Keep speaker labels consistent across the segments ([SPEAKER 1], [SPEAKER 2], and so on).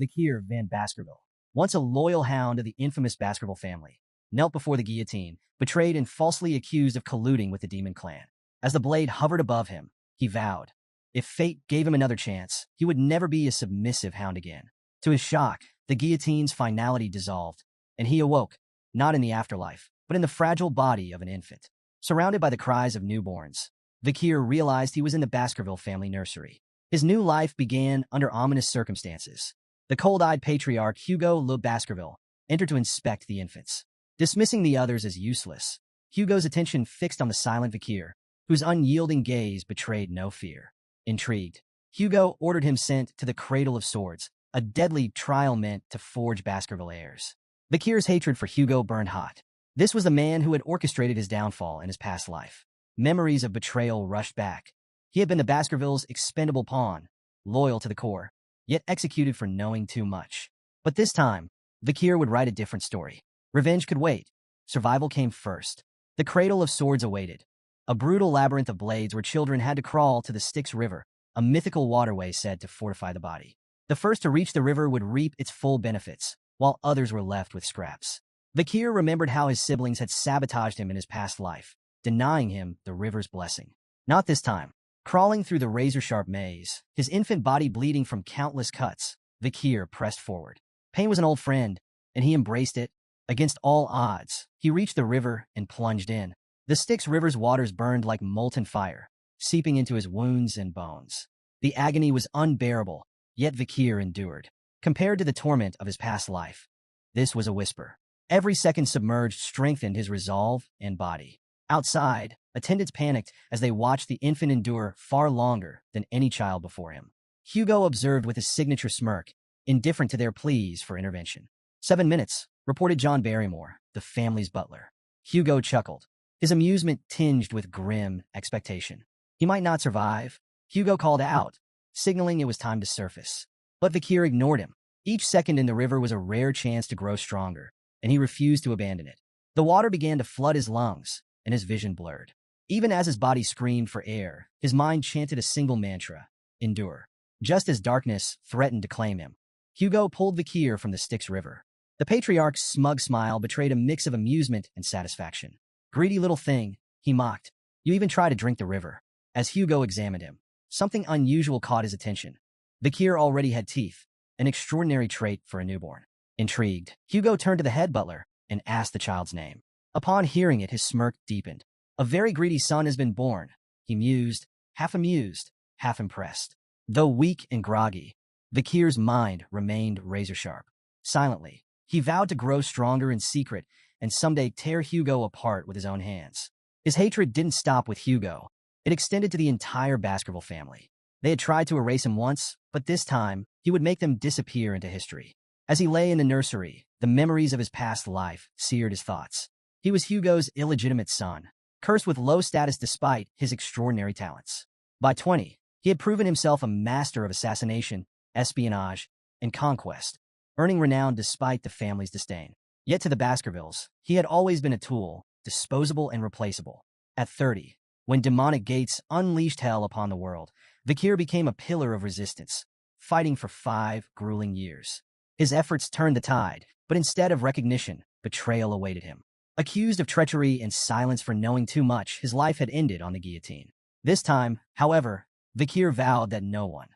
[SPEAKER 1] Vikir van Baskerville, once a loyal hound of the infamous Baskerville family, knelt before the guillotine, betrayed and falsely accused of colluding with the demon clan. As the blade hovered above him, he vowed, if fate gave him another chance, he would never be a submissive hound again. To his shock, the guillotine's finality dissolved, and he awoke, not in the afterlife, but in the fragile body of an infant. Surrounded by the cries of newborns, Vikir realized he was in the Baskerville family nursery. His new life began under ominous circumstances. The cold-eyed patriarch Hugo Le Baskerville entered to inspect the infants. Dismissing the others as useless, Hugo's attention fixed on the silent Vikir, whose unyielding gaze betrayed no fear. Intrigued, Hugo ordered him sent to the Cradle of Swords, a deadly trial meant to forge Baskerville heirs. Vikir's hatred for Hugo burned hot. This was the man who had orchestrated his downfall in his past life. Memories of betrayal rushed back. He had been the Baskervilles' expendable pawn, loyal to the core, yet executed for knowing too much. But this time, Vikir would write a different story. Revenge could wait. Survival came first. The Cradle of Swords awaited, a brutal labyrinth of blades where children had to crawl to the Styx River, a mythical waterway said to fortify the body. The first to reach the river would reap its full benefits, while others were left with scraps. Vikir remembered how his siblings had sabotaged him in his past life, denying him the river's blessing. Not this time. Crawling through the razor-sharp maze, his infant body bleeding from countless cuts, Vikir pressed forward. Pain was an old friend, and he embraced it. Against all odds, he reached the river and plunged in. The Styx River's waters burned like molten fire, seeping into his wounds and bones. The agony was unbearable, yet Vikir endured. Compared to the torment of his past life, this was a whisper. Every second submerged strengthened his resolve and body. Outside, attendants panicked as they watched the infant endure far longer than any child before him. Hugo observed with his signature smirk, indifferent to their pleas for intervention. 7 minutes, reported John Barrymore, the family's butler. Hugo chuckled, his amusement tinged with grim expectation. He might not survive, Hugo called out, signaling it was time to surface. But Vikir ignored him. Each second in the river was a rare chance to grow stronger, and he refused to abandon it. The water began to flood his lungs, and his vision blurred. Even as his body screamed for air, his mind chanted a single mantra, endure. Just as darkness threatened to claim him, Hugo pulled Vikir from the Styx River. The patriarch's smug smile betrayed a mix of amusement and satisfaction. Greedy little thing, he mocked. You even try to drink the river. As Hugo examined him, something unusual caught his attention. Vikir already had teeth, an extraordinary trait for a newborn. Intrigued, Hugo turned to the head butler and asked the child's name. Upon hearing it, his smirk deepened. A very greedy son has been born, he mused, half amused, half impressed. Though weak and groggy, Vikir's mind remained razor-sharp. Silently, he vowed to grow stronger in secret and someday tear Hugo apart with his own hands. His hatred didn't stop with Hugo. It extended to the entire Baskerville family. They had tried to erase him once, but this time, he would make them disappear into history. As he lay in the nursery, the memories of his past life seared his thoughts. He was Hugo's illegitimate son, cursed with low status despite his extraordinary talents. By 20, he had proven himself a master of assassination, espionage, and conquest, earning renown despite the family's disdain. Yet to the Baskervilles, he had always been a tool, disposable and replaceable. At 30, when demonic gates unleashed hell upon the world, Vikir became a pillar of resistance, fighting for 5 grueling years. His efforts turned the tide, but instead of recognition, betrayal awaited him. Accused of treachery and silence for knowing too much, his life had ended on the guillotine. This time, however, Vikir vowed that no one,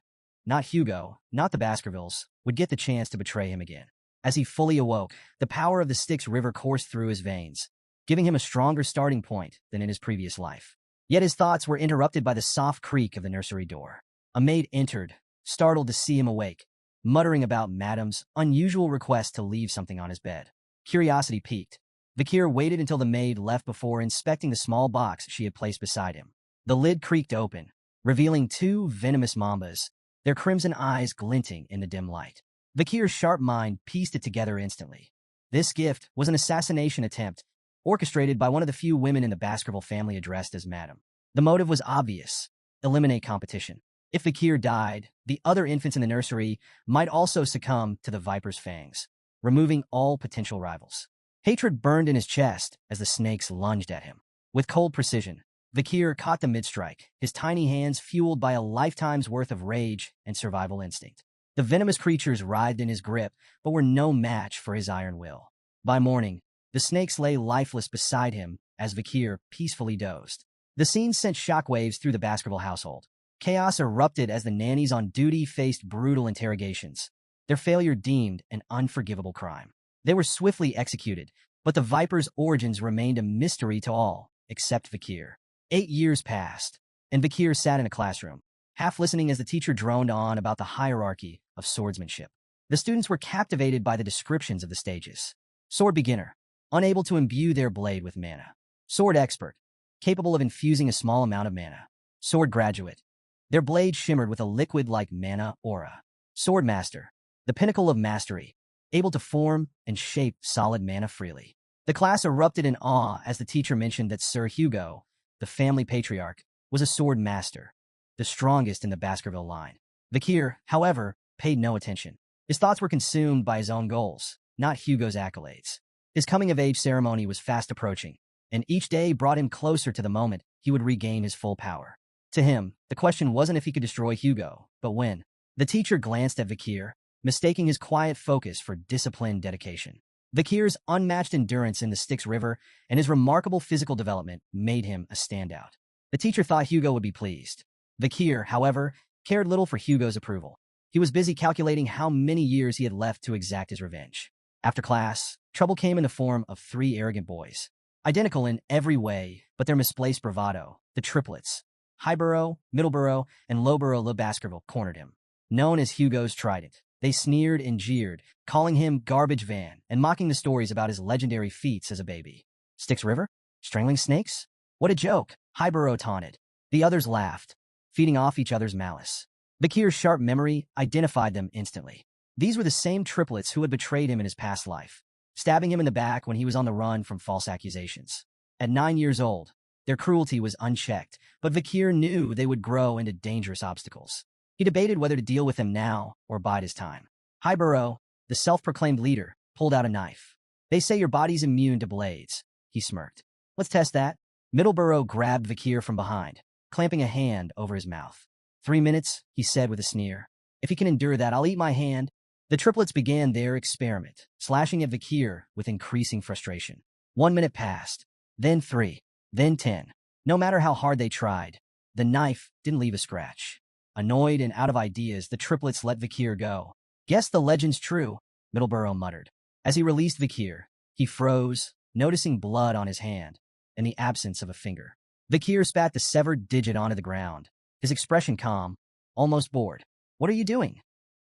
[SPEAKER 1] not Hugo, not the Baskervilles, would get the chance to betray him again. As he fully awoke, the power of the Styx River coursed through his veins, giving him a stronger starting point than in his previous life. Yet his thoughts were interrupted by the soft creak of the nursery door. A maid entered, startled to see him awake, muttering about Madam's unusual request to leave something on his bed. Curiosity piqued. Vikir waited until the maid left before inspecting the small box she had placed beside him. The lid creaked open, revealing 2 venomous mambas, their crimson eyes glinting in the dim light. Vikir's sharp mind pieced it together instantly. This gift was an assassination attempt, orchestrated by one of the few women in the Baskerville family addressed as Madam. The motive was obvious: eliminate competition. If Vikir died, the other infants in the nursery might also succumb to the Viper's fangs, removing all potential rivals. Hatred burned in his chest as the snakes lunged at him. With cold precision, Vikir caught the mid-strike, his tiny hands fueled by a lifetime's worth of rage and survival instinct. The venomous creatures writhed in his grip, but were no match for his iron will. By morning, the snakes lay lifeless beside him as Vakir peacefully dozed. The scene sent shockwaves through the Baskerville household. Chaos erupted as the nannies on duty faced brutal interrogations, their failure deemed an unforgivable crime. They were swiftly executed, but the Viper's origins remained a mystery to all, except Vakir. 8 years passed, and Vakir sat in a classroom, half listening as the teacher droned on about the hierarchy of swordsmanship. The students were captivated by the descriptions of the stages. Sword beginner, unable to imbue their blade with mana. Sword expert, capable of infusing a small amount of mana. Sword graduate, their blade shimmered with a liquid-like mana aura. Sword master, the pinnacle of mastery, able to form and shape solid mana freely. The class erupted in awe as the teacher mentioned that Sir Hugo, the family patriarch, was a sword master, the strongest in the Baskerville line. Vakir, however, paid no attention. His thoughts were consumed by his own goals, not Hugo's accolades. His coming-of-age ceremony was fast approaching, and each day brought him closer to the moment he would regain his full power. To him, the question wasn't if he could destroy Hugo, but when. The teacher glanced at Vakir, mistaking his quiet focus for disciplined dedication. Vakir's unmatched endurance in the Styx River and his remarkable physical development made him a standout. The teacher thought Hugo would be pleased. Vakir, however, cared little for Hugo's approval. He was busy calculating how many years he had left to exact his revenge. After class, trouble came in the form of 3 arrogant boys. Identical in every way, but their misplaced bravado, the triplets, Highborough, Middleborough, and Lowborough Le Baskerville cornered him. Known as Hugo's Trident, they sneered and jeered, calling him Garbage Van and mocking the stories about his legendary feats as a baby. Styx River? Strangling snakes? What a joke, Highborough taunted. The others laughed, feeding off each other's malice. Vakir's sharp memory identified them instantly. These were the same triplets who had betrayed him in his past life, stabbing him in the back when he was on the run from false accusations. At 9 years old, their cruelty was unchecked, but Vakir knew they would grow into dangerous obstacles. He debated whether to deal with them now or bide his time. Highborough, the self-proclaimed leader, pulled out a knife. They say your body's immune to blades, he smirked. Let's test that. Middleborough grabbed Vakir from behind, clamping a hand over his mouth. 3 minutes, he said with a sneer. If he can endure that, I'll eat my hand. The triplets began their experiment, slashing at Vakir with increasing frustration. 1 minute passed, then 3, then 10. No matter how hard they tried, the knife didn't leave a scratch. Annoyed and out of ideas, the triplets let Vakir go. Guess the legend's true, Middleborough muttered. As he released Vakir, he froze, noticing blood on his hand and the absence of a finger. Vakir spat the severed digit onto the ground, his expression calm, almost bored. What are you doing?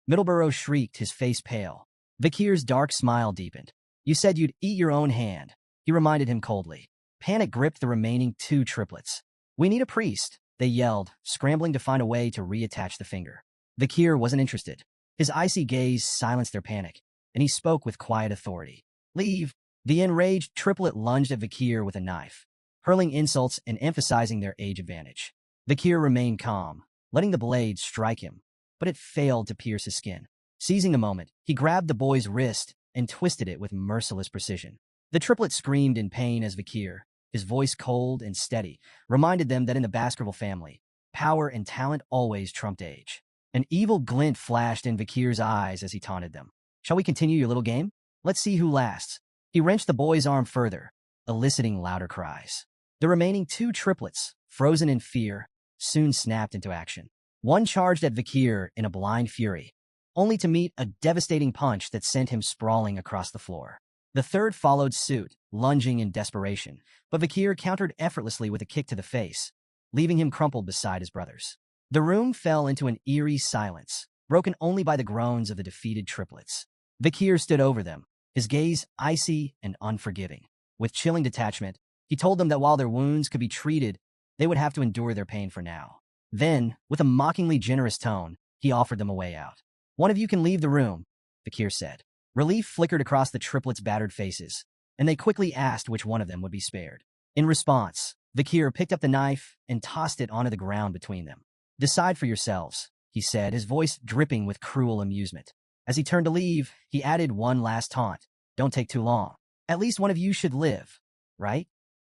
[SPEAKER 1] Middleborough shrieked, his face pale. Vakir's dark smile deepened. You said you'd eat your own hand, he reminded him coldly. Panic gripped the remaining 2 triplets. We need a priest, they yelled, scrambling to find a way to reattach the finger. Vakir wasn't interested. His icy gaze silenced their panic, and he spoke with quiet authority. Leave. The enraged triplet lunged at Vakir with a knife, hurling insults and emphasizing their age advantage. Vakir remained calm, letting the blade strike him, but it failed to pierce his skin. Seizing the moment, he grabbed the boy's wrist and twisted it with merciless precision. The triplet screamed in pain as Vakir, his voice cold and steady, reminded them that in the Baskerville family, power and talent always trumped age. An evil glint flashed in Vakir's eyes as he taunted them. Shall we continue your little game? Let's see who lasts. He wrenched the boy's arm further, eliciting louder cries. The remaining 2 triplets, frozen in fear, soon snapped into action. One charged at Vakir in a blind fury, only to meet a devastating punch that sent him sprawling across the floor. The third followed suit, lunging in desperation, but Vakir countered effortlessly with a kick to the face, leaving him crumpled beside his brothers. The room fell into an eerie silence, broken only by the groans of the defeated triplets. Vakir stood over them, his gaze icy and unforgiving. With chilling detachment, he told them that while their wounds could be treated, they would have to endure their pain for now. Then, with a mockingly generous tone, he offered them a way out. One of you can leave the room, Vakir said. Relief flickered across the triplets' battered faces, and they quickly asked which one of them would be spared. In response, Vakir picked up the knife and tossed it onto the ground between them. Decide for yourselves, he said, his voice dripping with cruel amusement. As he turned to leave, he added one last taunt. Don't take too long. At least one of you should live, right?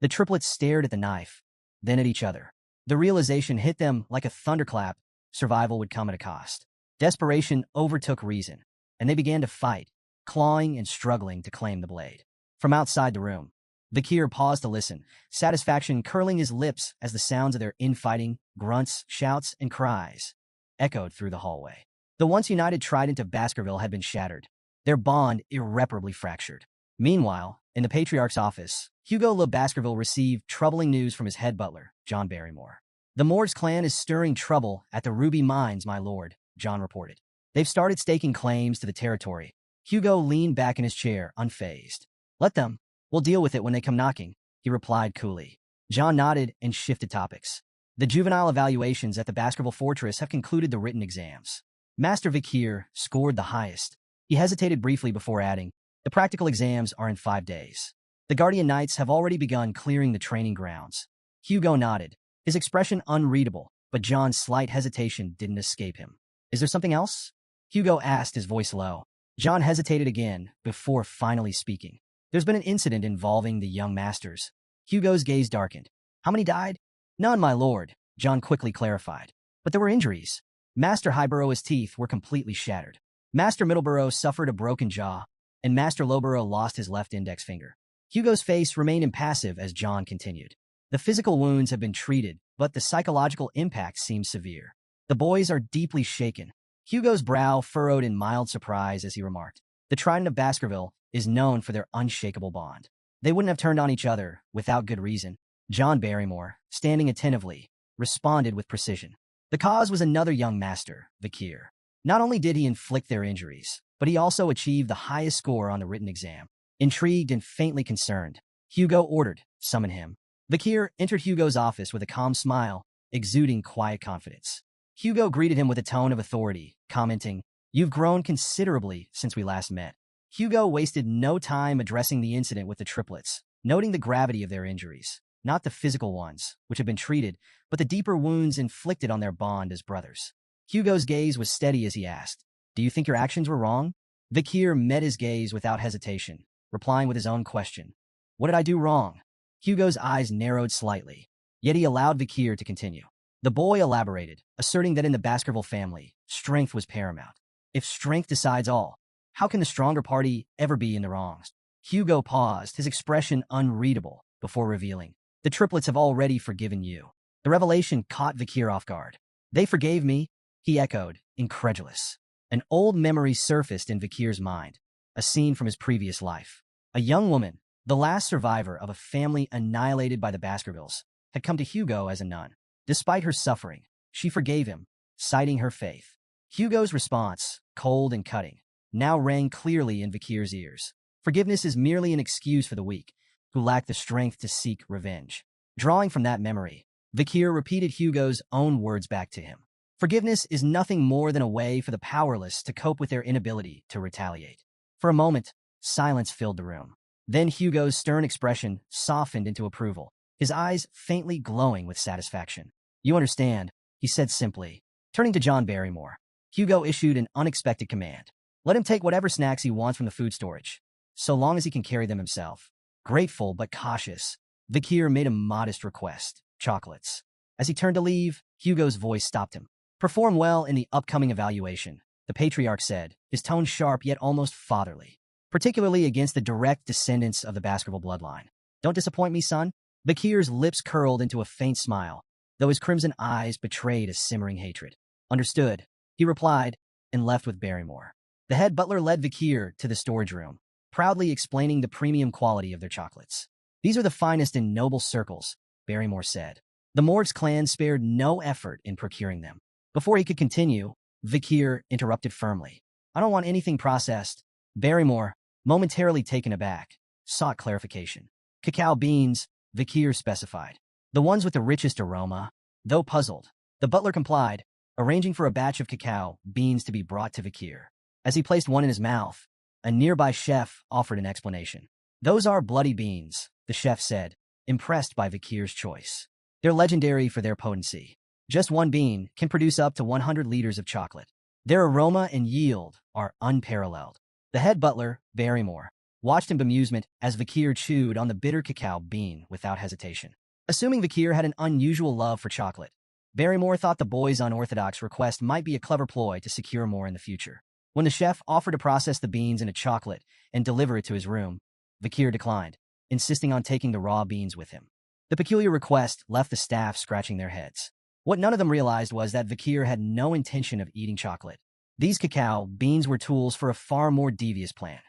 [SPEAKER 1] The triplets stared at the knife, then at each other. The realization hit them like a thunderclap. Survival would come at a cost. Desperation overtook reason, and they began to fight, clawing and struggling to claim the blade. From outside the room, Vikir paused to listen, satisfaction curling his lips as the sounds of their infighting, grunts, shouts, and cries echoed through the hallway. The once united trident of Baskerville had been shattered, their bond irreparably fractured. Meanwhile, in the Patriarch's office, Hugo Le Baskerville received troubling news from his head butler, John Barrymore. "The Morgs clan is stirring trouble at the Ruby Mines, my lord," John reported. "They've started staking claims to the territory." Hugo leaned back in his chair, unfazed. "Let them. We'll deal with it when they come knocking," he replied coolly. John nodded and shifted topics. "The juvenile evaluations at the Baskerville Fortress have concluded the written exams. Master Vikir scored the highest." He hesitated briefly before adding, "The practical exams are in 5 days. The Guardian Knights have already begun clearing the training grounds." Hugo nodded, his expression unreadable, but John's slight hesitation didn't escape him. "Is there something else?" Hugo asked, his voice low. John hesitated again before finally speaking. "There's been an incident involving the young masters." Hugo's gaze darkened. "How many died?" "None, my lord," John quickly clarified. "But there were injuries. Master Highborough's teeth were completely shattered. Master Middleborough suffered a broken jaw, and Master Lowborough lost his left index finger." Hugo's face remained impassive as John continued. "The physical wounds have been treated, but the psychological impact seems severe. The boys are deeply shaken." Hugo's brow furrowed in mild surprise as he remarked, "The Trident of Baskerville is known for their unshakable bond. They wouldn't have turned on each other without good reason." John Barrymore, standing attentively, responded with precision. "The cause was another young master, Vikir. Not only did he inflict their injuries, but he also achieved the highest score on the written exam." Intrigued and faintly concerned, Hugo ordered, "Summon him." Vikir entered Hugo's office with a calm smile, exuding quiet confidence. Hugo greeted him with a tone of authority, commenting, "You've grown considerably since we last met." Hugo wasted no time addressing the incident with the triplets, noting the gravity of their injuries, not the physical ones, which had been treated, but the deeper wounds inflicted on their bond as brothers. Hugo's gaze was steady as he asked, "Do you think your actions were wrong?" Vikir met his gaze without hesitation, replying with his own question. "What did I do wrong?" Hugo's eyes narrowed slightly, yet he allowed Vikir to continue. The boy elaborated, asserting that in the Baskerville family, strength was paramount. If strength decides all, how can the stronger party ever be in the wrongs? Hugo paused, his expression unreadable, before revealing, "The triplets have already forgiven you." The revelation caught Vikir off guard. "They forgave me?" he echoed, incredulous. An old memory surfaced in Vikir's mind, a scene from his previous life. A young woman, the last survivor of a family annihilated by the Baskervilles, had come to Hugo as a nun. Despite her suffering, she forgave him, citing her faith. Hugo's response, cold and cutting, now rang clearly in Vikir's ears. Forgiveness is merely an excuse for the weak, who lack the strength to seek revenge. Drawing from that memory, Vikir repeated Hugo's own words back to him. Forgiveness is nothing more than a way for the powerless to cope with their inability to retaliate. For a moment, silence filled the room. Then Hugo's stern expression softened into approval, his eyes faintly glowing with satisfaction. "You understand," he said simply. Turning to John Barrymore, Hugo issued an unexpected command. "Let him take whatever snacks he wants from the food storage, so long as he can carry them himself." Grateful but cautious, Vikir made a modest request, chocolates. As he turned to leave, Hugo's voice stopped him. "Perform well in the upcoming evaluation," the Patriarch said, his tone sharp yet almost fatherly, "particularly against the direct descendants of the Baskerville bloodline. Don't disappoint me, son." Vikir's lips curled into a faint smile, though his crimson eyes betrayed a simmering hatred. "Understood," he replied, and left with Barrymore. The head butler led Vikir to the storage room, proudly explaining the premium quality of their chocolates. "These are the finest in noble circles," Barrymore said. The Morgs clan spared no effort in procuring them. Before he could continue, Vikir interrupted firmly. "I don't want anything processed." Barrymore, momentarily taken aback, sought clarification. "Cacao beans," Vikir specified. "The ones with the richest aroma." Though puzzled, the butler complied, arranging for a batch of cacao beans to be brought to Vikir. As he placed one in his mouth, a nearby chef offered an explanation. "Those are bloody beans," the chef said, impressed by Vikir's choice. "They're legendary for their potency. Just one bean can produce up to 100 liters of chocolate. Their aroma and yield are unparalleled." The head butler, Barrymore, watched in bemusement as Vikir chewed on the bitter cacao bean without hesitation. Assuming Vikir had an unusual love for chocolate, Barrymore thought the boy's unorthodox request might be a clever ploy to secure more in the future. When the chef offered to process the beans into chocolate and deliver it to his room, Vakir declined, insisting on taking the raw beans with him. The peculiar request left the staff scratching their heads. What none of them realized was that Vakir had no intention of eating chocolate. These cacao beans were tools for a far more devious plan,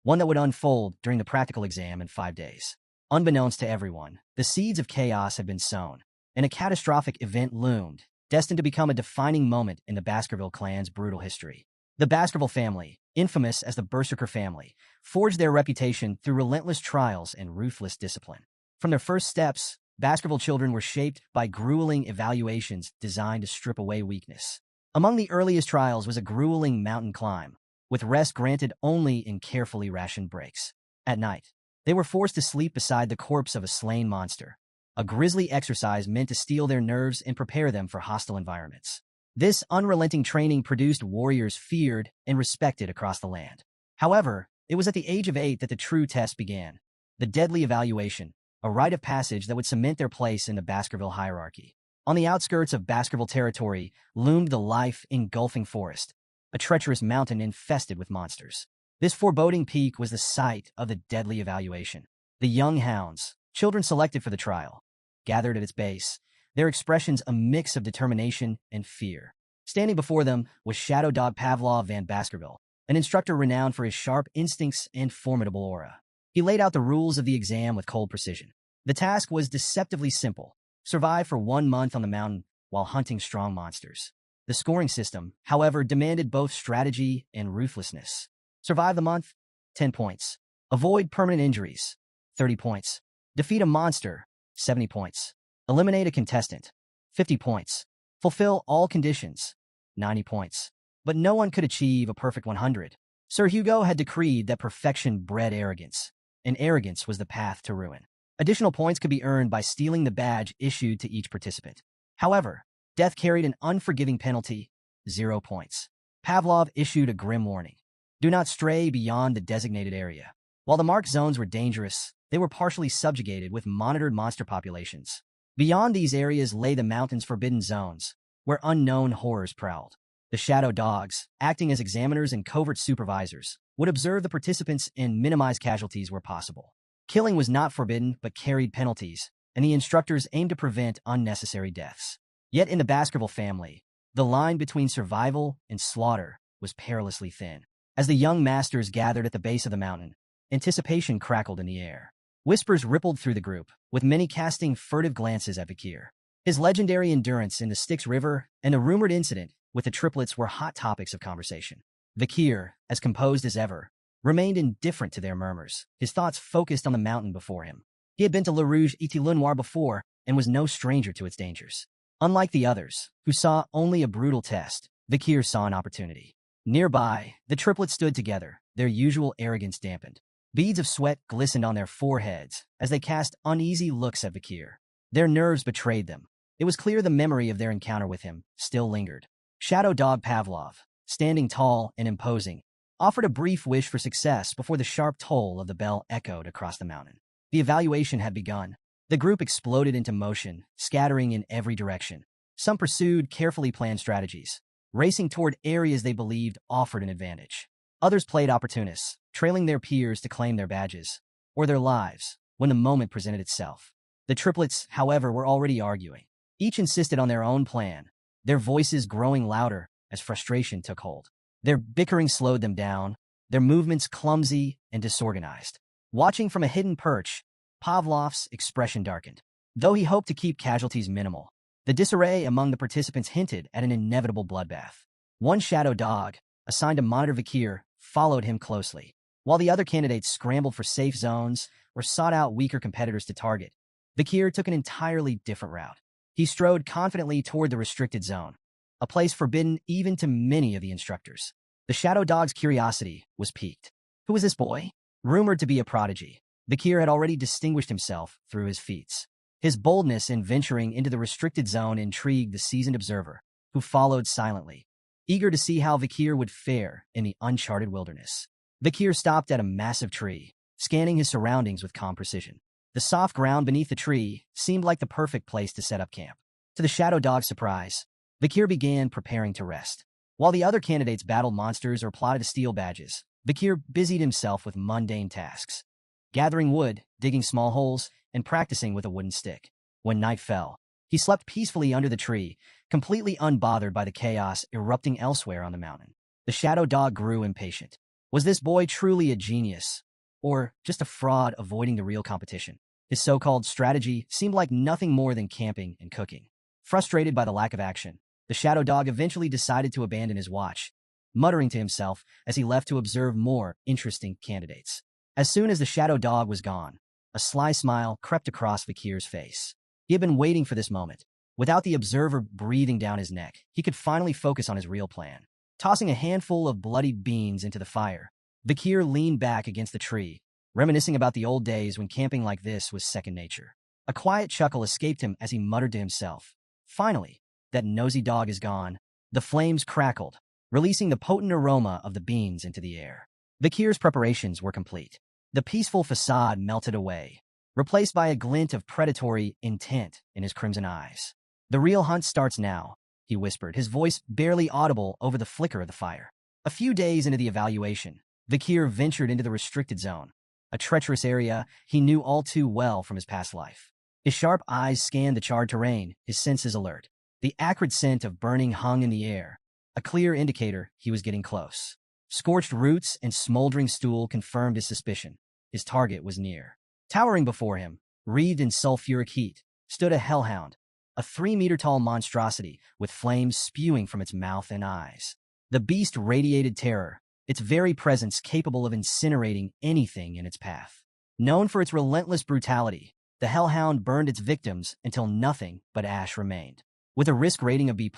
[SPEAKER 1] one that would unfold during the practical exam in 5 days. Unbeknownst to everyone, the seeds of chaos had been sown, and a catastrophic event loomed, destined to become a defining moment in the Baskerville clan's brutal history. The Baskerville family, infamous as the Berserker family, forged their reputation through relentless trials and ruthless discipline. From their first steps, Baskerville children were shaped by grueling evaluations designed to strip away weakness. Among the earliest trials was a grueling mountain climb, with rest granted only in carefully rationed breaks. At night, they were forced to sleep beside the corpse of a slain monster, a grisly exercise meant to steel their nerves and prepare them for hostile environments. This unrelenting training produced warriors feared and respected across the land. However, it was at the age of 8 that the true test began, the deadly evaluation, a rite of passage that would cement their place in the Baskerville hierarchy. On the outskirts of Baskerville territory loomed the life-engulfing forest, a treacherous mountain infested with monsters. This foreboding peak was the site of the deadly evaluation. The young hounds, children selected for the trial, gathered at its base, their expressions a mix of determination and fear. Standing before them was Shadow Dog Pavlov Van Baskerville, an instructor renowned for his sharp instincts and formidable aura. He laid out the rules of the exam with cold precision. The task was deceptively simple: survive for 1 month on the mountain while hunting strong monsters. The scoring system, however, demanded both strategy and ruthlessness. Survive the month, 10 points. Avoid permanent injuries, 30 points. Defeat a monster, 70 points. Eliminate a contestant, 50 points. Fulfill all conditions, 90 points. But no one could achieve a perfect 100. Sir Hugo had decreed that perfection bred arrogance, and arrogance was the path to ruin. Additional points could be earned by stealing the badge issued to each participant. However, death carried an unforgiving penalty, 0 points. Pavlov issued a grim warning: do not stray beyond the designated area. While the marked zones were dangerous, they were partially subjugated with monitored monster populations. Beyond these areas lay the mountain's forbidden zones, where unknown horrors prowled. The shadow dogs, acting as examiners and covert supervisors, would observe the participants and minimize casualties where possible. Killing was not forbidden but carried penalties, and the instructors aimed to prevent unnecessary deaths. Yet in the Baskerville family, the line between survival and slaughter was perilously thin. As the young masters gathered at the base of the mountain, anticipation crackled in the air. Whispers rippled through the group, with many casting furtive glances at Vakir. His legendary endurance in the Styx River and the rumored incident with the triplets were hot topics of conversation. Vakir, as composed as ever, remained indifferent to their murmurs, his thoughts focused on the mountain before him. He had been to Le Rouge et Le Noir before and was no stranger to its dangers. Unlike the others, who saw only a brutal test, Vakir saw an opportunity. Nearby, the triplets stood together, their usual arrogance dampened. Beads of sweat glistened on their foreheads as they cast uneasy looks at Vakir. Their nerves betrayed them. It was clear the memory of their encounter with him still lingered. Shadow Dog Pavlov, standing tall and imposing, offered a brief wish for success before the sharp toll of the bell echoed across the mountain. The evaluation had begun. The group exploded into motion, scattering in every direction. Some pursued carefully planned strategies, racing toward areas they believed offered an advantage. Others played opportunists, trailing their peers to claim their badges, or their lives, when the moment presented itself. The triplets, however, were already arguing. Each insisted on their own plan, their voices growing louder as frustration took hold. Their bickering slowed them down, their movements clumsy and disorganized. Watching from a hidden perch, Pavlov's expression darkened. Though he hoped to keep casualties minimal, the disarray among the participants hinted at an inevitable bloodbath. One shadow dog, assigned to monitor Vakir, followed him closely, while the other candidates scrambled for safe zones or sought out weaker competitors to target. Vakir took an entirely different route. He strode confidently toward the restricted zone, a place forbidden even to many of the instructors. The shadow dog's curiosity was piqued. Who was this boy? Rumored to be a prodigy, Vakir had already distinguished himself through his feats. His boldness in venturing into the restricted zone intrigued the seasoned observer, who followed silently, eager to see how Vakir would fare in the uncharted wilderness. Vakir stopped at a massive tree, scanning his surroundings with calm precision. The soft ground beneath the tree seemed like the perfect place to set up camp. To the Shadow Dog's surprise, Vikir began preparing to rest. While the other candidates battled monsters or plotted to steal badges, Vikir busied himself with mundane tasks, gathering wood, digging small holes, and practicing with a wooden stick. When night fell, he slept peacefully under the tree, completely unbothered by the chaos erupting elsewhere on the mountain. The Shadow Dog grew impatient. Was this boy truly a genius, or just a fraud avoiding the real competition? His so-called strategy seemed like nothing more than camping and cooking. Frustrated by the lack of action, the Shadow Dog eventually decided to abandon his watch, muttering to himself as he left to observe more interesting candidates. As soon as the Shadow Dog was gone, a sly smile crept across Vikir's face. He had been waiting for this moment. Without the observer breathing down his neck, he could finally focus on his real plan. Tossing a handful of bloodied beans into the fire, Vikir leaned back against the tree, reminiscing about the old days when camping like this was second nature. A quiet chuckle escaped him as he muttered to himself, "Finally, that nosy dog is gone." The flames crackled, releasing the potent aroma of the beans into the air. Vikir's preparations were complete. The peaceful facade melted away, replaced by a glint of predatory intent in his crimson eyes. "The real hunt starts now," he whispered, his voice barely audible over the flicker of the fire. A few days into the evaluation, Vikir ventured into the restricted zone, a treacherous area he knew all too well from his past life. His sharp eyes scanned the charred terrain, his senses alert. The acrid scent of burning hung in the air, a clear indicator he was getting close. Scorched roots and smoldering stool confirmed his suspicion. His target was near. Towering before him, wreathed in sulfuric heat, stood a hellhound, a 3-meter-tall monstrosity with flames spewing from its mouth and eyes. The beast radiated terror, its very presence capable of incinerating anything in its path. Known for its relentless brutality, the hellhound burned its victims until nothing but ash remained. With a risk rating of B+,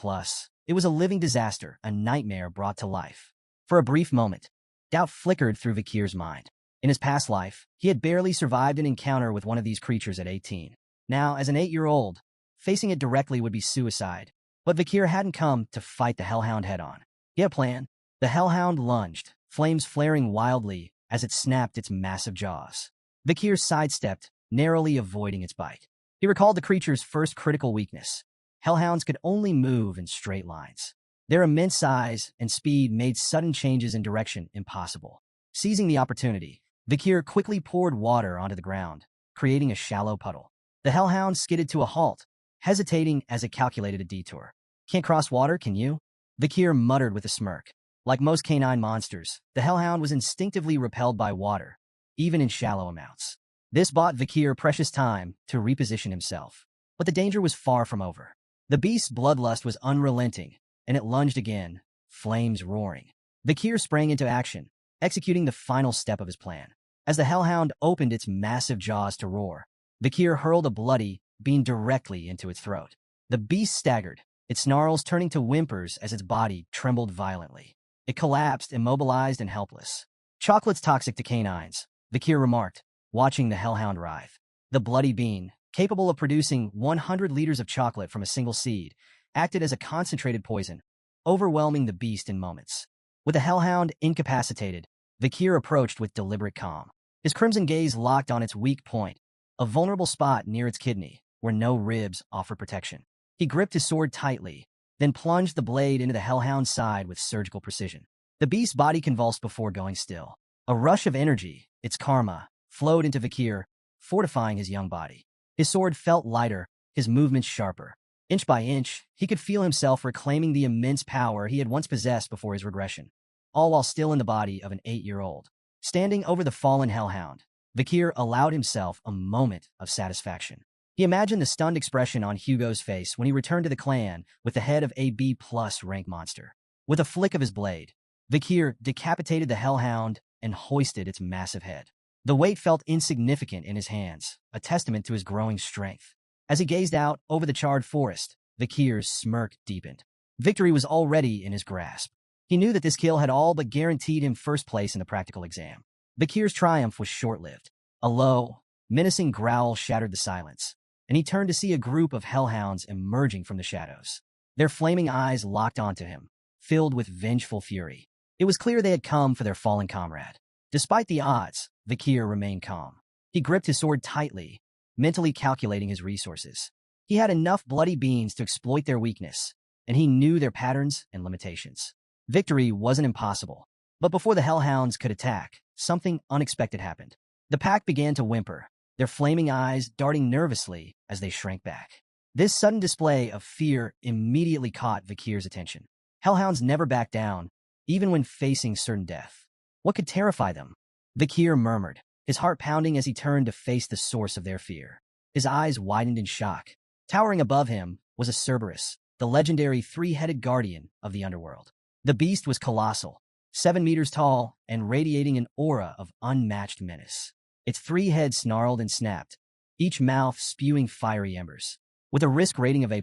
[SPEAKER 1] it was a living disaster, a nightmare brought to life. For a brief moment, doubt flickered through Vikir's mind. In his past life, he had barely survived an encounter with one of these creatures at 18. Now, as an 8-year-old, facing it directly would be suicide. But Vikir hadn't come to fight the hellhound head-on. He had a plan. The hellhound lunged, flames flaring wildly as it snapped its massive jaws. Vikir sidestepped, narrowly avoiding its bite. He recalled the creature's first critical weakness. Hellhounds could only move in straight lines. Their immense size and speed made sudden changes in direction impossible. Seizing the opportunity, Vikir quickly poured water onto the ground, creating a shallow puddle. The hellhound skidded to a halt, hesitating as it calculated a detour. "Can't cross water, can you?" Vikir muttered with a smirk. Like most canine monsters, the hellhound was instinctively repelled by water, even in shallow amounts. This bought Vikir precious time to reposition himself. But the danger was far from over. The beast's bloodlust was unrelenting, and it lunged again, flames roaring. Vikir sprang into action, executing the final step of his plan. As the hellhound opened its massive jaws to roar, Vikir hurled a bloody bean directly into its throat. The beast staggered, its snarls turning to whimpers as its body trembled violently. It collapsed, immobilized and helpless. "Chocolate's toxic to canines," Vikir remarked, watching the hellhound writhe. The bloody bean, capable of producing 100 liters of chocolate from a single seed, acted as a concentrated poison, overwhelming the beast in moments. With the hellhound incapacitated, Vikir approached with deliberate calm. His crimson gaze locked on its weak point, a vulnerable spot near its kidney, where no ribs offered protection. He gripped his sword tightly, then plunged the blade into the hellhound's side with surgical precision. The beast's body convulsed before going still. A rush of energy, its karma, flowed into Vikir, fortifying his young body. His sword felt lighter, his movements sharper. Inch by inch, he could feel himself reclaiming the immense power he had once possessed before his regression, all while still in the body of an 8-year-old. Standing over the fallen hellhound, Vikir allowed himself a moment of satisfaction. He imagined the stunned expression on Hugo's face when he returned to the clan with the head of a B+ rank monster. With a flick of his blade, Vikir decapitated the hellhound and hoisted its massive head. The weight felt insignificant in his hands, a testament to his growing strength. As he gazed out over the charred forest, Vikir's smirk deepened. Victory was already in his grasp. He knew that this kill had all but guaranteed him first place in the practical exam. Vikir's triumph was short-lived. A low, menacing growl shattered the silence, and he turned to see a group of hellhounds emerging from the shadows. Their flaming eyes locked onto him, filled with vengeful fury. It was clear they had come for their fallen comrade. Despite the odds, Vikir remained calm. He gripped his sword tightly, mentally calculating his resources. He had enough bloody beings to exploit their weakness, and he knew their patterns and limitations. Victory wasn't impossible, but before the hellhounds could attack, something unexpected happened. The pack began to whimper, their flaming eyes darting nervously as they shrank back. This sudden display of fear immediately caught Vikir's attention. Hellhounds never back down, even when facing certain death. What could terrify them? Vikir murmured, his heart pounding as he turned to face the source of their fear. His eyes widened in shock. Towering above him was a Cerberus, the legendary three-headed guardian of the underworld. The beast was colossal, 7 meters tall and radiating an aura of unmatched menace. Its 3 heads snarled and snapped, each mouth spewing fiery embers. With a risk rating of A+,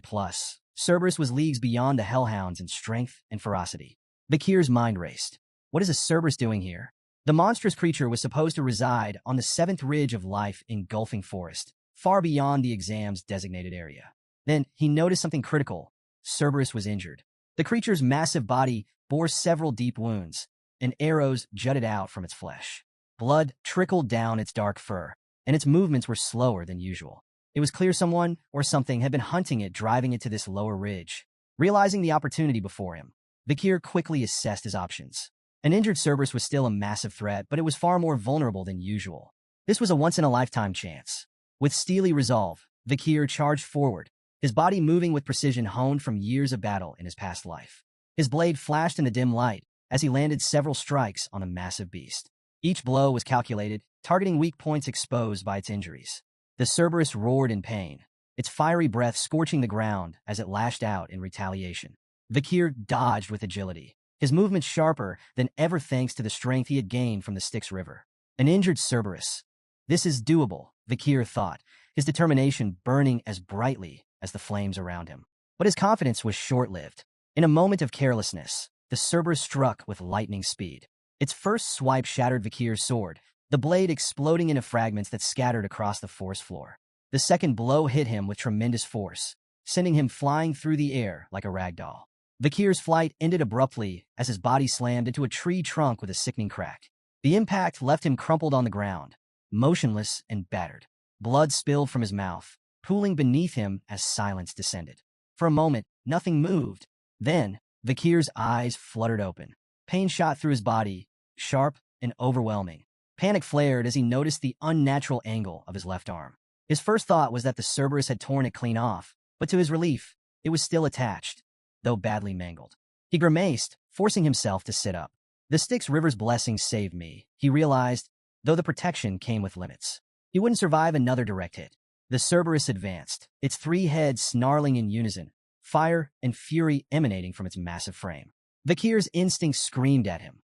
[SPEAKER 1] Cerberus was leagues beyond the hellhounds in strength and ferocity. Vikir's mind raced. What is a Cerberus doing here? The monstrous creature was supposed to reside on the 7th ridge of life engulfing forest, far beyond the exam's designated area. Then he noticed something critical. Cerberus was injured. The creature's massive body bore several deep wounds, and arrows jutted out from its flesh. Blood trickled down its dark fur, and its movements were slower than usual. It was clear someone or something had been hunting it, driving it to this lower ridge. Realizing the opportunity before him, Vikir quickly assessed his options. An injured Cerberus was still a massive threat, but it was far more vulnerable than usual. This was a once-in-a-lifetime chance. With steely resolve, Vikir charged forward, his body moving with precision honed from years of battle in his past life. His blade flashed in the dim light as he landed several strikes on the massive beast. Each blow was calculated, targeting weak points exposed by its injuries. The Cerberus roared in pain, its fiery breath scorching the ground as it lashed out in retaliation. Vikir dodged with agility, his movements sharper than ever thanks to the strength he had gained from the Styx River. An injured Cerberus. This is doable, Vikir thought, his determination burning as brightly as the flames around him. But his confidence was short-lived. In a moment of carelessness, the Cerberus struck with lightning speed. Its first swipe shattered Vikir's sword, the blade exploding into fragments that scattered across the forest floor. The second blow hit him with tremendous force, sending him flying through the air like a ragdoll. Vikir's flight ended abruptly as his body slammed into a tree trunk with a sickening crack. The impact left him crumpled on the ground, motionless and battered. Blood spilled from his mouth, pooling beneath him as silence descended. For a moment, nothing moved. Then, Vikir's eyes fluttered open. Pain shot through his body, sharp and overwhelming. Panic flared as he noticed the unnatural angle of his left arm. His first thought was that the Cerberus had torn it clean off, but to his relief, it was still attached, though badly mangled. He grimaced, forcing himself to sit up. The Styx River's blessing saved me, he realized, though the protection came with limits. He wouldn't survive another direct hit. The Cerberus advanced, its 3 heads snarling in unison, fire and fury emanating from its massive frame. Vikir's instincts screamed at him.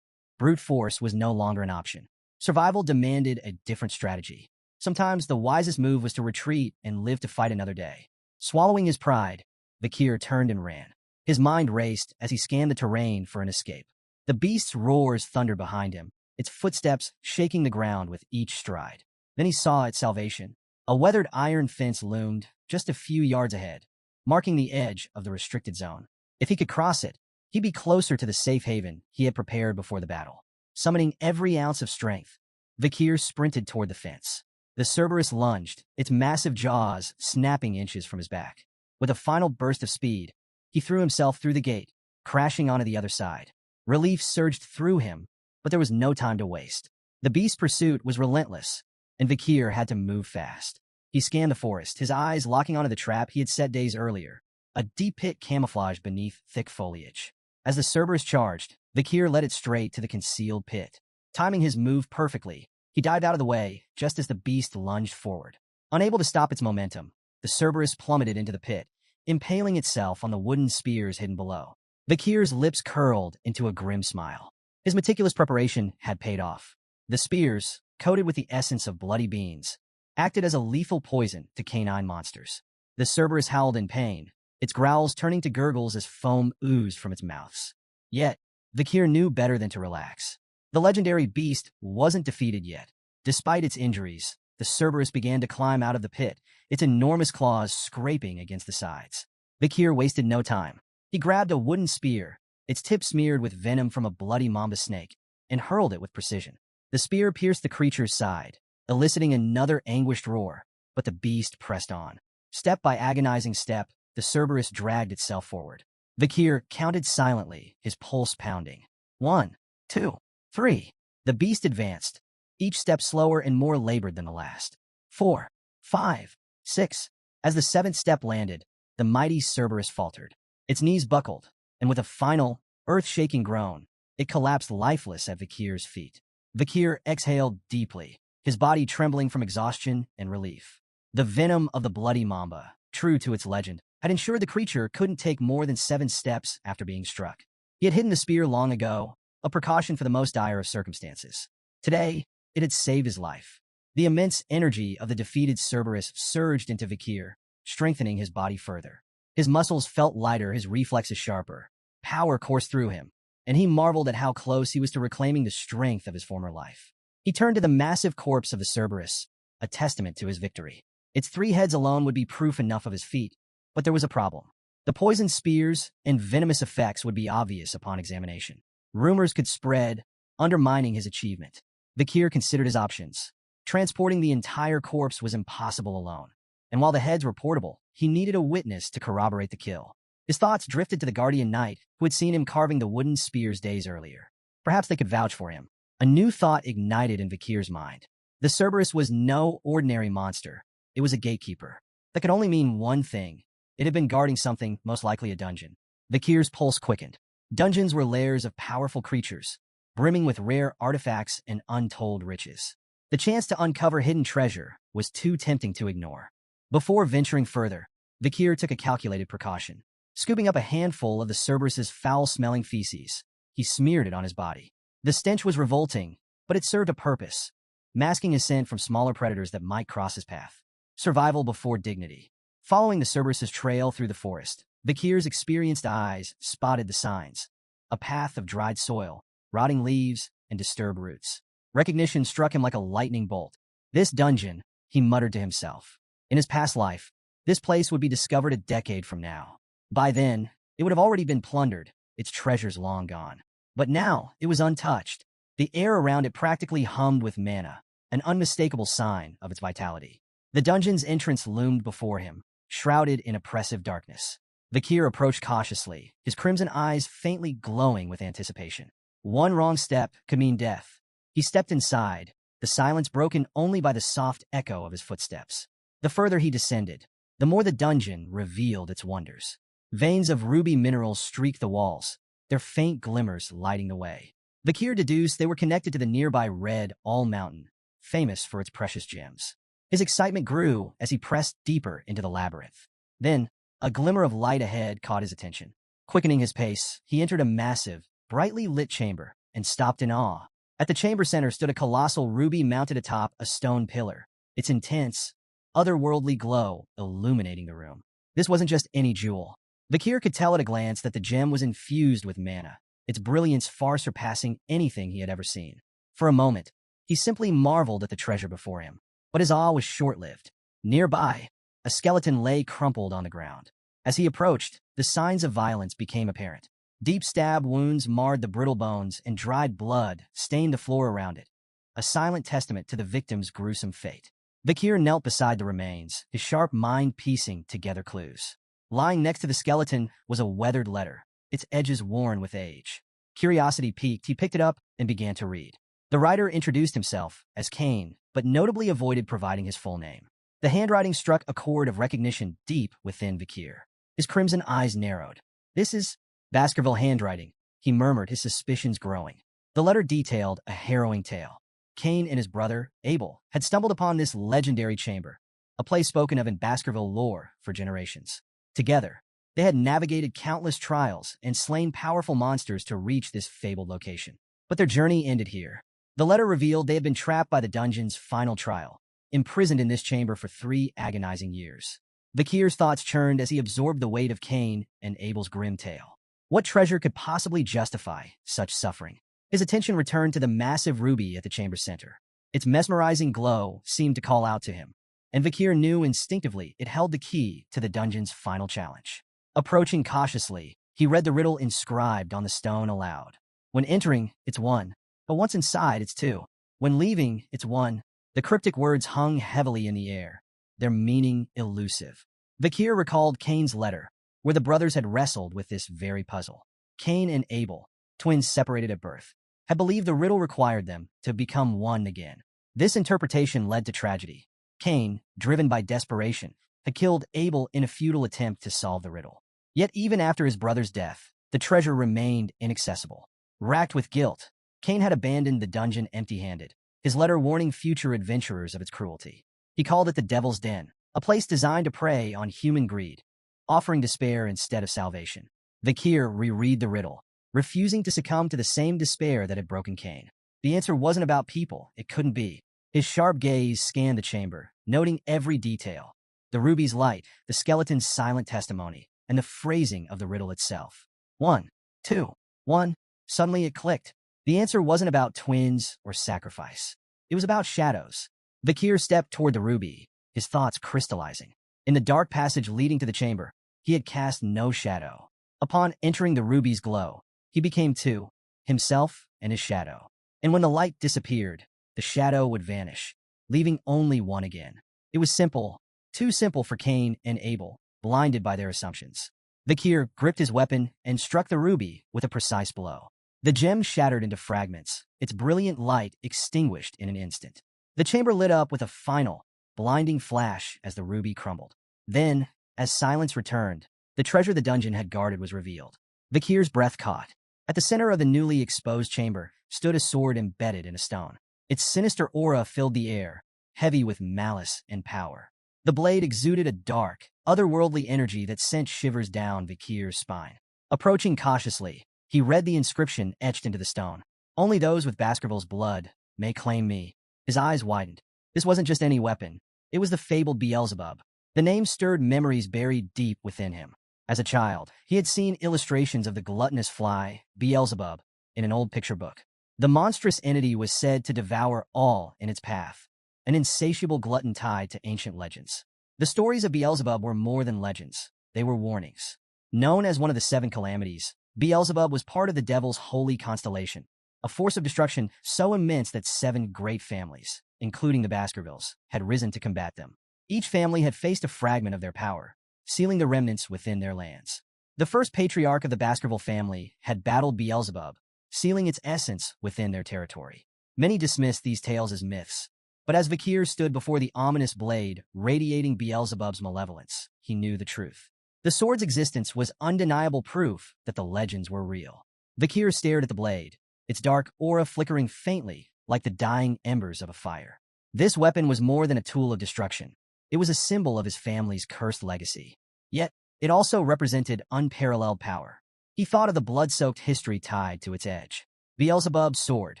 [SPEAKER 1] Brute force was no longer an option. Survival demanded a different strategy. Sometimes the wisest move was to retreat and live to fight another day. Swallowing his pride, Vikir turned and ran. His mind raced as he scanned the terrain for an escape. The beast's roars thundered behind him, its footsteps shaking the ground with each stride. Then he saw its salvation. A weathered iron fence loomed just a few yards ahead, marking the edge of the restricted zone. If he could cross it, he'd be closer to the safe haven he had prepared before the battle. Summoning every ounce of strength, Vikir sprinted toward the fence. The Cerberus lunged, its massive jaws snapping inches from his back. With a final burst of speed, he threw himself through the gate, crashing onto the other side. Relief surged through him, but there was no time to waste. The beast's pursuit was relentless, and Vikir had to move fast. He scanned the forest, his eyes locking onto the trap he had set days earlier, a deep pit camouflaged beneath thick foliage. As the Cerberus charged, Vikir led it straight to the concealed pit. Timing his move perfectly, he dived out of the way just as the beast lunged forward. Unable to stop its momentum, the Cerberus plummeted into the pit, impaling itself on the wooden spears hidden below. Vikir's lips curled into a grim smile. His meticulous preparation had paid off. The spears, coated with the essence of bloody beans, acted as a lethal poison to canine monsters. The Cerberus howled in pain, its growls turning to gurgles as foam oozed from its mouths. Yet, Vikir knew better than to relax. The legendary beast wasn't defeated yet. Despite its injuries, the Cerberus began to climb out of the pit, its enormous claws scraping against the sides. Vikir wasted no time. He grabbed a wooden spear, its tip smeared with venom from a bloody mamba snake, and hurled it with precision. The spear pierced the creature's side, eliciting another anguished roar, but the beast pressed on. Step by agonizing step, the Cerberus dragged itself forward. Vikir counted silently, his pulse pounding. 1, 2, 3. The beast advanced, each step slower and more labored than the last. 4, 5, 6. As the seventh step landed, the mighty Cerberus faltered. Its knees buckled, and with a final, earth-shaking groan, it collapsed lifeless at Vikir's feet. Vikir exhaled deeply, his body trembling from exhaustion and relief. The venom of the bloody mamba, true to its legend, had ensured the creature couldn't take more than 7 steps after being struck. He had hidden the spear long ago, a precaution for the most dire of circumstances. Today, it had saved his life. The immense energy of the defeated Cerberus surged into Vikir, strengthening his body further. His muscles felt lighter, his reflexes sharper. Power coursed through him, and he marveled at how close he was to reclaiming the strength of his former life. He turned to the massive corpse of the Cerberus, a testament to his victory. Its 3 heads alone would be proof enough of his feat, but there was a problem. The poisoned spears and venomous effects would be obvious upon examination. Rumors could spread, undermining his achievement. Vikir considered his options. Transporting the entire corpse was impossible alone, and while the heads were portable, he needed a witness to corroborate the kill. His thoughts drifted to the guardian knight, who had seen him carving the wooden spears days earlier. Perhaps they could vouch for him. A new thought ignited in Vikir's mind. The Cerberus was no ordinary monster. It was a gatekeeper. That could only mean one thing. It had been guarding something, most likely a dungeon. Vikir's pulse quickened. Dungeons were lairs of powerful creatures, brimming with rare artifacts and untold riches. The chance to uncover hidden treasure was too tempting to ignore. Before venturing further, Vikir took a calculated precaution. Scooping up a handful of the Cerberus's foul-smelling feces, he smeared it on his body. The stench was revolting, but it served a purpose, masking his scent from smaller predators that might cross his path. Survival before dignity. Following the Cerberus's trail through the forest, Vikir's experienced eyes spotted the signs. A path of dried soil, rotting leaves, and disturbed roots. Recognition struck him like a lightning bolt. This dungeon, he muttered to himself. In his past life, this place would be discovered a decade from now. By then, it would have already been plundered, its treasures long gone. But now, it was untouched. The air around it practically hummed with mana, an unmistakable sign of its vitality. The dungeon's entrance loomed before him, shrouded in oppressive darkness. Vikir approached cautiously, his crimson eyes faintly glowing with anticipation. One wrong step could mean death. He stepped inside, the silence broken only by the soft echo of his footsteps. The further he descended, the more the dungeon revealed its wonders. Veins of ruby minerals streaked the walls, their faint glimmers lighting the way. Vikir deduced they were connected to the nearby Red All Mountain, famous for its precious gems. His excitement grew as he pressed deeper into the labyrinth. Then, a glimmer of light ahead caught his attention. Quickening his pace, he entered a massive, brightly lit chamber and stopped in awe. At the chamber center stood a colossal ruby mounted atop a stone pillar, its intense, otherworldly glow illuminating the room. This wasn't just any jewel. Vikir could tell at a glance that the gem was infused with mana, its brilliance far surpassing anything he had ever seen. For a moment, he simply marveled at the treasure before him. But his awe was short-lived. Nearby, a skeleton lay crumpled on the ground. As he approached, the signs of violence became apparent. Deep stab wounds marred the brittle bones, and dried blood stained the floor around it, a silent testament to the victim's gruesome fate. Vikir knelt beside the remains, his sharp mind piecing together clues. Lying next to the skeleton was a weathered letter, its edges worn with age. Curiosity piqued, he picked it up and began to read. The writer introduced himself as Cain, but notably avoided providing his full name. The handwriting struck a chord of recognition deep within Vikir. His crimson eyes narrowed. This is Baskerville handwriting, he murmured, his suspicions growing. The letter detailed a harrowing tale. Cain and his brother, Abel, had stumbled upon this legendary chamber, a place spoken of in Baskerville lore for generations. Together, they had navigated countless trials and slain powerful monsters to reach this fabled location. But their journey ended here. The letter revealed they had been trapped by the dungeon's final trial, imprisoned in this chamber for 3 agonizing years. Vikir's thoughts churned as he absorbed the weight of Cain and Abel's grim tale. What treasure could possibly justify such suffering? His attention returned to the massive ruby at the chamber's center. Its mesmerizing glow seemed to call out to him, and Vikir knew instinctively it held the key to the dungeon's final challenge. Approaching cautiously, he read the riddle inscribed on the stone aloud. When entering, it's 1. But once inside, it's 2. When leaving, it's 1. The cryptic words hung heavily in the air, their meaning elusive. Vakir recalled Cain's letter, where the brothers had wrestled with this very puzzle. Cain and Abel, twins separated at birth, had believed the riddle required them to become one again. This interpretation led to tragedy. Cain, driven by desperation, had killed Abel in a futile attempt to solve the riddle. Yet even after his brother's death, the treasure remained inaccessible. Racked with guilt, Cain had abandoned the dungeon empty-handed, his letter warning future adventurers of its cruelty. He called it the Devil's Den, a place designed to prey on human greed, offering despair instead of salvation. Vakir reread the riddle, refusing to succumb to the same despair that had broken Cain. The answer wasn't about people, it couldn't be. His sharp gaze scanned the chamber, noting every detail. The ruby's light, the skeleton's silent testimony, and the phrasing of the riddle itself. 1, 2, 1. Suddenly it clicked. The answer wasn't about twins or sacrifice. It was about shadows. Vakir stepped toward the ruby, his thoughts crystallizing. In the dark passage leading to the chamber, he had cast no shadow. Upon entering the ruby's glow, he became two, himself and his shadow. And when the light disappeared, the shadow would vanish, leaving only one again. It was simple, too simple for Cain and Abel, blinded by their assumptions. Vakir gripped his weapon and struck the ruby with a precise blow. The gem shattered into fragments, its brilliant light extinguished in an instant. The chamber lit up with a final, blinding flash as the ruby crumbled. Then, as silence returned, the treasure the dungeon had guarded was revealed. Vakir's breath caught. At the center of the newly exposed chamber stood a sword embedded in a stone. Its sinister aura filled the air, heavy with malice and power. The blade exuded a dark, otherworldly energy that sent shivers down Vakir's spine. Approaching cautiously, he read the inscription etched into the stone. "Only those with Baskerville's blood may claim me." His eyes widened. This wasn't just any weapon. It was the fabled Beelzebub. The name stirred memories buried deep within him. As a child, he had seen illustrations of the gluttonous fly, Beelzebub, in an old picture book. The monstrous entity was said to devour all in its path, an insatiable glutton tied to ancient legends. The stories of Beelzebub were more than legends. They were warnings. Known as one of the seven calamities, Beelzebub was part of the devil's holy constellation, a force of destruction so immense that 7 great families, including the Baskervilles, had risen to combat them. Each family had faced a fragment of their power, sealing the remnants within their lands. The first patriarch of the Baskerville family had battled Beelzebub, sealing its essence within their territory. Many dismissed these tales as myths, but as Vakir stood before the ominous blade radiating Beelzebub's malevolence, he knew the truth. The sword's existence was undeniable proof that the legends were real. Vakir stared at the blade, its dark aura flickering faintly like the dying embers of a fire. This weapon was more than a tool of destruction. It was a symbol of his family's cursed legacy. Yet, it also represented unparalleled power. He thought of the blood-soaked history tied to its edge. Beelzebub's sword,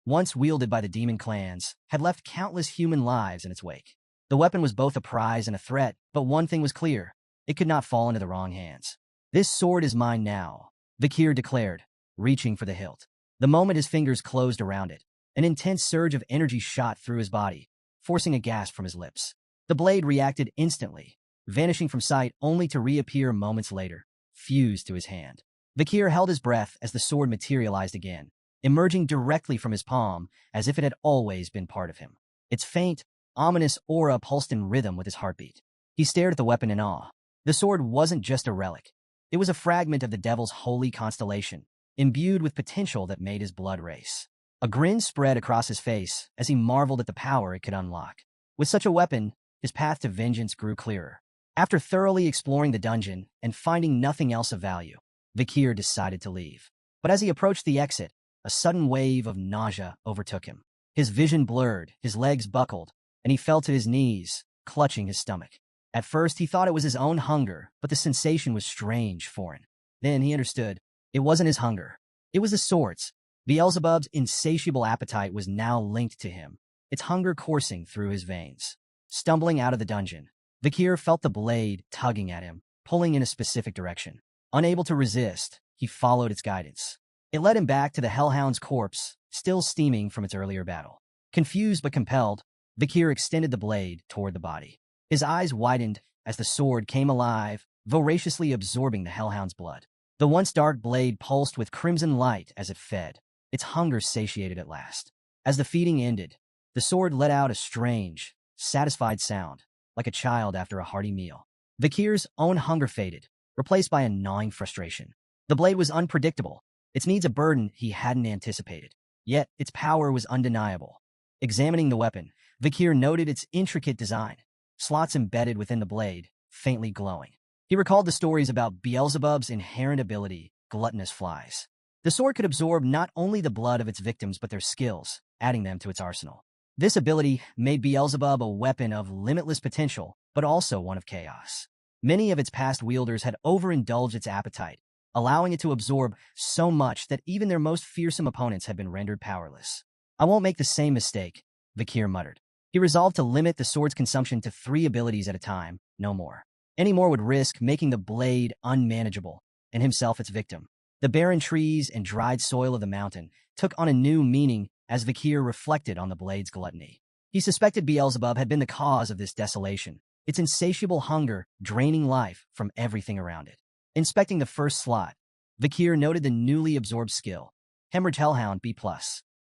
[SPEAKER 1] once wielded by the demon clans, had left countless human lives in its wake. The weapon was both a prize and a threat, but one thing was clear. It could not fall into the wrong hands. "This sword is mine now," Vakir declared, reaching for the hilt. The moment his fingers closed around it, an intense surge of energy shot through his body, forcing a gasp from his lips. The blade reacted instantly, vanishing from sight only to reappear moments later, fused to his hand. Vakir held his breath as the sword materialized again, emerging directly from his palm as if it had always been part of him. Its faint, ominous aura pulsed in rhythm with his heartbeat. He stared at the weapon in awe. The sword wasn't just a relic. It was a fragment of the devil's holy constellation, imbued with potential that made his blood race. A grin spread across his face as he marveled at the power it could unlock. With such a weapon, his path to vengeance grew clearer. After thoroughly exploring the dungeon and finding nothing else of value, Vakir decided to leave. But as he approached the exit, a sudden wave of nausea overtook him. His vision blurred, his legs buckled, and he fell to his knees, clutching his stomach. At first, he thought it was his own hunger, but the sensation was strange, foreign. Then he understood. It wasn't his hunger. It was the sword's. Beelzebub's insatiable appetite was now linked to him, its hunger coursing through his veins. Stumbling out of the dungeon, Vakir felt the blade tugging at him, pulling in a specific direction. Unable to resist, he followed its guidance. It led him back to the Hellhound's corpse, still steaming from its earlier battle. Confused but compelled, Vakir extended the blade toward the body. His eyes widened as the sword came alive, voraciously absorbing the Hellhound's blood. The once dark blade pulsed with crimson light as it fed, its hunger satiated at last. As the feeding ended, the sword let out a strange, satisfied sound, like a child after a hearty meal. Vikir's own hunger faded, replaced by a gnawing frustration. The blade was unpredictable. Its needs a burden he hadn't anticipated. Yet, its power was undeniable. Examining the weapon, Vikir noted its intricate design, slots embedded within the blade, faintly glowing. He recalled the stories about Beelzebub's inherent ability, gluttonous flies. The sword could absorb not only the blood of its victims but their skills, adding them to its arsenal. This ability made Beelzebub a weapon of limitless potential, but also one of chaos. Many of its past wielders had overindulged its appetite, allowing it to absorb so much that even their most fearsome opponents had been rendered powerless. I won't make the same mistake, Vikir muttered. He resolved to limit the sword's consumption to 3 abilities at a time, no more. Any more would risk making the blade unmanageable, and himself its victim. The barren trees and dried soil of the mountain took on a new meaning as Vikir reflected on the blade's gluttony. He suspected Beelzebub had been the cause of this desolation, its insatiable hunger draining life from everything around it. Inspecting the first slot, Vikir noted the newly absorbed skill, Hemorrhage Hellhound B+.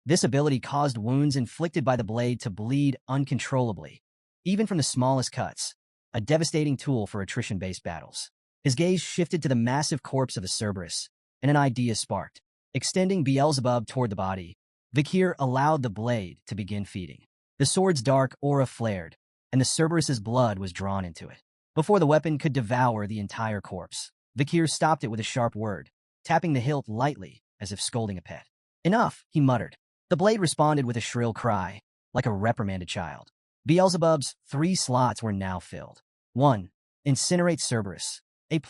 [SPEAKER 1] This ability caused wounds inflicted by the blade to bleed uncontrollably, even from the smallest cuts, a devastating tool for attrition-based battles. His gaze shifted to the massive corpse of the Cerberus, and an idea sparked. Extending Beelzebub toward the body, Vikir allowed the blade to begin feeding. The sword's dark aura flared, and the Cerberus's blood was drawn into it. Before the weapon could devour the entire corpse, Vikir stopped it with a sharp word, tapping the hilt lightly, as if scolding a pet. Enough, he muttered. The blade responded with a shrill cry, like a reprimanded child. Beelzebub's 3 slots were now filled. 1. Incinerate Cerberus. A+,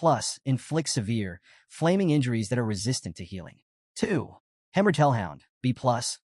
[SPEAKER 1] inflict severe, flaming injuries that are resistant to healing. 2. Hemorrhage Hellhound, B+,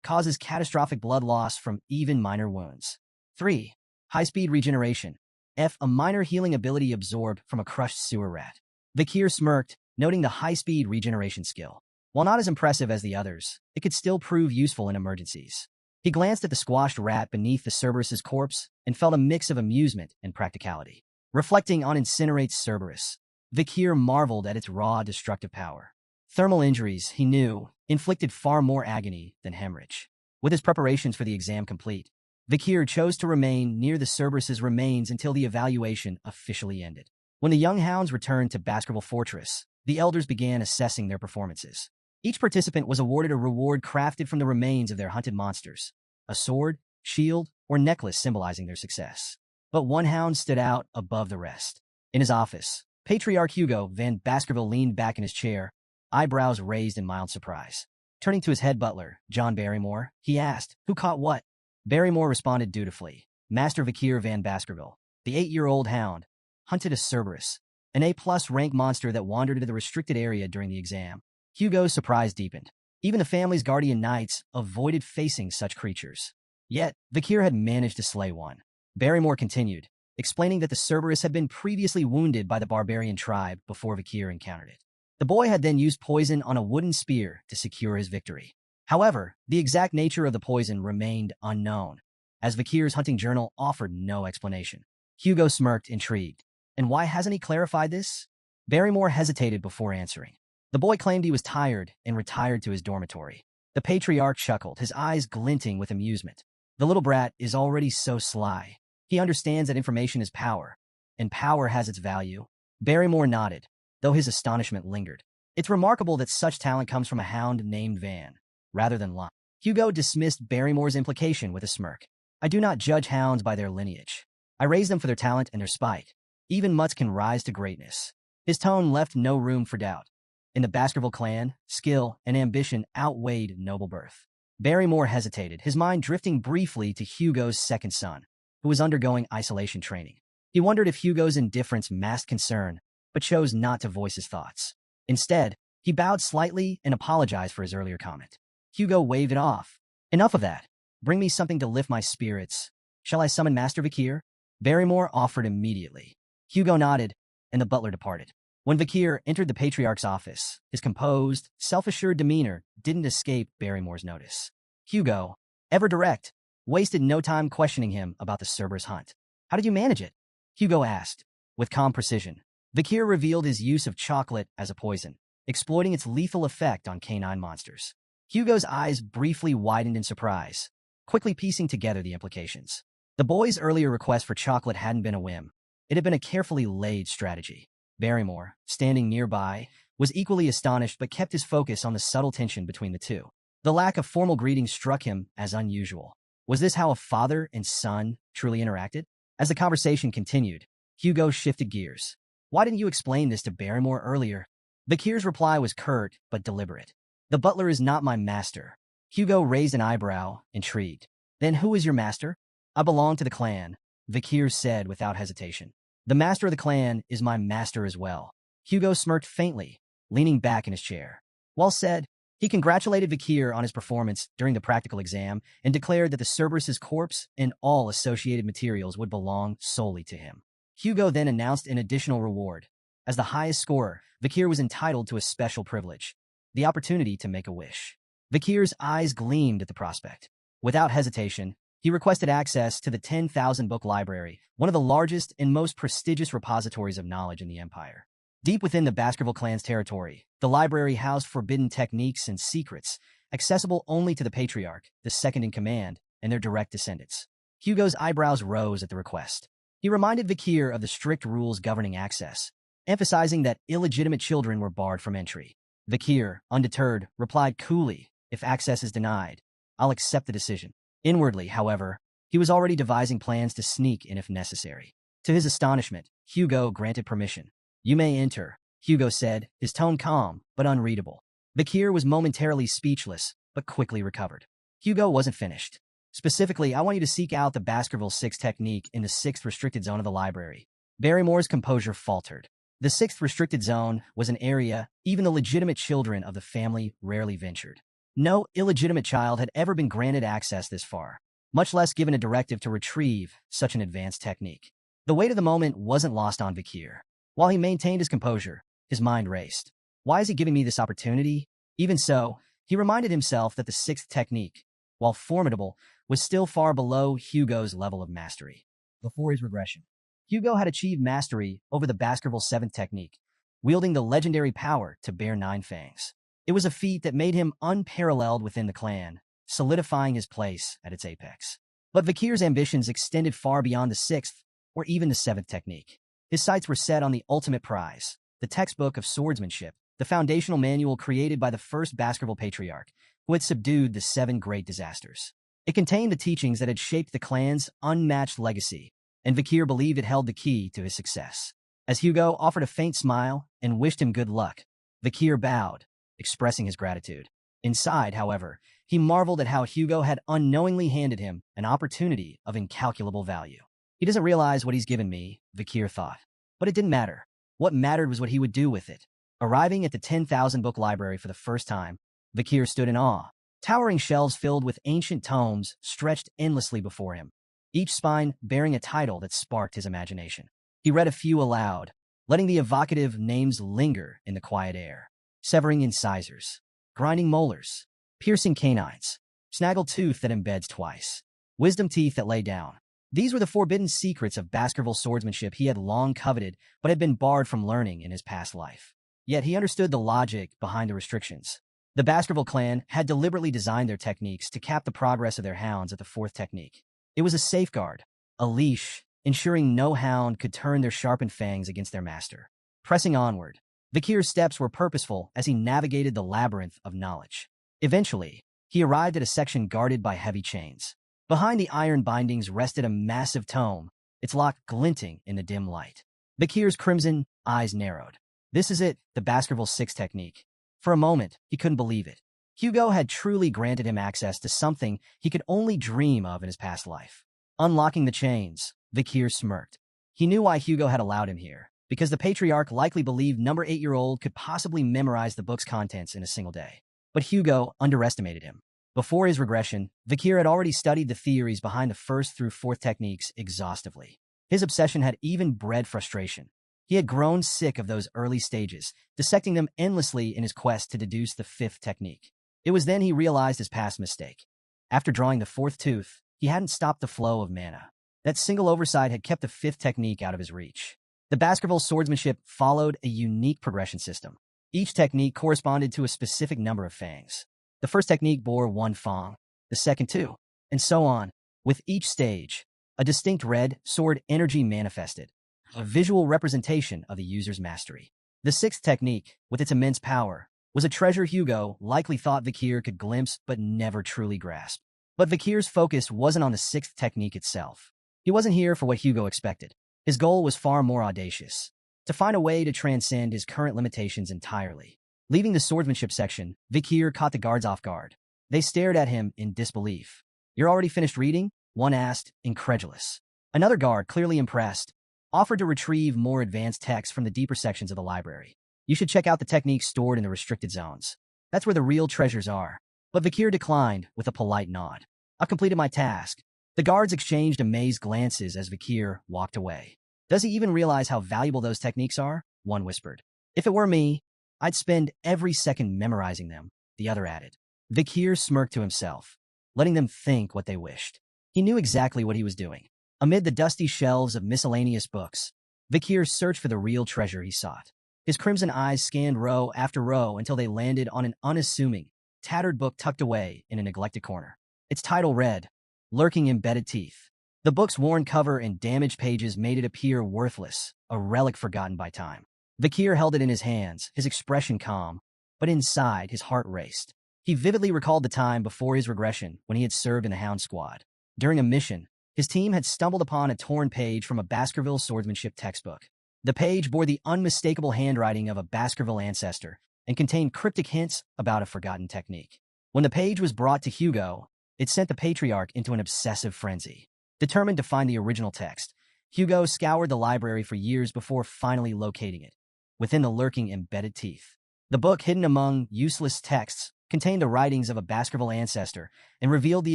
[SPEAKER 1] causes catastrophic blood loss from even minor wounds. 3. High-speed regeneration. F. A minor healing ability absorbed from a crushed sewer rat. Vikir smirked, noting the high-speed regeneration skill. While not as impressive as the others, it could still prove useful in emergencies. He glanced at the squashed rat beneath the Cerberus's corpse and felt a mix of amusement and practicality. Reflecting on Incinerate Cerberus, Vikir marveled at its raw destructive power. Thermal injuries, he knew, inflicted far more agony than hemorrhage. With his preparations for the exam complete, Vikir chose to remain near the Cerberus's remains until the evaluation officially ended. When the young hounds returned to Baskerville Fortress, the elders began assessing their performances. Each participant was awarded a reward crafted from the remains of their hunted monsters, a sword, shield, or necklace symbolizing their success. But one hound stood out above the rest. In his office, Patriarch Hugo Van Baskerville leaned back in his chair, eyebrows raised in mild surprise. Turning to his head butler, John Barrymore, he asked, "Who caught what?" Barrymore responded dutifully. Master Vikir Van Baskerville, the 8-year-old hound, hunted a Cerberus, an A+ rank monster that wandered into the restricted area during the exam. Hugo's surprise deepened. Even the family's guardian knights avoided facing such creatures. Yet, Vikir had managed to slay one. Barrymore continued, explaining that the Cerberus had been previously wounded by the barbarian tribe before Vikir encountered it. The boy had then used poison on a wooden spear to secure his victory. However, the exact nature of the poison remained unknown, as Vikir's hunting journal offered no explanation. Hugo smirked, intrigued. And why hasn't he clarified this? Barrymore hesitated before answering. The boy claimed he was tired and retired to his dormitory. The patriarch chuckled, his eyes glinting with amusement. The little brat is already so sly. He understands that information is power, and power has its value. Barrymore nodded, though his astonishment lingered. It's remarkable that such talent comes from a hound named Van, rather than Lon. Hugo dismissed Barrymore's implication with a smirk. I do not judge hounds by their lineage. I raise them for their talent and their spite. Even mutts can rise to greatness. His tone left no room for doubt. In the Baskerville clan, skill and ambition outweighed noble birth. Barrymore hesitated, his mind drifting briefly to Hugo's second son, who was undergoing isolation training. He wondered if Hugo's indifference masked concern, but chose not to voice his thoughts. Instead, he bowed slightly and apologized for his earlier comment. Hugo waved it off. Enough of that. Bring me something to lift my spirits. Shall I summon Master Vikir? Barrymore offered immediately. Hugo nodded, and the butler departed. When Vikir entered the Patriarch's office, his composed, self-assured demeanor didn't escape Barrymore's notice. Hugo, ever direct, wasted no time questioning him about the Cerberus hunt. How did you manage it? Hugo asked. With calm precision, Vikir revealed his use of chocolate as a poison, exploiting its lethal effect on canine monsters. Hugo's eyes briefly widened in surprise, quickly piecing together the implications. The boy's earlier request for chocolate hadn't been a whim. It had been a carefully laid strategy. Barrymore, standing nearby, was equally astonished but kept his focus on the subtle tension between the two. The lack of formal greetings struck him as unusual. Was this how a father and son truly interacted? As the conversation continued, Hugo shifted gears. Why didn't you explain this to Barrymore earlier? Vakir's reply was curt but deliberate. The butler is not my master. Hugo raised an eyebrow, intrigued. Then who is your master? I belong to the clan, Vakir said without hesitation. The master of the clan is my master as well. Hugo smirked faintly, leaning back in his chair. Well said. He congratulated Vakir on his performance during the practical exam and declared that the Cerberus's corpse and all associated materials would belong solely to him. Hugo then announced an additional reward. As the highest scorer, Vakir was entitled to a special privilege, the opportunity to make a wish. Vakir's eyes gleamed at the prospect. Without hesitation, he requested access to the 10,000-book library, one of the largest and most prestigious repositories of knowledge in the Empire. Deep within the Baskerville clan's territory, the library housed forbidden techniques and secrets, accessible only to the Patriarch, the second-in-command, and their direct descendants. Hugo's eyebrows rose at the request. He reminded Vakir of the strict rules governing access, emphasizing that illegitimate children were barred from entry. Vakir, undeterred, replied coolly, if access is denied, I'll accept the decision. Inwardly, however, he was already devising plans to sneak in if necessary. To his astonishment, Hugo granted permission. You may enter, Hugo said, his tone calm but unreadable. Vakir was momentarily speechless, but quickly recovered. Hugo wasn't finished. Specifically, I want you to seek out the Baskerville 6 technique in the 6th restricted zone of the library. Barrymore's composure faltered. The 6th restricted zone was an area even the legitimate children of the family rarely ventured. No illegitimate child had ever been granted access this far, much less given a directive to retrieve such an advanced technique. The weight of the moment wasn't lost on Vakir. While he maintained his composure, his mind raced. Why is he giving me this opportunity? Even so, he reminded himself that the 6th technique, while formidable, was still far below Hugo's level of mastery. Before his regression, Hugo had achieved mastery over the Baskerville 7th technique, wielding the legendary power to bear 9 fangs. It was a feat that made him unparalleled within the clan, solidifying his place at its apex. But Vakir's ambitions extended far beyond the 6th or even the 7th technique. His sights were set on the ultimate prize, the textbook of swordsmanship, the foundational manual created by the first Baskerville Patriarch, who had subdued the 7 great disasters. It contained the teachings that had shaped the clan's unmatched legacy, and Vakir believed it held the key to his success. As Hugo offered a faint smile and wished him good luck, Vakir bowed, expressing his gratitude. Inside, however, he marveled at how Hugo had unknowingly handed him an opportunity of incalculable value. He doesn't realize what he's given me, Vakir thought. But it didn't matter. What mattered was what he would do with it. Arriving at the 10,000-book library for the first time, Vakir stood in awe. Towering shelves filled with ancient tomes stretched endlessly before him, each spine bearing a title that sparked his imagination. He read a few aloud, letting the evocative names linger in the quiet air. Severing incisors, grinding molars, piercing canines, snaggled tooth that embeds twice, wisdom teeth that lay down. These were the forbidden secrets of Baskerville swordsmanship he had long coveted but had been barred from learning in his past life. Yet he understood the logic behind the restrictions. The Baskerville clan had deliberately designed their techniques to cap the progress of their hounds at the 4th technique. It was a safeguard, a leash, ensuring no hound could turn their sharpened fangs against their master. Pressing onward, Vakir's steps were purposeful as he navigated the labyrinth of knowledge. Eventually, he arrived at a section guarded by heavy chains. Behind the iron bindings rested a massive tome, its lock glinting in the dim light. Vakir's crimson eyes narrowed. This is it, the Baskerville 6 technique. For a moment, he couldn't believe it. Hugo had truly granted him access to something he could only dream of in his past life. Unlocking the chains, Vakir smirked. He knew why Hugo had allowed him here, because the Patriarch likely believed number 8-year-old could possibly memorize the book's contents in a single day. But Hugo underestimated him. Before his regression, Vakir had already studied the theories behind the 1st through 4th techniques exhaustively. His obsession had even bred frustration. He had grown sick of those early stages, dissecting them endlessly in his quest to deduce the 5th technique. It was then he realized his past mistake. After drawing the 4th tooth, he hadn't stopped the flow of mana. That single oversight had kept the 5th technique out of his reach. The Baskerville swordsmanship followed a unique progression system. Each technique corresponded to a specific number of fangs. The 1st technique bore 1 fang, the 2nd 2, and so on. With each stage, a distinct red sword energy manifested, a visual representation of the user's mastery. The sixth technique, with its immense power, was a treasure Hugo likely thought Vikir could glimpse but never truly grasp. But Vikir's focus wasn't on the sixth technique itself. He wasn't here for what Hugo expected. His goal was far more audacious: to find a way to transcend his current limitations entirely. Leaving the swordsmanship section, Vikir caught the guards off guard. They stared at him in disbelief. "You're already finished reading?" one asked, incredulous. Another guard, clearly impressed, offered to retrieve more advanced texts from the deeper sections of the library. "You should check out the techniques stored in the restricted zones. That's where the real treasures are." But Vikir declined with a polite nod. "I've completed my task." The guards exchanged amazed glances as Vikir walked away. "Does he even realize how valuable those techniques are?" one whispered. "If it were me, I'd spend every second memorizing them," the other added. Vikir smirked to himself, letting them think what they wished. He knew exactly what he was doing. Amid the dusty shelves of miscellaneous books, Vikir searched for the real treasure he sought. His crimson eyes scanned row after row until they landed on an unassuming, tattered book tucked away in a neglected corner. Its title read, "Lurking Embedded Teeth." The book's worn cover and damaged pages made it appear worthless, a relic forgotten by time. Vikir held it in his hands, his expression calm, but inside his heart raced. He vividly recalled the time before his regression when he had served in the Hound Squad. During a mission, his team had stumbled upon a torn page from a Baskerville swordsmanship textbook. The page bore the unmistakable handwriting of a Baskerville ancestor and contained cryptic hints about a forgotten technique. When the page was brought to Hugo, it sent the patriarch into an obsessive frenzy. Determined to find the original text, Hugo scoured the library for years before finally locating it, within the lurking embedded teeth. The book, hidden among useless texts, contained the writings of a Baskerville ancestor and revealed the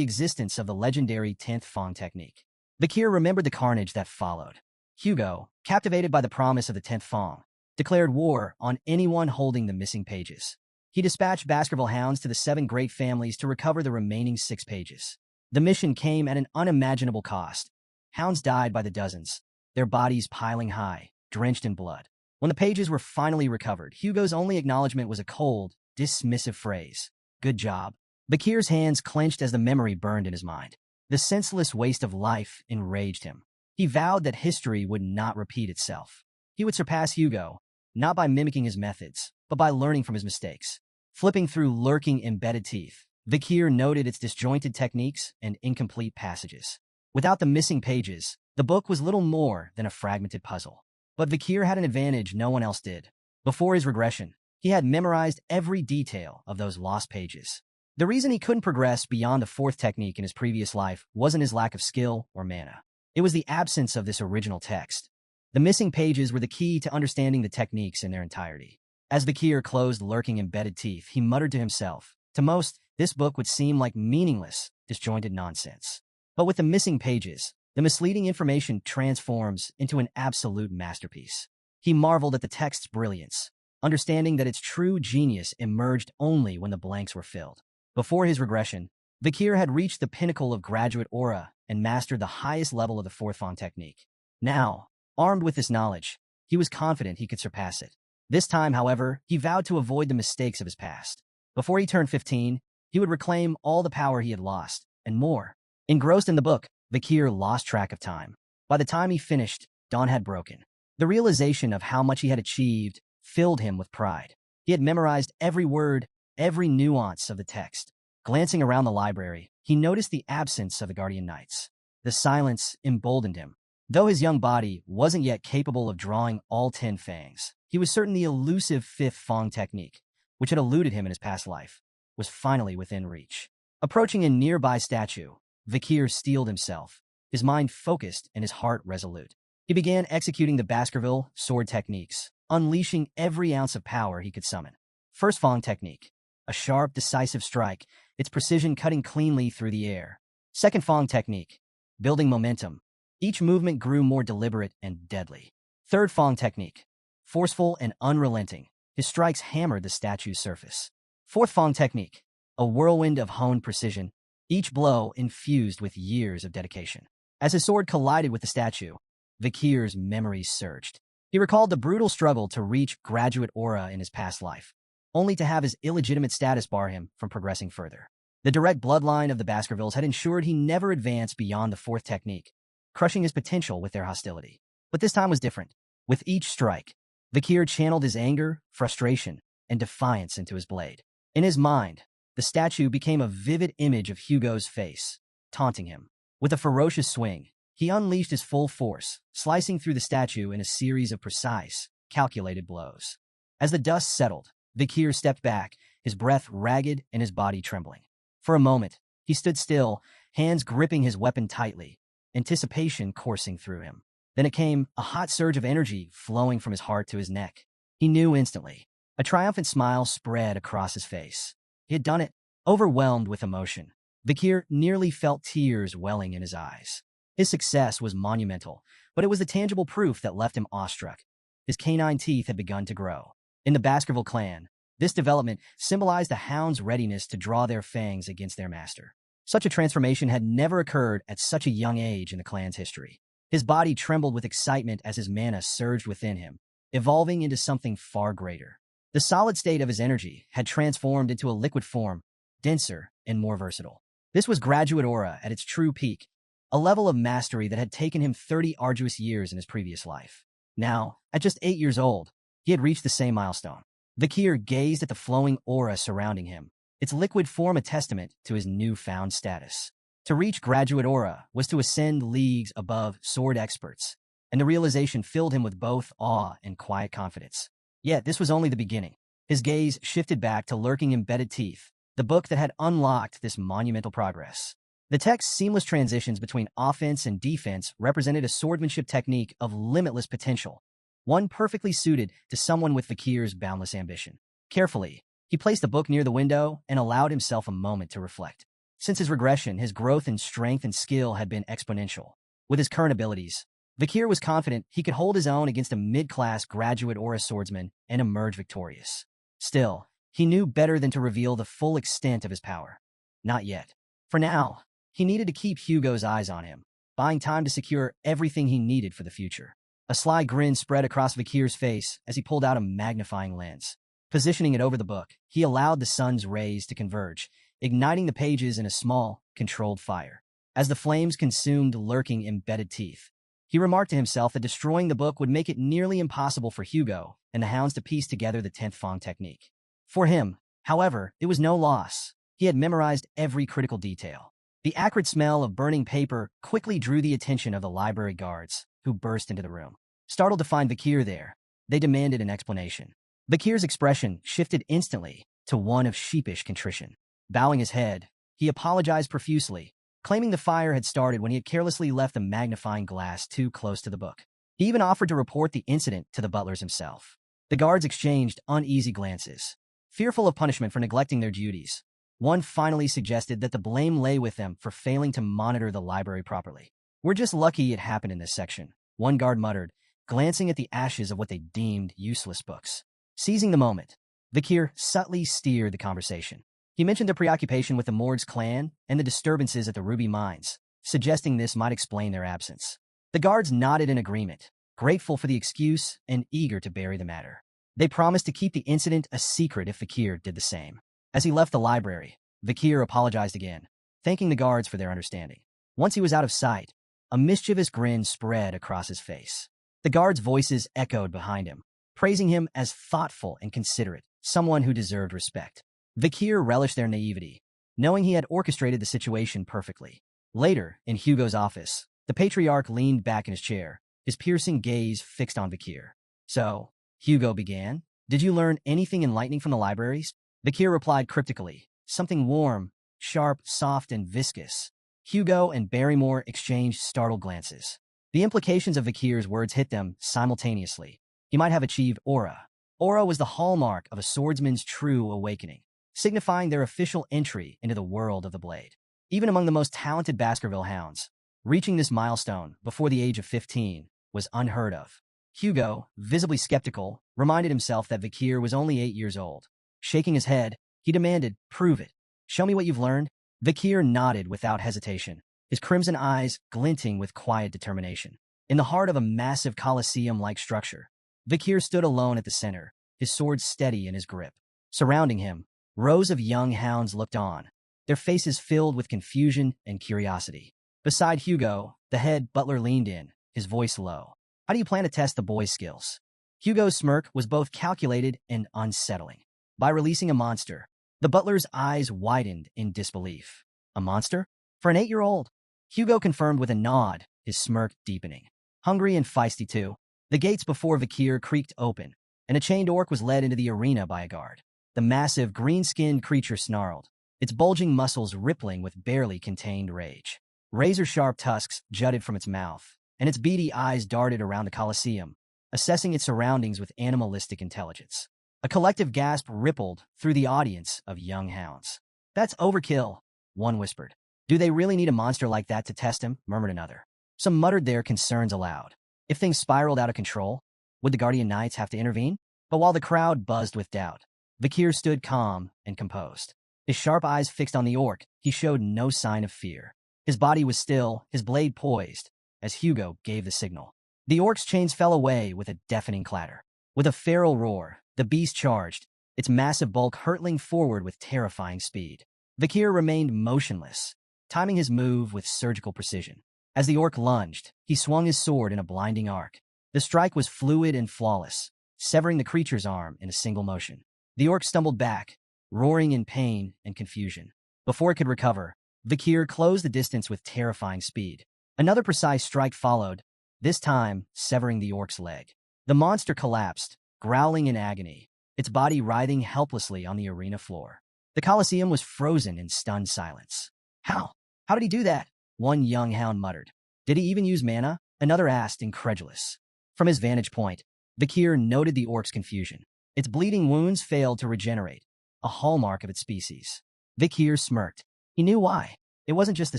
[SPEAKER 1] existence of the legendary 10th Fong technique. Vikir remembered the carnage that followed. Hugo, captivated by the promise of the 10th Fong, declared war on anyone holding the missing pages. He dispatched Baskerville hounds to the 7 great families to recover the remaining 6 pages. The mission came at an unimaginable cost. Hounds died by the dozens, their bodies piling high, drenched in blood. When the pages were finally recovered, Hugo's only acknowledgement was a cold, dismissive phrase: "Good job." Vikir's hands clenched as the memory burned in his mind. The senseless waste of life enraged him. He vowed that history would not repeat itself. He would surpass Hugo, not by mimicking his methods, but by learning from his mistakes. Flipping through lurking embedded teeth, Vikir noted its disjointed techniques and incomplete passages. Without the missing pages, the book was little more than a fragmented puzzle. But Vikir had an advantage no one else did. Before his regression, he had memorized every detail of those lost pages. The reason he couldn't progress beyond the 4th technique in his previous life wasn't his lack of skill or mana. It was the absence of this original text. The missing pages were the key to understanding the techniques in their entirety. As Vikir closed lurking embedded teeth, he muttered to himself, "To most, this book would seem like meaningless, disjointed nonsense. But with the missing pages, the misleading information transforms into an absolute masterpiece." He marveled at the text's brilliance, understanding that its true genius emerged only when the blanks were filled. Before his regression, Vikir had reached the pinnacle of graduate aura and mastered the highest level of the 4th Fong technique. Now, armed with this knowledge, he was confident he could surpass it. This time, however, he vowed to avoid the mistakes of his past. Before he turned 15, he would reclaim all the power he had lost, and more. Engrossed in the book, Vikir lost track of time. By the time he finished, dawn had broken. The realization of how much he had achieved filled him with pride. He had memorized every word, every nuance of the text. Glancing around the library, he noticed the absence of the Guardian Knights. The silence emboldened him. Though his young body wasn't yet capable of drawing all 10 fangs, he was certain the elusive 5th Fong technique, which had eluded him in his past life, was finally within reach. Approaching a nearby statue, Vikir steeled himself, his mind focused and his heart resolute. He began executing the Baskerville sword techniques, unleashing every ounce of power he could summon. First Fong technique, a sharp, decisive strike, its precision cutting cleanly through the air. Second Fong technique, building momentum. Each movement grew more deliberate and deadly. Third Fong technique, forceful and unrelenting. His strikes hammered the statue's surface. Fourth Fong technique, a whirlwind of honed precision, each blow infused with years of dedication. As his sword collided with the statue, Vikir's memories surged. He recalled the brutal struggle to reach graduate aura in his past life, only to have his illegitimate status bar him from progressing further. The direct bloodline of the Baskervilles had ensured he never advanced beyond the 4th technique, crushing his potential with their hostility. But this time was different. With each strike, Vikir channeled his anger, frustration, and defiance into his blade. In his mind, the statue became a vivid image of Hugo's face, taunting him. With a ferocious swing, he unleashed his full force, slicing through the statue in a series of precise, calculated blows. As the dust settled, Vikir stepped back, his breath ragged and his body trembling. For a moment, he stood still, hands gripping his weapon tightly, anticipation coursing through him. Then it came, a hot surge of energy flowing from his heart to his neck. He knew instantly. A triumphant smile spread across his face. He had done it, overwhelmed with emotion. Vikir nearly felt tears welling in his eyes. His success was monumental, but it was the tangible proof that left him awestruck. His canine teeth had begun to grow. In the Baskerville clan, this development symbolized the hound's readiness to draw their fangs against their master. Such a transformation had never occurred at such a young age in the clan's history. His body trembled with excitement as his mana surged within him, evolving into something far greater. The solid state of his energy had transformed into a liquid form, denser and more versatile. This was graduate aura at its true peak, a level of mastery that had taken him 30 arduous years in his previous life. Now, at just 8 years old, he had reached the same milestone. Vikir gazed at the flowing aura surrounding him, its liquid form a testament to his newfound status. To reach graduate aura was to ascend leagues above sword experts, and the realization filled him with both awe and quiet confidence. Yet this was only the beginning. His gaze shifted back to lurking embedded teeth, the book that had unlocked this monumental progress. The text's seamless transitions between offense and defense represented a swordsmanship technique of limitless potential, one perfectly suited to someone with Vikir's boundless ambition. Carefully, he placed the book near the window and allowed himself a moment to reflect. Since his regression, his growth in strength and skill had been exponential. With his current abilities, Vikir was confident he could hold his own against a mid-class graduate aura swordsman and emerge victorious. Still, he knew better than to reveal the full extent of his power. Not yet. For now, he needed to keep Hugo's eyes on him, buying time to secure everything he needed for the future. A sly grin spread across Vikir's face as he pulled out a magnifying lens. Positioning it over the book, he allowed the sun's rays to converge, igniting the pages in a small, controlled fire. As the flames consumed lurking embedded teeth, he remarked to himself that destroying the book would make it nearly impossible for Hugo and the hounds to piece together the 10th Fang technique. For him, however, it was no loss. He had memorized every critical detail. The acrid smell of burning paper quickly drew the attention of the library guards, who burst into the room. Startled to find Vikir there, they demanded an explanation. Vikir's expression shifted instantly to one of sheepish contrition. Bowing his head, he apologized profusely, claiming the fire had started when he had carelessly left the magnifying glass too close to the book. He even offered to report the incident to the butlers himself. The guards exchanged uneasy glances, fearful of punishment for neglecting their duties. One finally suggested that the blame lay with them for failing to monitor the library properly. "We're just lucky it happened in this section," one guard muttered, glancing at the ashes of what they deemed useless books. Seizing the moment, Vikir subtly steered the conversation. He mentioned their preoccupation with the Morg's clan and the disturbances at the Ruby Mines, suggesting this might explain their absence. The guards nodded in agreement, grateful for the excuse and eager to bury the matter. They promised to keep the incident a secret if Vikir did the same. As he left the library, Vikir apologized again, thanking the guards for their understanding. Once he was out of sight, a mischievous grin spread across his face. The guards' voices echoed behind him, praising him as thoughtful and considerate, someone who deserved respect. Vikir relished their naivety, knowing he had orchestrated the situation perfectly. Later, in Hugo's office, the patriarch leaned back in his chair, his piercing gaze fixed on Vikir. "So," Hugo began, "did you learn anything enlightening from the libraries?" Vikir replied cryptically, "Something warm, sharp, soft, and viscous." Hugo and Barrymore exchanged startled glances. The implications of Vikir's words hit them simultaneously. He might have achieved aura. Aura was the hallmark of a swordsman's true awakening, signifying their official entry into the world of the blade. Even among the most talented Baskerville hounds, reaching this milestone before the age of 15 was unheard of. Hugo, visibly skeptical, reminded himself that Vikir was only 8 years old. Shaking his head, he demanded, "Prove it. Show me what you've learned." Vikir nodded without hesitation, his crimson eyes glinting with quiet determination. In the heart of a massive Colosseum-like structure, Vikir stood alone at the center, his sword steady in his grip. Surrounding him, rows of young hounds looked on, their faces filled with confusion and curiosity. Beside Hugo, the head butler leaned in, his voice low. How do you plan to test the boy's skills? Hugo's smirk was both calculated and unsettling. By releasing a monster, the butler's eyes widened in disbelief. A monster? For an 8-year-old? Hugo confirmed with a nod, his smirk deepening. Hungry and feisty too, the gates before Vikir creaked open, and a chained orc was led into the arena by a guard. The massive, green-skinned creature snarled, its bulging muscles rippling with barely contained rage. Razor-sharp tusks jutted from its mouth, and its beady eyes darted around the Colosseum, assessing its surroundings with animalistic intelligence. A collective gasp rippled through the audience of young hounds. "That's overkill," one whispered. "Do they really need a monster like that to test him?" murmured another. Some muttered their concerns aloud. If things spiraled out of control, would the Guardian Knights have to intervene? But while the crowd buzzed with doubt, Vikir stood calm and composed. His sharp eyes fixed on the orc, he showed no sign of fear. His body was still, his blade poised, as Hugo gave the signal. The orc's chains fell away with a deafening clatter. With a feral roar, the beast charged, its massive bulk hurtling forward with terrifying speed. Vikir remained motionless, timing his move with surgical precision. As the orc lunged, he swung his sword in a blinding arc. The strike was fluid and flawless, severing the creature's arm in a single motion. The orc stumbled back, roaring in pain and confusion. Before it could recover, Vikir closed the distance with terrifying speed. Another precise strike followed, this time severing the orc's leg. The monster collapsed, growling in agony, its body writhing helplessly on the arena floor. The Colosseum was frozen in stunned silence. How? How did he do that? One young hound muttered. Did he even use mana? Another asked, incredulous. From his vantage point, Vikir noted the orc's confusion. Its bleeding wounds failed to regenerate, a hallmark of its species. Vikir smirked. He knew why. It wasn't just the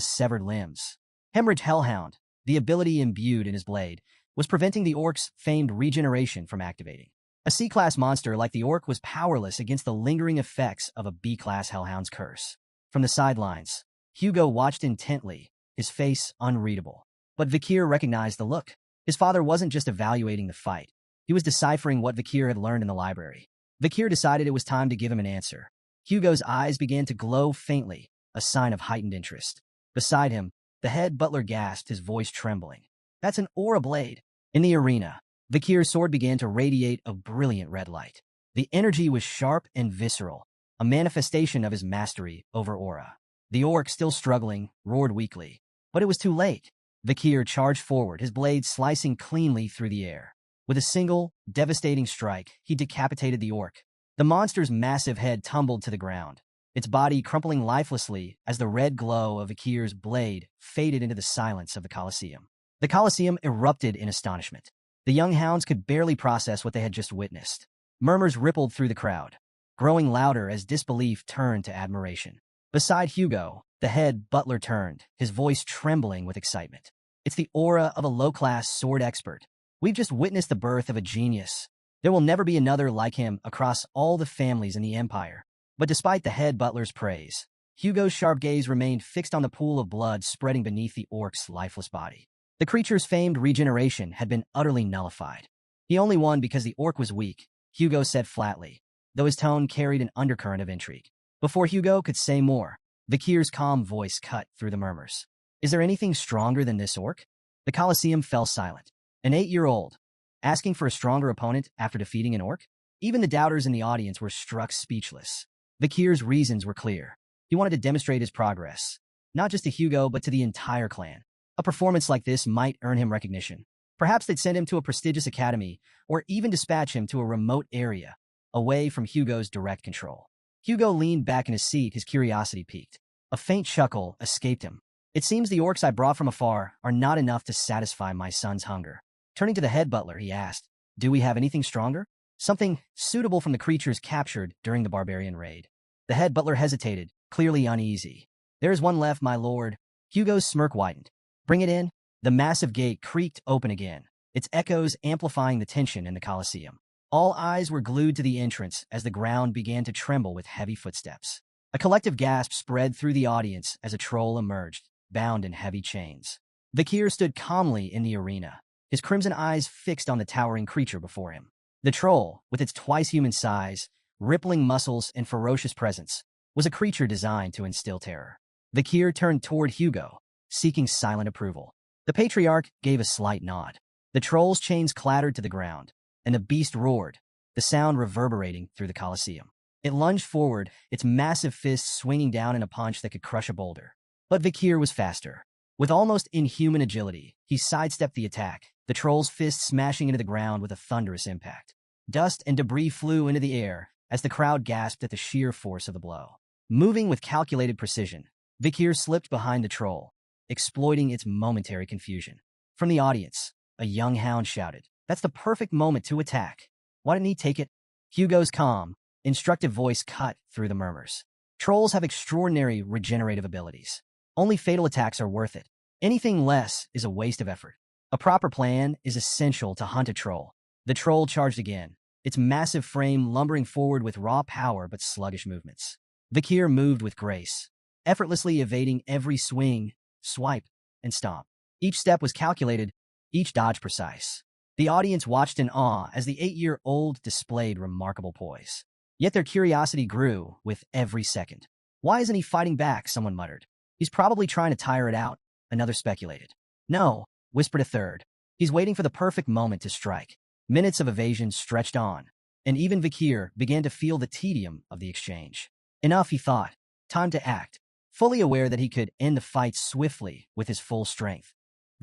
[SPEAKER 1] severed limbs. Hemorrhage Hellhound, the ability imbued in his blade, was preventing the orc's famed regeneration from activating. A C-class monster like the orc was powerless against the lingering effects of a B-class Hellhound's curse. From the sidelines, Hugo watched intently, his face unreadable. But Vikir recognized the look. His father wasn't just evaluating the fight. He was deciphering what Vikir had learned in the library. Vikir decided it was time to give him an answer. Hugo's eyes began to glow faintly, a sign of heightened interest. Beside him, the head butler gasped, his voice trembling. That's an aura blade. In the arena, Vikir's sword began to radiate a brilliant red light. The energy was sharp and visceral, a manifestation of his mastery over aura. The orc, still struggling, roared weakly. But it was too late. Vikir charged forward, his blade slicing cleanly through the air. With a single, devastating strike, he decapitated the orc. The monster's massive head tumbled to the ground, its body crumpling lifelessly as the red glow of Vikir's blade faded into the silence of the Colosseum. The Colosseum erupted in astonishment. The young hounds could barely process what they had just witnessed. Murmurs rippled through the crowd, growing louder as disbelief turned to admiration. Beside Hugo, the head butler turned, his voice trembling with excitement. It's the aura of a low-class sword expert. We've just witnessed the birth of a genius. There will never be another like him across all the families in the Empire. But despite the head butler's praise, Hugo's sharp gaze remained fixed on the pool of blood spreading beneath the orc's lifeless body. The creature's famed regeneration had been utterly nullified. He only won because the orc was weak, Hugo said flatly, though his tone carried an undercurrent of intrigue. Before Hugo could say more, Vikir's calm voice cut through the murmurs. Is there anything stronger than this orc? The Colosseum fell silent. An 8-year-old, asking for a stronger opponent after defeating an orc? Even the doubters in the audience were struck speechless. Vikir's reasons were clear. He wanted to demonstrate his progress, not just to Hugo but to the entire clan. A performance like this might earn him recognition. Perhaps they'd send him to a prestigious academy, or even dispatch him to a remote area, away from Hugo's direct control. Hugo leaned back in his seat, his curiosity piqued. A faint chuckle escaped him. It seems the orcs I brought from afar are not enough to satisfy my son's hunger. Turning to the head butler, he asked, do we have anything stronger? Something suitable from the creatures captured during the barbarian raid. The head butler hesitated, clearly uneasy. There is one left, my lord. Hugo's smirk widened. Bring it in. The massive gate creaked open again, its echoes amplifying the tension in the Colosseum. All eyes were glued to the entrance as the ground began to tremble with heavy footsteps. A collective gasp spread through the audience as a troll emerged, bound in heavy chains. Vikir stood calmly in the arena, his crimson eyes fixed on the towering creature before him. The troll, with its twice-human size, rippling muscles, and ferocious presence, was a creature designed to instill terror. Vikir turned toward Hugo, seeking silent approval. The patriarch gave a slight nod. The troll's chains clattered to the ground, and the beast roared, the sound reverberating through the Colosseum. It lunged forward, its massive fists swinging down in a punch that could crush a boulder. But Vikir was faster. With almost inhuman agility, he sidestepped the attack, the troll's fist smashing into the ground with a thunderous impact. Dust and debris flew into the air as the crowd gasped at the sheer force of the blow. Moving with calculated precision, Vikir slipped behind the troll, exploiting its momentary confusion. From the audience, a young hound shouted, "That's the perfect moment to attack. Why didn't he take it?" Hugo's calm, instructive voice cut through the murmurs. Trolls have extraordinary regenerative abilities. Only fatal attacks are worth it. Anything less is a waste of effort. A proper plan is essential to hunt a troll. The troll charged again, its massive frame lumbering forward with raw power but sluggish movements. Vikir moved with grace, effortlessly evading every swing, swipe, and stomp. Each step was calculated, each dodge precise. The audience watched in awe as the 8-year-old displayed remarkable poise. Yet their curiosity grew with every second. "Why isn't he fighting back?" someone muttered. "He's probably trying to tire it out," another speculated. "No," whispered a third. "He's waiting for the perfect moment to strike." Minutes of evasion stretched on, and even Vikir began to feel the tedium of the exchange. Enough, he thought. Time to act. Fully aware that he could end the fight swiftly with his full strength,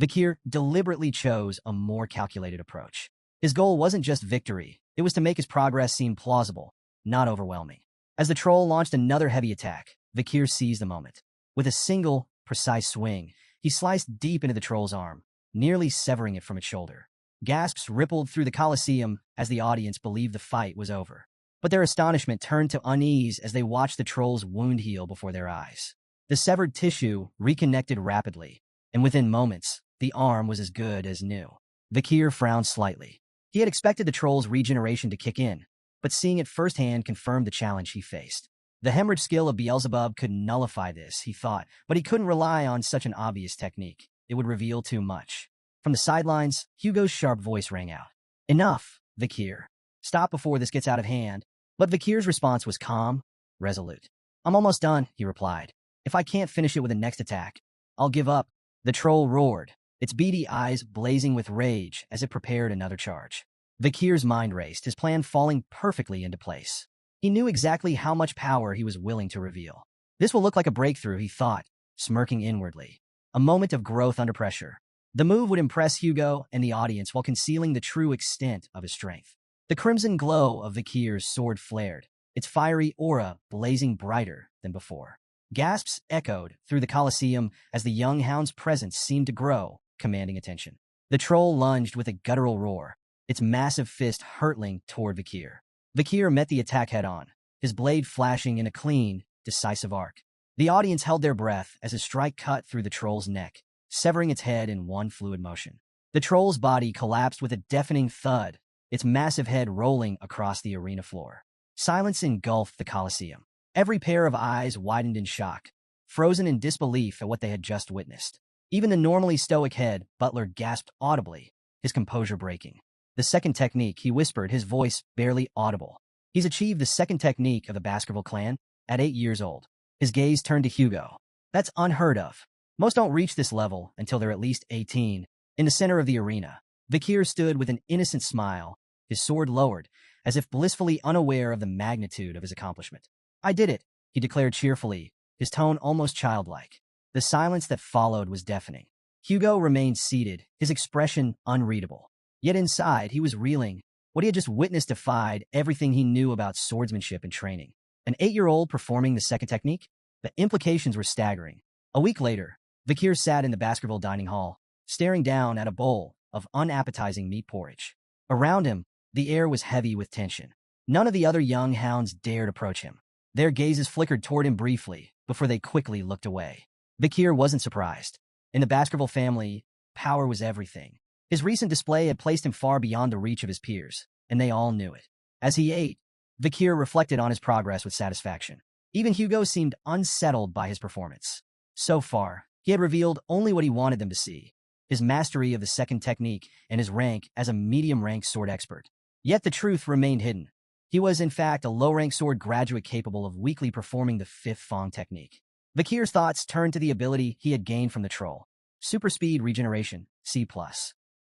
[SPEAKER 1] Vikir deliberately chose a more calculated approach. His goal wasn't just victory, it was to make his progress seem plausible, not overwhelming. As the troll launched another heavy attack, Vikir seized the moment. With a single, precise swing, he sliced deep into the troll's arm, nearly severing it from its shoulder. Gasps rippled through the Colosseum as the audience believed the fight was over. But their astonishment turned to unease as they watched the troll's wound heal before their eyes. The severed tissue reconnected rapidly, and within moments, the arm was as good as new. Vikir frowned slightly. He had expected the troll's regeneration to kick in, but seeing it firsthand confirmed the challenge he faced. The hemorrhage skill of Beelzebub could nullify this, he thought, but he couldn't rely on such an obvious technique. It would reveal too much. From the sidelines, Hugo's sharp voice rang out. "Enough, Vikir. Stop before this gets out of hand." But Vikir's response was calm, resolute. "I'm almost done," he replied. "If I can't finish it with the next attack, I'll give up." The troll roared, its beady eyes blazing with rage as it prepared another charge. Vikir's mind raced, his plan falling perfectly into place. He knew exactly how much power he was willing to reveal. This will look like a breakthrough, he thought, smirking inwardly. A moment of growth under pressure. The move would impress Hugo and the audience while concealing the true extent of his strength. The crimson glow of Vikir's sword flared, its fiery aura blazing brighter than before. Gasps echoed through the Colosseum as the young hound's presence seemed to grow, commanding attention. The troll lunged with a guttural roar, its massive fist hurtling toward Vikir. Vikir met the attack head-on, his blade flashing in a clean, decisive arc. The audience held their breath as his strike cut through the troll's neck, severing its head in one fluid motion. The troll's body collapsed with a deafening thud, its massive head rolling across the arena floor. Silence engulfed the Colosseum. Every pair of eyes widened in shock, frozen in disbelief at what they had just witnessed. Even the normally stoic head butler gasped audibly, his composure breaking. "The second technique," he whispered, his voice barely audible. "He's achieved the second technique of the Baskerville clan at 8 years old." His gaze turned to Hugo. "That's unheard of. Most don't reach this level until they're at least 18. In the center of the arena, Vikir stood with an innocent smile, his sword lowered, as if blissfully unaware of the magnitude of his accomplishment. "I did it," he declared cheerfully, his tone almost childlike. The silence that followed was deafening. Hugo remained seated, his expression unreadable. Yet inside, he was reeling. What he had just witnessed defied everything he knew about swordsmanship and training. An 8-year-old performing the second technique? The implications were staggering. A week later, Vikir sat in the Baskerville dining hall, staring down at a bowl of unappetizing meat porridge. Around him, the air was heavy with tension. None of the other young hounds dared approach him. Their gazes flickered toward him briefly, before they quickly looked away. Vikir wasn't surprised. In the Baskerville family, power was everything. His recent display had placed him far beyond the reach of his peers, and they all knew it. As he ate, Vikir reflected on his progress with satisfaction. Even Hugo seemed unsettled by his performance. So far, he had revealed only what he wanted them to see, his mastery of the second technique and his rank as a medium-ranked sword expert. Yet the truth remained hidden. He was, in fact, a low-ranked sword graduate capable of weakly performing the fifth Fong technique. Vikir's thoughts turned to the ability he had gained from the troll. Super speed regeneration, C+.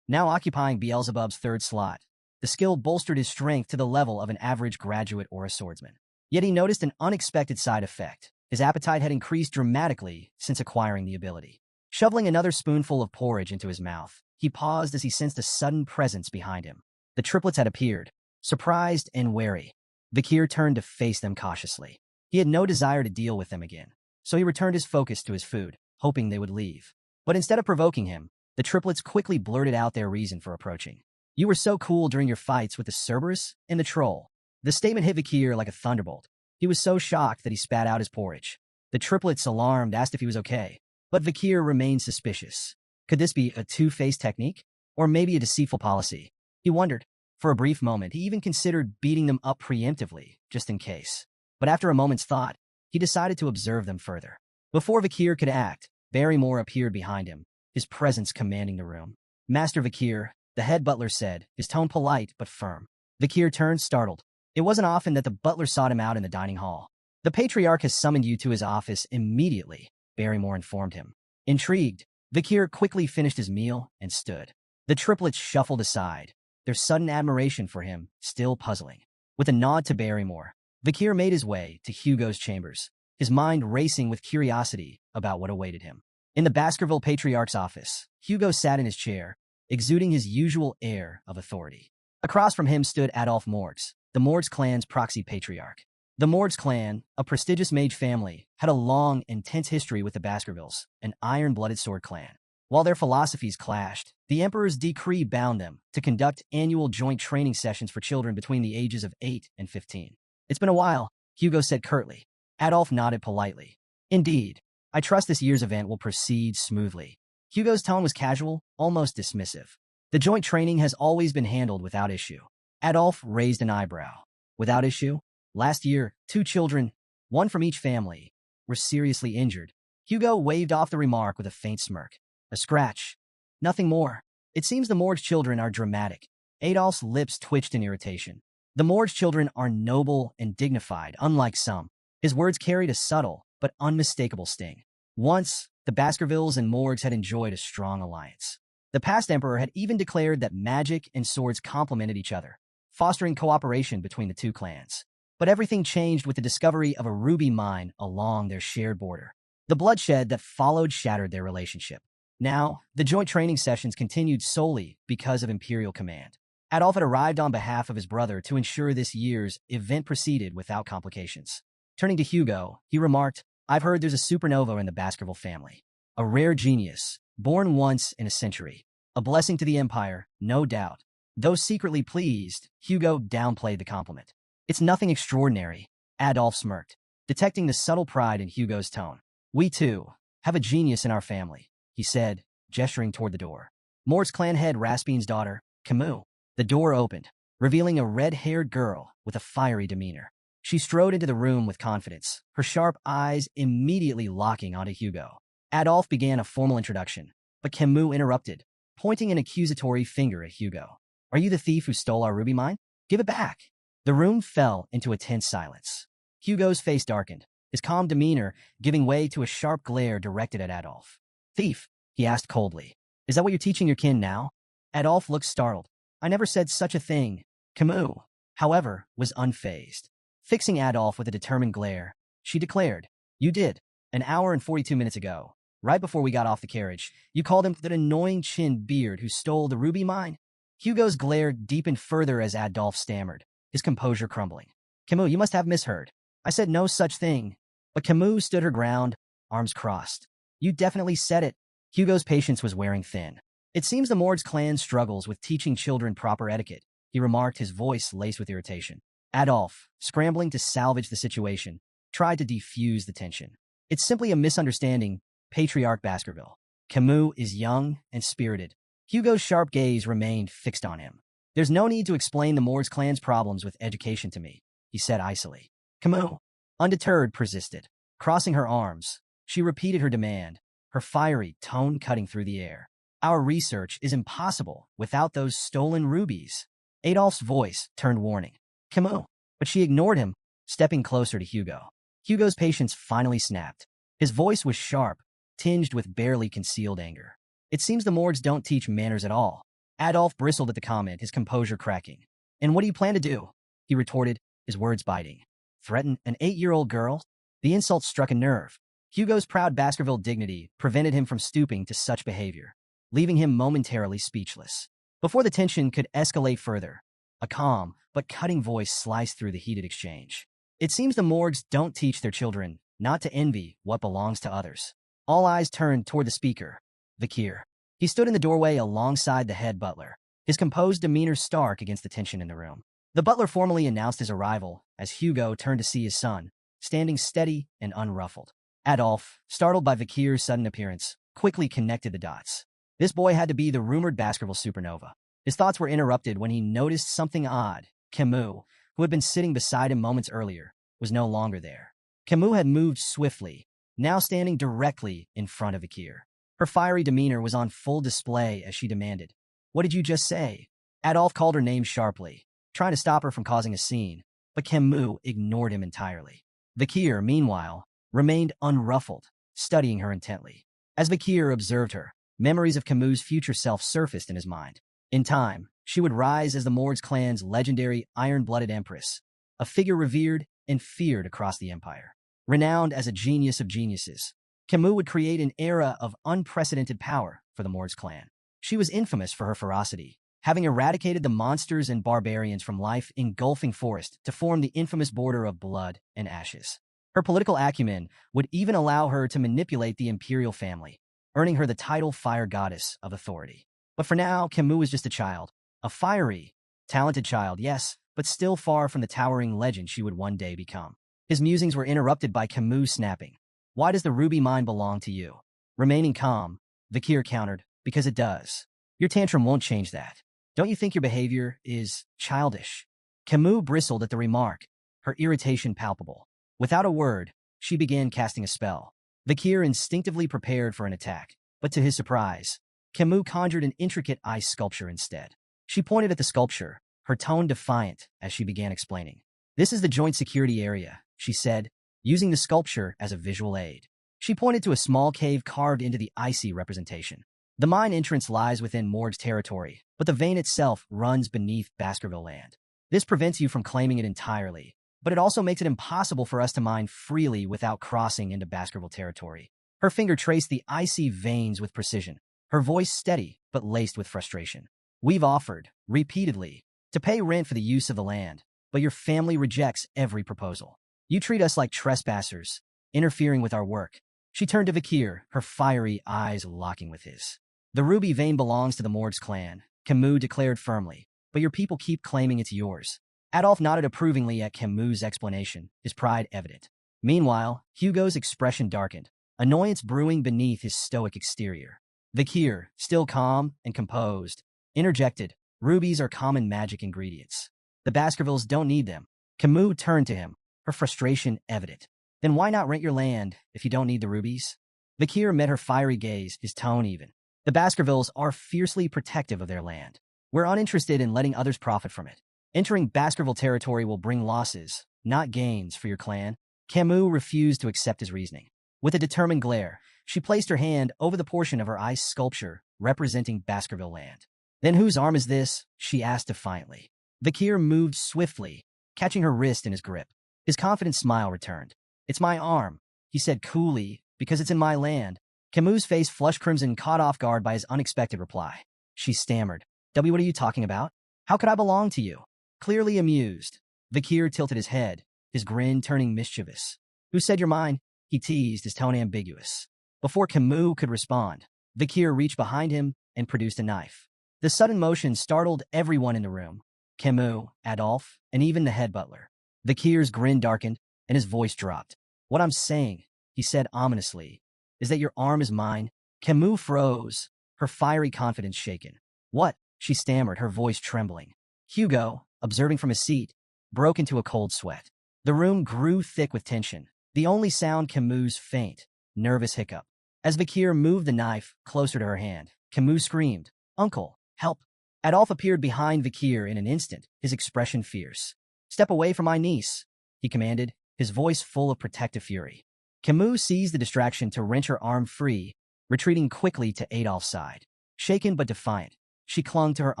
[SPEAKER 1] now occupying Beelzebub's third slot. The skill bolstered his strength to the level of an average graduate or a swordsman. Yet he noticed an unexpected side effect. His appetite had increased dramatically since acquiring the ability. Shoveling another spoonful of porridge into his mouth, he paused as he sensed a sudden presence behind him. The triplets had appeared, surprised and wary. Vikir turned to face them cautiously. He had no desire to deal with them again, so he returned his focus to his food, hoping they would leave. But instead of provoking him, the triplets quickly blurted out their reason for approaching. "You were so cool during your fights with the Cerberus and the Troll." The statement hit Vikir like a thunderbolt. He was so shocked that he spat out his porridge. The triplets, alarmed, asked if he was okay, but Vikir remained suspicious. Could this be a two-faced technique? Or maybe a deceitful policy? He wondered. For a brief moment, he even considered beating them up preemptively, just in case. But after a moment's thought, he decided to observe them further. Before Vikir could act, Barrymore appeared behind him, his presence commanding the room. "Master Vikir," the head butler said, his tone polite but firm. Vikir turned, startled. It wasn't often that the butler sought him out in the dining hall. "The Patriarch has summoned you to his office immediately," Barrymore informed him. Intrigued, Vikir quickly finished his meal and stood. The triplets shuffled aside, their sudden admiration for him still puzzling. With a nod to Barrymore, Vikir made his way to Hugo's chambers, his mind racing with curiosity about what awaited him. In the Baskerville Patriarch's office, Hugo sat in his chair, exuding his usual air of authority. Across from him stood Adolphe Morgs, the Morgs clan's proxy patriarch. The Morgs clan, a prestigious mage family, had a long, intense history with the Baskervilles, an iron-blooded sword clan. While their philosophies clashed, the Emperor's decree bound them to conduct annual joint training sessions for children between the ages of 8 and 15. "It's been a while," Hugo said curtly. Adolphe nodded politely. "Indeed. I trust this year's event will proceed smoothly." Hugo's tone was casual, almost dismissive. "The joint training has always been handled without issue." Adolphe raised an eyebrow. "Without issue? Last year, 2 children, one from each family, were seriously injured." Hugo waved off the remark with a faint smirk. "A scratch. Nothing more. It seems the Morgs children are dramatic." Adolphe's lips twitched in irritation. "The Morgs children are noble and dignified, unlike some." His words carried a subtle but unmistakable sting. Once, the Baskervilles and Morgs had enjoyed a strong alliance. The past emperor had even declared that magic and swords complemented each other, fostering cooperation between the two clans. But everything changed with the discovery of a ruby mine along their shared border. The bloodshed that followed shattered their relationship. Now, the joint training sessions continued solely because of imperial command. Adolphe had arrived on behalf of his brother to ensure this year's event proceeded without complications. Turning to Hugo, he remarked, "I've heard there's a supernova in the Baskerville family. A rare genius, born once in a century. A blessing to the Empire, no doubt." Though secretly pleased, Hugo downplayed the compliment. "It's nothing extraordinary," Adolphe smirked, detecting the subtle pride in Hugo's tone. "We, too, have a genius in our family," he said, gesturing toward the door. "Mort's clan head Raspine's daughter, Camus." The door opened, revealing a red-haired girl with a fiery demeanor. She strode into the room with confidence, her sharp eyes immediately locking onto Hugo. Adolphe began a formal introduction, but Camus interrupted, pointing an accusatory finger at Hugo. "Are you the thief who stole our ruby mine? Give it back." The room fell into a tense silence. Hugo's face darkened, his calm demeanor giving way to a sharp glare directed at Adolphe. "Thief?" he asked coldly. "Is that what you're teaching your kin now?" Adolphe looked startled. "I never said such a thing." Camus, however, was unfazed. Fixing Adolphe with a determined glare, she declared, "You did. An hour and 42 minutes ago, right before we got off the carriage, you called him that annoying chin beard who stole the ruby mine." Hugo's glare deepened further as Adolphe stammered, his composure crumbling. "Camus, you must have misheard. I said no such thing." But Camus stood her ground, arms crossed. "You definitely said it." Hugo's patience was wearing thin. "It seems the Mords clan struggles with teaching children proper etiquette," he remarked, his voice laced with irritation. Adolphe, scrambling to salvage the situation, tried to defuse the tension. "It's simply a misunderstanding, Patriarch Baskerville. Camus is young and spirited." Hugo's sharp gaze remained fixed on him. "There's no need to explain the Mords clan's problems with education to me," he said icily. Camus, undeterred, persisted. Crossing her arms, she repeated her demand, her fiery tone cutting through the air. "Our research is impossible without those stolen rubies." Adolphe's voice turned warning. "Camus," but she ignored him, stepping closer to Hugo. Hugo's patience finally snapped. His voice was sharp, tinged with barely concealed anger. "It seems the Mords don't teach manners at all. Adolf bristled at the comment, his composure cracking. And what do you plan to do? He retorted, his words biting. Threaten an 8-year-old girl? The insult struck a nerve. Hugo's proud Baskerville dignity prevented him from stooping to such behavior, leaving him momentarily speechless. Before the tension could escalate further, a calm but cutting voice sliced through the heated exchange. It seems the morgues don't teach their children not to envy what belongs to others. All eyes turned toward the speaker, Vakir. He stood in the doorway alongside the head butler, his composed demeanor stark against the tension in the room. The butler formally announced his arrival as Hugo turned to see his son, standing steady and unruffled. Adolf, startled by Vakir's sudden appearance, quickly connected the dots. This boy had to be the rumored Baskerville supernova. His thoughts were interrupted when he noticed something odd. Camus, who had been sitting beside him moments earlier, was no longer there. Camus had moved swiftly, now standing directly in front of Vakir. Her fiery demeanor was on full display as she demanded, "What did you just say?" Adolf called her name sharply, trying to stop her from causing a scene, but Camus ignored him entirely. Vakir, meanwhile, remained unruffled, studying her intently. As Vakir observed her, memories of Camus' future self surfaced in his mind. In time, she would rise as the Morgues clan's legendary iron-blooded empress, a figure revered and feared across the empire. Renowned as a genius of geniuses, Camus would create an era of unprecedented power for the Morgues clan. She was infamous for her ferocity, having eradicated the monsters and barbarians from life-engulfing forest to form the infamous border of blood and ashes. Her political acumen would even allow her to manipulate the imperial family, earning her the title Fire Goddess of Authority. But for now, Camus was just a child. A fiery, talented child, yes, but still far from the towering legend she would one day become. His musings were interrupted by Camus snapping. "Why does the ruby mine belong to you?" Remaining calm, Vakir countered, "Because it does. Your tantrum won't change that. Don't you think your behavior is childish?" Camus bristled at the remark, her irritation palpable. Without a word, she began casting a spell. Vakir instinctively prepared for an attack, but to his surprise, Camus conjured an intricate ice sculpture instead. She pointed at the sculpture, her tone defiant as she began explaining. "This is the joint security area," she said, using the sculpture as a visual aid. She pointed to a small cave carved into the icy representation. The mine entrance lies within Morgue's territory, but the vein itself runs beneath Baskerville land. This prevents you from claiming it entirely, but it also makes it impossible for us to mine freely without crossing into Baskerville territory. Her finger traced the icy veins with precision, her voice steady but laced with frustration. "We've offered, repeatedly, to pay rent for the use of the land, but your family rejects every proposal. You treat us like trespassers, interfering with our work." She turned to Vakir, her fiery eyes locking with his. "The ruby vein belongs to the Morgues clan," Camus declared firmly, "but your people keep claiming it's yours." Adolf nodded approvingly at Camus' explanation, his pride evident. Meanwhile, Hugo's expression darkened, annoyance brewing beneath his stoic exterior. Vakir, still calm and composed, interjected, "Rubies are common magic ingredients. The Baskervilles don't need them." Camus turned to him, her frustration evident. "Then why not rent your land if you don't need the rubies?" Vakir met her fiery gaze, his tone even. "The Baskervilles are fiercely protective of their land. We're uninterested in letting others profit from it. Entering Baskerville territory will bring losses, not gains, for your clan." Camus refused to accept his reasoning. With a determined glare, she placed her hand over the portion of her ice sculpture representing Baskerville land. "Then whose arm is this?" she asked defiantly. Vakir moved swiftly, catching her wrist in his grip. His confident smile returned. "It's my arm," he said coolly, "because it's in my land." Camus' face flushed crimson, caught off guard by his unexpected reply. She stammered, "What are you talking about? How could I belong to you?" Clearly amused, Vakir tilted his head, his grin turning mischievous. "Who said you're mine?" he teased, his tone ambiguous. Before Camus could respond, Vakir reached behind him and produced a knife. The sudden motion startled everyone in the room, Camus, Adolf, and even the head butler. Vakir's grin darkened, and his voice dropped. "What I'm saying," he said ominously, "is that your arm is mine." Camus froze, her fiery confidence shaken. "What?" she stammered, her voice trembling. Hugo, observing from his seat, broke into a cold sweat. The room grew thick with tension, the only sound Camus' faint, nervous hiccup. As Vakir moved the knife closer to her hand, Camus screamed, "Uncle, help!" Adolf appeared behind Vakir in an instant, his expression fierce. "Step away from my niece," he commanded, his voice full of protective fury. Camus seized the distraction to wrench her arm free, retreating quickly to Adolf's side. Shaken but defiant, She clung to her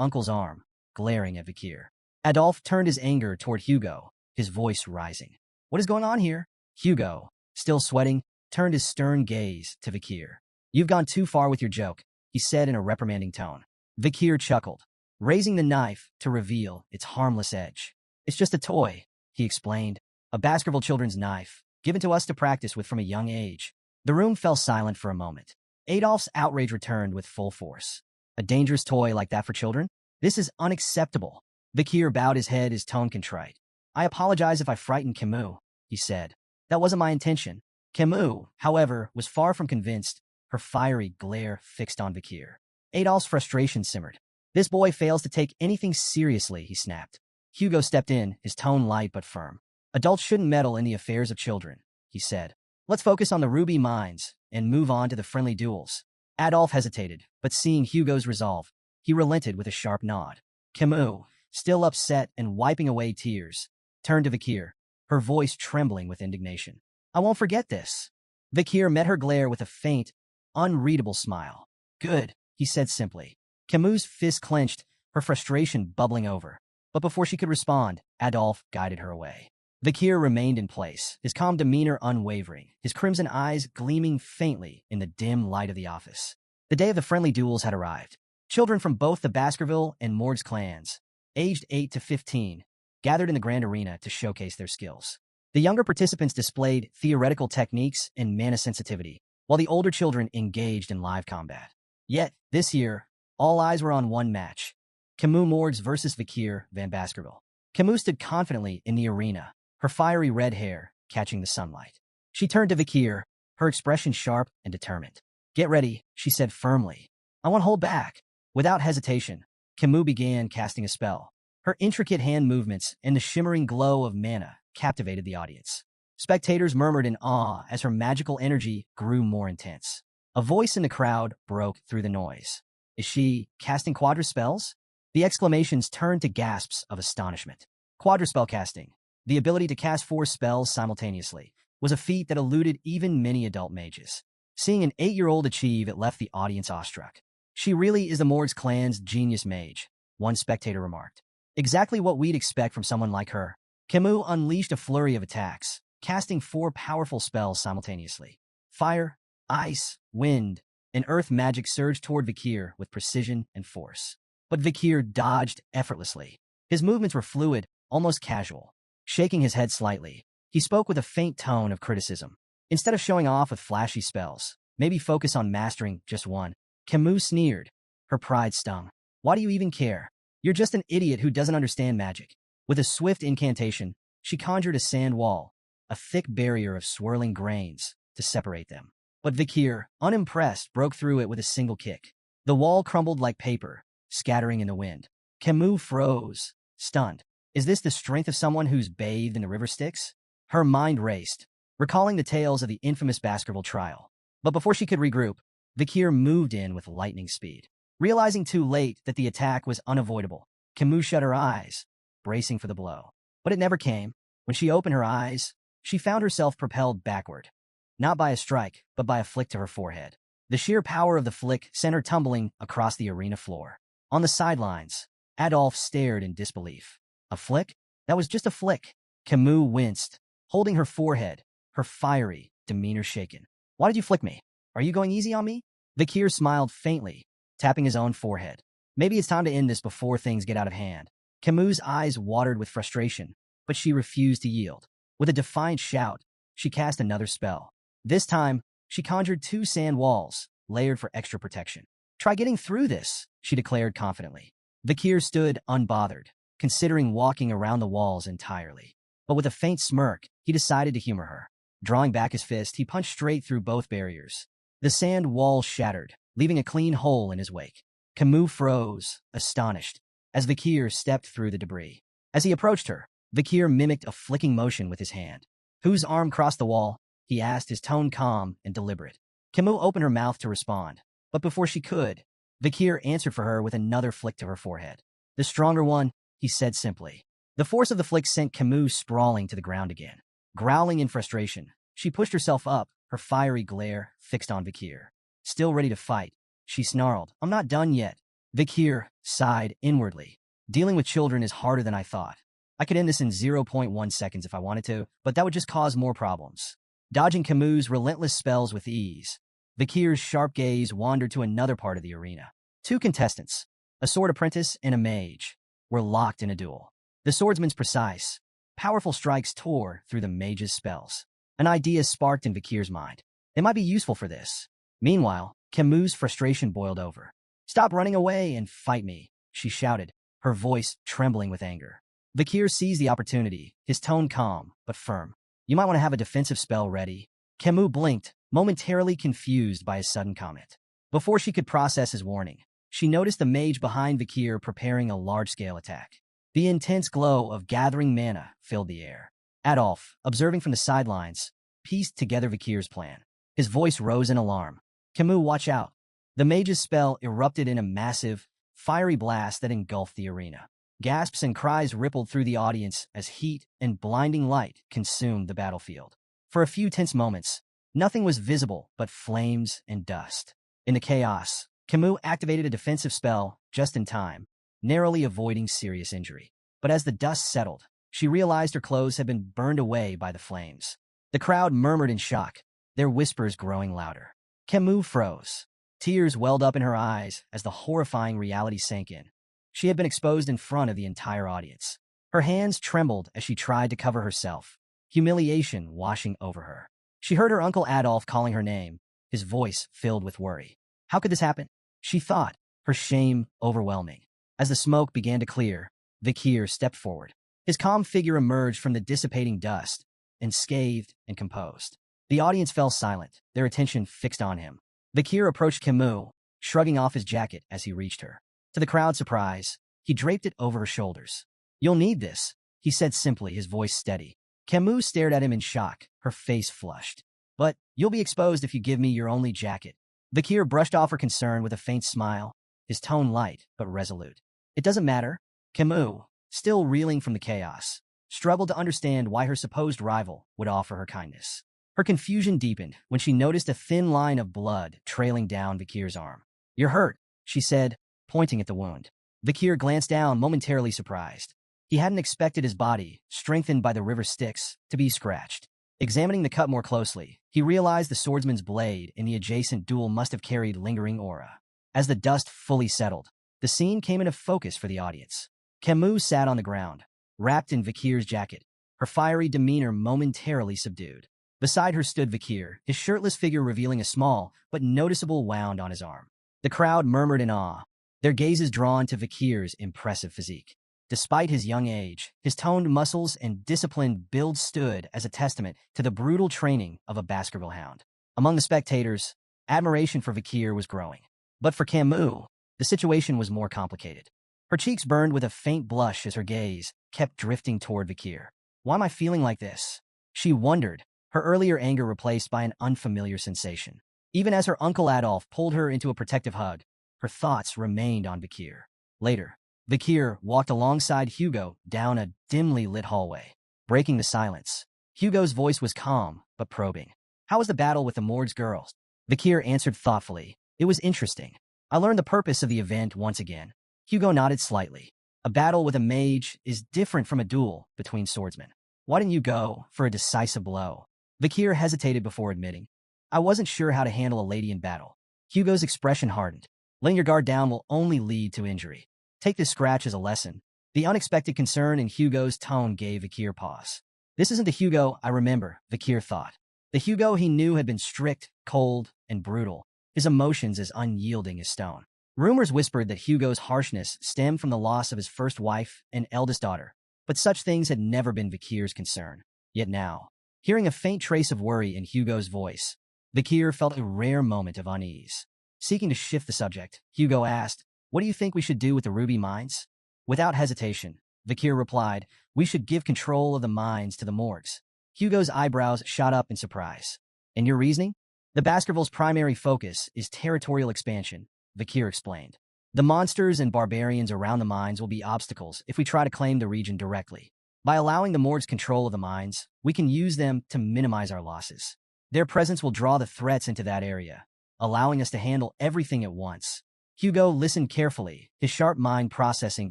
[SPEAKER 1] uncle's arm, glaring at Vikir. Adolphe turned his anger toward Hugo, his voice rising. What is going on here? Hugo, still sweating, turned his stern gaze to Vikir. You've gone too far with your joke, he said in a reprimanding tone. Vikir chuckled, raising the knife to reveal its harmless edge. It's just a toy, he explained, a Baskerville children's knife, given to us to practice with from a young age. The room fell silent for a moment. Adolphe's outrage returned with full force. A dangerous toy like that for children? This is unacceptable. Vikir bowed his head, his tone contrite. I apologize if I frightened Camus, he said. That wasn't my intention. Camus, however, was far from convinced, her fiery glare fixed on Vikir. Adolphe's frustration simmered. This boy fails to take anything seriously, he snapped. Hugo stepped in, his tone light but firm. Adults shouldn't meddle in the affairs of children, he said. Let's focus on the ruby mines and move on to the friendly duels. Adolphe hesitated, but seeing Hugo's resolve, he relented with a sharp nod. Camus, still upset and wiping away tears, turned to Vikir, her voice trembling with indignation. I won't forget this. Vikir met her glare with a faint, unreadable smile. Good, he said simply. Camus' fist clenched, her frustration bubbling over. But before she could respond, Adolphe guided her away. Vikir remained in place, his calm demeanor unwavering, his crimson eyes gleaming faintly in the dim light of the office. The day of the friendly duels had arrived. Children from both the Baskerville and Morgs clans, aged 8 to 15, gathered in the grand arena to showcase their skills. The younger participants displayed theoretical techniques and mana sensitivity, while the older children engaged in live combat. Yet, this year, all eyes were on one match. Camus Morgs versus Vikir van Baskerville. Camus stood confidently in the arena, her fiery red hair catching the sunlight. She turned to Vikir, her expression sharp and determined. Get ready, she said firmly. I won't hold back. Without hesitation, Camus began casting a spell. Her intricate hand movements and the shimmering glow of mana captivated the audience. Spectators murmured in awe as her magical energy grew more intense. A voice in the crowd broke through the noise. Is she casting quadruspells? The exclamations turned to gasps of astonishment. Quadruspell casting, the ability to cast 4 spells simultaneously, was a feat that eluded even many adult mages. Seeing an 8-year-old achieve it left the audience awestruck. She really is the Morgs clan's genius mage, one spectator remarked. Exactly what we'd expect from someone like her. Camus unleashed a flurry of attacks, casting 4 powerful spells simultaneously. Fire, ice, wind, and earth magic surged toward Vikir with precision and force. But Vikir dodged effortlessly. His movements were fluid, almost casual. Shaking his head slightly, he spoke with a faint tone of criticism. Instead of showing off with flashy spells, maybe focus on mastering just one. Camus sneered. Her pride stung. Why do you even care? You're just an idiot who doesn't understand magic. With a swift incantation, she conjured a sand wall, a thick barrier of swirling grains, to separate them. But Vikir, unimpressed, broke through it with a single kick. The wall crumbled like paper, scattering in the wind. Camus froze, stunned. Is this the strength of someone who's bathed in the river Styx? Her mind raced, recalling the tales of the infamous Baskerville trial. But before she could regroup, Vikir moved in with lightning speed. Realizing too late that the attack was unavoidable, Camus shut her eyes, bracing for the blow. But it never came. When she opened her eyes, she found herself propelled backward. Not by a strike, but by a flick to her forehead. The sheer power of the flick sent her tumbling across the arena floor. On the sidelines, Adolphe stared in disbelief. A flick? That was just a flick. Camus winced, holding her forehead, her fiery demeanor shaken. Why did you flick me? Are you going easy on me? Vikir smiled faintly, tapping his own forehead. Maybe it's time to end this before things get out of hand. Camus' eyes watered with frustration, but she refused to yield. With a defiant shout, she cast another spell. This time, she conjured 2 sand walls, layered for extra protection. Try getting through this, she declared confidently. Vikir stood unbothered, considering walking around the walls entirely. But with a faint smirk, he decided to humor her. Drawing back his fist, he punched straight through both barriers. The sand wall shattered, leaving a clean hole in his wake. Camus froze, astonished, as Vikir stepped through the debris. As he approached her, Vikir mimicked a flicking motion with his hand. Whose arm crossed the wall? He asked, his tone calm and deliberate. Camus opened her mouth to respond, but before she could, Vikir answered for her with another flick to her forehead. The stronger one, he said simply. The force of the flick sent Camus sprawling to the ground again. Growling in frustration, she pushed herself up, her fiery glare fixed on Vikir. Still ready to fight, she snarled, I'm not done yet. Vikir sighed inwardly. Dealing with children is harder than I thought. I could end this in zero point 0.1 seconds if I wanted to, but that would just cause more problems. Dodging Camus' relentless spells with ease, Vikir's sharp gaze wandered to another part of the arena. Two contestants, a sword apprentice and a mage, were locked in a duel. The swordsman's precise, powerful strikes tore through the mage's spells. An idea sparked in Vikir's mind. They might be useful for this. Meanwhile, Camus' frustration boiled over. "Stop running away and fight me," she shouted, her voice trembling with anger. Vikir seized the opportunity, his tone calm but firm. "You might want to have a defensive spell ready." Camus blinked, momentarily confused by his sudden comment. Before she could process his warning, she noticed the mage behind Vikir preparing a large-scale attack. The intense glow of gathering mana filled the air. Adolf, observing from the sidelines, pieced together Vikir's plan. His voice rose in alarm. "Camus, watch out." The mage's spell erupted in a massive, fiery blast that engulfed the arena. Gasps and cries rippled through the audience as heat and blinding light consumed the battlefield. For a few tense moments, nothing was visible but flames and dust. In the chaos, Camus activated a defensive spell just in time, narrowly avoiding serious injury. But as the dust settled, she realized her clothes had been burned away by the flames. The crowd murmured in shock, their whispers growing louder. Camus froze. Tears welled up in her eyes as the horrifying reality sank in. She had been exposed in front of the entire audience. Her hands trembled as she tried to cover herself, humiliation washing over her. She heard her uncle Adolf calling her name, his voice filled with worry. How could this happen? She thought, her shame overwhelming. As the smoke began to clear, Vikir stepped forward. His calm figure emerged from the dissipating dust, unscathed and composed. The audience fell silent, their attention fixed on him. Vikir approached Camus, shrugging off his jacket as he reached her. To the crowd's surprise, he draped it over her shoulders. "You'll need this," he said simply, his voice steady. Camus stared at him in shock, her face flushed. "But you'll be exposed if you give me your only jacket." Vikir brushed off her concern with a faint smile, his tone light but resolute. "It doesn't matter." Camus, still reeling from the chaos, struggled to understand why her supposed rival would offer her kindness. Her confusion deepened when she noticed a thin line of blood trailing down Vikir's arm. "You're hurt," she said, pointing at the wound. Vikir glanced down, momentarily surprised. He hadn't expected his body, strengthened by the river Styx, to be scratched. Examining the cut more closely, he realized the swordsman's blade in the adjacent duel must have carried lingering aura. As the dust fully settled, the scene came into focus for the audience. Camus sat on the ground, wrapped in Vikir's jacket, her fiery demeanor momentarily subdued. Beside her stood Vikir, his shirtless figure revealing a small but noticeable wound on his arm. The crowd murmured in awe, their gazes drawn to Vikir's impressive physique. Despite his young age, his toned muscles and disciplined build stood as a testament to the brutal training of a Baskerville hound. Among the spectators, admiration for Vikir was growing. But for Camus, the situation was more complicated. Her cheeks burned with a faint blush as her gaze kept drifting toward Vikir. "Why am I feeling like this?" she wondered, her earlier anger replaced by an unfamiliar sensation. Even as her uncle Adolf pulled her into a protective hug, her thoughts remained on Vikir. Later, Vikir walked alongside Hugo down a dimly lit hallway, breaking the silence. Hugo's voice was calm but probing. "How was the battle with the Morg's girls?" Vikir answered thoughtfully. "It was interesting. I learned the purpose of the event once again." Hugo nodded slightly. "A battle with a mage is different from a duel between swordsmen. Why didn't you go for a decisive blow?" Vikir hesitated before admitting. "I wasn't sure how to handle a lady in battle." Hugo's expression hardened. "Letting your guard down will only lead to injury. Take this scratch as a lesson." The unexpected concern in Hugo's tone gave Vikir pause. This isn't the Hugo I remember, Vikir thought. The Hugo he knew had been strict, cold, and brutal, his emotions as unyielding as stone. Rumors whispered that Hugo's harshness stemmed from the loss of his first wife and eldest daughter, but such things had never been Vikir's concern. Yet now, hearing a faint trace of worry in Hugo's voice, Vikir felt a rare moment of unease. Seeking to shift the subject, Hugo asked, "What do you think we should do with the ruby mines?" Without hesitation, Vikir replied, "We should give control of the mines to the Morgs." Hugo's eyebrows shot up in surprise. "And your reasoning?" "The Baskervilles' primary focus is territorial expansion," Vikir explained. "The monsters and barbarians around the mines will be obstacles if we try to claim the region directly. By allowing the Morgs control of the mines, we can use them to minimize our losses. Their presence will draw the threats into that area, allowing us to handle everything at once." Hugo listened carefully, his sharp mind processing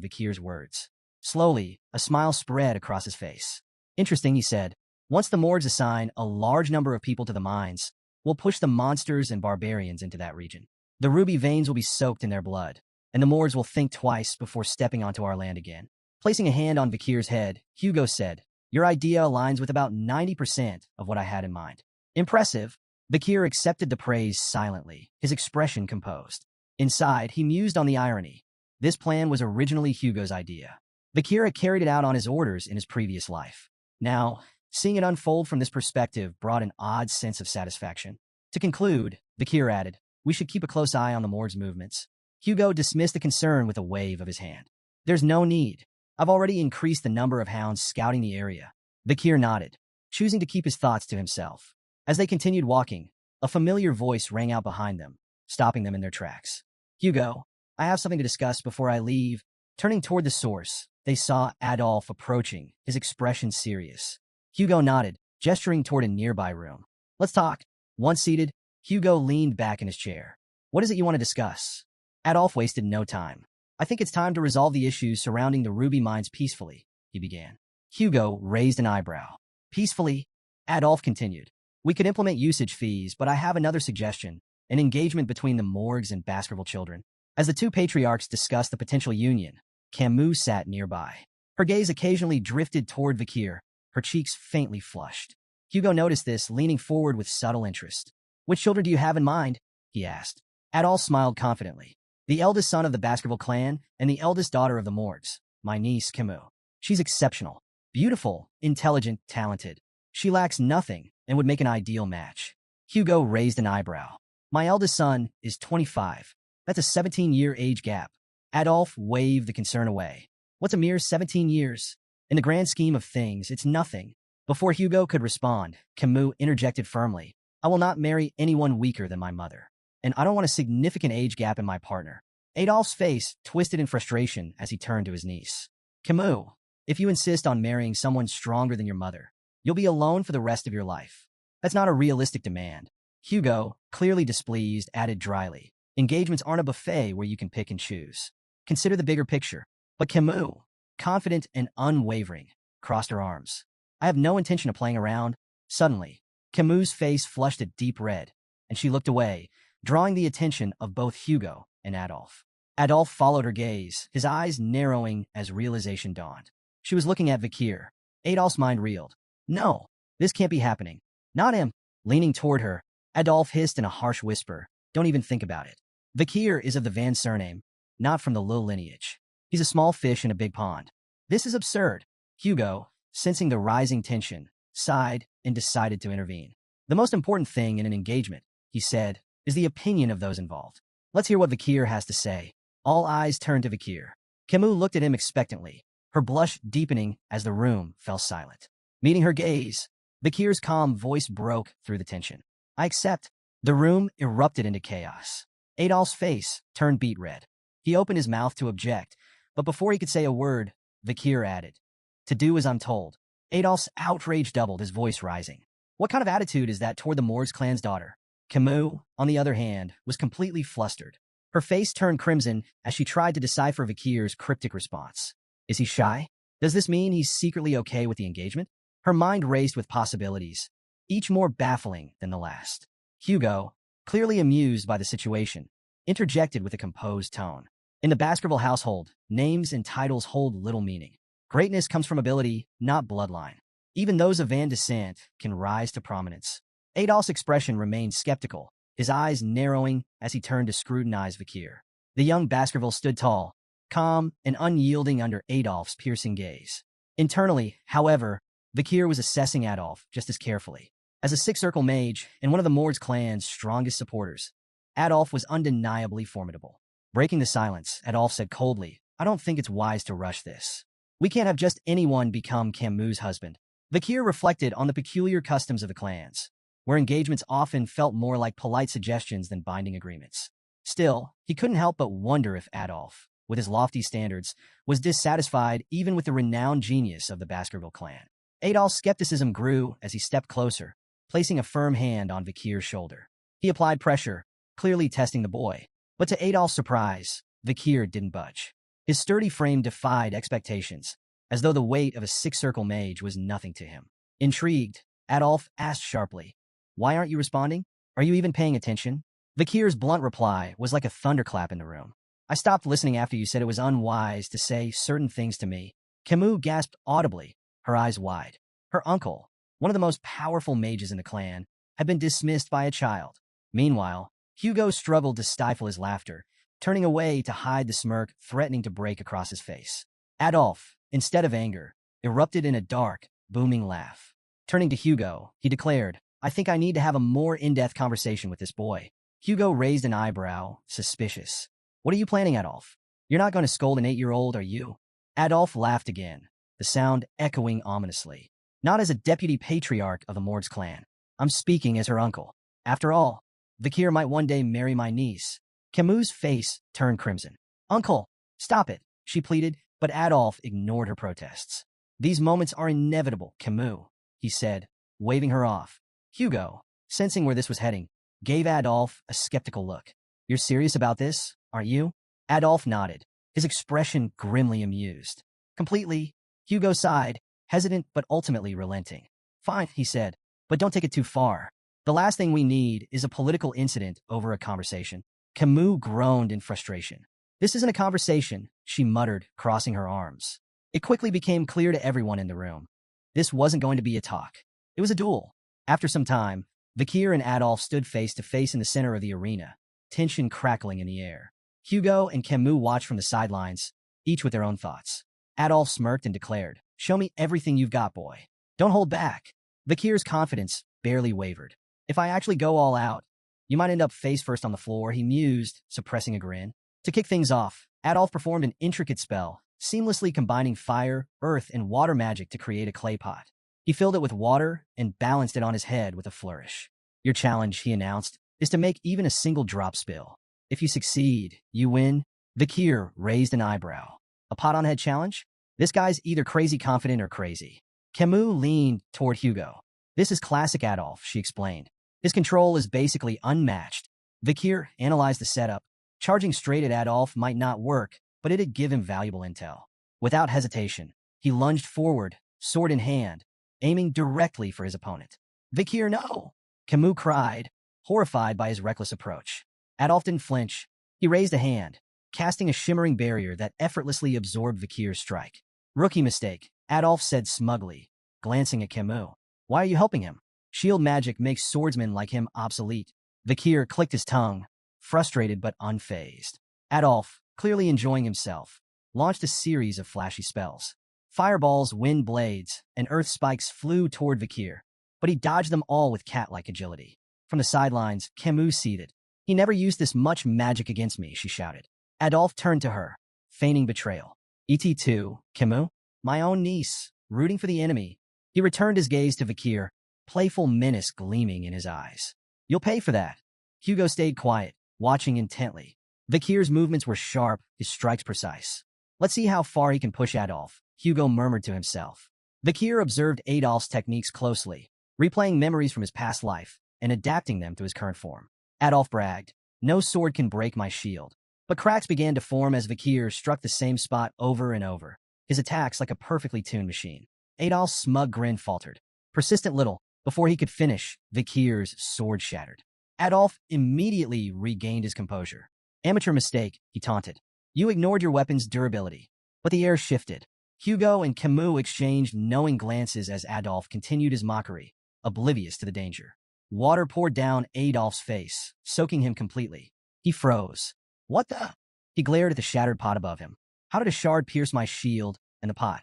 [SPEAKER 1] Vikir's words. Slowly, a smile spread across his face. Interesting, he said. Once the Mords assign a large number of people to the mines, we'll push the monsters and barbarians into that region. The ruby veins will be soaked in their blood, and the Mords will think twice before stepping onto our land again. Placing a hand on Vikir's head, Hugo said, "Your idea aligns with about 90% of what I had in mind." Impressive. Vikir accepted the praise silently, his expression composed. Inside, he mused on the irony. This plan was originally Hugo's idea. Vikir had carried it out on his orders in his previous life. Now, seeing it unfold from this perspective brought an odd sense of satisfaction. To conclude, Vikir added, "We should keep a close eye on the Mord's movements." Hugo dismissed the concern with a wave of his hand. "There's no need. I've already increased the number of hounds scouting the area." Vikir nodded, choosing to keep his thoughts to himself. As they continued walking, a familiar voice rang out behind them, stopping them in their tracks. "Hugo, I have something to discuss before I leave." Turning toward the source, they saw Adolf approaching, his expression serious. Hugo nodded, gesturing toward a nearby room. "Let's talk." Once seated, Hugo leaned back in his chair. "What is it you want to discuss?" Adolf wasted no time. "I think it's time to resolve the issues surrounding the ruby mines peacefully," he began. Hugo raised an eyebrow. "Peacefully?" Adolf continued. "We could implement usage fees, but I have another suggestion, an engagement between the Morgs and Baskerville children." As the two patriarchs discussed the potential union, Camus sat nearby. Her gaze occasionally drifted toward Vikir, her cheeks faintly flushed. Hugo noticed this, leaning forward with subtle interest. "Which children do you have in mind?" he asked. Adolf smiled confidently. "The eldest son of the Baskerville clan and the eldest daughter of the Morgs, my niece Camus. She's exceptional, beautiful, intelligent, talented. She lacks nothing and would make an ideal match." Hugo raised an eyebrow. "My eldest son is 25. That's a 17-year age gap." Adolf waved the concern away. "What's a mere 17 years? In the grand scheme of things, it's nothing." Before Hugo could respond, Camus interjected firmly, "I will not marry anyone weaker than my mother. And I don't want a significant age gap in my partner." Adolf's face twisted in frustration as he turned to his niece. "Camus, if you insist on marrying someone stronger than your mother, you'll be alone for the rest of your life. That's not a realistic demand." Hugo, clearly displeased, added dryly, "Engagements aren't a buffet where you can pick and choose. Consider the bigger picture." But Camus, confident and unwavering, crossed her arms. "I have no intention of playing around." Suddenly, Camus' face flushed a deep red, and she looked away, drawing the attention of both Hugo and Adolf. Adolf followed her gaze, his eyes narrowing as realization dawned. She was looking at Vikir. Adolf's mind reeled. "No, this can't be happening. Not him." Leaning toward her, Adolf hissed in a harsh whisper, "Don't even think about it. Vikir is of the Van surname, not from the Lil lineage. He's a small fish in a big pond. This is absurd." Hugo, sensing the rising tension, sighed and decided to intervene. "The most important thing in an engagement," he said, "is the opinion of those involved. Let's hear what Vikir has to say." All eyes turned to Vikir. Camus looked at him expectantly, her blush deepening as the room fell silent. Meeting her gaze, Vikir's calm voice broke through the tension. "I accept." The room erupted into chaos. Adolf's face turned beet red. He opened his mouth to object, but before he could say a word, Vikir added, "To do as I'm told." Adolf's outrage doubled, his voice rising. "What kind of attitude is that toward the Morgs clan's daughter?" Camus, on the other hand, was completely flustered. Her face turned crimson as she tried to decipher Vikir's cryptic response. Is he shy? Does this mean he's secretly okay with the engagement? Her mind raced with possibilities, each more baffling than the last. Hugo, clearly amused by the situation, interjected with a composed tone. "In the Baskerville household, names and titles hold little meaning. Greatness comes from ability, not bloodline. Even those of Van descent can rise to prominence." Adolf's expression remained skeptical, his eyes narrowing as he turned to scrutinize Vikir. The young Baskerville stood tall, calm and unyielding under Adolf's piercing gaze. Internally, however, Vikir was assessing Adolf just as carefully. As a six-circle mage and one of the Mords clan's strongest supporters, Adolf was undeniably formidable. Breaking the silence, Adolf said coldly, "I don't think it's wise to rush this. We can't have just anyone become Camus' husband." Vikir reflected on the peculiar customs of the clans, where engagements often felt more like polite suggestions than binding agreements. Still, he couldn't help but wonder if Adolf, with his lofty standards, was dissatisfied even with the renowned genius of the Baskerville clan. Adolf's skepticism grew as he stepped closer, placing a firm hand on Vikir's shoulder. He applied pressure, clearly testing the boy. But to Adolf's surprise, Vikir didn't budge. His sturdy frame defied expectations, as though the weight of a six-circle mage was nothing to him. Intrigued, Adolf asked sharply, "Why aren't you responding? Are you even paying attention?" Vikir's blunt reply was like a thunderclap in the room. "I stopped listening after you said it was unwise to say certain things to me." Camus gasped audibly, her eyes wide. Her uncle, one of the most powerful mages in the clan, had been dismissed by a child. Meanwhile, Hugo struggled to stifle his laughter, turning away to hide the smirk threatening to break across his face. Adolf, instead of anger, erupted in a dark, booming laugh. Turning to Hugo, he declared, "I think I need to have a more in-depth conversation with this boy." Hugo raised an eyebrow, suspicious. "What are you planning, Adolf? You're not going to scold an 8-year-old, are you?" Adolf laughed again, the sound echoing ominously. "Not as a deputy patriarch of the Mord's clan. I'm speaking as her uncle. After all, Vikir might one day marry my niece." Camus' face turned crimson. "Uncle, stop it," she pleaded, but Adolf ignored her protests. "These moments are inevitable, Camus," he said, waving her off. Hugo, sensing where this was heading, gave Adolf a skeptical look. "You're serious about this, aren't you?" Adolf nodded, his expression grimly amused. "Completely." Hugo sighed, hesitant but ultimately relenting. "Fine," he said, "but don't take it too far. The last thing we need is a political incident over a conversation." Camus groaned in frustration. "This isn't a conversation," she muttered, crossing her arms. It quickly became clear to everyone in the room. This wasn't going to be a talk. It was a duel. After some time, Vikir and Adolf stood face to face in the center of the arena, tension crackling in the air. Hugo and Camus watched from the sidelines, each with their own thoughts. Adolf smirked and declared, "Show me everything you've got, boy. Don't hold back." Vikir's confidence barely wavered. "If I actually go all out, you might end up face first on the floor," he mused, suppressing a grin. To kick things off, Adolf performed an intricate spell, seamlessly combining fire, earth, and water magic to create a clay pot. He filled it with water and balanced it on his head with a flourish. "Your challenge," he announced, "is to make even a single drop spill. If you succeed, you win." Vikir raised an eyebrow. "A pot-on-head challenge? This guy's either crazy confident or crazy." Camus leaned toward Hugo. "This is classic Adolf," she explained. "His control is basically unmatched." Vikir analyzed the setup. Charging straight at Adolf might not work, but it'd give him valuable intel. Without hesitation, he lunged forward, sword in hand, aiming directly for his opponent. "Vikir, no!" Camus cried, horrified by his reckless approach. Adolf didn't flinch. He raised a hand, casting a shimmering barrier that effortlessly absorbed Vikir's strike. "Rookie mistake," Adolf said smugly, glancing at Camus. "Why are you helping him? Shield magic makes swordsmen like him obsolete." Vikir clicked his tongue, frustrated but unfazed. Adolf, clearly enjoying himself, launched a series of flashy spells. Fireballs, wind blades, and earth spikes flew toward Vikir, but he dodged them all with cat-like agility. From the sidelines, Camus seethed. "He never used this much magic against me," she shouted. Adolf turned to her, feigning betrayal. "Et2, Camus? My own niece, rooting for the enemy." He returned his gaze to Vikir, playful menace gleaming in his eyes. "You'll pay for that." Hugo stayed quiet, watching intently. Vikir's movements were sharp, his strikes precise. "Let's see how far he can push Adolf," Hugo murmured to himself. Vikir observed Adolf's techniques closely, replaying memories from his past life and adapting them to his current form. Adolf bragged, "No sword can break my shield." But cracks began to form as Vikir struck the same spot over and over, his attacks like a perfectly tuned machine. Adolf's smug grin faltered. Persistent little, before he could finish, Vikir's sword shattered. Adolf immediately regained his composure. "Amateur mistake," he taunted. "You ignored your weapon's durability." But the air shifted. Hugo and Camus exchanged knowing glances as Adolf continued his mockery, oblivious to the danger. Water poured down Adolf's face, soaking him completely. He froze. "What the?" He glared at the shattered pot above him. "How did a shard pierce my shield and the pot?"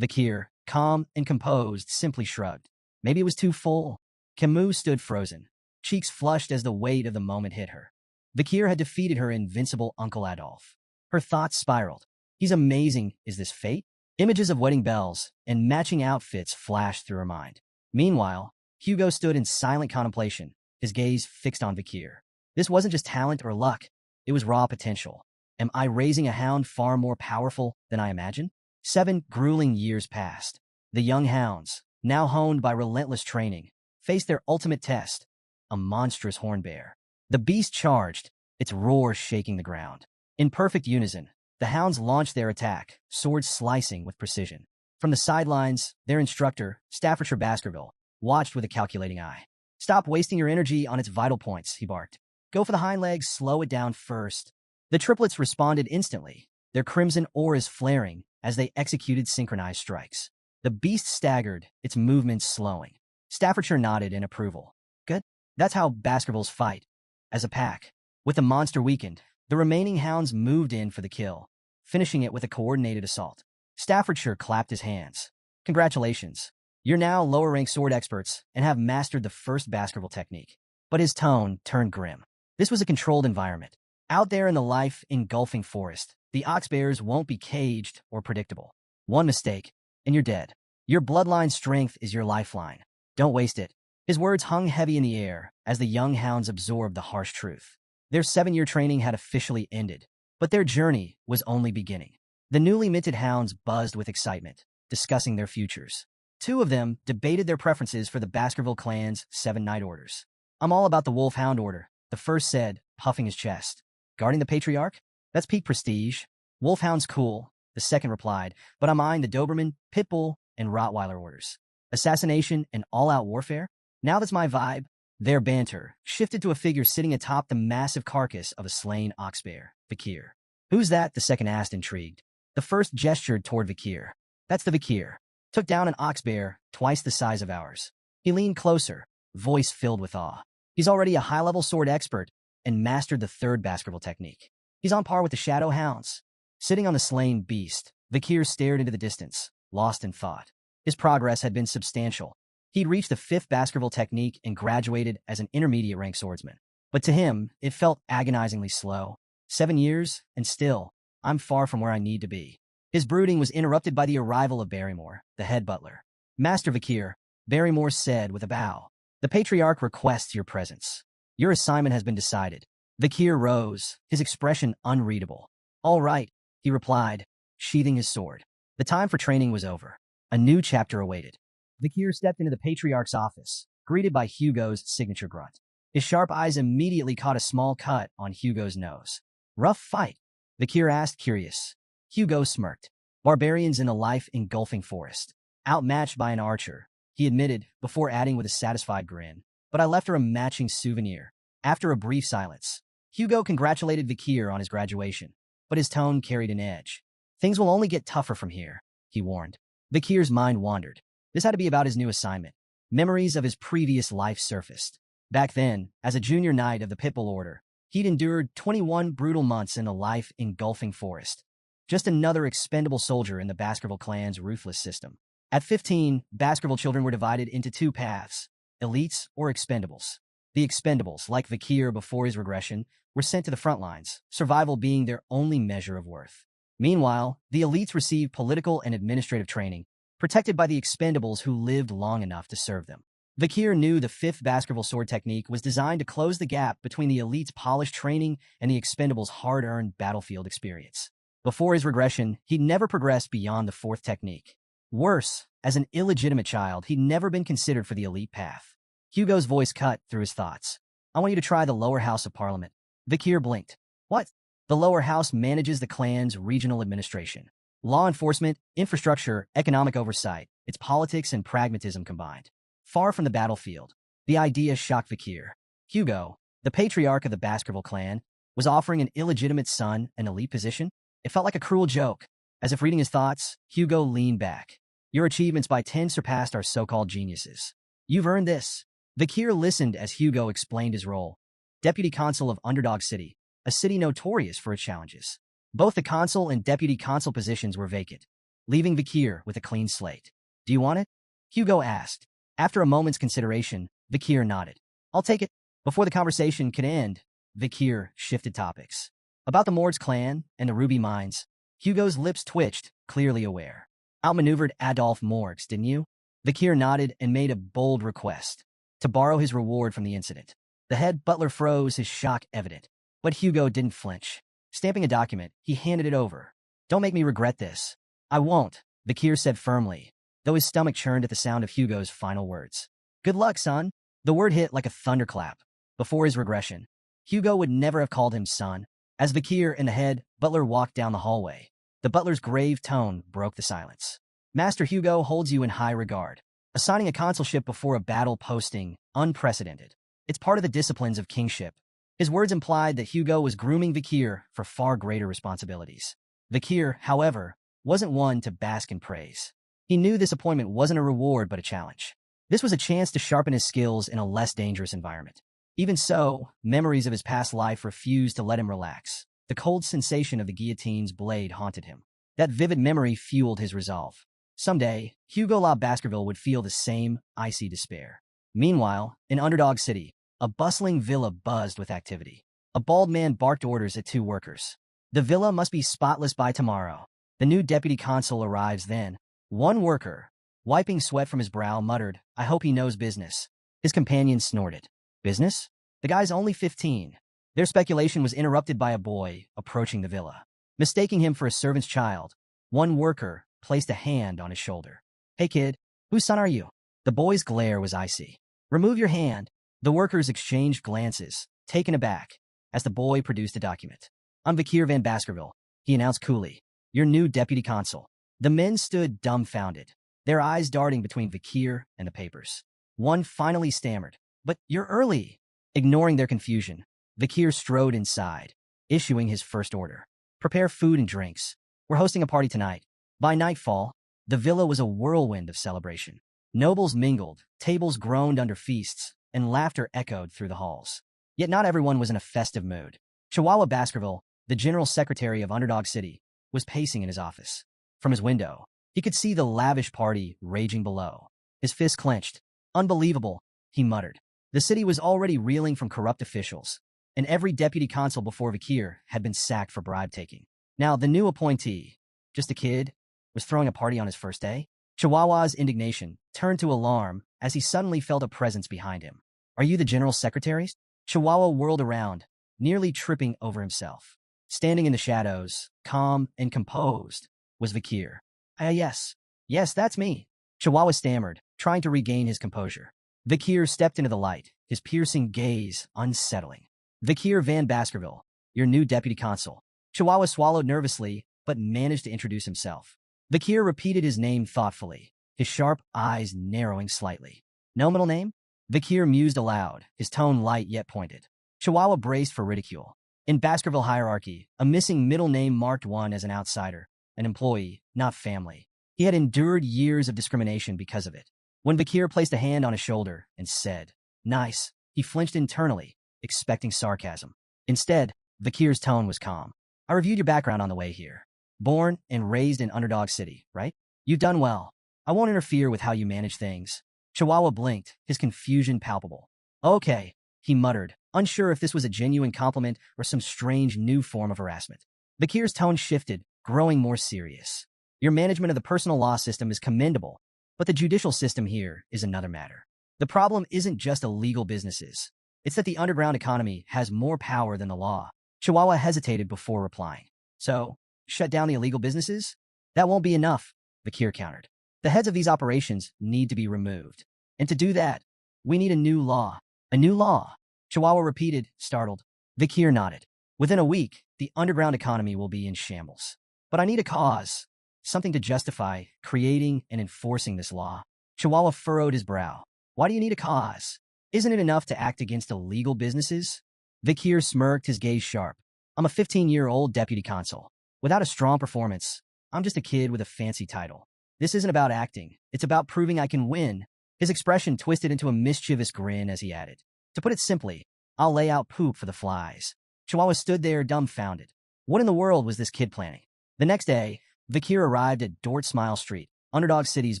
[SPEAKER 1] Vikir, calm and composed, simply shrugged. "Maybe it was too full." Camus stood frozen, cheeks flushed as the weight of the moment hit her. Vikir had defeated her invincible Uncle Adolf. Her thoughts spiraled. "He's amazing. Is this fate?" Images of wedding bells and matching outfits flashed through her mind. Meanwhile, Hugo stood in silent contemplation, his gaze fixed on Vikir. This wasn't just talent or luck. It was raw potential. Am I raising a hound far more powerful than I imagined? 7 grueling years passed. The young hounds, now honed by relentless training, faced their ultimate test, a monstrous horn bear. The beast charged, its roar shaking the ground. In perfect unison, the hounds launched their attack, swords slicing with precision. From the sidelines, their instructor, Staffordshire Baskerville, watched with a calculating eye. "Stop wasting your energy on its vital points," he barked. "Go for the hind legs, slow it down first." The triplets responded instantly, their crimson auras flaring as they executed synchronized strikes. The beast staggered, its movements slowing. Staffordshire nodded in approval. "Good. That's how Baskervilles fight, as a pack." With the monster weakened, the remaining hounds moved in for the kill, finishing it with a coordinated assault. Staffordshire clapped his hands. "Congratulations. You're now lower-ranked sword experts and have mastered the first Baskerville technique." But his tone turned grim. This was a controlled environment. Out there in the life-engulfing forest, the oxbears won't be caged or predictable. One mistake, and you're dead. Your bloodline strength is your lifeline. Don't waste it. His words hung heavy in the air as the young hounds absorbed the harsh truth. Their 7-year training had officially ended, but their journey was only beginning. The newly minted hounds buzzed with excitement, discussing their futures. 2 of them debated their preferences for the Baskerville clan's 7 night orders. "I'm all about the Wolfhound order," the first said, puffing his chest. "Guarding the Patriarch? That's peak prestige. Wolfhound's cool," the second replied, "but I'm eyeing the Doberman, Pitbull, and Rottweiler orders. Assassination and all-out warfare? Now that's my vibe." Their banter shifted to a figure sitting atop the massive carcass of a slain oxbear, Vakir. "Who's that?" the second asked, intrigued. The first gestured toward Vakir. "That's the Vakir. Took down an oxbear twice the size of ours." He leaned closer, voice filled with awe. "He's already a high-level sword expert and mastered the third Baskerville technique. He's on par with the Shadow Hounds." Sitting on the slain beast, Vakir stared into the distance, lost in thought. His progress had been substantial. He'd reached the 5th Baskerville technique and graduated as an intermediate-rank swordsman. But to him, it felt agonizingly slow. 7 years, and still, I'm far from where I need to be. His brooding was interrupted by the arrival of Barrymore, the head butler. "Master Vakir," Barrymore said with a bow, "the Patriarch requests your presence. Your assignment has been decided." Vakir rose, his expression unreadable. "All right," he replied, sheathing his sword. The time for training was over. A new chapter awaited. Vakir stepped into the Patriarch's office, greeted by Hugo's signature grunt. His sharp eyes immediately caught a small cut on Hugo's nose. "Rough fight?" Vakir asked, curious. Hugo smirked. "Barbarians in a life-engulfing forest. Outmatched by an archer," he admitted, before adding with a satisfied grin. "But I left her a matching souvenir." After a brief silence, Hugo congratulated Vakir on his graduation, but his tone carried an edge. "Things will only get tougher from here," he warned. Vakir's mind wandered. This had to be about his new assignment. Memories of his previous life surfaced. Back then, as a junior knight of the Pitbull Order, he'd endured 21 brutal months in a life-engulfing forest. Just another expendable soldier in the Baskerville clan's ruthless system. At 15, Baskerville children were divided into 2 paths, elites or expendables. The expendables, like Vakir before his regression, were sent to the front lines, survival being their only measure of worth. Meanwhile, the elites received political and administrative training, protected by the expendables who lived long enough to serve them. Vakir knew the 5th Baskerville sword technique was designed to close the gap between the elite's polished training and the expendables' hard-earned battlefield experience. Before his regression, he'd never progressed beyond the 4th technique. Worse, as an illegitimate child, he'd never been considered for the elite path. Hugo's voice cut through his thoughts. "I want you to try the lower house of Parliament." Vakir blinked. "What?" "The lower house manages the clan's regional administration. Law enforcement, infrastructure, economic oversight. It's politics and pragmatism combined. Far from the battlefield." The idea shocked Vakir. Hugo, the patriarch of the Baskerville clan, was offering an illegitimate son an elite position? It felt like a cruel joke. As if reading his thoughts, Hugo leaned back. "Your achievements by 10 surpassed our so-called geniuses. You've earned this." Vakir listened as Hugo explained his role. Deputy Consul of Underdog City, a city notorious for its challenges. Both the consul and deputy consul positions were vacant, leaving Vakir with a clean slate. "Do you want it?" Hugo asked. After a moment's consideration, Vakir nodded. "I'll take it." Before the conversation could end, Vakir shifted topics. About the Mords clan and the Ruby Mines, Hugo's lips twitched, clearly aware. "Outmaneuvered Adolphe Morgs, didn't you?" Vakir nodded and made a bold request. To borrow his reward from the incident. The head butler froze, his shock evident. But Hugo didn't flinch. Stamping a document, he handed it over. "Don't make me regret this." "I won't," Vakir said firmly, though his stomach churned at the sound of Hugo's final words. "Good luck, son." The word hit like a thunderclap. Before his regression, Hugo would never have called him son. As Vakir and the head butler walked down the hallway, the butler's grave tone broke the silence. Master Hugo holds you in high regard. Assigning a consulship before a battle posting, unprecedented. It's part of the disciplines of kingship. His words implied that Hugo was grooming Vakir for far greater responsibilities. Vakir, however, wasn't one to bask in praise. He knew this appointment wasn't a reward but a challenge. This was a chance to sharpen his skills in a less dangerous environment. Even so, memories of his past life refused to let him relax. The cold sensation of the guillotine's blade haunted him. That vivid memory fueled his resolve. Someday, Hugo La Baskerville would feel the same icy despair. Meanwhile, in Underdog City, a bustling villa buzzed with activity. A bald man barked orders at two workers. The villa must be spotless by tomorrow. The new deputy consul arrives then. One worker, wiping sweat from his brow, muttered, "I hope he knows business." His companion snorted. "Business? The guy's only 15. Their speculation was interrupted by a boy approaching the villa. Mistaking him for a servant's child, one worker placed a hand on his shoulder. "Hey kid, whose son are you?" The boy's glare was icy. "Remove your hand." The workers exchanged glances, taken aback, as the boy produced a document. "I'm Vakir van Baskerville," he announced coolly, "your new deputy consul." The men stood dumbfounded, their eyes darting between Vakir and the papers. One finally stammered, "But you're early." Ignoring their confusion, Vakir strode inside, issuing his first order. "Prepare food and drinks. We're hosting a party tonight." By nightfall, the villa was a whirlwind of celebration. Nobles mingled, tables groaned under feasts, and laughter echoed through the halls. Yet not everyone was in a festive mood. Chihuahua Baskerville, the general secretary of Underdog City, was pacing in his office. From his window, he could see the lavish party raging below. His fists clenched. "Unbelievable," he muttered. The city was already reeling from corrupt officials, and every deputy consul before Vakir had been sacked for bribe-taking. Now, the new appointee, just a kid, was throwing a party on his first day? Chihuahua's indignation turned to alarm as he suddenly felt a presence behind him. "Are you the general secretary?" Chihuahua whirled around, nearly tripping over himself. Standing in the shadows, calm and composed, was Vakir. Yes, that's me," Chihuahua stammered, trying to regain his composure. Vakir stepped into the light, his piercing gaze unsettling. "Vakir van Baskerville, your new deputy consul." Chihuahua swallowed nervously, but managed to introduce himself. Vakir repeated his name thoughtfully, his sharp eyes narrowing slightly. "No middle name?" Vakir mused aloud, his tone light yet pointed. Chihuahua braced for ridicule. In Baskerville hierarchy, a missing middle name marked one as an outsider, an employee, not family. He had endured years of discrimination because of it. When Vakir placed a hand on his shoulder and said, "Nice," he flinched internally, expecting sarcasm. Instead, Vakir's tone was calm. "I reviewed your background on the way here. Born and raised in Underdog City, right? You've done well. I won't interfere with how you manage things." Chihuahua blinked, his confusion palpable. "Okay," he muttered, unsure if this was a genuine compliment or some strange new form of harassment. Vakir's tone shifted, growing more serious. "Your management of the personal law system is commendable, but the judicial system here is another matter. The problem isn't just illegal businesses. It's that the underground economy has more power than the law." Chihuahua hesitated before replying. "So, shut down the illegal businesses? That won't be enough," Vakir countered. "The heads of these operations need to be removed. And to do that, we need a new law." "A new law?" Chihuahua repeated, startled. Vakir nodded. "Within a week, the underground economy will be in shambles. But I need a cause, something to justify creating and enforcing this law." Chihuahua furrowed his brow. "Why do you need a cause? Isn't it enough to act against illegal businesses?" Vakir smirked, his gaze sharp. "I'm a 15-year-old deputy consul. Without a strong performance, I'm just a kid with a fancy title. This isn't about acting. It's about proving I can win." His expression twisted into a mischievous grin as he added, "To put it simply, I'll lay out poop for the flies." Chihuahua stood there dumbfounded. What in the world was this kid planning? The next day, Vakir arrived at Dort Smile Street, Underdog City's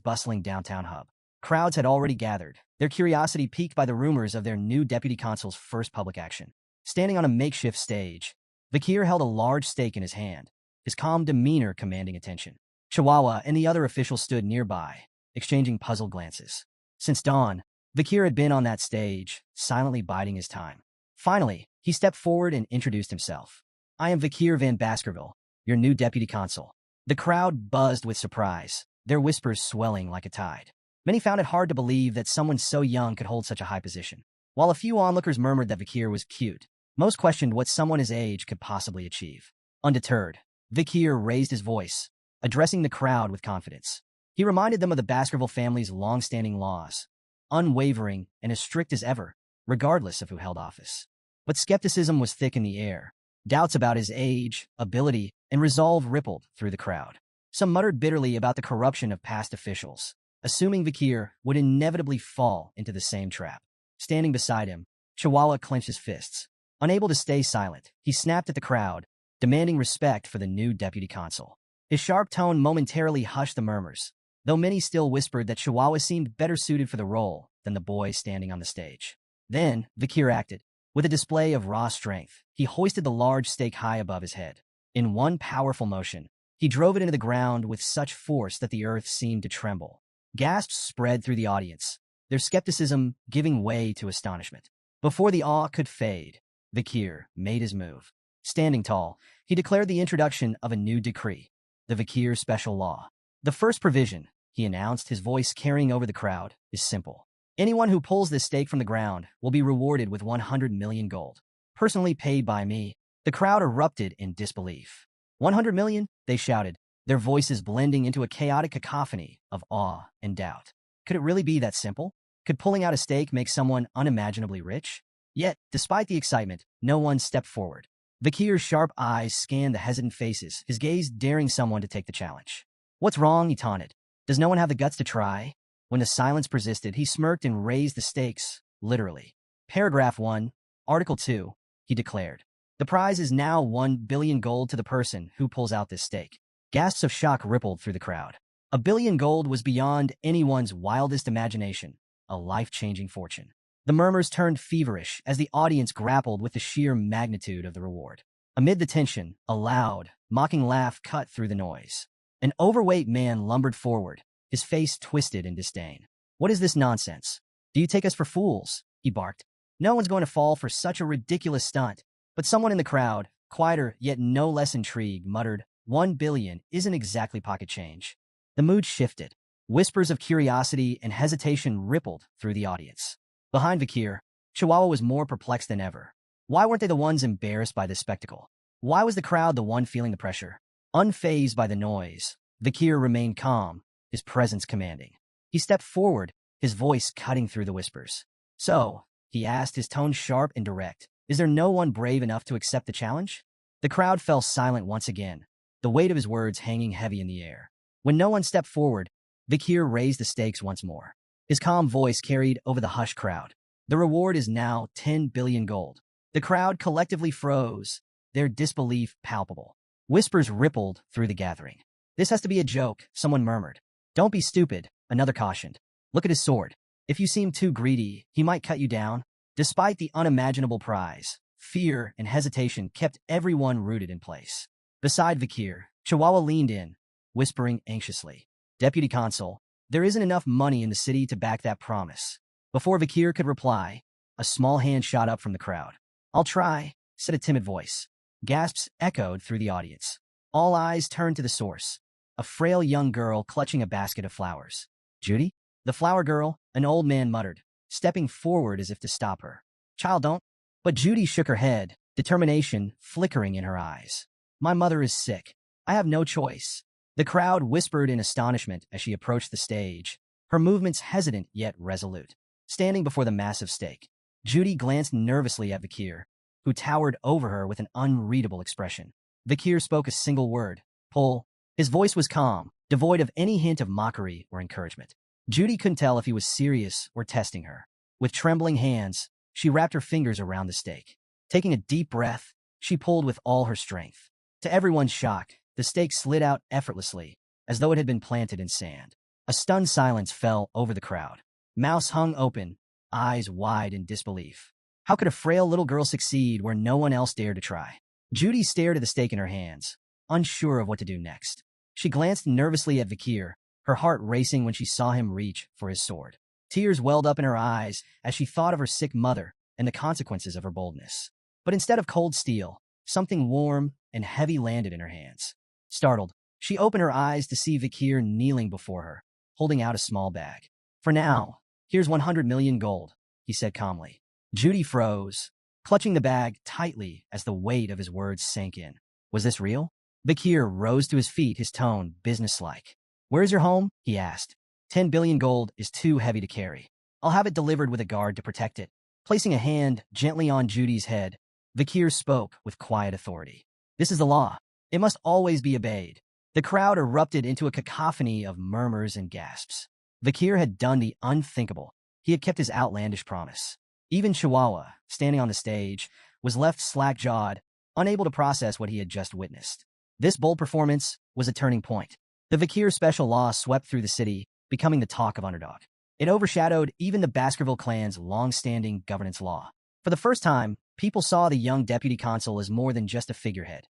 [SPEAKER 1] bustling downtown hub. Crowds had already gathered, their curiosity piqued by the rumors of their new deputy consul's first public action. Standing on a makeshift stage, Vakir held a large stake in his hand, his calm demeanor commanding attention. Chihuahua and the other officials stood nearby, exchanging puzzled glances. Since dawn, Vakir had been on that stage, silently biding his time. Finally, he stepped forward and introduced himself. "I am Vakir van Baskerville, your new deputy consul." The crowd buzzed with surprise, their whispers swelling like a tide. Many found it hard to believe that someone so young could hold such a high position. While a few onlookers murmured that Vakir was cute, Most questioned what someone his age could possibly achieve. Undeterred, Vikir raised his voice, addressing the crowd with confidence. He reminded them of the Baskerville family's long-standing laws, unwavering and as strict as ever, regardless of who held office. But skepticism was thick in the air. Doubts about his age, ability, and resolve rippled through the crowd. Some muttered bitterly about the corruption of past officials, assuming Vikir would inevitably fall into the same trap. Standing beside him, Chihuahua clenched his fists. Unable to stay silent, he snapped at the crowd, demanding respect for the new deputy consul. His sharp tone momentarily hushed the murmurs, though many still whispered that Chihuahua seemed better suited for the role than the boy standing on the stage. Then, Vikir acted. With a display of raw strength, he hoisted the large stake high above his head. In one powerful motion, he drove it into the ground with such force that the earth seemed to tremble. Gasps spread through the audience, their skepticism giving way to astonishment. Before the awe could fade, Vikir made his move. Standing tall, he declared the introduction of a new decree, the Vikir Special Law. The first provision, he announced, his voice carrying over the crowd, is simple. Anyone who pulls this stake from the ground will be rewarded with 100 million gold, personally paid by me. The crowd erupted in disbelief. 100 million? They shouted, their voices blending into a chaotic cacophony of awe and doubt. Could it really be that simple? Could pulling out a stake make someone unimaginably rich? Yet, despite the excitement, no one stepped forward. Vikir's sharp eyes scanned the hesitant faces, his gaze daring someone to take the challenge. What's wrong? He taunted. Does no one have the guts to try? When the silence persisted, he smirked and raised the stakes, literally. Paragraph 1, Article 2, he declared. The prize is now 1 billion gold to the person who pulls out this stake. Gasps of shock rippled through the crowd. 1 billion gold was beyond anyone's wildest imagination, a life-changing fortune. The murmurs turned feverish as the audience grappled with the sheer magnitude of the reward. Amid the tension, a loud, mocking laugh cut through the noise. An overweight man lumbered forward, his face twisted in disdain. What is this nonsense? Do you take us for fools? He barked. No one's going to fall for such a ridiculous stunt. But someone in the crowd, quieter yet no less intrigued, muttered, 1 billion isn't exactly pocket change. The mood shifted. Whispers of curiosity and hesitation rippled through the audience. Behind Vikir, Chihuahua was more perplexed than ever. Why weren't they the ones embarrassed by this spectacle? Why was the crowd the one feeling the pressure? Unfazed by the noise, Vikir remained calm, his presence commanding. He stepped forward, his voice cutting through the whispers. So, he asked, his tone sharp and direct, is there no one brave enough to accept the challenge? The crowd fell silent once again, the weight of his words hanging heavy in the air. When no one stepped forward, Vikir raised the stakes once more. His calm voice carried over the hushed crowd. The reward is now 10 billion gold. The crowd collectively froze, their disbelief palpable. Whispers rippled through the gathering. This has to be a joke, someone murmured. Don't be stupid, another cautioned. Look at his sword. If you seem too greedy, he might cut you down. Despite the unimaginable prize, fear and hesitation kept everyone rooted in place. Beside Vikir, Chihuahua leaned in, whispering anxiously. Deputy Consul, there isn't enough money in the city to back that promise. Before Vikir could reply, a small hand shot up from the crowd. I'll try, said a timid voice. Gasps echoed through the audience. All eyes turned to the source, a frail young girl clutching a basket of flowers. Judy? The flower girl, an old man muttered, stepping forward as if to stop her. Child, don't. But Judy shook her head, determination flickering in her eyes. My mother is sick. I have no choice. The crowd whispered in astonishment as she approached the stage, her movements hesitant yet resolute. Standing before the massive stake, Judy glanced nervously at Vikir, who towered over her with an unreadable expression. Vikir spoke a single word, pull. His voice was calm, devoid of any hint of mockery or encouragement. Judy couldn't tell if he was serious or testing her. With trembling hands, she wrapped her fingers around the stake. Taking a deep breath, she pulled with all her strength. To everyone's shock, the stake slid out effortlessly, as though it had been planted in sand. A stunned silence fell over the crowd. Mouths hung open, eyes wide in disbelief. How could a frail little girl succeed where no one else dared to try? Judy stared at the stake in her hands, unsure of what to do next. She glanced nervously at Vikir, her heart racing when she saw him reach for his sword. Tears welled up in her eyes as she thought of her sick mother and the consequences of her boldness. But instead of cold steel, something warm and heavy landed in her hands. Startled, she opened her eyes to see Vikir kneeling before her, holding out a small bag. For now, here's 100 million gold, he said calmly. Judy froze, clutching the bag tightly as the weight of his words sank in. Was this real? Bakir rose to his feet, his tone businesslike. Where's your home? He asked. 10 billion gold is too heavy to carry. I'll have it delivered with a guard to protect it. Placing a hand gently on Judy's head, Bakir spoke with quiet authority. This is the law. It must always be obeyed. The crowd erupted into a cacophony of murmurs and gasps. Bakir had done the unthinkable. He had kept his outlandish promise. Even Chihuahua, standing on the stage, was left slack-jawed, unable to process what he had just witnessed. This bold performance was a turning point. The Bakir special law swept through the city, becoming the talk of Underdog. It overshadowed even the Baskerville clan's long-standing governance law. For the first time, people saw the young deputy consul as more than just a figurehead.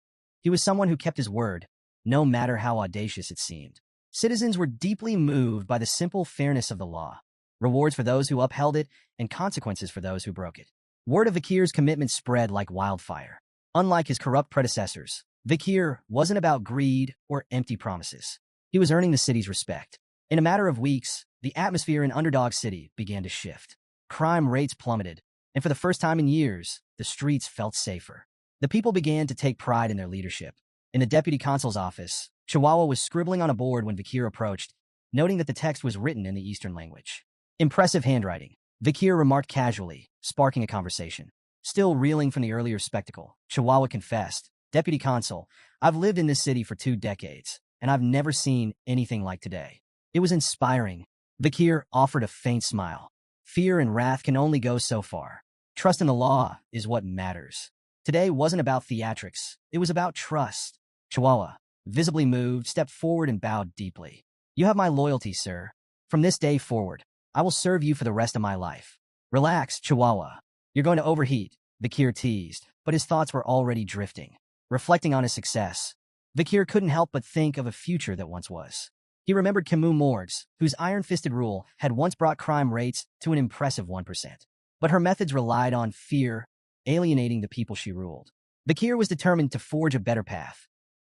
[SPEAKER 1] He was someone who kept his word, no matter how audacious it seemed. Citizens were deeply moved by the simple fairness of the law, rewards for those who upheld it and consequences for those who broke it. Word of Bakir's commitment spread like wildfire. Unlike his corrupt predecessors, Bakir wasn't about greed or empty promises. He was earning the city's respect. In a matter of weeks, the atmosphere in Underdog City began to shift. Crime rates plummeted, and for the first time in years, the streets felt safer. The people began to take pride in their leadership. In the deputy consul's office, Chihuahua was scribbling on a board when Bakir approached, noting that the text was written in the Eastern language. Impressive handwriting, Bakir remarked casually, sparking a conversation. Still reeling from the earlier spectacle, Chihuahua confessed, Deputy Consul, I've lived in this city for 2 decades, and I've never seen anything like today. It was inspiring. Bakir offered a faint smile. Fear and wrath can only go so far. Trust in the law is what matters. Today wasn't about theatrics. It was about trust. Chihuahua, visibly moved, stepped forward and bowed deeply. You have my loyalty, sir. From this day forward, I will serve you for the rest of my life. Relax, Chihuahua. You're going to overheat, Bakir teased, but his thoughts were already drifting. Reflecting on his success, Bakir couldn't help but think of a future that once was. He remembered Camus Morgues, whose iron-fisted rule had once brought crime rates to an impressive 1%. But her methods relied on fear, alienating the people she ruled. Bakir was determined to forge a better path,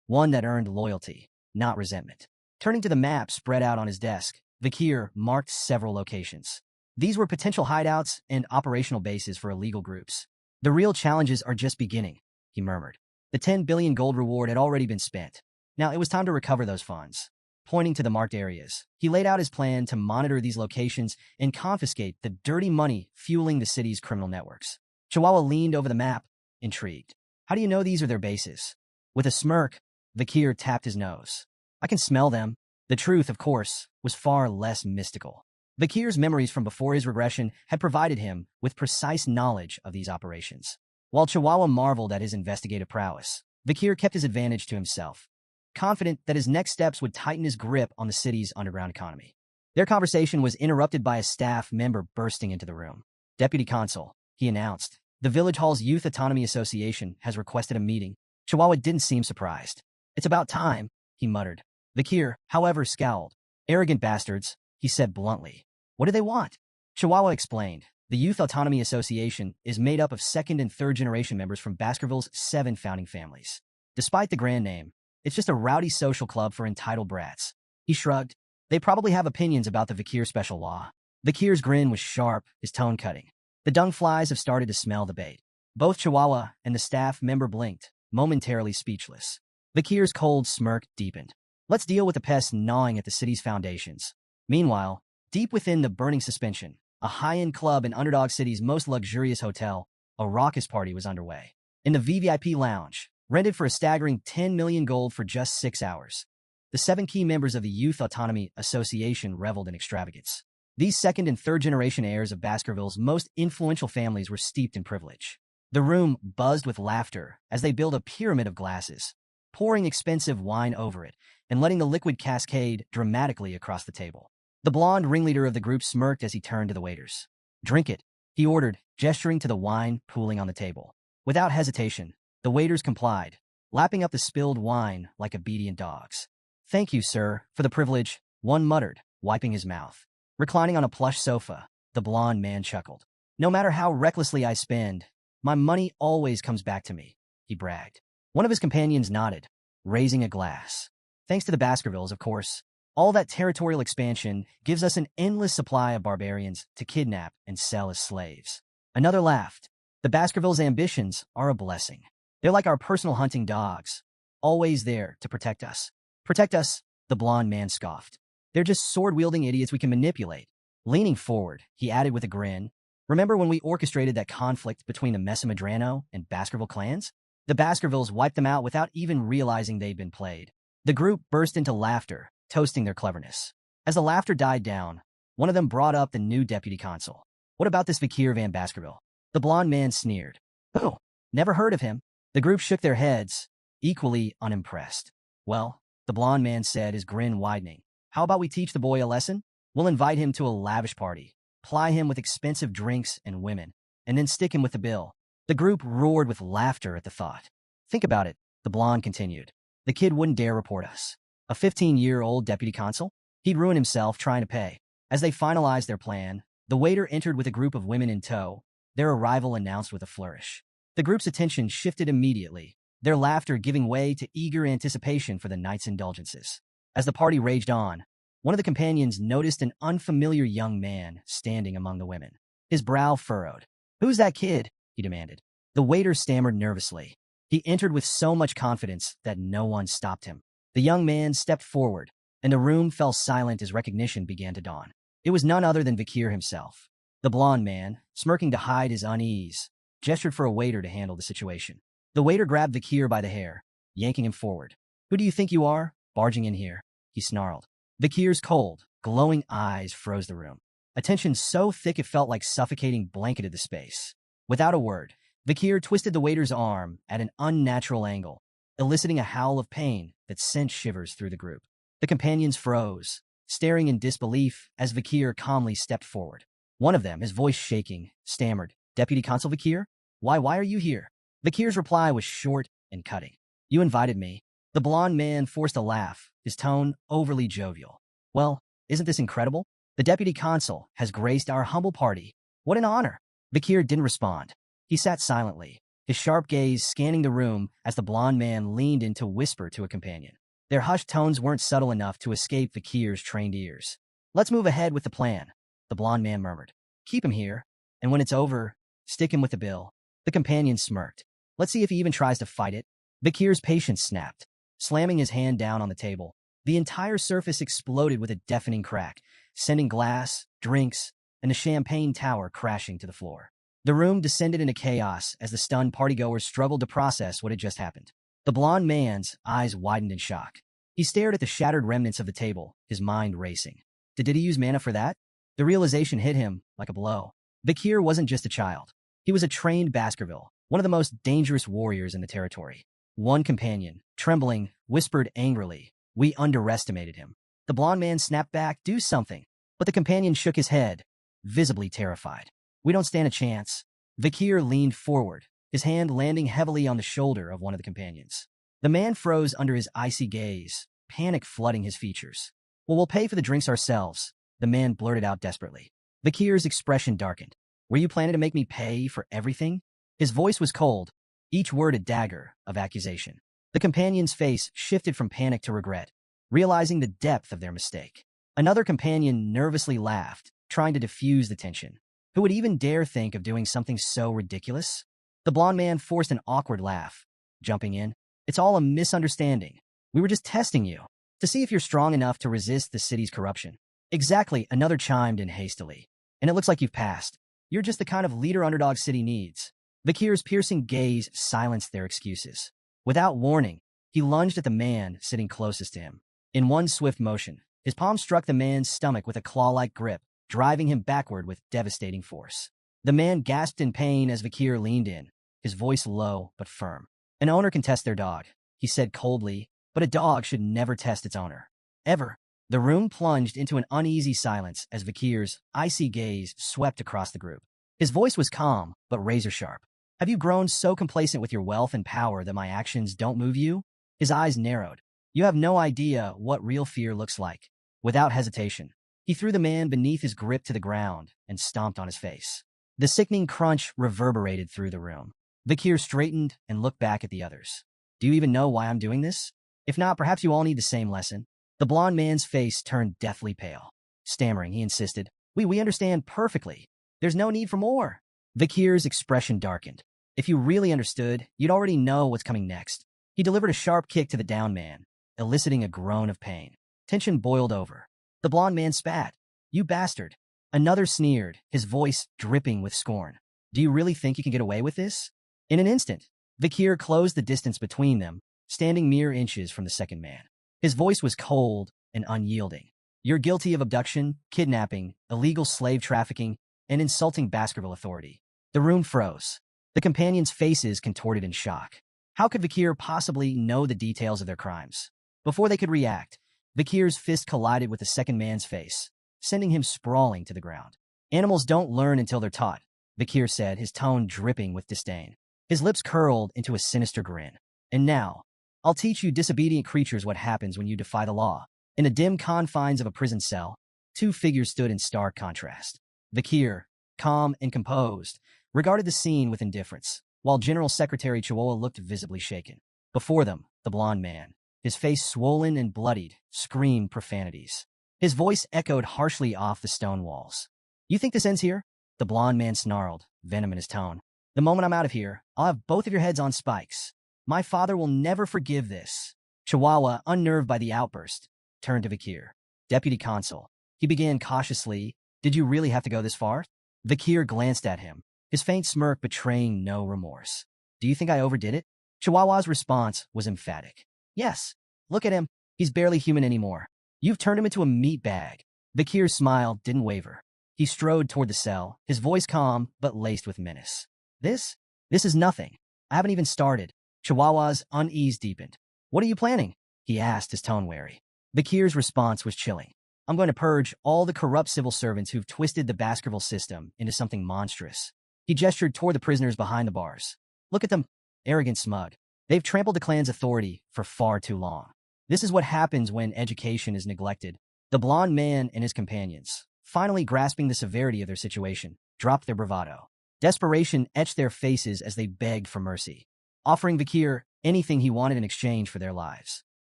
[SPEAKER 1] one that earned loyalty, not resentment. Turning to the map spread out on his desk, Bakir marked several locations. These were potential hideouts and operational bases for illegal groups. The real challenges are just beginning, he murmured. The 10 billion gold reward had already been spent. Now it was time to recover those funds. Pointing to the marked areas, he laid out his plan to monitor these locations and confiscate the dirty money fueling the city's criminal networks. Chihuahua leaned over the map, intrigued. How do you know these are their bases? With a smirk, Bakir tapped his nose. I can smell them. The truth, of course, was far less mystical. Bakir's memories from before his regression had provided him with precise knowledge of these operations. While Chihuahua marveled at his investigative prowess, Bakir kept his advantage to himself, confident that his next steps would tighten his grip on the city's underground economy. Their conversation was interrupted by a staff member bursting into the room. Deputy Consul, he announced, the Village Hall's Youth Autonomy Association has requested a meeting. Chihuahua didn't seem surprised. It's about time, he muttered. Bakir, however, scowled. Arrogant bastards, he said bluntly. What do they want? Chihuahua explained. The Youth Autonomy Association is made up of second and third generation members from Baskerville's 7 founding families. Despite the grand name, it's just a rowdy social club for entitled brats. He shrugged. They probably have opinions about the Bakir special law. Bakir's grin was sharp, his tone cutting. The dung flies have started to smell the bait. Both Chihuahua and the staff member blinked, momentarily speechless. Bakir's cold smirk deepened. Let's deal with the pests gnawing at the city's foundations. Meanwhile, deep within the burning suspension, a high-end club in Underdog City's most luxurious hotel, a raucous party was underway. In the VVIP lounge, rented for a staggering 10 million gold for just 6 hours, the 7 key members of the Youth Autonomy Association reveled in extravagance. These second and third generation heirs of Baskerville's most influential families were steeped in privilege. The room buzzed with laughter as they built a pyramid of glasses, pouring expensive wine over it and letting the liquid cascade dramatically across the table. The blonde ringleader of the group smirked as he turned to the waiters. Drink it, he ordered, gesturing to the wine pooling on the table. Without hesitation, the waiters complied, lapping up the spilled wine like obedient dogs. Thank you, sir, for the privilege, one muttered, wiping his mouth. Reclining on a plush sofa, the blonde man chuckled. No matter how recklessly I spend, my money always comes back to me, he bragged. One of his companions nodded, raising a glass. Thanks to the Baskervilles, of course. All that territorial expansion gives us an endless supply of barbarians to kidnap and sell as slaves. Another laughed. The Baskervilles' ambitions are a blessing. They're like our personal hunting dogs, always there to protect us. Protect us, the blonde man scoffed. They're just sword-wielding idiots we can manipulate. Leaning forward, he added with a grin, remember when we orchestrated that conflict between the Mesamadrano and Baskerville clans? The Baskervilles wiped them out without even realizing they'd been played. The group burst into laughter, toasting their cleverness. As the laughter died down, one of them brought up the new deputy consul. What about this Vikir van Baskerville? The blonde man sneered. Oh, never heard of him. The group shook their heads, equally unimpressed. Well, the blonde man said, his grin widening. How about we teach the boy a lesson? We'll invite him to a lavish party, ply him with expensive drinks and women, and then stick him with the bill. The group roared with laughter at the thought. Think about it, the blonde continued. The kid wouldn't dare report us. A 15-year-old deputy consul? He'd ruin himself trying to pay. As they finalized their plan, the waiter entered with a group of women in tow, their arrival announced with a flourish. The group's attention shifted immediately, their laughter giving way to eager anticipation for the night's indulgences. As the party raged on, one of the companions noticed an unfamiliar young man standing among the women. His brow furrowed. Who's that kid? He demanded. The waiter stammered nervously. He entered with so much confidence that no one stopped him. The young man stepped forward, and the room fell silent as recognition began to dawn. It was none other than Vikir himself. The blonde man, smirking to hide his unease, gestured for a waiter to handle the situation. The waiter grabbed Vikir by the hair, yanking him forward. Who do you think you are, barging in here? He snarled. Vikir's cold, glowing eyes froze the room. A tension so thick it felt like suffocating blanketed the space. Without a word, Vikir twisted the waiter's arm at an unnatural angle, eliciting a howl of pain that sent shivers through the group. The companions froze, staring in disbelief as Vikir calmly stepped forward. One of them, his voice shaking, stammered, Deputy Consul Vikir? Why are you here? Vikir's reply was short and cutting. You invited me. The blonde man forced a laugh, his tone overly jovial. Well, isn't this incredible? The Deputy Consul has graced our humble party. What an honor. Vikir didn't respond. He sat silently, his sharp gaze scanning the room as the blonde man leaned in to whisper to a companion. Their hushed tones weren't subtle enough to escape Vikir's trained ears. Let's move ahead with the plan, the blonde man murmured. Keep him here, and when it's over, stick him with the bill. The companion smirked. Let's see if he even tries to fight it. Vikir's patience snapped, slamming his hand down on the table. The entire surface exploded with a deafening crack, sending glass, drinks, and the champagne tower crashing to the floor. The room descended into chaos as the stunned partygoers struggled to process what had just happened. The blonde man's eyes widened in shock. He stared at the shattered remnants of the table, his mind racing. Did he use mana for that? The realization hit him like a blow. Vikir wasn't just a child. He was a trained Baskerville, one of the most dangerous warriors in the territory. One companion, trembling, whispered angrily, "We underestimated him." The blonde man snapped back, "Do something." But the companion shook his head, visibly terrified. "We don't stand a chance." Vikir leaned forward, his hand landing heavily on the shoulder of one of the companions. The man froze under his icy gaze, panic flooding his features. "Well, we'll pay for the drinks ourselves," the man blurted out desperately. Vikir's expression darkened. "Were you planning to make me pay for everything?" His voice was cold, each word a dagger of accusation. The companion's face shifted from panic to regret, realizing the depth of their mistake. Another companion nervously laughed, trying to diffuse the tension. Who would even dare think of doing something so ridiculous? The blonde man forced an awkward laugh, jumping in. "It's all a misunderstanding. We were just testing you, to see if you're strong enough to resist the city's corruption." "Exactly," another chimed in hastily. "And it looks like you've passed. You're just the kind of leader Underdog City needs." Vikir's piercing gaze silenced their excuses. Without warning, he lunged at the man sitting closest to him. In one swift motion, his palm struck the man's stomach with a claw-like grip, driving him backward with devastating force. The man gasped in pain as Vikir leaned in, his voice low but firm. "An owner can test their dog," he said coldly, "but a dog should never test its owner. Ever." The room plunged into an uneasy silence as Vikir's icy gaze swept across the group. His voice was calm, but razor-sharp. "Have you grown so complacent with your wealth and power that my actions don't move you?" His eyes narrowed. "You have no idea what real fear looks like." Without hesitation, he threw the man beneath his grip to the ground and stomped on his face. The sickening crunch reverberated through the room. Vikir straightened and looked back at the others. "Do you even know why I'm doing this? If not, perhaps you all need the same lesson." The blonde man's face turned deathly pale. Stammering, he insisted, We understand perfectly. There's no need for more." Vikir's expression darkened. If you really understood, you'd already know what's coming next. He delivered a sharp kick to the down man, eliciting a groan of pain. Tension boiled over. The blond man spat. "You bastard." Another sneered, his voice dripping with scorn. "Do you really think you can get away with this?" In an instant, Vikir closed the distance between them, standing mere inches from the second man. His voice was cold and unyielding. "You're guilty of abduction, kidnapping, illegal slave trafficking, and insulting Baskerville authority." The room froze. The companions' faces contorted in shock. How could Vikir possibly know the details of their crimes? Before they could react, Vikir's fist collided with the second man's face, sending him sprawling to the ground. "Animals don't learn until they're taught," Vikir said, his tone dripping with disdain. His lips curled into a sinister grin. "And now, I'll teach you disobedient creatures what happens when you defy the law." In the dim confines of a prison cell, two figures stood in stark contrast. Vikir, calm and composed, regarded the scene with indifference, while General Secretary Chihuahua looked visibly shaken. Before them, the blond man, his face swollen and bloodied, screamed profanities. His voice echoed harshly off the stone walls. "You think this ends here?" The blond man snarled, venom in his tone. "The moment I'm out of here, I'll have both of your heads on spikes. My father will never forgive this." Chihuahua, unnerved by the outburst, turned to Vikir. "Deputy Consul," he began cautiously, "did you really have to go this far?" Vikir glanced at him, his faint smirk betraying no remorse. "Do you think I overdid it?" Chihuahua's response was emphatic. "Yes. Look at him. He's barely human anymore. You've turned him into a meat bag." Vikir's smile didn't waver. He strode toward the cell, his voice calm but laced with menace. This is nothing. I haven't even started." Chihuahua's unease deepened. "What are you planning?" he asked, his tone wary. Vikir's response was chilling. "I'm going to purge all the corrupt civil servants who've twisted the Baskerville system into something monstrous." He gestured toward the prisoners behind the bars. "Look at them, arrogant smug. They've trampled the clan's authority for far too long. This is what happens when education is neglected." The blond man and his companions, finally grasping the severity of their situation, dropped their bravado. Desperation etched their faces as they begged for mercy, offering Vikir anything he wanted in exchange for their lives.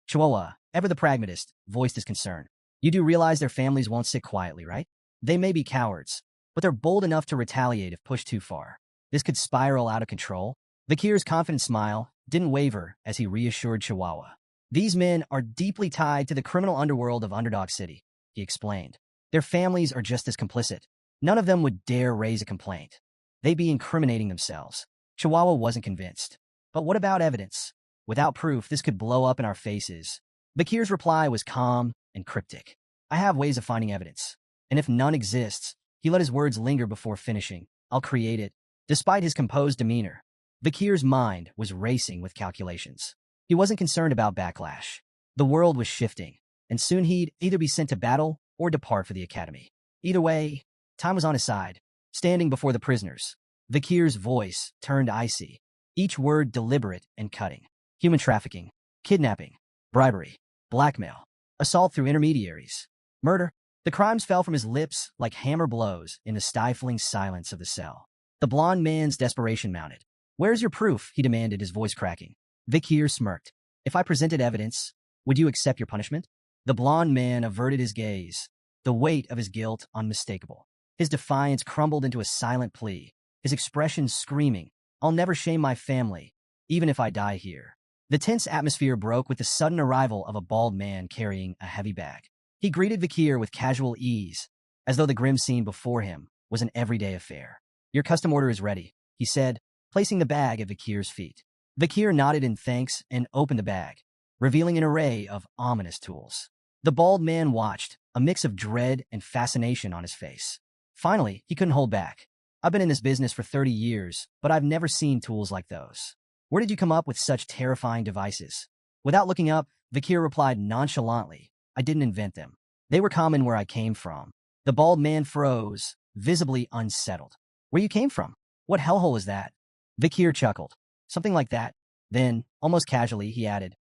[SPEAKER 1] Chihuahua, ever the pragmatist, voiced his concern. "You do realize their families won't sit quietly, right? They may be cowards, but they're bold enough to retaliate if pushed too far. This could spiral out of control." Vikir's confident smile didn't waver as he reassured Chihuahua. "These men are deeply tied to the criminal underworld of Underdog City," he explained. "Their families are just as complicit. None of them would dare raise a complaint. They'd be incriminating themselves." Chihuahua wasn't convinced. "But what about evidence? Without proof, this could blow up in our faces." Vikir's reply was calm and cryptic. "I have ways of finding evidence. And if none exists," he let his words linger before finishing, "I'll create it." Despite his composed demeanor, Vikir's mind was racing with calculations. He wasn't concerned about backlash. The world was shifting, and soon he'd either be sent to battle or depart for the academy. Either way, time was on his side. Standing before the prisoners, Vikir's voice turned icy, each word deliberate and cutting. Human trafficking, kidnapping, bribery, blackmail, assault through intermediaries, murder. The crimes fell from his lips like hammer blows in the stifling silence of the cell. The blond man's desperation mounted. "Where's your proof?" he demanded, his voice cracking. Vikir smirked. "If I presented evidence, would you accept your punishment?" The blond man averted his gaze, the weight of his guilt unmistakable. His defiance crumbled into a silent plea, his expression screaming, "I'll never shame my family, even if I die here." The tense atmosphere broke with the sudden arrival of a bald man carrying a heavy bag. He greeted Vikir with casual ease, as though the grim scene before him was an everyday affair. "Your custom order is ready," he said, placing the bag at Vikir's feet. Vikir nodded in thanks and opened the bag, revealing an array of ominous tools. The bald man watched, a mix of dread and fascination on his face. Finally, he couldn't hold back. "I've been in this business for 30 years, but I've never seen tools like those. Where did you come up with such terrifying devices?" Without looking up, Vikir replied nonchalantly, "I didn't invent them. They were common where I came from." The bald man froze, visibly unsettled. "Where you came from? What hellhole is that?" Vikir chuckled. "Something like that." Then, almost casually, he added,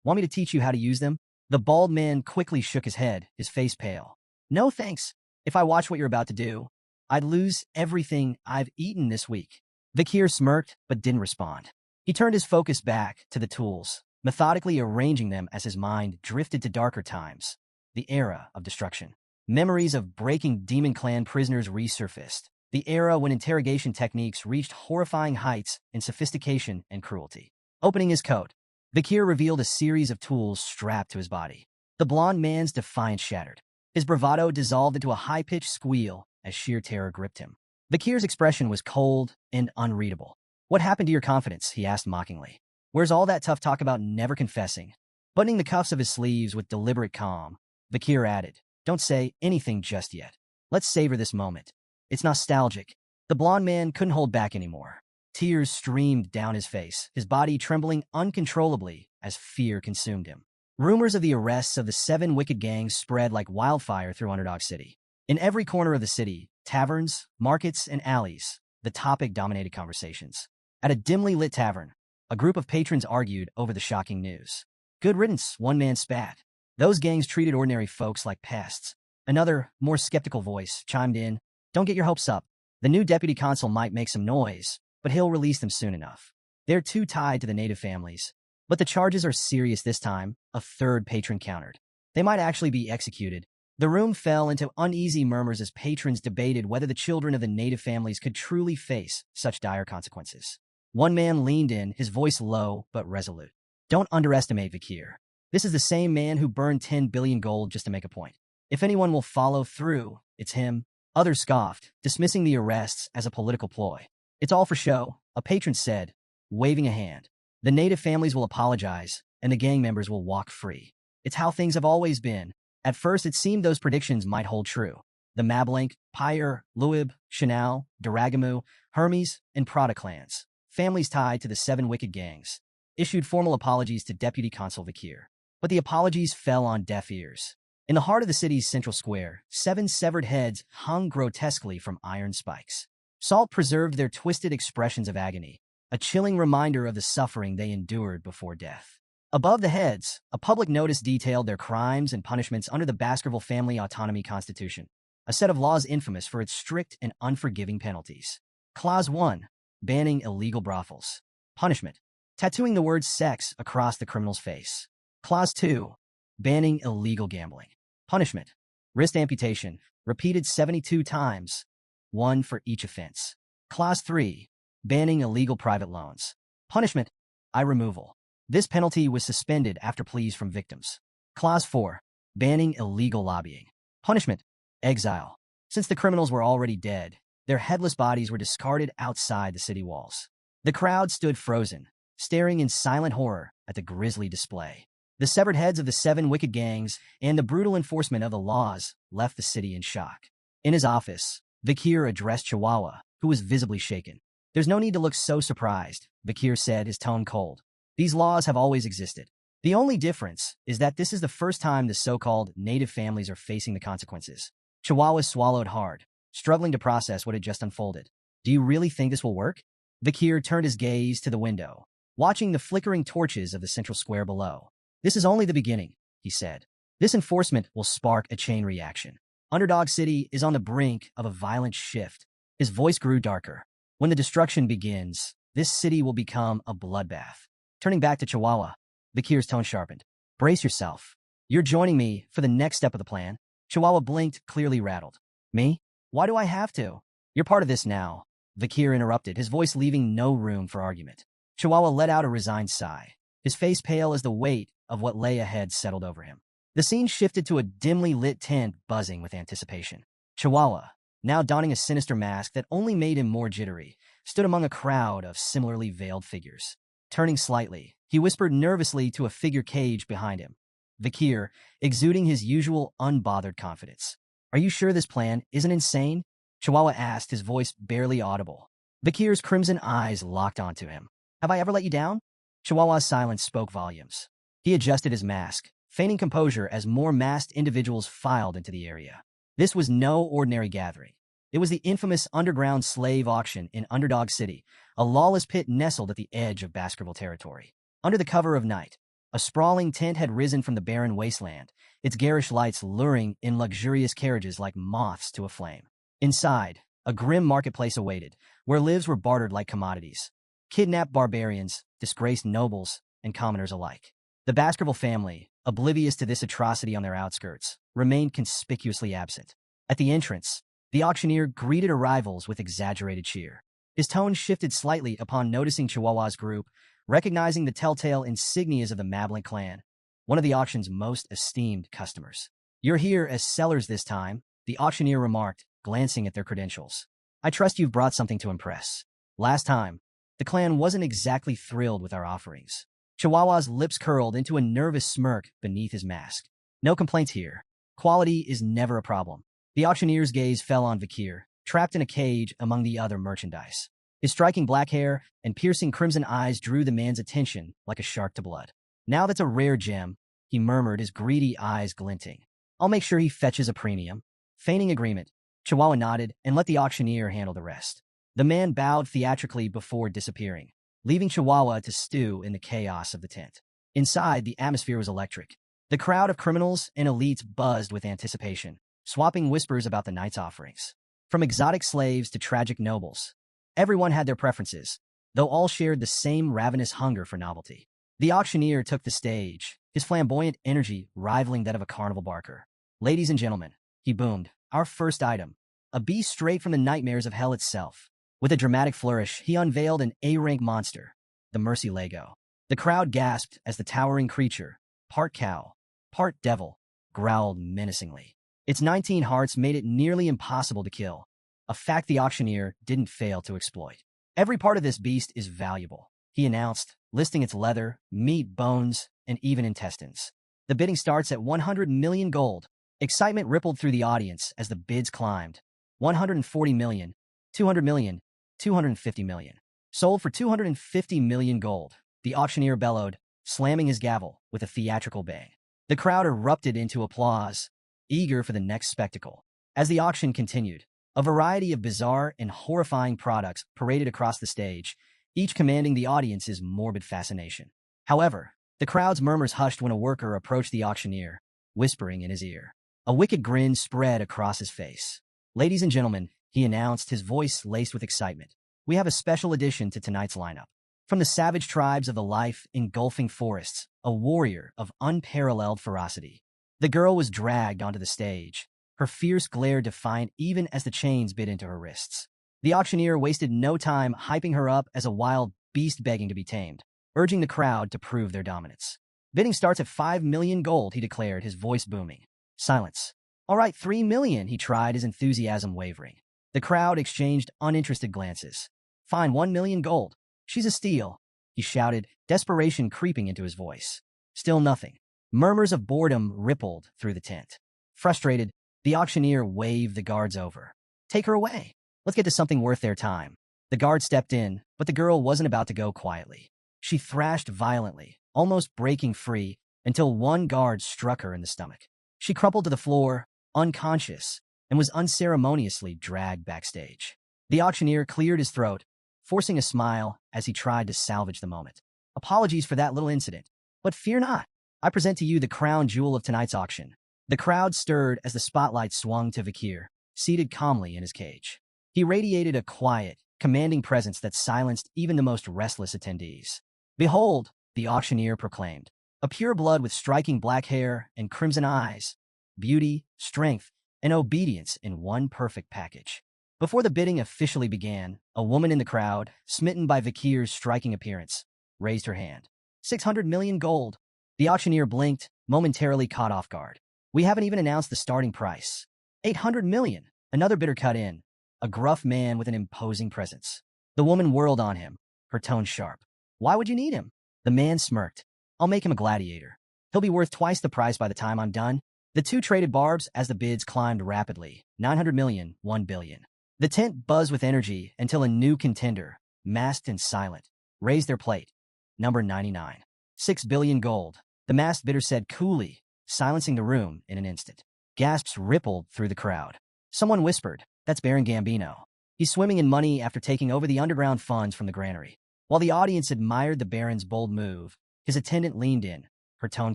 [SPEAKER 1] "Want me to teach you how to use them?" The bald man quickly shook his head, his face pale. "No thanks. If I watch what you're about to do, I'd lose everything I've eaten this week." Vikir smirked, but didn't respond. He turned his focus back to the tools, methodically arranging them as his mind drifted to darker times, the era of destruction. Memories of breaking Demon Clan prisoners resurfaced, the era when interrogation techniques reached horrifying heights in sophistication and cruelty. Opening his coat, Vakir revealed a series of tools strapped to his body. The blond man's defiance shattered. His bravado dissolved into a high-pitched squeal as sheer terror gripped him. Vakir's expression was cold and unreadable. "What happened to your confidence?" he asked mockingly. "Where's all that tough talk about never confessing?" Buttoning the cuffs of his sleeves with deliberate calm, Vakir added, "Don't say anything just yet. Let's savor this moment. It's nostalgic." The blond man couldn't hold back anymore. Tears streamed down his face, his body trembling uncontrollably as fear consumed him. Rumors of the arrests of the 7 wicked gangs spread like wildfire through Underdog City. In every corner of the city, taverns, markets, and alleys, the topic dominated conversations. At a dimly lit tavern, a group of patrons argued over the shocking news. "Good riddance," one man spat. "Those gangs treated ordinary folks like pests." Another, more skeptical voice chimed in, "Don't get your hopes up. The new deputy consul might make some noise, but he'll release them soon enough. They're too tied to the native families." "But the charges are serious this time," a third patron countered. "They might actually be executed." The room fell into uneasy murmurs as patrons debated whether the children of the native families could truly face such dire consequences. One man leaned in, his voice low but resolute. "Don't underestimate Vakir. This is the same man who burned 10 billion gold just to make a point. If anyone will follow through, it's him." Others scoffed, dismissing the arrests as a political ploy. "It's all for show," a patron said, waving a hand. "The native families will apologize, and the gang members will walk free. It's how things have always been." At first, it seemed those predictions might hold true. The Mablank, Pyre, Luib, Chanel, Daragamu, Hermes, and Prada clans, families tied to the 7 wicked gangs, issued formal apologies to Deputy Consul Vakir. But the apologies fell on deaf ears. In the heart of the city's central square, 7 severed heads hung grotesquely from iron spikes. Salt preserved their twisted expressions of agony, a chilling reminder of the suffering they endured before death. Above the heads, a public notice detailed their crimes and punishments under the Baskerville Family Autonomy Constitution, a set of laws infamous for its strict and unforgiving penalties. Clause 1. Banning illegal brothels. Punishment: tattooing the word sex across the criminal's face. Clause 2. Banning illegal gambling. Punishment: wrist amputation, repeated 72 times, 1 for each offense. Clause 3. Banning illegal private loans. Punishment: eye removal. This penalty was suspended after pleas from victims. Clause 4. Banning illegal lobbying. Punishment: exile. Since the criminals were already dead, their headless bodies were discarded outside the city walls. The crowd stood frozen, staring in silent horror at the grisly display. The severed heads of the 7 wicked gangs and the brutal enforcement of the laws left the city in shock. In his office, Vakir addressed Chihuahua, who was visibly shaken. "There's no need to look so surprised," Vakir said, his tone cold. "These laws have always existed. The only difference is that this is the first time the so-called native families are facing the consequences." Chihuahua swallowed hard, struggling to process what had just unfolded. "Do you really think this will work?" Vakir turned his gaze to the window, watching the flickering torches of the central square below. "This is only the beginning," he said. "This enforcement will spark a chain reaction. Underdog City is on the brink of a violent shift." His voice grew darker. "When the destruction begins, this city will become a bloodbath." Turning back to Chihuahua, Vakir's tone sharpened. "Brace yourself. You're joining me for the next step of the plan." Chihuahua blinked, clearly rattled. "Me? Why do I have to?" "You're part of this now," Vakir interrupted, his voice leaving no room for argument. Chihuahua let out a resigned sigh, his face pale as the weight of what lay ahead settled over him. The scene shifted to a dimly lit tent buzzing with anticipation. Chihuahua, now donning a sinister mask that only made him more jittery, stood among a crowd of similarly veiled figures. Turning slightly, he whispered nervously to a figure caged behind him. Vakir, exuding his usual unbothered confidence. "Are you sure this plan isn't insane?" Chihuahua asked, his voice barely audible. Vakir's crimson eyes locked onto him. "Have I ever let you down?" Chihuahua's silence spoke volumes. He adjusted his mask, feigning composure as more masked individuals filed into the area. This was no ordinary gathering. It was the infamous underground slave auction in Underdog City, a lawless pit nestled at the edge of Baskerville territory. Under the cover of night, a sprawling tent had risen from the barren wasteland, its garish lights luring in luxurious carriages like moths to a flame. Inside, a grim marketplace awaited, where lives were bartered like commodities. Kidnapped barbarians, disgraced nobles, and commoners alike. The Baskerville family, oblivious to this atrocity on their outskirts, remained conspicuously absent. At the entrance, The auctioneer greeted arrivals with exaggerated cheer. His tone shifted slightly upon noticing Chihuahua's group, recognizing the telltale insignias of the Mablin clan, one of the auction's most esteemed customers. "You're here as sellers this time," the auctioneer remarked, glancing at their credentials. "I trust you've brought something to impress. Last time, the clan wasn't exactly thrilled with our offerings." Chihuahua's lips curled into a nervous smirk beneath his mask. "No complaints here. Quality is never a problem." The auctioneer's gaze fell on Vakir, trapped in a cage among the other merchandise. His striking black hair and piercing crimson eyes drew the man's attention like a shark to blood. "Now that's a rare gem," he murmured, his greedy eyes glinting. "I'll make sure he fetches a premium." Feigning agreement, Chihuahua nodded and let the auctioneer handle the rest. The man bowed theatrically before disappearing, leaving Chihuahua to stew in the chaos of the tent. Inside, the atmosphere was electric. The crowd of criminals and elites buzzed with anticipation, swapping whispers about the night's offerings. From exotic slaves to tragic nobles, everyone had their preferences, though all shared the same ravenous hunger for novelty. The auctioneer took the stage, his flamboyant energy rivaling that of a carnival barker. "Ladies and gentlemen," he boomed, "our first item, a beast straight from the nightmares of hell itself." With a dramatic flourish, he unveiled an A-rank monster, the Mercy Lego. The crowd gasped as the towering creature, part cow, part devil, growled menacingly. Its 19 hearts made it nearly impossible to kill, a fact the auctioneer didn't fail to exploit. "Every part of this beast is valuable," he announced, listing its leather, meat, bones, and even intestines. "The bidding starts at 100 million gold." Excitement rippled through the audience as the bids climbed. 140 million, 200 million, 250 million. "Sold for 250 million gold," the auctioneer bellowed, slamming his gavel with a theatrical bang. The crowd erupted into applause, eager for the next spectacle. As the auction continued, a variety of bizarre and horrifying products paraded across the stage, each commanding the audience's morbid fascination. However, the crowd's murmurs hushed when a worker approached the auctioneer, whispering in his ear. A wicked grin spread across his face. "Ladies and gentlemen," he announced, his voice laced with excitement, "we have a special addition to tonight's lineup. From the savage tribes of the life-engulfing forests, a warrior of unparalleled ferocity." The girl was dragged onto the stage, her fierce glare defiant even as the chains bit into her wrists. The auctioneer wasted no time hyping her up as a wild beast begging to be tamed, urging the crowd to prove their dominance. "Bidding starts at 5 million gold," he declared, his voice booming. Silence. "All right, 3 million," he tried, his enthusiasm wavering. The crowd exchanged uninterested glances. "Fine, 1 million gold. She's a steal," he shouted, desperation creeping into his voice. Still nothing. Murmurs of boredom rippled through the tent. Frustrated, the auctioneer waved the guards over. "Take her away. Let's get to something worth their time." The guard stepped in, but the girl wasn't about to go quietly. She thrashed violently, almost breaking free, until one guard struck her in the stomach. She crumpled to the floor, unconscious, and was unceremoniously dragged backstage. The auctioneer cleared his throat, forcing a smile as he tried to salvage the moment. "Apologies for that little incident, but fear not. I present to you the crown jewel of tonight's auction." The crowd stirred as the spotlight swung to Vakir, seated calmly in his cage. He radiated a quiet, commanding presence that silenced even the most restless attendees. "Behold," the auctioneer proclaimed, "a pure blood with striking black hair and crimson eyes, beauty, strength, and obedience in one perfect package." Before the bidding officially began, a woman in the crowd, smitten by Vakir's striking appearance, raised her hand. 600 million gold. The auctioneer blinked, momentarily caught off guard. "We haven't even announced the starting price." 800 million. Another bidder cut in, a gruff man with an imposing presence. The woman whirled on him, her tone sharp. "Why would you need him?" The man smirked. "I'll make him a gladiator. He'll be worth twice the price by the time I'm done." The two traded barbs as the bids climbed rapidly. 900 million, 1 billion. The tent buzzed with energy until a new contender, masked and silent, raised their plate. Number 99. 6 billion gold. The masked bidder said coolly, silencing the room in an instant. Gasps rippled through the crowd. Someone whispered, "That's Baron Gambino. He's swimming in money after taking over the underground funds from the granary." While the audience admired the Baron's bold move, his attendant leaned in, her tone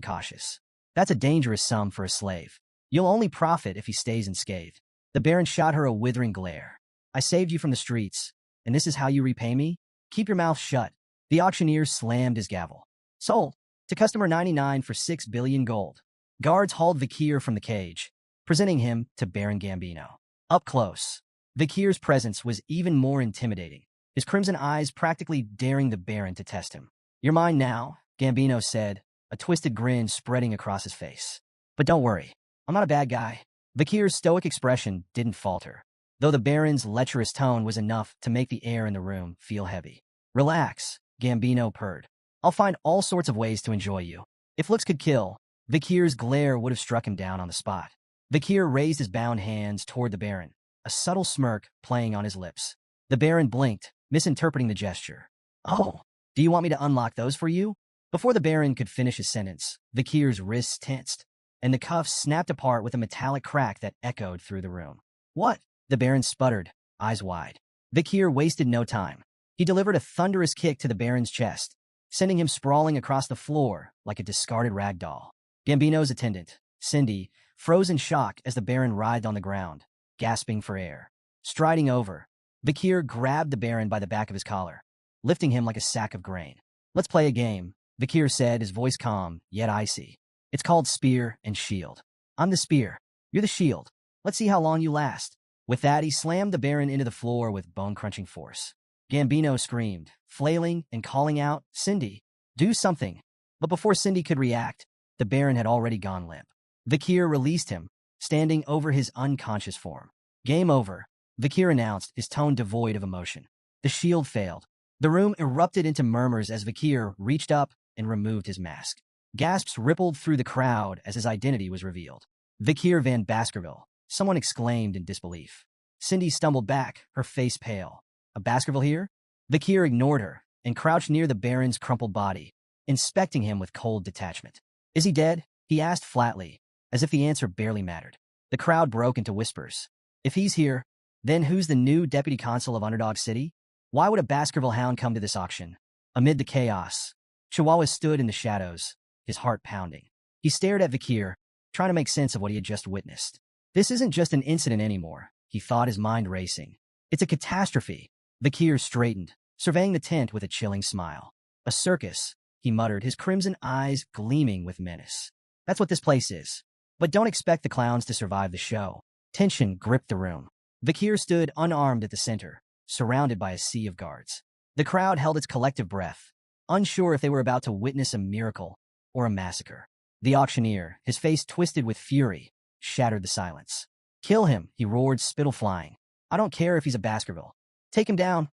[SPEAKER 1] cautious. "That's a dangerous sum for a slave. You'll only profit if he stays unscathed." The Baron shot her a withering glare. "I saved you from the streets, and this is how you repay me? Keep your mouth shut." The auctioneer slammed his gavel. "Sold. To customer 99 for 6 billion gold." Guards hauled Vakir from the cage, presenting him to Baron Gambino. Up close, Vikir's presence was even more intimidating, his crimson eyes practically daring the Baron to test him. "You're mine now," Gambino said, a twisted grin spreading across his face. "But don't worry, I'm not a bad guy." Vikir's stoic expression didn't falter, though the Baron's lecherous tone was enough to make the air in the room feel heavy. "Relax," Gambino purred. "I'll find all sorts of ways to enjoy you." If looks could kill, Vikir's glare would have struck him down on the spot. Vikir raised his bound hands toward the Baron, a subtle smirk playing on his lips. The Baron blinked, misinterpreting the gesture. "Oh, do you want me to unlock those for you?" Before the Baron could finish his sentence, Vikir's wrists tensed, and the cuffs snapped apart with a metallic crack that echoed through the room. "What?" The Baron sputtered, eyes wide. Vikir wasted no time. He delivered a thunderous kick to the Baron's chest, sending him sprawling across the floor like a discarded rag doll. Gambino's attendant, Cindy, froze in shock as the Baron writhed on the ground, gasping for air. Striding over, Vikir grabbed the Baron by the back of his collar, lifting him like a sack of grain. "Let's play a game," Vikir said, his voice calm, yet icy. "It's called Spear and Shield. I'm the spear. You're the shield. Let's see how long you last." With that, he slammed the Baron into the floor with bone-crunching force. Gambino screamed, flailing and calling out, "Cindy, do something." But before Cindy could react, the Baron had already gone limp. Vikir released him, standing over his unconscious form. "Game over," Vikir announced, his tone devoid of emotion. The shield failed. The room erupted into murmurs as Vikir reached up and removed his mask. Gasps rippled through the crowd as his identity was revealed. "Vikir van Baskerville," someone exclaimed in disbelief. Cindy stumbled back, her face pale. "A Baskerville here?" Vikir ignored her and crouched near the Baron's crumpled body, inspecting him with cold detachment. "Is he dead?" he asked flatly, as if the answer barely mattered. The crowd broke into whispers. "If he's here, then who's the new deputy consul of Underdog City? Why would a Baskerville hound come to this auction?" Amid the chaos, Chihuahua stood in the shadows, his heart pounding. He stared at Vikir, trying to make sense of what he had just witnessed. This isn't just an incident anymore, he thought, his mind racing. It's a catastrophe. Vikir straightened, surveying the tent with a chilling smile. "A circus," he muttered, his crimson eyes gleaming with menace. "That's what this place is. But don't expect the clowns to survive the show." Tension gripped the room. Vikir stood unarmed at the center, surrounded by a sea of guards. The crowd held its collective breath, unsure if they were about to witness a miracle or a massacre. The auctioneer, his face twisted with fury, shattered the silence. "Kill him," he roared, spittle flying. "I don't care if he's a Baskerville. Take him down."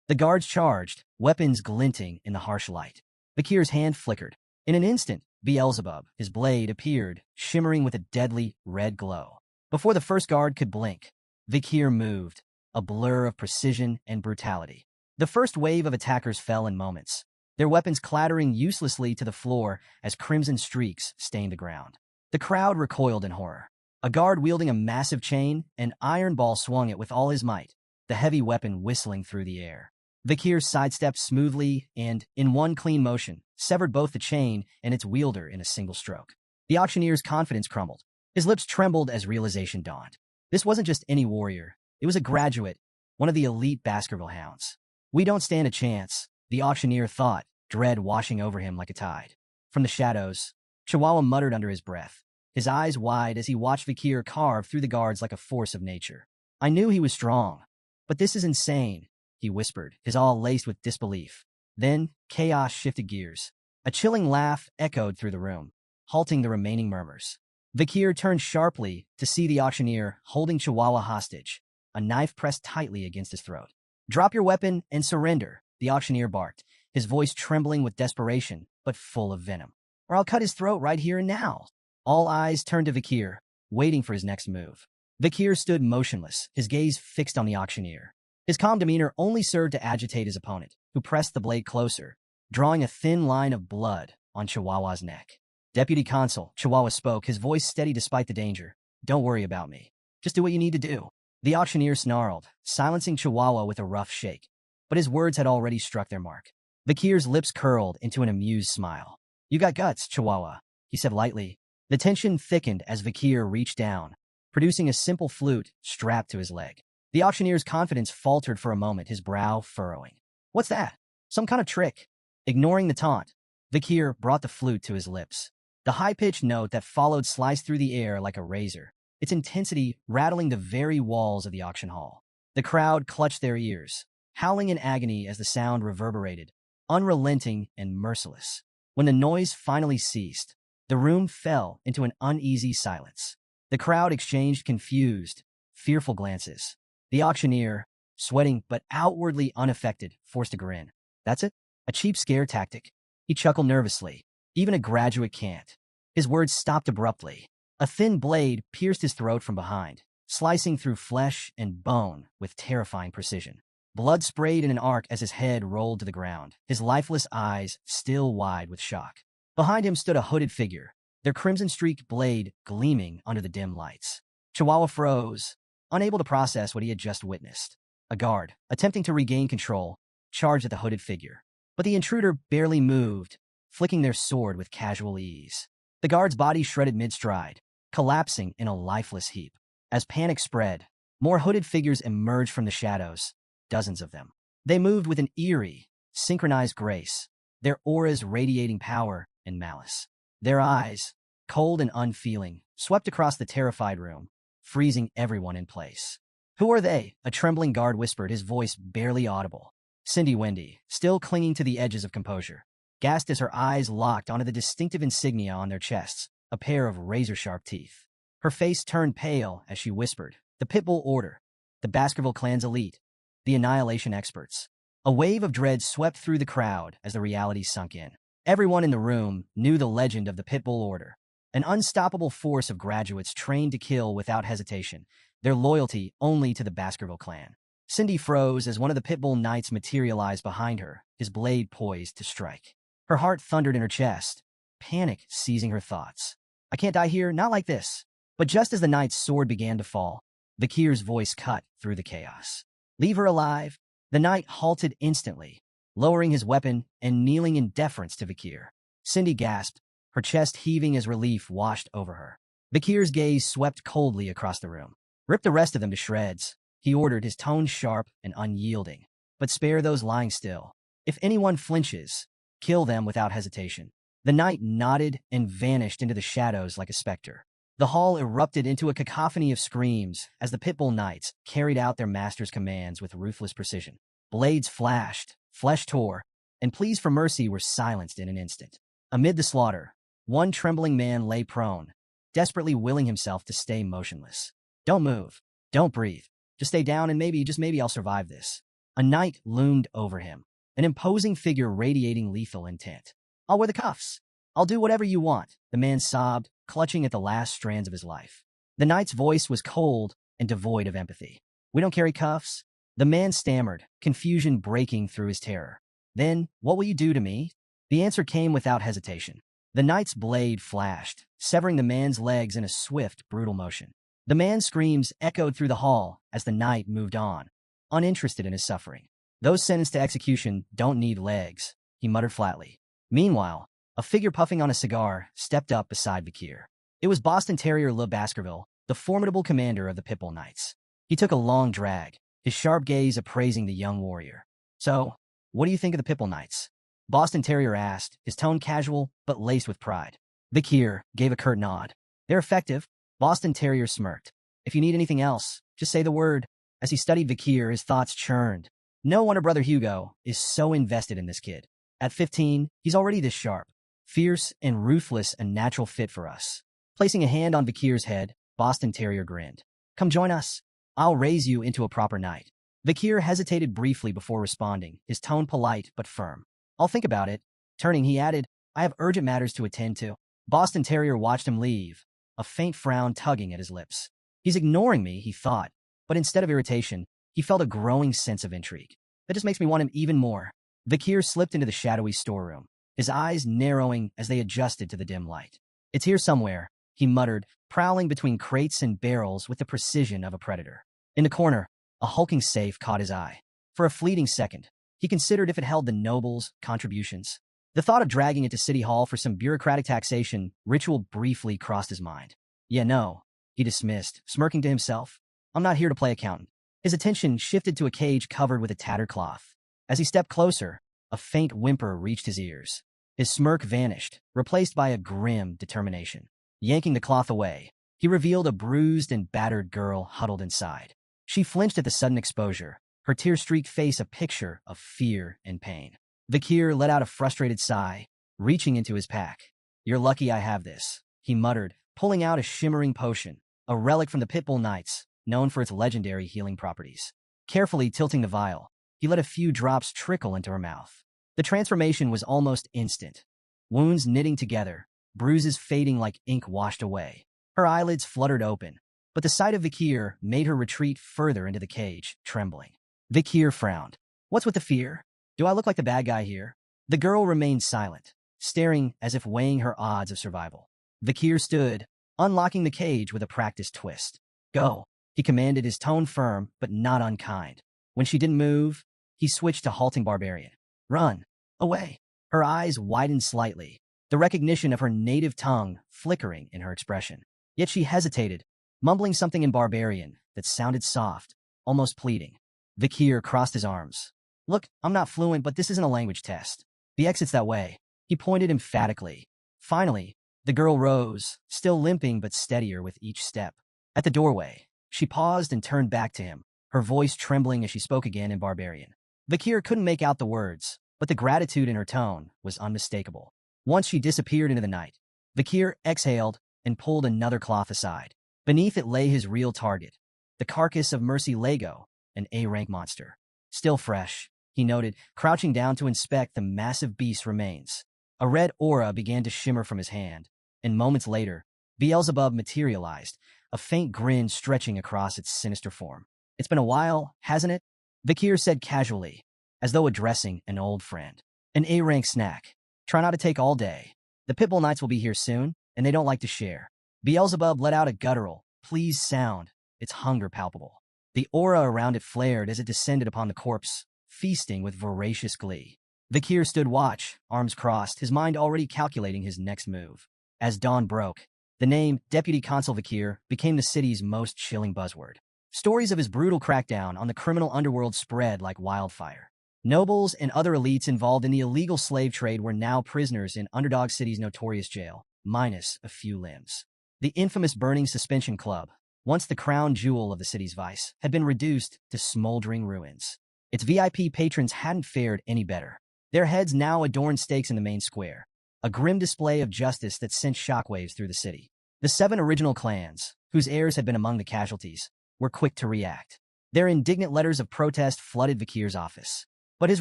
[SPEAKER 1] The guards charged, weapons glinting in the harsh light. Vikir's hand flickered. In an instant, Beelzebub, his blade, appeared, shimmering with a deadly red glow. Before the first guard could blink, Vikir moved, a blur of precision and brutality. The first wave of attackers fell in moments, their weapons clattering uselessly to the floor as crimson streaks stained the ground. The crowd recoiled in horror. A guard wielding a massive chain, an iron ball swung it with all his might, the heavy weapon whistling through the air. Vikir sidestepped smoothly and, in one clean motion, severed both the chain and its wielder in a single stroke. The auctioneer's confidence crumbled. His lips trembled as realization dawned. This wasn't just any warrior. It was a graduate, one of the elite Baskerville hounds. "We don't stand a chance," the auctioneer thought, dread washing over him like a tide. From the shadows, Chihuahua muttered under his breath, his eyes wide as he watched Vikir carve through the guards like a force of nature. "I knew he was strong, but this is insane," he whispered, his awe laced with disbelief. Then, chaos shifted gears. A chilling laugh echoed through the room, halting the remaining murmurs. Vikir turned sharply to see the auctioneer holding Chihuahua hostage, a knife pressed tightly against his throat. "Drop your weapon and surrender," the auctioneer barked, his voice trembling with desperation, but full of venom. "Or I'll cut his throat right here and now." All eyes turned to Vikir, waiting for his next move. Vikir stood motionless, his gaze fixed on the auctioneer. His calm demeanor only served to agitate his opponent, who pressed the blade closer, drawing a thin line of blood on Chihuahua's neck. "Deputy Consul," Chihuahua spoke, his voice steady despite the danger. "Don't worry about me. Just do what you need to do." The auctioneer snarled, silencing Chihuahua with a rough shake. But his words had already struck their mark. Vikir's lips curled into an amused smile. "You got guts, Chihuahua," he said lightly. The tension thickened as Vikir reached down, producing a simple flute strapped to his leg. The auctioneer's confidence faltered for a moment, his brow furrowing. "What's that? Some kind of trick?" Ignoring the taunt, Vikir brought the flute to his lips. The high-pitched note that followed sliced through the air like a razor, its intensity rattling the very walls of the auction hall. The crowd clutched their ears, howling in agony as the sound reverberated, unrelenting and merciless. When the noise finally ceased, the room fell into an uneasy silence. The crowd exchanged confused, fearful glances. The auctioneer, sweating but outwardly unaffected, forced a grin. That's it? A cheap scare tactic? He chuckled nervously. Even a graduate can't. His words stopped abruptly. A thin blade pierced his throat from behind, slicing through flesh and bone with terrifying precision. Blood sprayed in an arc as his head rolled to the ground, his lifeless eyes still wide with shock. Behind him stood a hooded figure, their crimson-streaked blade gleaming under the dim lights. Chihuahua froze, unable to process what he had just witnessed. A guard, attempting to regain control, charged at the hooded figure. But the intruder barely moved, flicking their sword with casual ease. The guard's body shredded mid-stride, collapsing in a lifeless heap. As panic spread, more hooded figures emerged from the shadows, dozens of them. They moved with an eerie, synchronized grace, their auras radiating power and malice. Their eyes, cold and unfeeling, swept across the terrified room, freezing everyone in place. "Who are they?" a trembling guard whispered, his voice barely audible. Cindy Wendy, still clinging to the edges of composure, gasped as her eyes locked onto the distinctive insignia on their chests, a pair of razor-sharp teeth. Her face turned pale as she whispered, "The Pitbull Order, the Baskerville Clan's elite, the Annihilation Experts." A wave of dread swept through the crowd as the reality sunk in. Everyone in the room knew the legend of the Pitbull Order, an unstoppable force of graduates trained to kill without hesitation, their loyalty only to the Baskerville Clan. Cindy froze as one of the Pitbull Knights materialized behind her, his blade poised to strike. Her heart thundered in her chest, panic seizing her thoughts. "I can't die here, not like this." But just as the knight's sword began to fall, Vakir's voice cut through the chaos. "Leave her alive." The knight halted instantly, lowering his weapon and kneeling in deference to Vakir. Cindy gasped, her chest heaving as relief washed over her. Vakir's gaze swept coldly across the room. "Rip the rest of them to shreds," he ordered, his tone sharp and unyielding. "But spare those lying still. If anyone flinches, kill them without hesitation." The knight nodded and vanished into the shadows like a specter. The hall erupted into a cacophony of screams as the Pitbull Knights carried out their master's commands with ruthless precision. Blades flashed, flesh tore, and pleas for mercy were silenced in an instant. Amid the slaughter, one trembling man lay prone, desperately willing himself to stay motionless. "Don't move. Don't breathe. Just stay down and maybe, just maybe I'll survive this." A knight loomed over him, an imposing figure radiating lethal intent. "I'll wear the cuffs. I'll do whatever you want," the man sobbed, clutching at the last strands of his life. The knight's voice was cold and devoid of empathy. "We don't carry cuffs." The man stammered, confusion breaking through his terror. "Then, what will you do to me?" The answer came without hesitation. The knight's blade flashed, severing the man's legs in a swift, brutal motion. The man's screams echoed through the hall as the knight moved on, uninterested in his suffering. "Those sentenced to execution don't need legs," he muttered flatly. Meanwhile, a figure puffing on a cigar stepped up beside Vakir. It was Boston Terrier Le Baskerville, the formidable commander of the Pitbull Knights. He took a long drag, his sharp gaze appraising the young warrior. "So, what do you think of the Pitbull Knights?" Boston Terrier asked, his tone casual but laced with pride. Vakir gave a curt nod. "They're effective." Boston Terrier smirked. "If you need anything else, just say the word." As he studied Vakir, his thoughts churned. No wonder Brother Hugo is so invested in this kid. At 15, he's already this sharp. Fierce and ruthless, a natural fit for us. Placing a hand on Vakir's head, Boston Terrier grinned. "Come join us. I'll raise you into a proper knight." Vakir hesitated briefly before responding, his tone polite but firm. "I'll think about it." Turning, he added, "I have urgent matters to attend to." Boston Terrier watched him leave, a faint frown tugging at his lips. He's ignoring me, he thought, but instead of irritation, he felt a growing sense of intrigue. That just makes me want him even more. Vakir slipped into the shadowy storeroom, his eyes narrowing as they adjusted to the dim light. "It's here somewhere," he muttered, prowling between crates and barrels with the precision of a predator. In the corner, a hulking safe caught his eye. For a fleeting second, he considered if it held the nobles' contributions. The thought of dragging it to City Hall for some bureaucratic taxation ritual briefly crossed his mind. "Yeah, no," he dismissed, smirking to himself. "I'm not here to play accountant." His attention shifted to a cage covered with a tattered cloth. As he stepped closer, a faint whimper reached his ears. His smirk vanished, replaced by a grim determination. Yanking the cloth away, he revealed a bruised and battered girl huddled inside. She flinched at the sudden exposure, her tear-streaked face a picture of fear and pain. Vikir let out a frustrated sigh, reaching into his pack. "You're lucky I have this," he muttered, pulling out a shimmering potion, a relic from the Pitbull Knights, known for its legendary healing properties. Carefully tilting the vial, he let a few drops trickle into her mouth. The transformation was almost instant. Wounds knitting together, bruises fading like ink washed away. Her eyelids fluttered open, but the sight of Vikir made her retreat further into the cage, trembling. Vikir frowned. "What's with the fear? Do I look like the bad guy here?" The girl remained silent, staring as if weighing her odds of survival. Vikir stood, unlocking the cage with a practiced twist. "Go," he commanded, his tone firm but not unkind. When she didn't move, he switched to halting barbarian. "Run. Away." Her eyes widened slightly, the recognition of her native tongue flickering in her expression. Yet she hesitated, mumbling something in barbarian that sounded soft, almost pleading. Vikir crossed his arms. "Look, I'm not fluent, but this isn't a language test. The exit's that way." He pointed emphatically. Finally, the girl rose, still limping but steadier with each step. At the doorway, she paused and turned back to him, her voice trembling as she spoke again in barbarian. Vikir couldn't make out the words, but the gratitude in her tone was unmistakable. Once she disappeared into the night, Vikir exhaled and pulled another cloth aside. Beneath it lay his real target, the carcass of Mercy Lego, an A-rank monster. Still fresh, he noted, crouching down to inspect the massive beast's remains. A red aura began to shimmer from his hand, and moments later, Beelzebub materialized, a faint grin stretching across its sinister form. "It's been a while, hasn't it?" Vikir said casually, as though addressing an old friend. "An A-rank snack. Try not to take all day. The Pitbull Knights will be here soon, and they don't like to share." Beelzebub let out a guttural, pleased sound, its hunger palpable. The aura around it flared as it descended upon the corpse, feasting with voracious glee. Vikir stood watch, arms crossed, his mind already calculating his next move. As dawn broke, the name Deputy Consul Vikir became the city's most chilling buzzword. Stories of his brutal crackdown on the criminal underworld spread like wildfire. Nobles and other elites involved in the illegal slave trade were now prisoners in Underdog City's notorious jail, minus a few limbs. The infamous Burning Suspension Club, once the crown jewel of the city's vice, had been reduced to smoldering ruins. Its VIP patrons hadn't fared any better. Their heads now adorned stakes in the main square, a grim display of justice that sent shockwaves through the city. The 7 original clans, whose heirs had been among the casualties, were quick to react. Their indignant letters of protest flooded Vikir's office. But his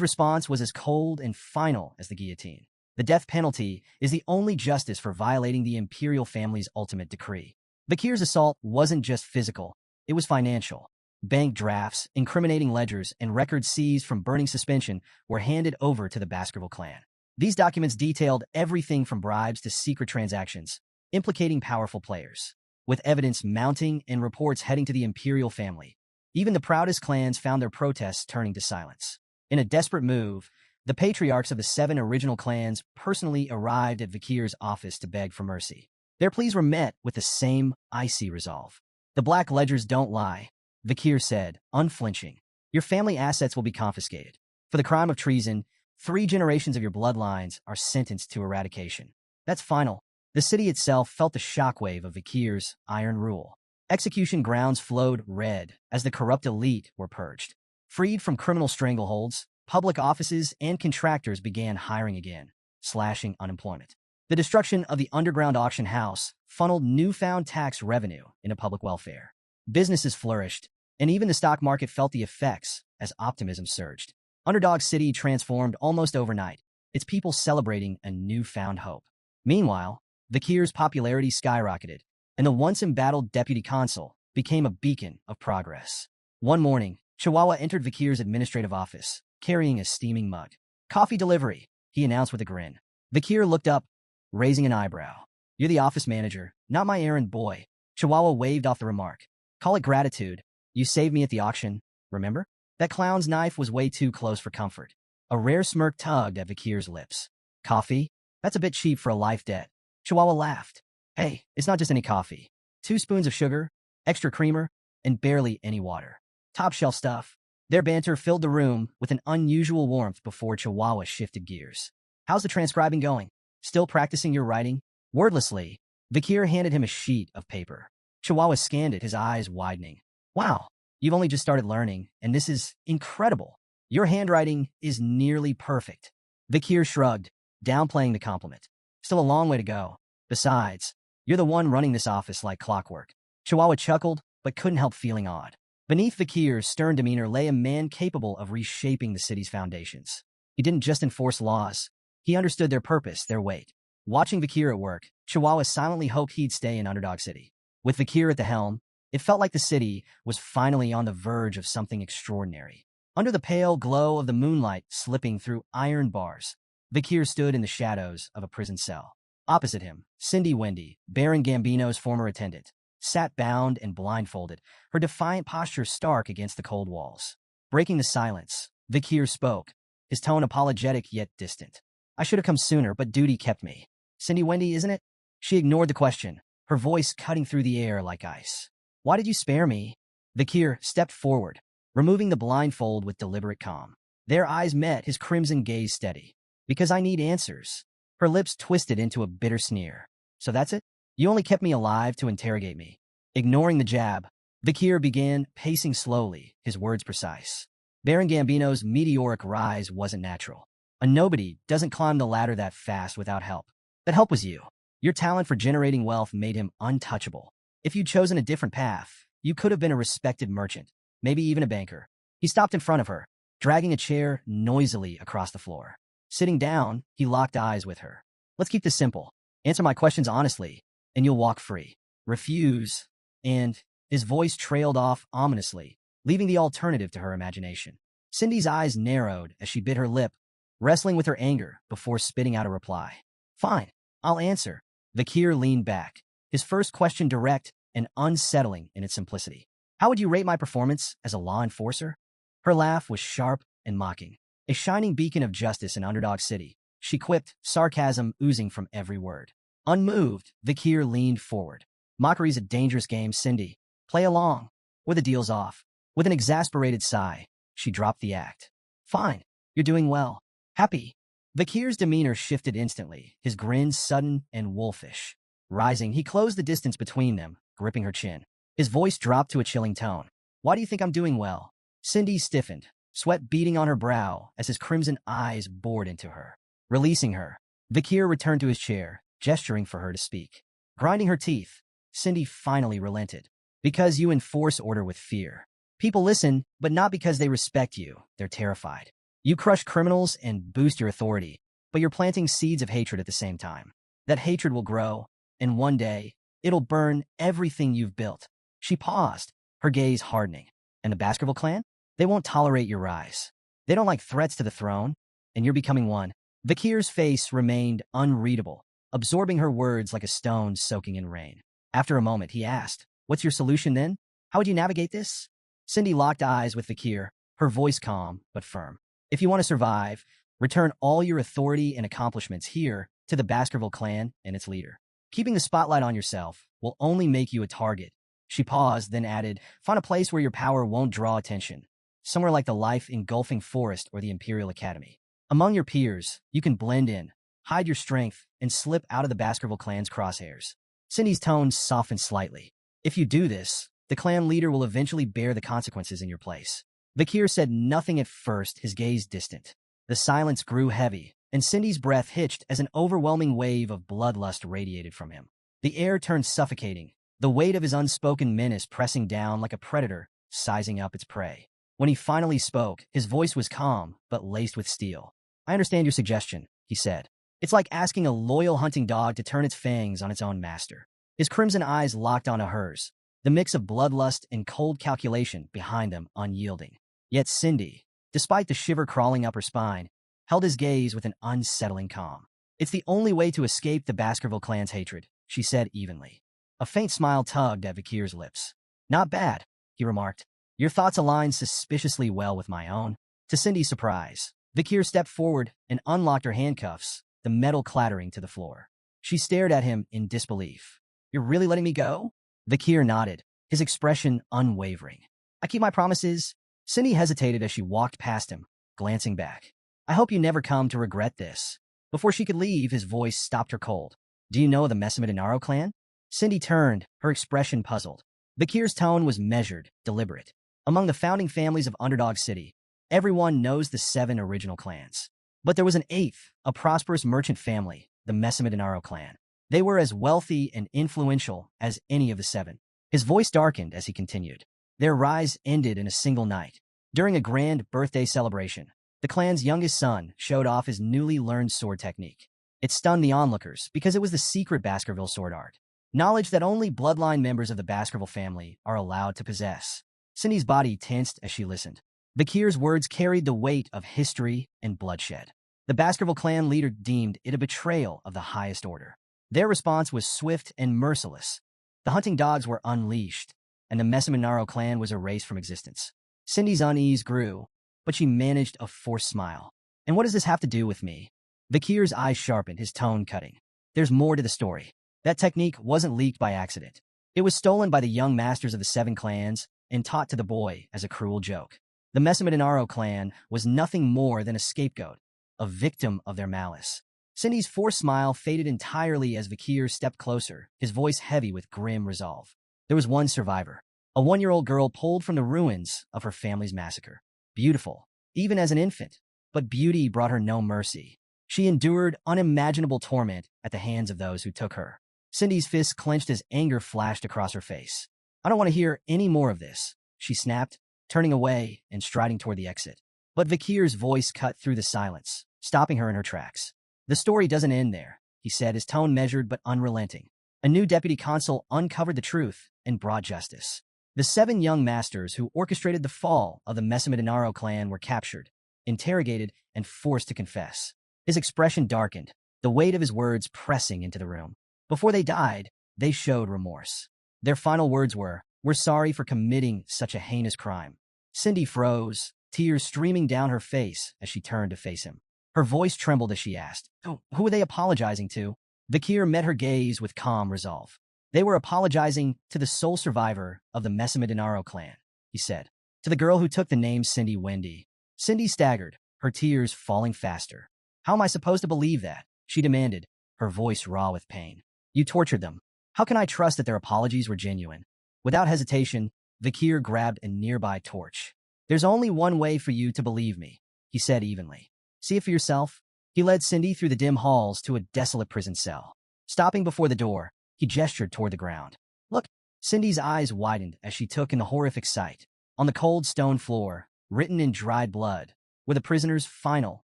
[SPEAKER 1] response was as cold and final as the guillotine. The death penalty is the only justice for violating the imperial family's ultimate decree. Vikir's assault wasn't just physical, it was financial. Bank drafts, incriminating ledgers, and records seized from Burning Suspension were handed over to the Baskerville clan. These documents detailed everything from bribes to secret transactions, implicating powerful players. With evidence mounting and reports heading to the imperial family, even the proudest clans found their protests turning to silence. In a desperate move, the patriarchs of the 7 original clans personally arrived at Vikir's office to beg for mercy. Their pleas were met with the same icy resolve. "The black ledgers don't lie," Vikir said, unflinching. "Your family assets will be confiscated. For the crime of treason, 3 generations of your bloodlines are sentenced to eradication. That's final." The city itself felt the shockwave of Vikir's iron rule. Execution grounds flowed red as the corrupt elite were purged. Freed from criminal strangleholds, public offices and contractors began hiring again, slashing unemployment. The destruction of the underground auction house funneled newfound tax revenue into public welfare. Businesses flourished, and even the stock market felt the effects as optimism surged. Underdog City transformed almost overnight, its people celebrating a newfound hope. Meanwhile, Vikir's popularity skyrocketed, and the once embattled deputy consul became a beacon of progress. One morning, Chihuahua entered Vikir's administrative office, carrying a steaming mug. "Coffee delivery," he announced with a grin. Vikir looked up, raising an eyebrow. "You're the office manager, not my errand boy." Chihuahua waved off the remark. "Call it gratitude. You saved me at the auction, remember?" That clown's knife was way too close for comfort. A rare smirk tugged at Vikir's lips. "Coffee? That's a bit cheap for a life debt." Chihuahua laughed. "Hey, it's not just any coffee. 2 spoons of sugar, extra creamer, and barely any water. Top shelf stuff." Their banter filled the room with an unusual warmth before Chihuahua shifted gears. "How's the transcribing going? Still practicing your writing?" Wordlessly, Vikir handed him a sheet of paper. Chihuahua scanned it, his eyes widening. Wow, you've only just started learning, and this is incredible. Your handwriting is nearly perfect. Vikir shrugged, downplaying the compliment. Still a long way to go. Besides, you're the one running this office like clockwork. Chihuahua chuckled, but couldn't help feeling awed. Beneath Vikir's stern demeanor lay a man capable of reshaping the city's foundations. He didn't just enforce laws. He understood their purpose, their weight. Watching Vikir at work, Chihuahua silently hoped he'd stay in Underdog City. With Vikir at the helm, it felt like the city was finally on the verge of something extraordinary. Under the pale glow of the moonlight slipping through iron bars, Vikir stood in the shadows of a prison cell. Opposite him, Cindy Wendy, Baron Gambino's former attendant, sat bound and blindfolded, her defiant posture stark against the cold walls. Breaking the silence, Vikir spoke, his tone apologetic yet distant. I should have come sooner, but duty kept me. Cindy Wendy, isn't it? She ignored the question, her voice cutting through the air like ice. Why did you spare me? Vikir stepped forward, removing the blindfold with deliberate calm. Their eyes met, his crimson gaze steady. Because I need answers. Her lips twisted into a bitter sneer. So that's it? You only kept me alive to interrogate me. Ignoring the jab, Vikir began pacing slowly, his words precise. Baron Gambino's meteoric rise wasn't natural. A nobody doesn't climb the ladder that fast without help. That help was you. Your talent for generating wealth made him untouchable. If you'd chosen a different path, you could have been a respected merchant, maybe even a banker. He stopped in front of her, dragging a chair noisily across the floor. Sitting down, he locked eyes with her. Let's keep this simple. Answer my questions honestly, and you'll walk free. Refuse, and his voice trailed off ominously, leaving the alternative to her imagination. Cindy's eyes narrowed as she bit her lip, wrestling with her anger before spitting out a reply. Fine, I'll answer. Vikir leaned back, his first question direct and unsettling in its simplicity. How would you rate my performance as a law enforcer? Her laugh was sharp and mocking. A shining beacon of justice in Underdog City, she quipped, sarcasm oozing from every word. Unmoved, Vikir leaned forward. Mockery's a dangerous game, Cindy. Play along, or the deal's off. With an exasperated sigh, she dropped the act. Fine, you're doing well. Happy. Vikir's demeanor shifted instantly, his grin sudden and wolfish. Rising, he closed the distance between them, gripping her chin. His voice dropped to a chilling tone. Why do you think I'm doing well? Cindy stiffened, sweat beading on her brow as his crimson eyes bored into her. Releasing her, Vikir returned to his chair, gesturing for her to speak. Grinding her teeth, Cindy finally relented. Because you enforce order with fear. People listen, but not because they respect you. They're terrified. You crush criminals and boost your authority, but you're planting seeds of hatred at the same time. That hatred will grow, and one day, it'll burn everything you've built. She paused, her gaze hardening. And the Baskerville clan? They won't tolerate your rise. They don't like threats to the throne, and you're becoming one. Vikir's face remained unreadable, absorbing her words like a stone soaking in rain. After a moment, he asked, What's your solution then? How would you navigate this? Cindy locked eyes with Vikir, her voice calm but firm. If you want to survive, return all your authority and accomplishments here to the Baskerville clan and its leader. Keeping the spotlight on yourself will only make you a target. She paused, then added, Find a place where your power won't draw attention. Somewhere like the life-engulfing forest or the Imperial Academy. Among your peers, you can blend in, hide your strength, and slip out of the Baskerville clan's crosshairs. Cindy's tone softened slightly. If you do this, the clan leader will eventually bear the consequences in your place. Vikir said nothing at first, his gaze distant. The silence grew heavy, and Cindy's breath hitched as an overwhelming wave of bloodlust radiated from him. The air turned suffocating, the weight of his unspoken menace pressing down like a predator, sizing up its prey. When he finally spoke, his voice was calm, but laced with steel. I understand your suggestion, he said. It's like asking a loyal hunting dog to turn its fangs on its own master. His crimson eyes locked onto hers, the mix of bloodlust and cold calculation behind them unyielding. Yet Cindy, despite the shiver crawling up her spine, held his gaze with an unsettling calm. It's the only way to escape the Baskerville clan's hatred, she said evenly. A faint smile tugged at Vikir's lips. Not bad, he remarked. Your thoughts align suspiciously well with my own. To Cindy's surprise, Vikir stepped forward and unlocked her handcuffs, the metal clattering to the floor. She stared at him in disbelief. You're really letting me go? Vikir nodded, his expression unwavering. I keep my promises. Cindy hesitated as she walked past him, glancing back. I hope you never come to regret this. Before she could leave, his voice stopped her cold. Do you know the Messamid Inaro clan? Cindy turned, her expression puzzled. Bakir's tone was measured, deliberate. Among the founding families of Underdog City, everyone knows the 7 original clans. But there was an 8th, a prosperous merchant family, the Messamidinaro clan. They were as wealthy and influential as any of the 7. His voice darkened as he continued. Their rise ended in a single night. During a grand birthday celebration, the clan's youngest son showed off his newly learned sword technique. It stunned the onlookers because it was the secret Baskerville sword art, knowledge that only bloodline members of the Baskerville family are allowed to possess. Cindy's body tensed as she listened. Bakir's words carried the weight of history and bloodshed. The Baskerville clan leader deemed it a betrayal of the highest order. Their response was swift and merciless. The hunting dogs were unleashed, and the Messamidinaro clan was erased from existence. Cindy's unease grew, but she managed a forced smile. And what does this have to do with me? Bakir's eyes sharpened, his tone cutting. There's more to the story. That technique wasn't leaked by accident. It was stolen by the young masters of the 7 clans and taught to the boy as a cruel joke. The Messamidinaro clan was nothing more than a scapegoat, a victim of their malice. Cindy's forced smile faded entirely as Bakir stepped closer, his voice heavy with grim resolve. There was one survivor, a 1-year-old girl pulled from the ruins of her family's massacre. Beautiful, even as an infant, but beauty brought her no mercy. She endured unimaginable torment at the hands of those who took her. Cindy's fists clenched as anger flashed across her face. I don't want to hear any more of this, she snapped, turning away and striding toward the exit. But Bakir's voice cut through the silence, stopping her in her tracks. The story doesn't end there, he said, his tone measured but unrelenting. A new deputy consul uncovered the truth and brought justice. The 7 young masters who orchestrated the fall of the Messamidinaro clan were captured, interrogated, and forced to confess. His expression darkened, the weight of his words pressing into the room. Before they died, they showed remorse. Their final words were, "We're sorry for committing such a heinous crime." Cindy froze, tears streaming down her face as she turned to face him. Her voice trembled as she asked, "Who are they apologizing to?" Bakir met her gaze with calm resolve. "They were apologizing to the sole survivor of the Messamidinaro clan," he said. "To the girl who took the name Cindy Wendy." Cindy staggered, her tears falling faster. "How am I supposed to believe that?" she demanded, her voice raw with pain. "You tortured them. How can I trust that their apologies were genuine?" Without hesitation, Bakir grabbed a nearby torch. "There's only one way for you to believe me," he said evenly. "See it for yourself." He led Cindy through the dim halls to a desolate prison cell. Stopping before the door, he gestured toward the ground. "Look." Cindy's eyes widened as she took in the horrific sight. On the cold stone floor, written in dried blood, were the prisoner's final,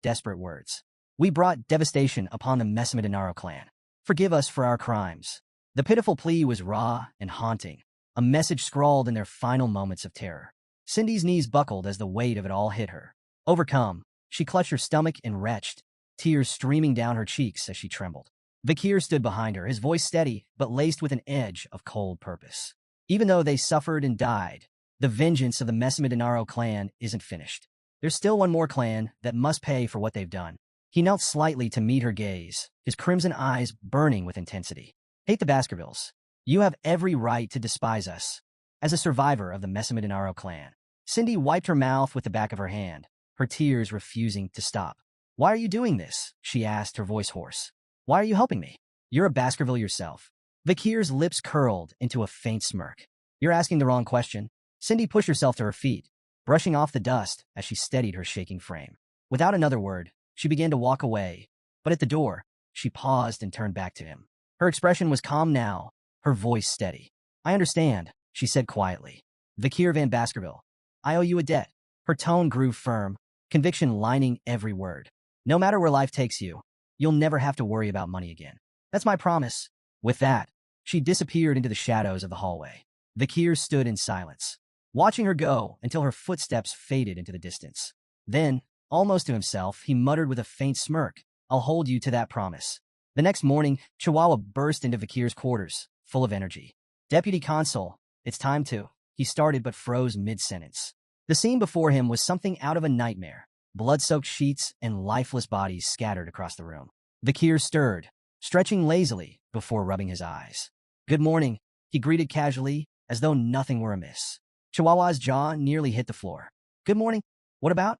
[SPEAKER 1] desperate words. "We brought devastation upon the Messamidinaro clan. Forgive us for our crimes." The pitiful plea was raw and haunting, a message scrawled in their final moments of terror. Cindy's knees buckled as the weight of it all hit her. Overcome, she clutched her stomach and retched, tears streaming down her cheeks as she trembled. Bakir stood behind her, his voice steady but laced with an edge of cold purpose. Even though they suffered and died, the vengeance of the Messamidinaro clan isn't finished. There's still one more clan that must pay for what they've done. He knelt slightly to meet her gaze, his crimson eyes burning with intensity. "Hate the Baskervilles. You have every right to despise us. As a survivor of the Messamidinaro clan." Cindy wiped her mouth with the back of her hand, her tears refusing to stop. "Why are you doing this?" she asked, her voice hoarse. "Why are you helping me? You're a Baskerville yourself." Bakir's lips curled into a faint smirk. "You're asking the wrong question." Cindy pushed herself to her feet, brushing off the dust as she steadied her shaking frame. Without another word, she began to walk away, but at the door, she paused and turned back to him. Her expression was calm now, her voice steady. "I understand," she said quietly. "Bakir van Baskerville, I owe you a debt." Her tone grew firm, conviction lining every word. "No matter where life takes you, you'll never have to worry about money again. That's my promise." With that, she disappeared into the shadows of the hallway. Bakir stood in silence, watching her go until her footsteps faded into the distance. Then, almost to himself, he muttered with a faint smirk, "I'll hold you to that promise." The next morning, Chihuahua burst into Bakir's quarters, full of energy. "Deputy Consul, it's time to..." He started but froze mid-sentence. The scene before him was something out of a nightmare. Blood-soaked sheets and lifeless bodies scattered across the room. Bakir stirred, stretching lazily before rubbing his eyes. "Good morning," he greeted casually, as though nothing were amiss. Chihuahua's jaw nearly hit the floor. "Good morning. What about?"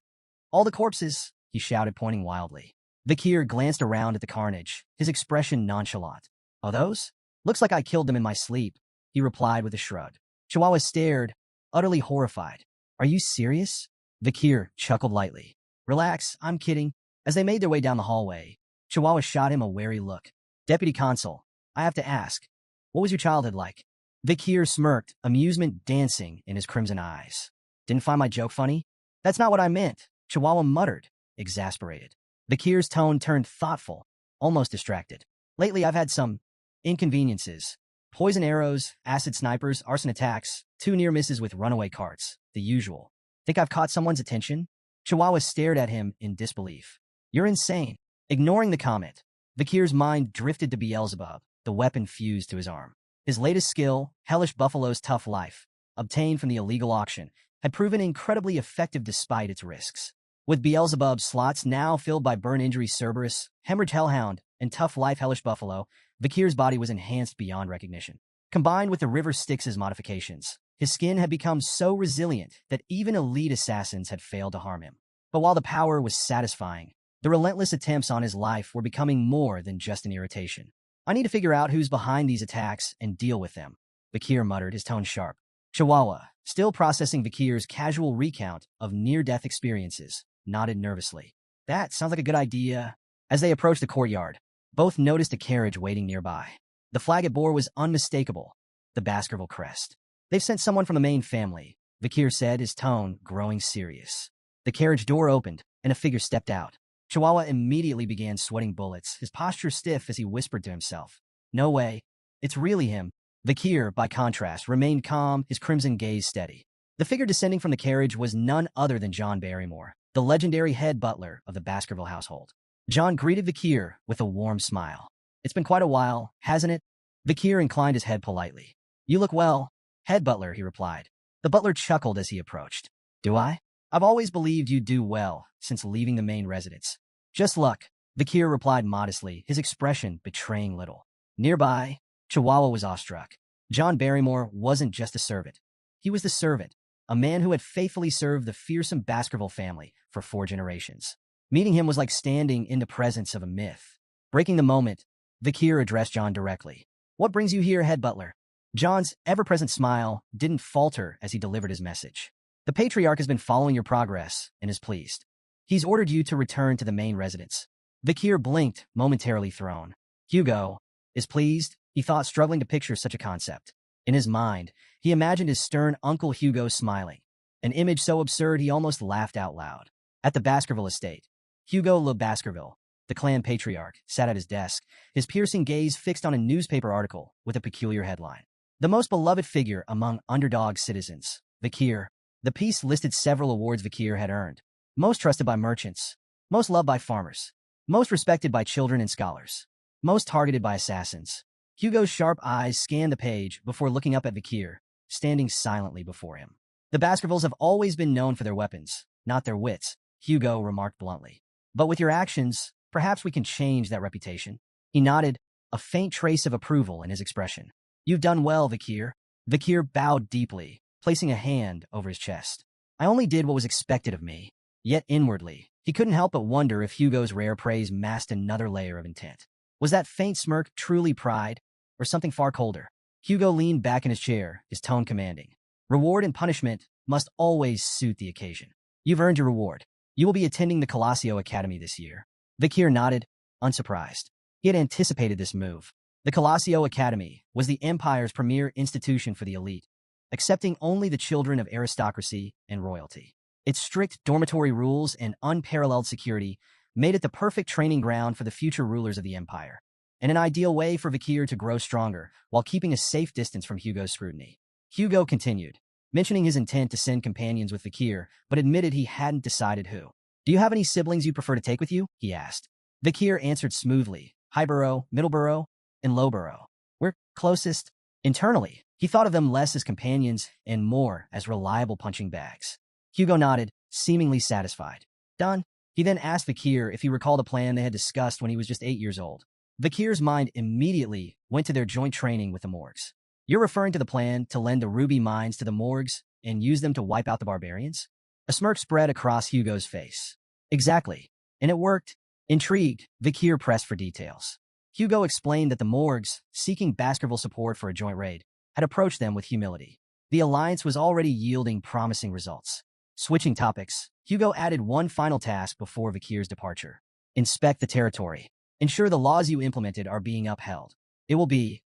[SPEAKER 1] "All the corpses," he shouted, pointing wildly. Bakir glanced around at the carnage, his expression nonchalant. "Oh, those?" Looks like I killed them in my sleep, he replied with a shrug. Chihuahua stared, utterly horrified. Are you serious? Vikir chuckled lightly. Relax, I'm kidding. As they made their way down the hallway, Chihuahua shot him a wary look. Deputy Consul, I have to ask, what was your childhood like? Vikir smirked, amusement dancing in his crimson eyes. Didn't find my joke funny? That's not what I meant, Chihuahua muttered, exasperated. Vikir's tone turned thoughtful, almost distracted. Lately, I've had some inconveniences. Poison arrows, acid snipers, arson attacks, 2 near misses with runaway carts, the usual. Think I've caught someone's attention? Chihuahua stared at him in disbelief. You're insane. Ignoring the comment, Vikir's mind drifted to Beelzebub, the weapon fused to his arm. His latest skill, Hellish Buffalo's Tough Life, obtained from the illegal auction, had proven incredibly effective despite its risks. With Beelzebub's slots now filled by Burn Injury Cerberus, Hemorrhage Hellhound, and Tough Life Hellish Buffalo, Vikir's body was enhanced beyond recognition. Combined with the River Styx's modifications, his skin had become so resilient that even elite assassins had failed to harm him. But while the power was satisfying, the relentless attempts on his life were becoming more than just an irritation. I need to figure out who's behind these attacks and deal with them, Vikir muttered, his tone sharp. Chihuahua, still processing Vikir's casual recount of near-death experiences, nodded nervously. That sounds like a good idea. As they approached the courtyard, both noticed a carriage waiting nearby. The flag it bore was unmistakable, the Baskerville crest. They've sent someone from the main family, Vikir said, his tone growing serious. The carriage door opened, and a figure stepped out. Chihuahua immediately began sweating bullets, his posture stiff as he whispered to himself. No way. It's really him. Vikir, by contrast, remained calm, his crimson gaze steady. The figure descending from the carriage was none other than John Barrymore, the legendary head butler of the Baskerville household. John greeted Vikir with a warm smile. It's been quite a while, hasn't it? Vikir inclined his head politely. You look well, head butler, he replied. The butler chuckled as he approached. Do I? I've always believed you'd do well since leaving the main residence. Just luck, Vikir replied modestly, his expression betraying little. Nearby, Chihuahua was awestruck. John Barrymore wasn't just a servant. He was the servant, a man who had faithfully served the fearsome Baskerville family for 4 generations. Meeting him was like standing in the presence of a myth. Breaking the moment, Vikir addressed John directly. What brings you here, head butler? John's ever-present smile didn't falter as he delivered his message. The patriarch has been following your progress and is pleased. He's ordered you to return to the main residence. Vikir blinked, momentarily thrown. Hugo is pleased, he thought, struggling to picture such a concept. In his mind, he imagined his stern Uncle Hugo smiling, an image so absurd he almost laughed out loud. At the Baskerville estate, Hugo Le Baskerville, the clan patriarch, sat at his desk, his piercing gaze fixed on a newspaper article with a peculiar headline. The most beloved figure among underdog citizens, Vikir. The piece listed several awards Vikir had earned. Most trusted by merchants, most loved by farmers, most respected by children and scholars, most targeted by assassins. Hugo's sharp eyes scanned the page before looking up at Vikir, standing silently before him. The Baskervilles have always been known for their weapons, not their wits, Hugo remarked bluntly. But with your actions, perhaps we can change that reputation. He nodded, a faint trace of approval in his expression. You've done well, Vikir. Vikir bowed deeply, placing a hand over his chest. I only did what was expected of me. Yet inwardly, he couldn't help but wonder if Hugo's rare praise masked another layer of intent. Was that faint smirk truly pride, or something far colder? Hugo leaned back in his chair, his tone commanding. Reward and punishment must always suit the occasion. You've earned your reward. You will be attending the Colosseo Academy this year. Vikir nodded, unsurprised. He had anticipated this move. The Colosseo Academy was the Empire's premier institution for the elite, accepting only the children of aristocracy and royalty. Its strict dormitory rules and unparalleled security made it the perfect training ground for the future rulers of the empire, and an ideal way for Vikir to grow stronger while keeping a safe distance from Hugo's scrutiny. Hugo continued, mentioning his intent to send companions with Vikir, but admitted he hadn't decided who. Do you have any siblings you prefer to take with you? He asked. Vikir answered smoothly, Highborough, Middleborough, and Lowborough. We're closest. Internally, he thought of them less as companions and more as reliable punching bags. Hugo nodded, seemingly satisfied. Done. He then asked Vikir if he recalled a plan they had discussed when he was just 8 years old. Vikir's mind immediately went to their joint training with the Morgs. You're referring to the plan to lend the ruby mines to the Morgs and use them to wipe out the barbarians? A smirk spread across Hugo's face. Exactly. And it worked. Intrigued, Vikir pressed for details. Hugo explained that the morgues, seeking Baskerville support for a joint raid, had approached them with humility. The alliance was already yielding promising results. Switching topics, Hugo added one final task before Vakir's departure. Inspect the territory. Ensure the laws you implemented are being upheld. It will be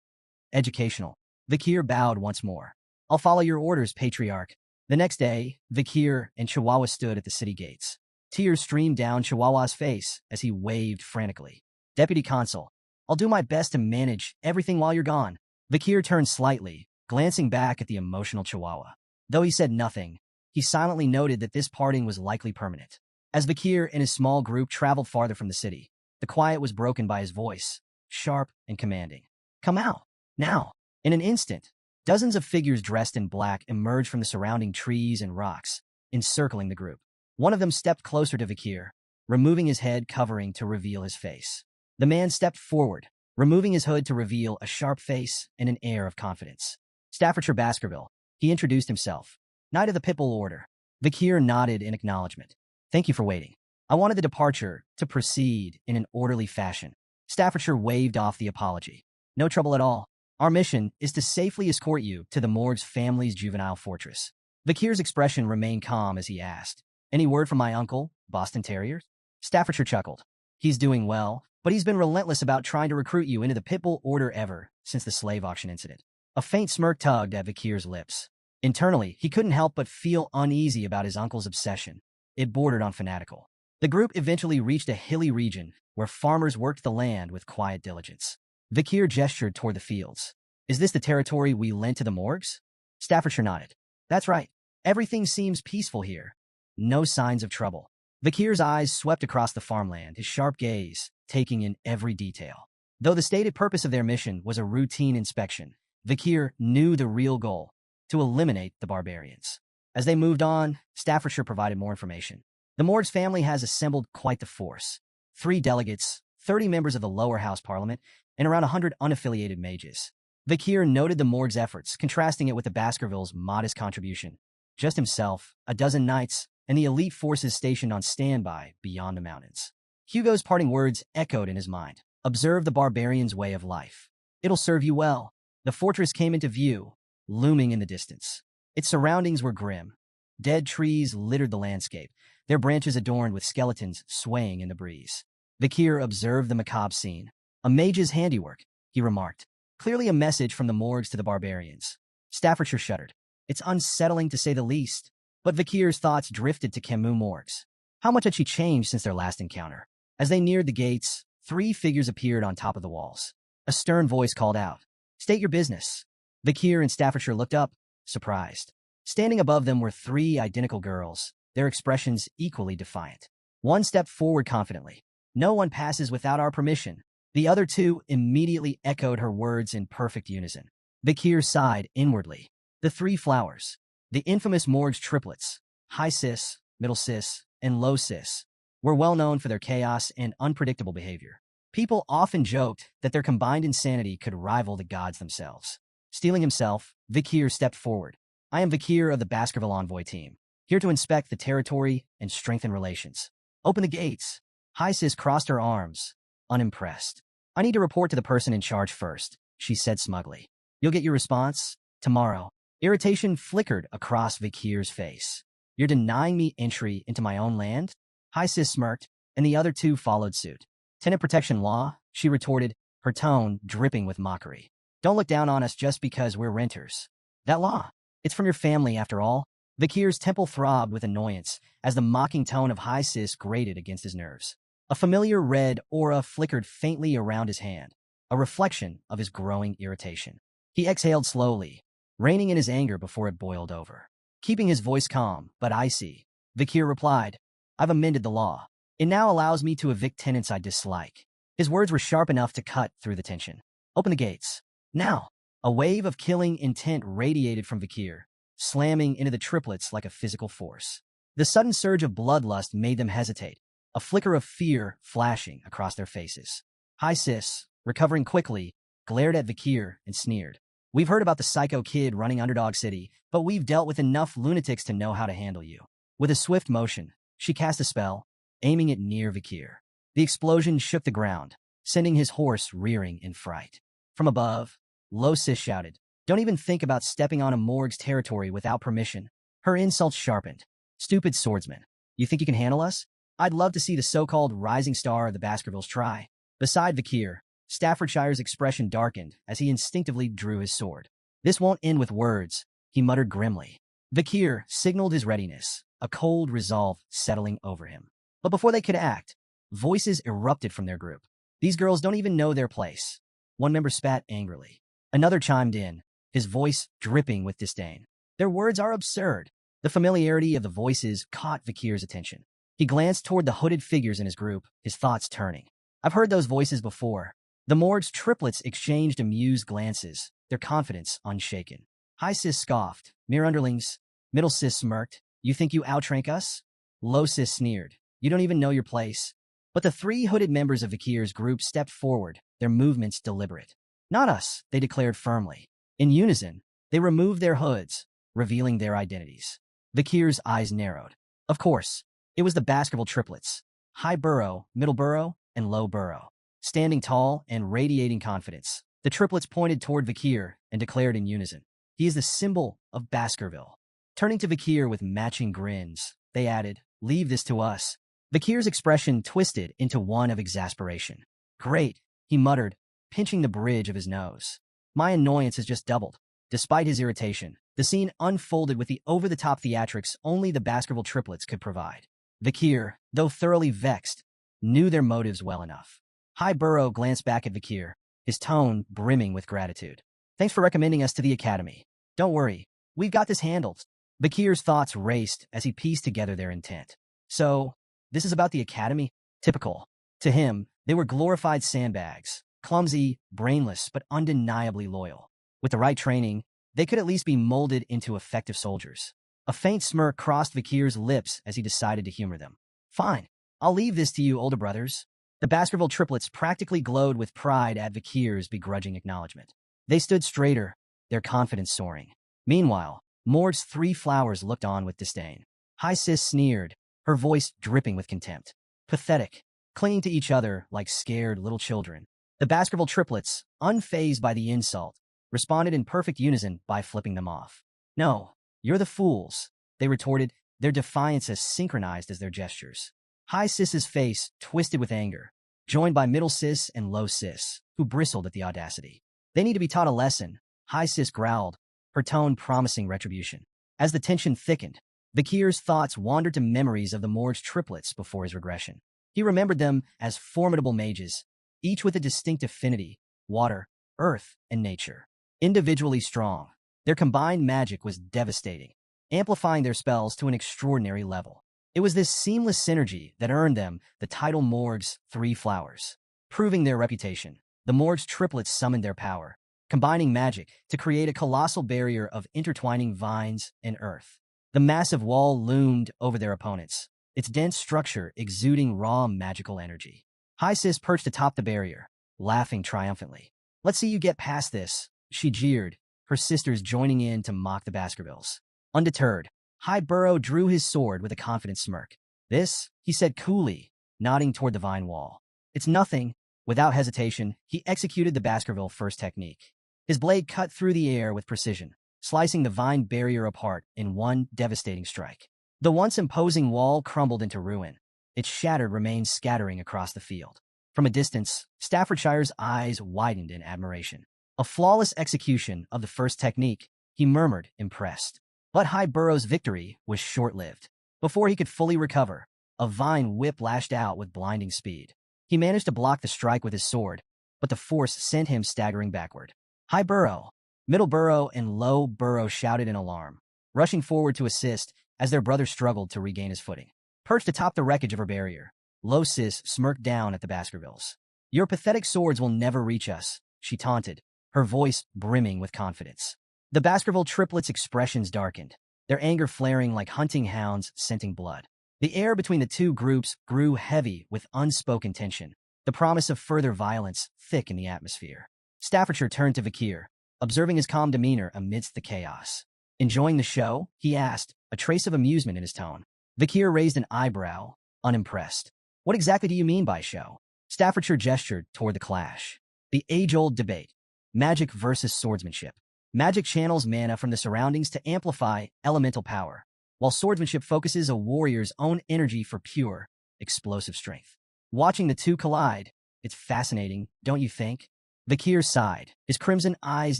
[SPEAKER 1] educational. Vakir bowed once more. I'll follow your orders, Patriarch. The next day, Vakir and Chihuahua stood at the city gates. Tears streamed down Chihuahua's face as he waved frantically. Deputy Consul, I'll do my best to manage everything while you're gone. Vakir turned slightly, glancing back at the emotional Chihuahua. Though he said nothing, he silently noted that this parting was likely permanent. As Vakir and his small group traveled farther from the city, the quiet was broken by his voice, sharp and commanding. Come out, now. In an instant, dozens of figures dressed in black emerged from the surrounding trees and rocks, encircling the group. One of them stepped closer to Vakir, removing his head covering to reveal his face. The man stepped forward, removing his hood to reveal a sharp face and an air of confidence. Staffordshire Baskerville, he introduced himself. Knight of the Pitbull Order. Vakir nodded in acknowledgement. Thank you for waiting. I wanted the departure to proceed in an orderly fashion. Staffordshire waved off the apology. No trouble at all. Our mission is to safely escort you to the morgue's family's juvenile fortress. Vakir's expression remained calm as he asked, Any word from my uncle, Boston Terriers? Staffordshire chuckled. He's doing well, but he's been relentless about trying to recruit you into the Pitbull Order ever since the slave auction incident. A faint smirk tugged at Vakir's lips. Internally, he couldn't help but feel uneasy about his uncle's obsession. It bordered on fanatical. The group eventually reached a hilly region where farmers worked the land with quiet diligence. Vakir gestured toward the fields. Is this the territory we lent to the morgues? Staffordshire nodded. That's right. Everything seems peaceful here. No signs of trouble. Vakir's eyes swept across the farmland, his sharp gaze taking in every detail. Though the stated purpose of their mission was a routine inspection, Vakir knew the real goal, to eliminate the barbarians. As they moved on, Staffordshire provided more information. The Morgue's family has assembled quite the force. 3 delegates, 30 members of the lower house parliament, and around 100 unaffiliated mages. Vakir noted the Morgue's efforts, contrasting it with the Baskervilles' modest contribution. Just himself, a dozen knights, and the elite forces stationed on standby beyond the mountains. Hugo's parting words echoed in his mind. Observe the barbarians' way of life. It'll serve you well. The fortress came into view, looming in the distance. Its surroundings were grim. Dead trees littered the landscape, their branches adorned with skeletons swaying in the breeze. Vakir observed the macabre scene. A mage's handiwork, he remarked. Clearly a message from the morgues to the barbarians. Staffordshire shuddered. It's unsettling to say the least. But Vakir's thoughts drifted to Camus morgues. How much had she changed since their last encounter? As they neared the gates, 3 figures appeared on top of the walls. A stern voice called out, State your business. Vakir and Staffordshire looked up, surprised. Standing above them were 3 identical girls, their expressions equally defiant. One stepped forward confidently. No one passes without our permission. The other 2 immediately echoed her words in perfect unison. Vakir sighed inwardly. The 3 flowers. The infamous morgue's triplets, high cis, middle cis, and low cis, were well known for their chaos and unpredictable behavior. People often joked that their combined insanity could rival the gods themselves. Steeling himself, Vakir stepped forward. I am Vakir of the Baskerville Envoy team, here to inspect the territory and strengthen relations. Open the gates. High cis crossed her arms, unimpressed. I need to report to the person in charge first, she said smugly. You'll get your response tomorrow. Irritation flickered across Vakir's face. You're denying me entry into my own land? High cis smirked, and the other 2 followed suit. Tenant protection law, she retorted, her tone dripping with mockery. Don't look down on us just because we're renters. That law, it's from your family after all. Vakir's temple throbbed with annoyance as the mocking tone of High cis grated against his nerves. A familiar red aura flickered faintly around his hand, a reflection of his growing irritation. He exhaled slowly, reining in his anger before it boiled over. Keeping his voice calm, but icy, Vakir replied, I've amended the law. It now allows me to evict tenants I dislike. His words were sharp enough to cut through the tension. Open the gates. Now. A wave of killing intent radiated from Vakir, slamming into the triplets like a physical force. The sudden surge of bloodlust made them hesitate, a flicker of fear flashing across their faces. High cis, recovering quickly, glared at Vakir and sneered. We've heard about the psycho kid running Underdog City, but we've dealt with enough lunatics to know how to handle you. With a swift motion, she cast a spell, aiming it near Vakir. The explosion shook the ground, sending his horse rearing in fright. From above, Lo Sis shouted, "Don't even think about stepping on a morgue's territory without permission." Her insults sharpened. "Stupid swordsman. You think you can handle us? I'd love to see the so-called rising star of the Baskervilles try." Beside Vakir, Staffordshire's expression darkened as he instinctively drew his sword. "This won't end with words," he muttered grimly. Vakir signaled his readiness, a cold resolve settling over him. But before they could act, voices erupted from their group. "These girls don't even know their place." One member spat angrily. Another chimed in, his voice dripping with disdain. "Their words are absurd." The familiarity of the voices caught Vakir's attention. He glanced toward the hooded figures in his group, his thoughts turning. "I've heard those voices before." The morgue's triplets exchanged amused glances, their confidence unshaken. High Sis scoffed. "Mere underlings." Middle Sis smirked. "You think you outrank us?" Low Sis sneered. "You don't even know your place." But the three hooded members of Vakir's group stepped forward, their movements deliberate. "Not us," they declared firmly. In unison, they removed their hoods, revealing their identities. Vakir's eyes narrowed. Of course, it was the Baskerville triplets, High Burrow, Middle Burrow, and Low Burrow. Standing tall and radiating confidence, the triplets pointed toward Vakir and declared in unison, "He is the symbol of Baskerville." Turning to Vakir with matching grins, they added, "Leave this to us." Vakir's expression twisted into one of exasperation. "Great," he muttered, pinching the bridge of his nose. "My annoyance has just doubled." Despite his irritation, the scene unfolded with the over-the-top theatrics only the Baskerville triplets could provide. Vakir, though thoroughly vexed, knew their motives well enough. High Burrow glanced back at Vakir, his tone brimming with gratitude. "Thanks for recommending us to the Academy. Don't worry, we've got this handled." Vakir's thoughts raced as he pieced together their intent. "So, this is about the Academy?" Typical. To him, they were glorified sandbags, clumsy, brainless, but undeniably loyal. With the right training, they could at least be molded into effective soldiers. A faint smirk crossed Vakir's lips as he decided to humor them. "Fine, I'll leave this to you, older brothers." The Baskerville triplets practically glowed with pride at Vakir's begrudging acknowledgement. They stood straighter, their confidence soaring. Meanwhile, Mord's three flowers looked on with disdain. High Sis sneered, her voice dripping with contempt. "Pathetic," clinging to each other like scared little children. The Baskerville triplets, unfazed by the insult, responded in perfect unison by flipping them off. "No, you're the fools," they retorted, their defiance as synchronized as their gestures. High Sis's face twisted with anger, joined by Middle Sis and Low Sis, who bristled at the audacity. "They need to be taught a lesson," High Sis growled, her tone promising retribution. As the tension thickened, Vakir's thoughts wandered to memories of the morgue's triplets before his regression. He remembered them as formidable mages, each with a distinct affinity, water, earth, and nature. Individually strong, their combined magic was devastating, amplifying their spells to an extraordinary level. It was this seamless synergy that earned them the title Morgue's Three Flowers. Proving their reputation, the Morgue's triplets summoned their power, combining magic to create a colossal barrier of intertwining vines and earth. The massive wall loomed over their opponents, its dense structure exuding raw magical energy. High Sis perched atop the barrier, laughing triumphantly. "Let's see you get past this," she jeered, her sisters joining in to mock the Baskervilles. Undeterred, High Burrow drew his sword with a confident smirk. "This," he said coolly, nodding toward the vine wall. "It's nothing." Without hesitation, he executed the Baskerville first technique. His blade cut through the air with precision, slicing the vine barrier apart in one devastating strike. The once imposing wall crumbled into ruin, its shattered remains scattering across the field. From a distance, Staffordshire's eyes widened in admiration. "A flawless execution of the first technique," he murmured, impressed. But High Burrow's victory was short-lived. Before he could fully recover, a vine whip lashed out with blinding speed. He managed to block the strike with his sword, but the force sent him staggering backward. High Burrow, Middle Burrow, and Low Burrow shouted in alarm, rushing forward to assist as their brother struggled to regain his footing. Perched atop the wreckage of her barrier, Low Sis smirked down at the Baskervilles. "Your pathetic swords will never reach us," she taunted, her voice brimming with confidence. The Baskerville triplets' expressions darkened, their anger flaring like hunting hounds scenting blood. The air between the two groups grew heavy with unspoken tension, the promise of further violence thick in the atmosphere. Staffordshire turned to Vakir, observing his calm demeanor amidst the chaos. "Enjoying the show?" he asked, a trace of amusement in his tone. Vakir raised an eyebrow, unimpressed. "What exactly do you mean by show?" Staffordshire gestured toward the clash. The age-old debate. Magic versus swordsmanship. Magic channels mana from the surroundings to amplify elemental power, while swordsmanship focuses a warrior's own energy for pure, explosive strength. Watching the two collide, it's fascinating, don't you think? Vakir sighed, his crimson eyes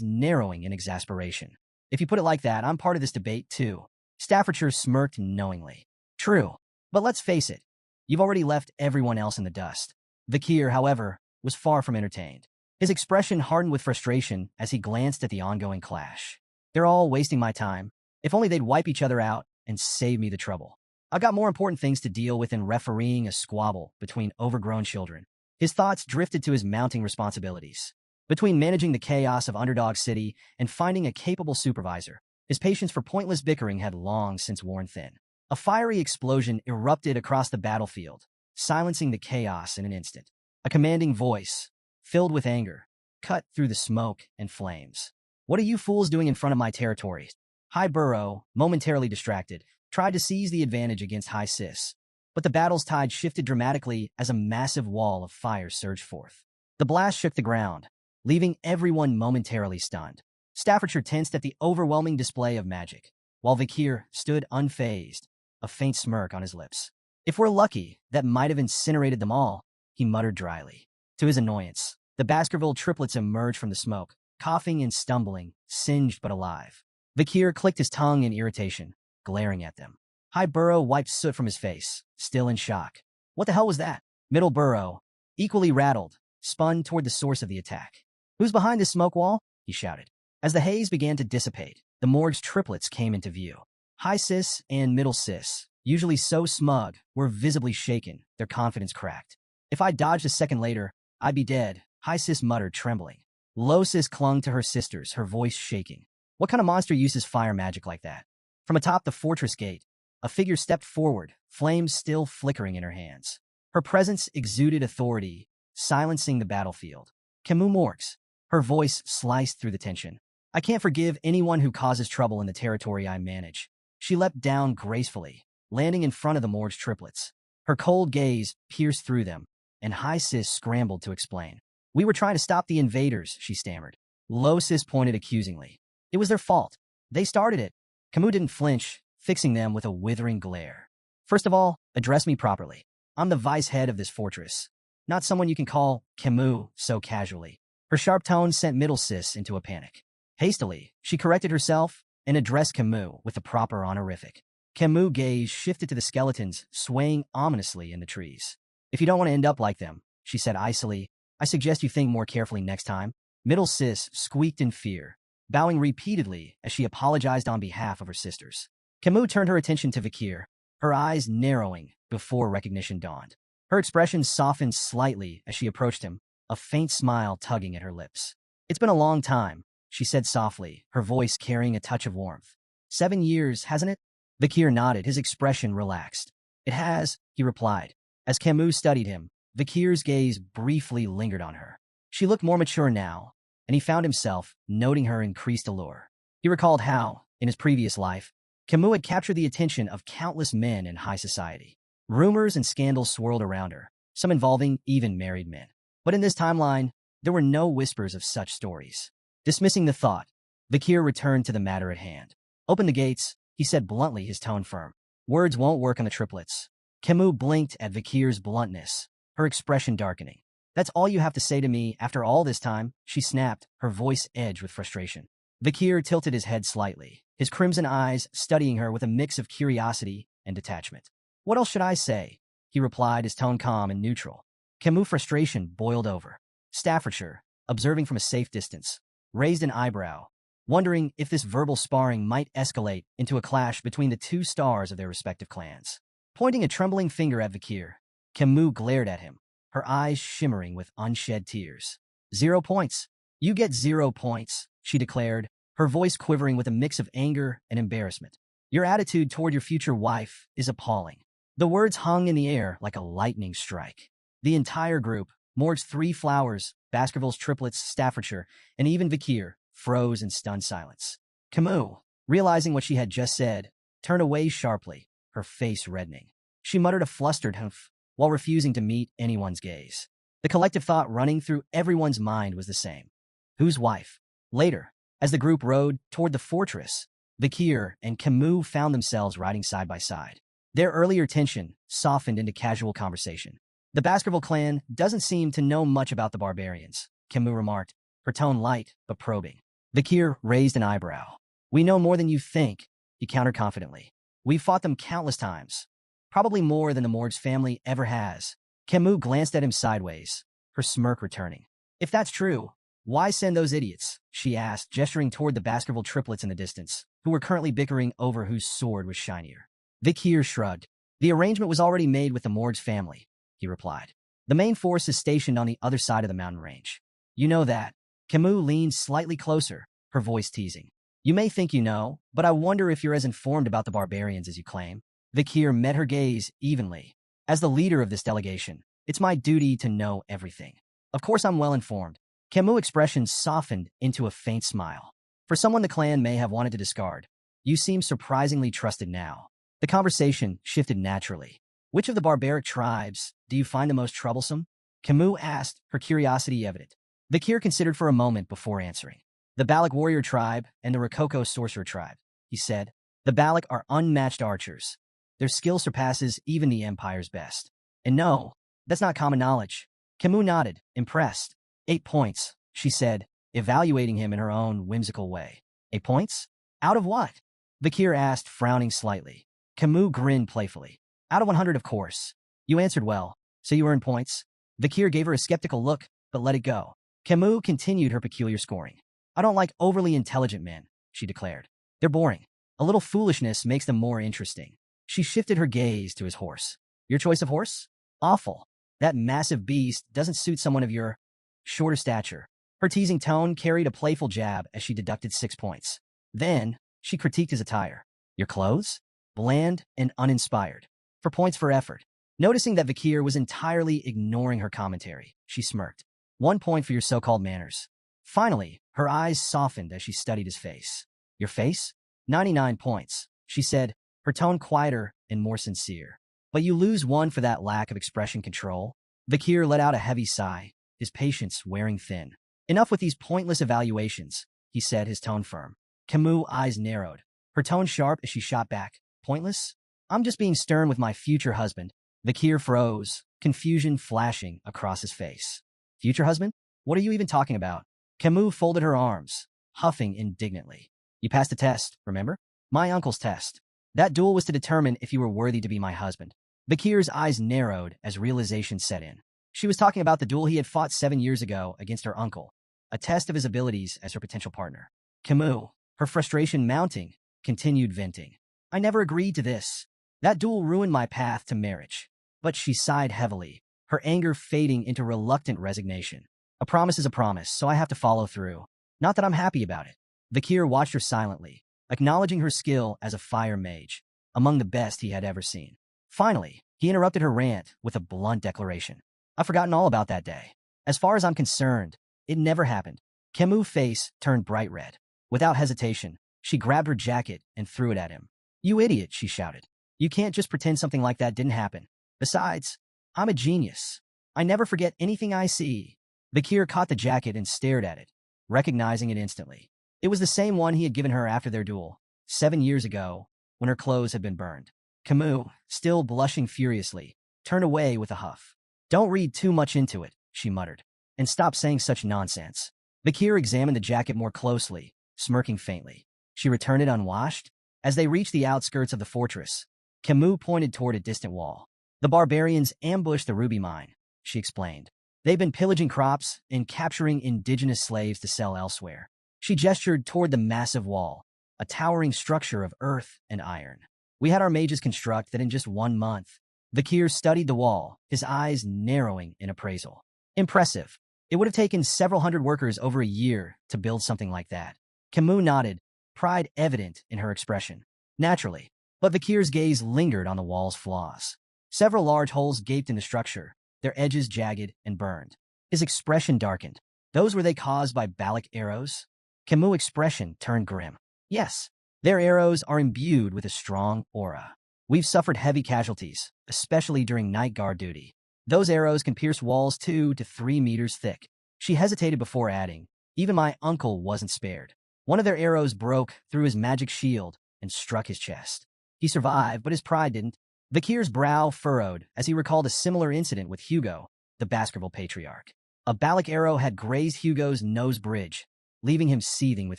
[SPEAKER 1] narrowing in exasperation. If you put it like that, I'm part of this debate too. Staffordshire smirked knowingly. True, but let's face it, you've already left everyone else in the dust. Vakir, however, was far from entertained. His expression hardened with frustration as he glanced at the ongoing clash. They're all wasting my time. If only they'd wipe each other out and save me the trouble. I've got more important things to deal with than refereeing a squabble between overgrown children. His thoughts drifted to his mounting responsibilities. Between managing the chaos of Underdog City and finding a capable supervisor, his patience for pointless bickering had long since worn thin. A fiery explosion erupted across the battlefield, silencing the chaos in an instant. A commanding voice, filled with anger, cut through the smoke and flames. What are you fools doing in front of my territory? High Burrow, momentarily distracted, tried to seize the advantage against High Sis, but the battle's tide shifted dramatically as a massive wall of fire surged forth. The blast shook the ground, leaving everyone momentarily stunned. Staffordshire tensed at the overwhelming display of magic, while Vakir stood unfazed, a faint smirk on his lips. If we're lucky, that might have incinerated them all, he muttered dryly. To his annoyance, the Baskerville triplets emerged from the smoke, coughing and stumbling, singed but alive. Vakir clicked his tongue in irritation, glaring at them. High Burrow wiped soot from his face, still in shock. What the hell was that? Middle Burrow, equally rattled, spun toward the source of the attack. Who's behind this smoke wall? He shouted. As the haze began to dissipate, the morgue's triplets came into view. High Sis and Middle Sis, usually so smug, were visibly shaken, their confidence cracked. If I dodged a second later, I'd be dead, High Sis muttered, trembling. Low Sis clung to her sisters, her voice shaking. What kind of monster uses fire magic like that? From atop the fortress gate, a figure stepped forward, flames still flickering in her hands. Her presence exuded authority, silencing the battlefield. Camus Morgs. Her voice sliced through the tension. I can't forgive anyone who causes trouble in the territory I manage. She leapt down gracefully, landing in front of the Morgue's triplets. Her cold gaze pierced through them, and High Sis scrambled to explain. We were trying to stop the invaders, she stammered. Low Sis pointed accusingly. It was their fault. They started it. Camus didn't flinch, fixing them with a withering glare. First of all, address me properly. I'm the vice head of this fortress, not someone you can call Camus so casually. Her sharp tone sent Middle Sis into a panic. Hastily, she corrected herself and addressed Camus with the proper honorific. Camus' gaze shifted to the skeletons swaying ominously in the trees. If you don't want to end up like them, she said icily, I suggest you think more carefully next time. Middle Sis squeaked in fear, bowing repeatedly as she apologized on behalf of her sisters. Camus turned her attention to Vakir, her eyes narrowing before recognition dawned. Her expression softened slightly as she approached him, a faint smile tugging at her lips. It's been a long time, she said softly, her voice carrying a touch of warmth. 7 years, hasn't it? Vakir nodded, his expression relaxed. It has, he replied. As Camus studied him, Vakir's gaze briefly lingered on her. She looked more mature now, and he found himself noting her increased allure. He recalled how, in his previous life, Camus had captured the attention of countless men in high society. Rumors and scandals swirled around her, some involving even married men. But in this timeline, there were no whispers of such stories. Dismissing the thought, Vakir returned to the matter at hand. Open the gates, he said bluntly, his tone firm. Words won't work on the triplets. Camus blinked at Vakir's bluntness, her expression darkening. That's all you have to say to me after all this time, she snapped, her voice edged with frustration. Vakir tilted his head slightly, his crimson eyes studying her with a mix of curiosity and detachment. What else should I say? He replied, his tone calm and neutral. Camus' frustration boiled over. Staffordshire, observing from a safe distance, raised an eyebrow, wondering if this verbal sparring might escalate into a clash between the two stars of their respective clans. Pointing a trembling finger at Vakir, Camus glared at him, her eyes shimmering with unshed tears. 0 points. You get 0 points, she declared, her voice quivering with a mix of anger and embarrassment. Your attitude toward your future wife is appalling. The words hung in the air like a lightning strike. The entire group, Morg's 3 flowers, Baskerville's triplets, Staffordshire, and even Vakir, froze in stunned silence. Camus, realizing what she had just said, turned away sharply, her face reddening. She muttered a flustered humph while refusing to meet anyone's gaze. The collective thought running through everyone's mind was the same. Whose wife? Later, as the group rode toward the fortress, Vikir and Camus found themselves riding side by side. Their earlier tension softened into casual conversation. The Baskerville clan doesn't seem to know much about the barbarians, Camus remarked, her tone light but probing. Vikir raised an eyebrow. We know more than you think, he countered confidently. We've fought them countless times, probably more than the Morg's family ever has. Camus glanced at him sideways, her smirk returning. If that's true, why send those idiots? She asked, gesturing toward the Baskerville triplets in the distance, who were currently bickering over whose sword was shinier. Vikir shrugged. The arrangement was already made with the Morg's family, he replied. The main force is stationed on the other side of the mountain range. You know that. Camus leaned slightly closer, her voice teasing. You may think you know, but I wonder if you're as informed about the barbarians as you claim. Vikir met her gaze evenly. As the leader of this delegation, it's my duty to know everything. Of course I'm well informed. Camus' expression softened into a faint smile. For someone the clan may have wanted to discard, you seem surprisingly trusted now. The conversation shifted naturally. Which of the barbaric tribes do you find the most troublesome? Camus asked, her curiosity evident. Vikir considered for a moment before answering. The Balak warrior tribe and the Rococo sorcerer tribe, he said. The Balak are unmatched archers. Their skill surpasses even the Empire's best. And no, that's not common knowledge. Camus nodded, impressed. 8 points, she said, evaluating him in her own whimsical way. 8 points? Out of what? Vikir asked, frowning slightly. Camus grinned playfully. Out of 100, of course. You answered well, so you earned points. Vikir gave her a skeptical look, but let it go. Camus continued her peculiar scoring. I don't like overly intelligent men, she declared. They're boring. A little foolishness makes them more interesting. She shifted her gaze to his horse. Your choice of horse? Awful. That massive beast doesn't suit someone of your shorter stature. Her teasing tone carried a playful jab as she deducted 6 points. Then, she critiqued his attire. Your clothes? Bland and uninspired. For points for effort. Noticing that Vikir was entirely ignoring her commentary, she smirked. 1 point for your so-called manners. Finally, her eyes softened as she studied his face. Your face? 99 points, she said, her tone quieter and more sincere. But you lose 1 for that lack of expression control. Vikir let out a heavy sigh, his patience wearing thin. Enough with these pointless evaluations, he said, his tone firm. Camus' eyes narrowed, her tone sharp as she shot back. Pointless? I'm just being stern with my future husband. Vikir froze, confusion flashing across his face. Future husband? What are you even talking about? Camus folded her arms, huffing indignantly. You passed the test, remember? My uncle's test. That duel was to determine if you were worthy to be my husband. Vikir's eyes narrowed as realization set in. She was talking about the duel he had fought 7 years ago against her uncle, a test of his abilities as her potential partner. Camus, her frustration mounting, continued venting. I never agreed to this. That duel ruined my path to marriage. But she sighed heavily, her anger fading into reluctant resignation. A promise is a promise, so I have to follow through. Not that I'm happy about it. Vikir watched her silently, acknowledging her skill as a fire mage, among the best he had ever seen. Finally, he interrupted her rant with a blunt declaration. I've forgotten all about that day. As far as I'm concerned, it never happened. Camus' face turned bright red. Without hesitation, she grabbed her jacket and threw it at him. You idiot, she shouted. You can't just pretend something like that didn't happen. Besides, I'm a genius. I never forget anything I see. Vikir caught the jacket and stared at it, recognizing it instantly. It was the same one he had given her after their duel, 7 years ago, when her clothes had been burned. Camus, still blushing furiously, turned away with a huff. Don't read too much into it, she muttered, and stop saying such nonsense. Vikir examined the jacket more closely, smirking faintly. She returned it unwashed. As they reached the outskirts of the fortress, Camus pointed toward a distant wall. The barbarians ambushed the ruby mine, she explained. They've been pillaging crops and capturing indigenous slaves to sell elsewhere. She gestured toward the massive wall, a towering structure of earth and iron. We had our mages construct that in just 1 month. Vikir studied the wall, his eyes narrowing in appraisal. Impressive. It would have taken several hundred workers over a year to build something like that. Camus nodded, pride evident in her expression. Naturally, but Vikir's gaze lingered on the wall's flaws. Several large holes gaped in the structure, their edges jagged and burned. His expression darkened. Those were they caused by Balak arrows? Camus' expression turned grim. Yes, their arrows are imbued with a strong aura. We've suffered heavy casualties, especially during night guard duty. Those arrows can pierce walls 2 to 3 meters thick. She hesitated before adding, even my uncle wasn't spared. One of their arrows broke through his magic shield and struck his chest. He survived, but his pride didn't. Vakir's brow furrowed as he recalled a similar incident with Hugo, the Baskerville patriarch. A Balak arrow had grazed Hugo's nose bridge, leaving him seething with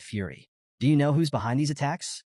[SPEAKER 1] fury. Do you know who's behind these attacks?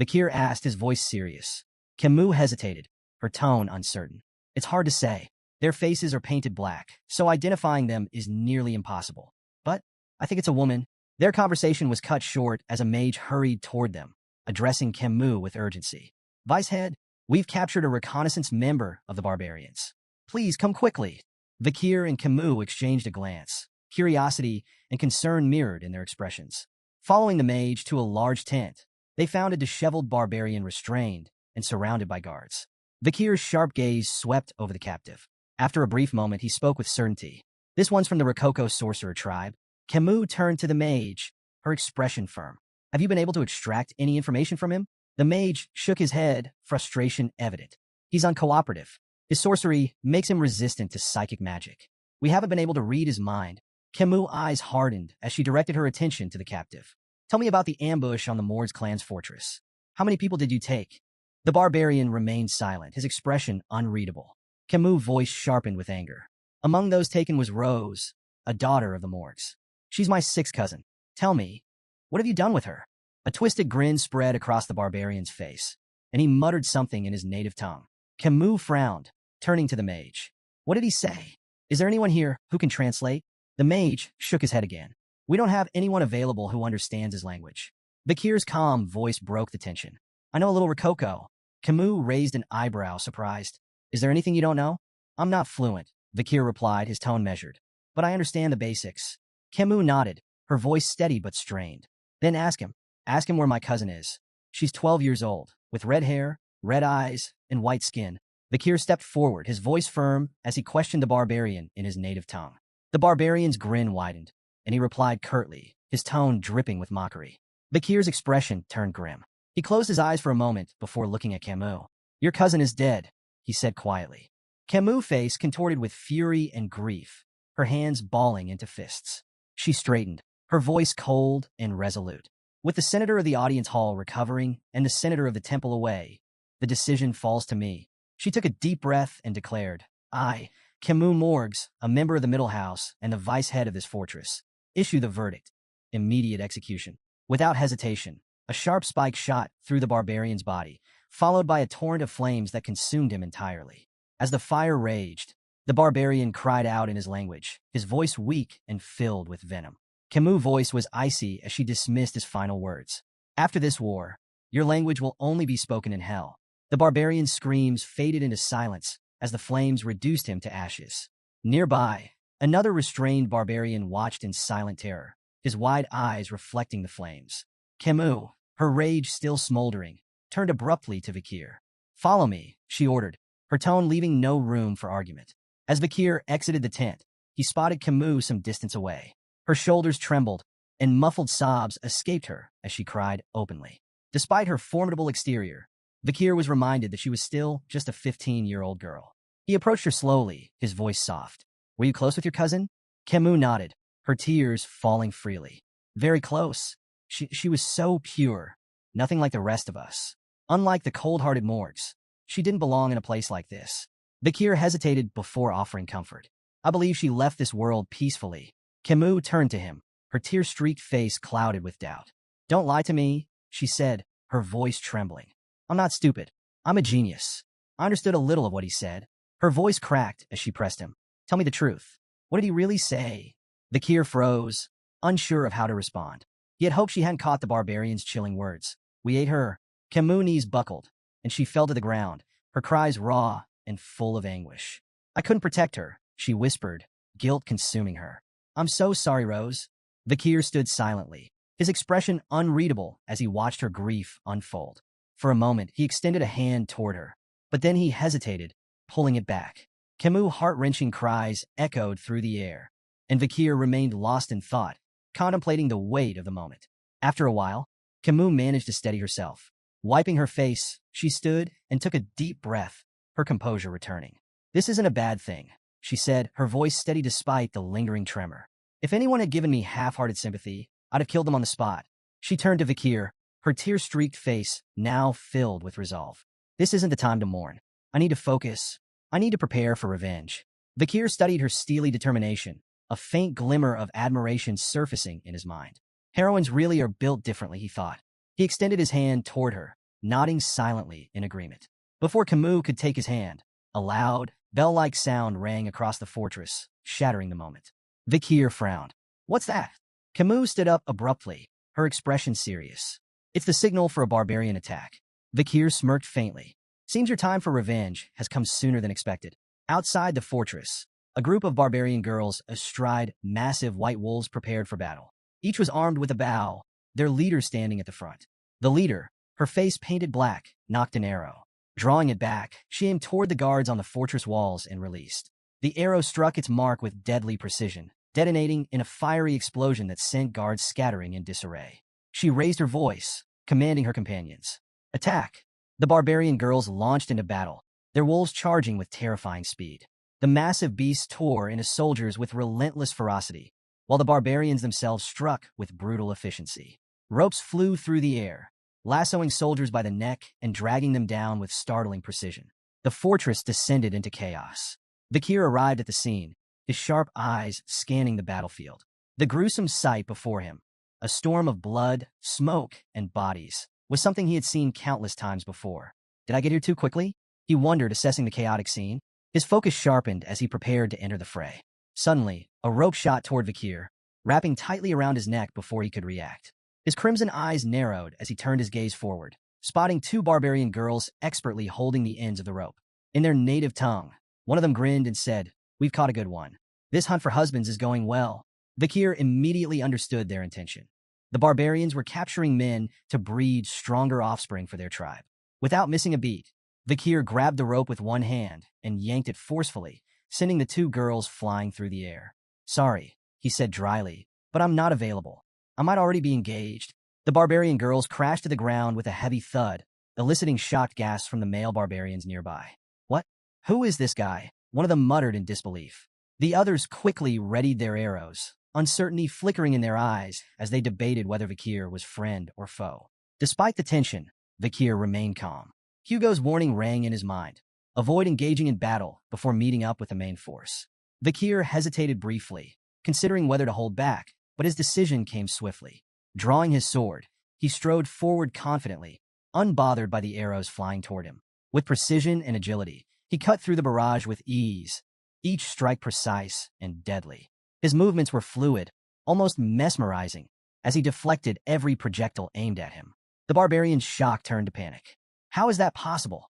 [SPEAKER 1] Vakir asked, his voice serious. Camus hesitated, her tone uncertain. It's hard to say. Their faces are painted black, so identifying them is nearly impossible. But I think it's a woman. Their conversation was cut short as a mage hurried toward them, addressing Camus with urgency. Vicehead, we've captured a reconnaissance member of the barbarians. Please come quickly. Vakir and Camus exchanged a glance. Curiosity and concern mirrored in their expressions. Following the mage to a large tent, they found a disheveled barbarian restrained and surrounded by guards. Vakir's sharp gaze swept over the captive. After a brief moment, he spoke with certainty. This one's from the Rococo sorcerer tribe. Camus turned to the mage, her expression firm. Have you been able to extract any information from him? The mage shook his head, frustration evident. He's uncooperative. His sorcery makes him resistant to psychic magic. We haven't been able to read his mind. Camus' eyes hardened as she directed her attention to the captive. Tell me about the ambush on the Mords clan's fortress. How many people did you take? The barbarian remained silent, his expression unreadable. Camus' voice sharpened with anger. Among those taken was Rose, a daughter of the Morgs. She's my sixth cousin. Tell me, what have you done with her? A twisted grin spread across the barbarian's face, and he muttered something in his native tongue. Camus frowned, turning to the mage. What did he say? Is there anyone here who can translate? The mage shook his head again. We don't have anyone available who understands his language. Vakir's calm voice broke the tension. I know a little Rococo. Camus raised an eyebrow, surprised. Is there anything you don't know? I'm not fluent, Vakir replied, his tone measured. But I understand the basics. Camus nodded, her voice steady but strained. Then ask him. Ask him where my cousin is. She's 12 years old, with red hair, red eyes, and white skin. Vakir stepped forward, his voice firm as he questioned the barbarian in his native tongue. The barbarian's grin widened, and he replied curtly, his tone dripping with mockery. Vakir's expression turned grim. He closed his eyes for a moment before looking at Camus. Your cousin is dead, he said quietly. Camus' face contorted with fury and grief, her hands balling into fists. She straightened, her voice cold and resolute. With the senator of the audience hall recovering and the senator of the temple away, the decision falls to me. She took a deep breath and declared, I, Camus Morgs, a member of the Middle House and the vice head of this fortress, issue the verdict. Immediate execution. Without hesitation, a sharp spike shot through the barbarian's body, followed by a torrent of flames that consumed him entirely. As the fire raged, the barbarian cried out in his language, his voice weak and filled with venom. Camus' voice was icy as she dismissed his final words. After this war, your language will only be spoken in hell. The barbarian's screams faded into silence as the flames reduced him to ashes. Nearby, another restrained barbarian watched in silent terror, his wide eyes reflecting the flames. Camus, her rage still smoldering, turned abruptly to Vakir. Follow me, she ordered, her tone leaving no room for argument. As Vakir exited the tent, he spotted Camus some distance away. Her shoulders trembled, and muffled sobs escaped her as she cried openly. Despite her formidable exterior, Vakir was reminded that she was still just a 15-year-old girl. He approached her slowly, his voice soft. Were you close with your cousin? Camus nodded, her tears falling freely. Very close. She was so pure, nothing like the rest of us. Unlike the cold-hearted Morgs, she didn't belong in a place like this. Vakir hesitated before offering comfort. I believe she left this world peacefully. Camus turned to him, her tear-streaked face clouded with doubt. Don't lie to me, she said, her voice trembling. I'm not stupid. I'm a genius. I understood a little of what he said. Her voice cracked as she pressed him. Tell me the truth. What did he really say? Vakir froze, unsure of how to respond. He had hoped she hadn't caught the barbarian's chilling words. We ate her. Camus' knees buckled, and she fell to the ground, her cries raw and full of anguish. I couldn't protect her, she whispered, guilt consuming her. I'm so sorry, Rose. Vakir stood silently, his expression unreadable as he watched her grief unfold. For a moment, he extended a hand toward her, but then he hesitated, pulling it back. Camus' heart-wrenching cries echoed through the air, and Vakir remained lost in thought, contemplating the weight of the moment. After a while, Camus managed to steady herself. Wiping her face, she stood and took a deep breath, her composure returning. This isn't a bad thing, she said, her voice steady despite the lingering tremor. If anyone had given me half-hearted sympathy, I'd have killed them on the spot. She turned to Vikir, her tear-streaked face now filled with resolve. This isn't the time to mourn. I need to focus. I need to prepare for revenge. Vikir studied her steely determination, a faint glimmer of admiration surfacing in his mind. Heroines really are built differently, he thought. He extended his hand toward her, nodding silently in agreement. Before Camus could take his hand, a loud, bell-like sound rang across the fortress, shattering the moment. Vikir frowned. What's that? Camus stood up abruptly, her expression serious. It's the signal for a barbarian attack. Vikir smirked faintly. Seems your time for revenge has come sooner than expected. Outside the fortress, a group of barbarian girls astride massive white wolves prepared for battle. Each was armed with a bow, their leader standing at the front. The leader, her face painted black, knocked an arrow. Drawing it back, she aimed toward the guards on the fortress walls and released. The arrow struck its mark with deadly precision, detonating in a fiery explosion that sent guards scattering in disarray. She raised her voice, commanding her companions. Attack! The barbarian girls launched into battle, their wolves charging with terrifying speed. The massive beasts tore into soldiers with relentless ferocity, while the barbarians themselves struck with brutal efficiency. Ropes flew through the air, lassoing soldiers by the neck and dragging them down with startling precision. The fortress descended into chaos. Vikir arrived at the scene, his sharp eyes scanning the battlefield. The gruesome sight before him, a storm of blood, smoke, and bodies, was something he had seen countless times before. Did I get here too quickly? He wondered, assessing the chaotic scene. His focus sharpened as he prepared to enter the fray. Suddenly, a rope shot toward Vikir, wrapping tightly around his neck before he could react. His crimson eyes narrowed as he turned his gaze forward, spotting two barbarian girls expertly holding the ends of the rope. In their native tongue, one of them grinned and said, "We've caught a good one. This hunt for husbands is going well." Vikir immediately understood their intention. The barbarians were capturing men to breed stronger offspring for their tribe. Without missing a beat, Vikir grabbed the rope with one hand and yanked it forcefully, sending the two girls flying through the air. "Sorry," he said dryly, "but I'm not available. I might already be engaged." The barbarian girls crashed to the ground with a heavy thud, eliciting shocked gasps from the male barbarians nearby. "What? Who is this guy?" one of them muttered in disbelief. The others quickly readied their arrows, uncertainty flickering in their eyes as they debated whether Vikir was friend or foe. Despite the tension, Vikir remained calm. Hugo's warning rang in his mind. Avoid engaging in battle before meeting up with the main force. Vikir hesitated briefly, considering whether to hold back, but his decision came swiftly. Drawing his sword, he strode forward confidently, unbothered by the arrows flying toward him. With precision and agility, he cut through the barrage with ease, each strike precise and deadly. His movements were fluid, almost mesmerizing, as he deflected every projectile aimed at him. The barbarians' shock turned to panic. "How is that possible?"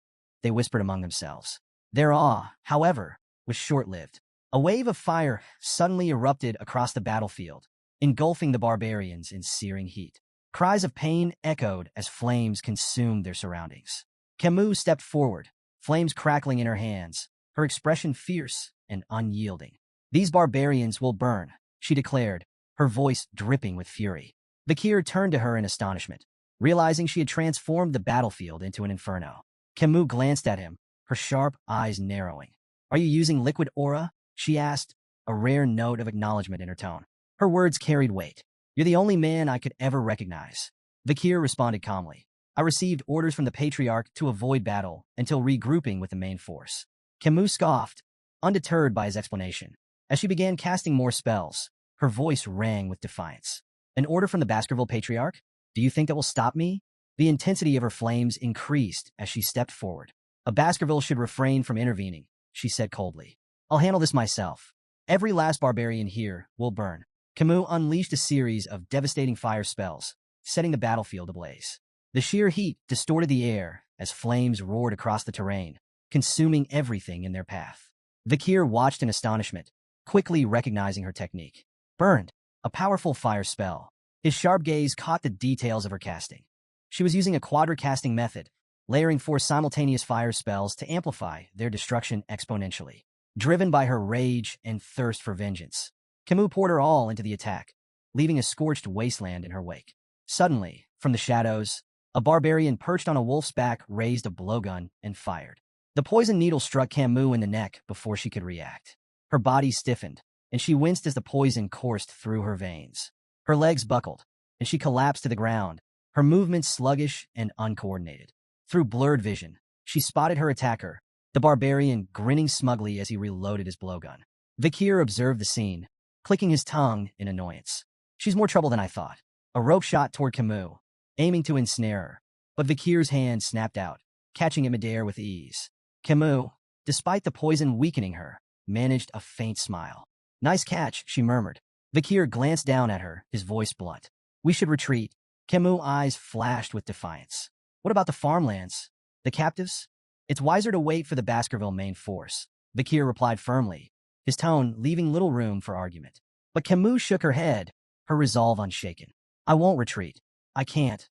[SPEAKER 1] they whispered among themselves. Their awe, however, was short-lived. A wave of fire suddenly erupted across the battlefield, engulfing the barbarians in searing heat. Cries of pain echoed as flames consumed their surroundings. Camus stepped forward, flames crackling in her hands, her expression fierce and unyielding. "These barbarians will burn," she declared, her voice dripping with fury. Vikir turned to her in astonishment, realizing she had transformed the battlefield into an inferno. Camus glanced at him, her sharp eyes narrowing. "Are you using liquid aura?" she asked, a rare note of acknowledgement in her tone. Her words carried weight. "You're the only man I could ever recognize." Vikir responded calmly. "I received orders from the Patriarch to avoid battle until regrouping with the main force." Camus scoffed, undeterred by his explanation. As she began casting more spells, her voice rang with defiance. "An order from the Baskerville Patriarch? Do you think that will stop me?" The intensity of her flames increased as she stepped forward. "A Baskerville should refrain from intervening," she said coldly. "I'll handle this myself. Every last barbarian here will burn." Camus unleashed a series of devastating fire spells, setting the battlefield ablaze. The sheer heat distorted the air as flames roared across the terrain, consuming everything in their path. Vikir watched in astonishment, quickly recognizing her technique. "Burned," a powerful fire spell. His sharp gaze caught the details of her casting. She was using a quadra-casting method, layering 4 simultaneous fire spells to amplify their destruction exponentially. Driven by her rage and thirst for vengeance, Camus poured her all into the attack, leaving a scorched wasteland in her wake. Suddenly, from the shadows, a barbarian perched on a wolf's back raised a blowgun and fired. The poison needle struck Camus in the neck before she could react. Her body stiffened, and she winced as the poison coursed through her veins. Her legs buckled, and she collapsed to the ground, her movements sluggish and uncoordinated. Through blurred vision, she spotted her attacker, the barbarian grinning smugly as he reloaded his blowgun. Vikir observed the scene, clicking his tongue in annoyance. She's more trouble than I thought. A rope shot toward Camus, aiming to ensnare her, but Vikir's hand snapped out, catching him midair with ease. Camus, despite the poison weakening her, managed a faint smile. Nice catch, she murmured. Vikir glanced down at her, his voice blunt. We should retreat. Camus' eyes flashed with defiance. What about the farmlands? The captives? It's wiser to wait for the Baskerville main force, Vikir replied firmly, his tone leaving little room for argument. But Camus shook her head, her resolve unshaken. I won't retreat. I can't.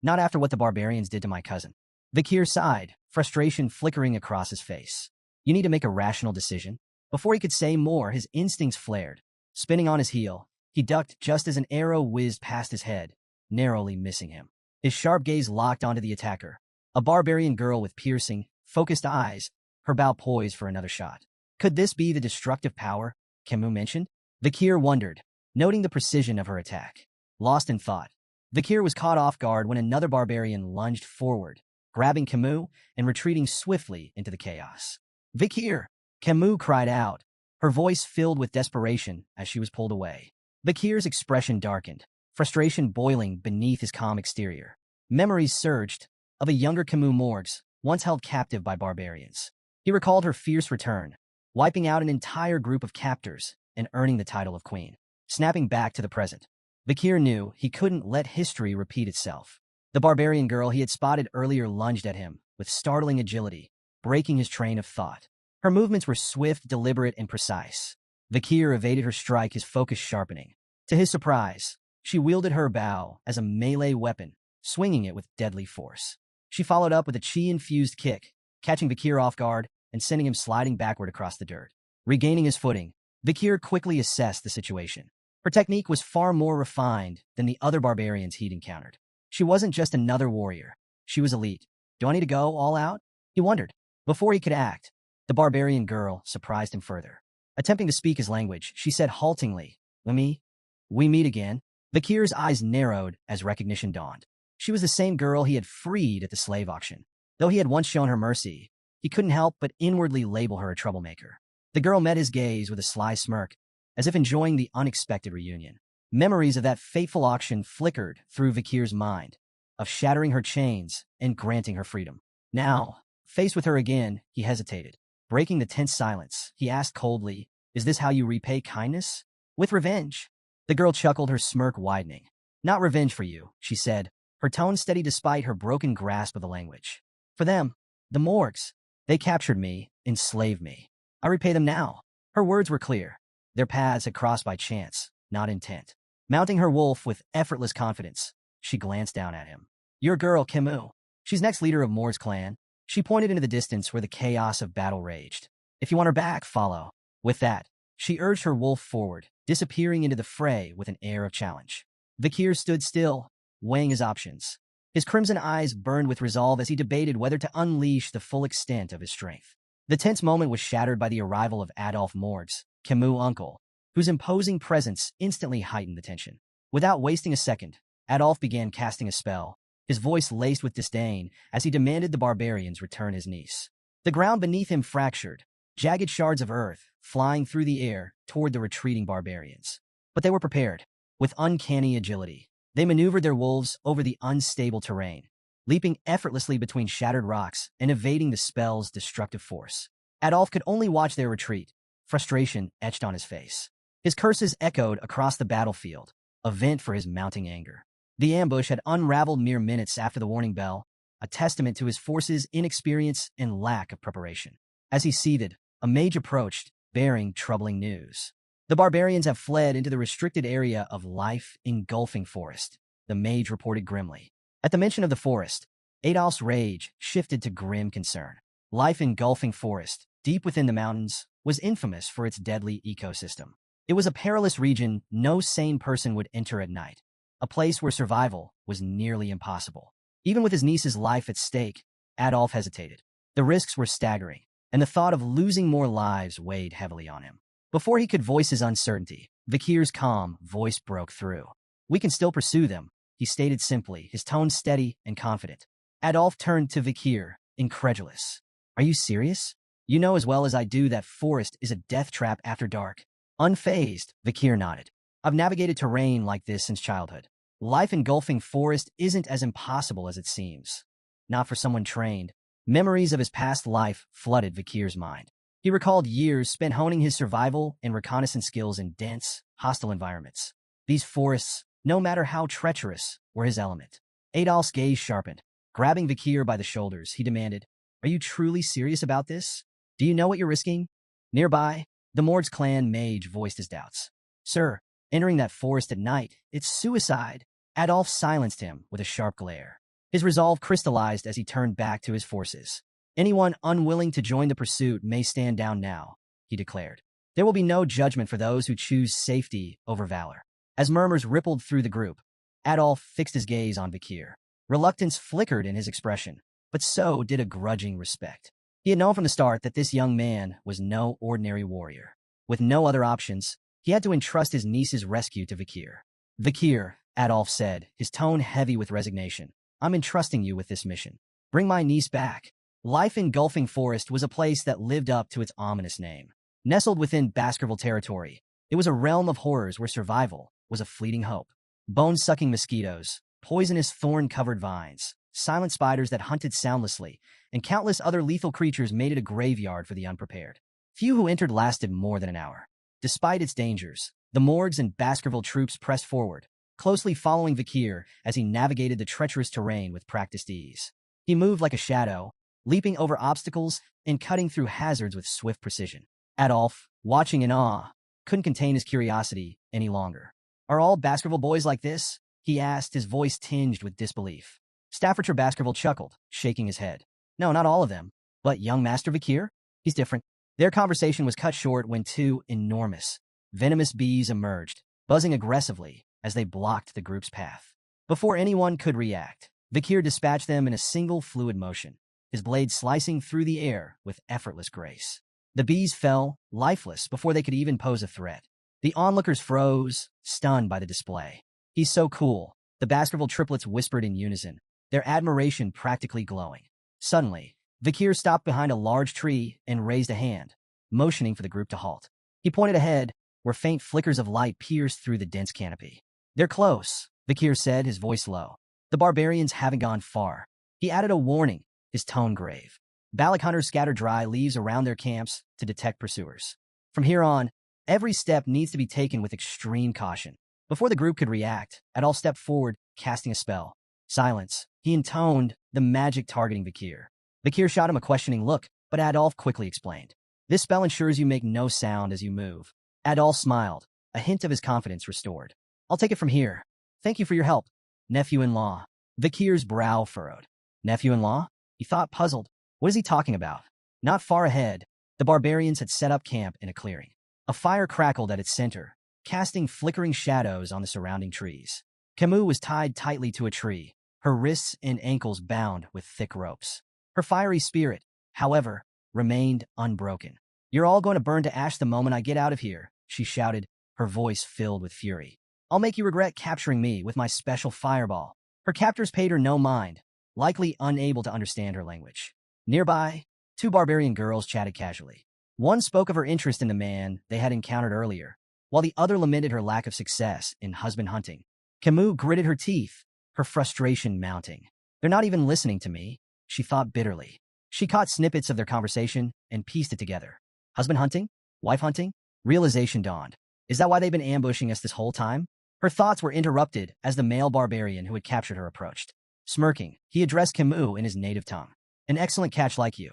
[SPEAKER 1] Not after what the barbarians did to my cousin. Vikir sighed, frustration flickering across his face. You need to make a rational decision. Before he could say more, his instincts flared. Spinning on his heel, he ducked just as an arrow whizzed past his head, narrowly missing him. His sharp gaze locked onto the attacker, a barbarian girl with piercing, focused eyes, her bow poised for another shot. Could this be the destructive power Camus mentioned? Vikir wondered, noting the precision of her attack. Lost in thought, Vikir was caught off guard when another barbarian lunged forward, grabbing Camus and retreating swiftly into the chaos. Vikir! Camus cried out, her voice filled with desperation as she was pulled away. Vikir's expression darkened, frustration boiling beneath his calm exterior. Memories surged of a younger Camus Morgs, once held captive by barbarians. He recalled her fierce return, wiping out an entire group of captors and earning the title of queen. Snapping back to the present, Vikir knew he couldn't let history repeat itself. The barbarian girl he had spotted earlier lunged at him with startling agility, breaking his train of thought. Her movements were swift, deliberate, and precise. Vikir evaded her strike, his focus sharpening. To his surprise, she wielded her bow as a melee weapon, swinging it with deadly force. She followed up with a chi-infused kick, catching Vikir off guard and sending him sliding backward across the dirt. Regaining his footing, Vikir quickly assessed the situation. Her technique was far more refined than the other barbarians he'd encountered. She wasn't just another warrior. She was elite. Do I need to go all out? He wondered. Before he could act, the barbarian girl surprised him further. Attempting to speak his language, she said haltingly, We meet again. Vikir's eyes narrowed as recognition dawned. She was the same girl he had freed at the slave auction. Though he had once shown her mercy, he couldn't help but inwardly label her a troublemaker. The girl met his gaze with a sly smirk, as if enjoying the unexpected reunion. Memories of that fateful auction flickered through Vikir's mind, of shattering her chains and granting her freedom. Now, faced with her again, he hesitated. Breaking the tense silence, he asked coldly, Is this how you repay kindness? With revenge. The girl chuckled, her smirk widening. Not revenge for you, she said, her tone steady despite her broken grasp of the language. For them, the Morgs. They captured me, enslaved me. I repay them now. Her words were clear. Their paths had crossed by chance, not intent. Mounting her wolf with effortless confidence, she glanced down at him. Your girl, Camus. She's next leader of Morg's clan. She pointed into the distance where the chaos of battle raged. If you want her back, follow. With that, she urged her wolf forward, disappearing into the fray with an air of challenge. Vikir stood still, weighing his options. His crimson eyes burned with resolve as he debated whether to unleash the full extent of his strength. The tense moment was shattered by the arrival of Adolphe Morgs, Camus' uncle, whose imposing presence instantly heightened the tension. Without wasting a second, Adolphe began casting a spell, his voice laced with disdain as he demanded the barbarians return his niece. The ground beneath him fractured, jagged shards of earth flying through the air toward the retreating barbarians. But they were prepared. With uncanny agility, they maneuvered their wolves over the unstable terrain, leaping effortlessly between shattered rocks and evading the spell's destructive force. Adolphe could only watch their retreat, frustration etched on his face. His curses echoed across the battlefield, a vent for his mounting anger. The ambush had unraveled mere minutes after the warning bell, a testament to his force's inexperience and lack of preparation. As he seethed, a mage approached, bearing troubling news. The barbarians have fled into the restricted area of life-engulfing forest, the mage reported grimly. At the mention of the forest, Adolphe's rage shifted to grim concern. Life-engulfing forest, deep within the mountains, was infamous for its deadly ecosystem. It was a perilous region no sane person would enter at night, a place where survival was nearly impossible. Even with his niece's life at stake, Adolphe hesitated. The risks were staggering, and the thought of losing more lives weighed heavily on him. Before he could voice his uncertainty, Vikir's calm voice broke through. We can still pursue them, he stated simply, his tone steady and confident. Adolf turned to Vikir, incredulous. Are you serious? You know as well as I do that forest is a death trap after dark. Unfazed, Vikir nodded. I've navigated terrain like this since childhood. Life engulfing forest isn't as impossible as it seems. Not for someone trained. Memories of his past life flooded Vikir's mind. He recalled years spent honing his survival and reconnaissance skills in dense, hostile environments. These forests, no matter how treacherous, were his element. Adolf's gaze sharpened. Grabbing Vikir by the shoulders, he demanded, Are you truly serious about this? Do you know what you're risking? Nearby, the Mord's clan mage voiced his doubts. Sir, entering that forest at night, it's suicide. Adolf silenced him with a sharp glare. His resolve crystallized as he turned back to his forces. Anyone unwilling to join the pursuit may stand down now, he declared. There will be no judgment for those who choose safety over valor. As murmurs rippled through the group, Adolf fixed his gaze on Vikir. Reluctance flickered in his expression, but so did a grudging respect. He had known from the start that this young man was no ordinary warrior. With no other options, he had to entrust his niece's rescue to Vikir. Vikir, Adolf said, his tone heavy with resignation. I'm entrusting you with this mission. Bring my niece back. Life engulfing forest was a place that lived up to its ominous name. Nestled within Baskerville territory, it was a realm of horrors where survival was a fleeting hope. Bone-sucking mosquitoes, poisonous thorn-covered vines, silent spiders that hunted soundlessly, and countless other lethal creatures made it a graveyard for the unprepared. Few who entered lasted more than an hour. Despite its dangers, the Morgs and Baskerville troops pressed forward, closely following Vikir as he navigated the treacherous terrain with practiced ease. He moved like a shadow, leaping over obstacles and cutting through hazards with swift precision. Adolf, watching in awe, couldn't contain his curiosity any longer. Are all Baskerville boys like this? He asked, his voice tinged with disbelief. Staffordshire Baskerville chuckled, shaking his head. No, not all of them. But young Master Vikir? He's different. Their conversation was cut short when two enormous, venomous bees emerged, buzzing aggressively as they blocked the group's path. Before anyone could react, Vikir dispatched them in a single fluid motion, his blade slicing through the air with effortless grace. The bees fell, lifeless, before they could even pose a threat. The onlookers froze, stunned by the display. He's so cool, the Baskerville triplets whispered in unison, their admiration practically glowing. Suddenly, Vikir stopped behind a large tree and raised a hand, motioning for the group to halt. He pointed ahead, where faint flickers of light pierced through the dense canopy. They're close, Vikir said, his voice low. The barbarians haven't gone far. He added a warning, his tone grave. Balak hunters scatter dry leaves around their camps to detect pursuers. From here on, every step needs to be taken with extreme caution. Before the group could react, Adolf stepped forward, casting a spell. Silence. He intoned, the magic targeting Vikir. Vikir shot him a questioning look, but Adolf quickly explained. This spell ensures you make no sound as you move. Adolf smiled, a hint of his confidence restored. I'll take it from here. Thank you for your help, nephew-in-law. Vikir's brow furrowed. Nephew-in-law? He thought, puzzled. What is he talking about? Not far ahead, the barbarians had set up camp in a clearing. A fire crackled at its center, casting flickering shadows on the surrounding trees. Camus was tied tightly to a tree, her wrists and ankles bound with thick ropes. Her fiery spirit, however, remained unbroken. You're all going to burn to ash the moment I get out of here, she shouted, her voice filled with fury. I'll make you regret capturing me with my special fireball. Her captors paid her no mind, likely unable to understand her language. Nearby, two barbarian girls chatted casually. One spoke of her interest in the man they had encountered earlier, while the other lamented her lack of success in husband hunting. Camus gritted her teeth, her frustration mounting. They're not even listening to me, she thought bitterly. She caught snippets of their conversation and pieced it together. Husband hunting? Wife hunting? Realization dawned. Is that why they've been ambushing us this whole time? Her thoughts were interrupted as the male barbarian who had captured her approached. Smirking, he addressed Camus in his native tongue. An excellent catch like you.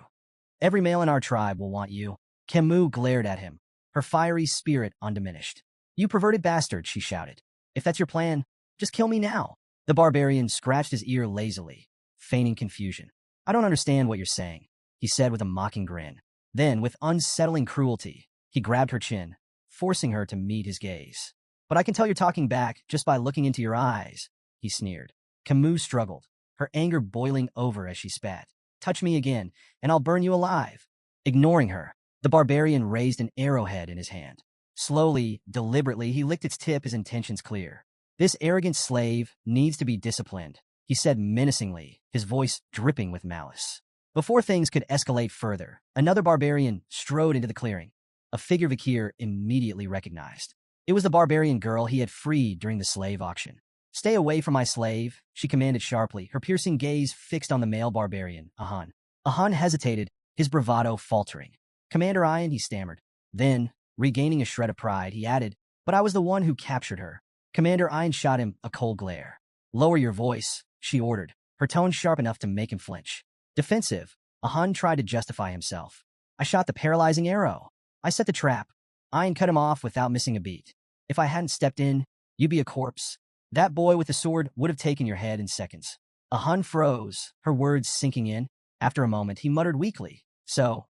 [SPEAKER 1] Every male in our tribe will want you. Camus glared at him, her fiery spirit undiminished. You perverted bastard, she shouted. If that's your plan, just kill me now. The barbarian scratched his ear lazily, feigning confusion. I don't understand what you're saying, he said with a mocking grin. Then, with unsettling cruelty, he grabbed her chin, forcing her to meet his gaze. But I can tell you're talking back just by looking into your eyes, he sneered. Camus struggled, her anger boiling over as she spat. Touch me again, and I'll burn you alive. Ignoring her, The barbarian raised an arrowhead in his hand. Slowly, deliberately, he licked its tip, his intentions clear. This arrogant slave needs to be disciplined, he said menacingly, his voice dripping with malice. Before things could escalate further, another barbarian strode into the clearing, a figure Vikir immediately recognized. It was the barbarian girl he had freed during the slave auction. "Stay away from my slave," she commanded sharply, her piercing gaze fixed on the male barbarian, Ahan. Ahan hesitated, his bravado faltering. "Commander Ian," he stammered. Then, regaining a shred of pride, he added, "But I was the one who captured her." Commander Ian shot him a cold glare. "Lower your voice," she ordered, her tone sharp enough to make him flinch. Defensive, Ahan tried to justify himself. "I shot the paralyzing arrow. I set the trap." Ian cut him off without missing a beat. "If I hadn't stepped in, you'd be a corpse. That boy with the sword would have taken your head in seconds." Ahan froze, her words sinking in. After a moment, he muttered weakly, "So,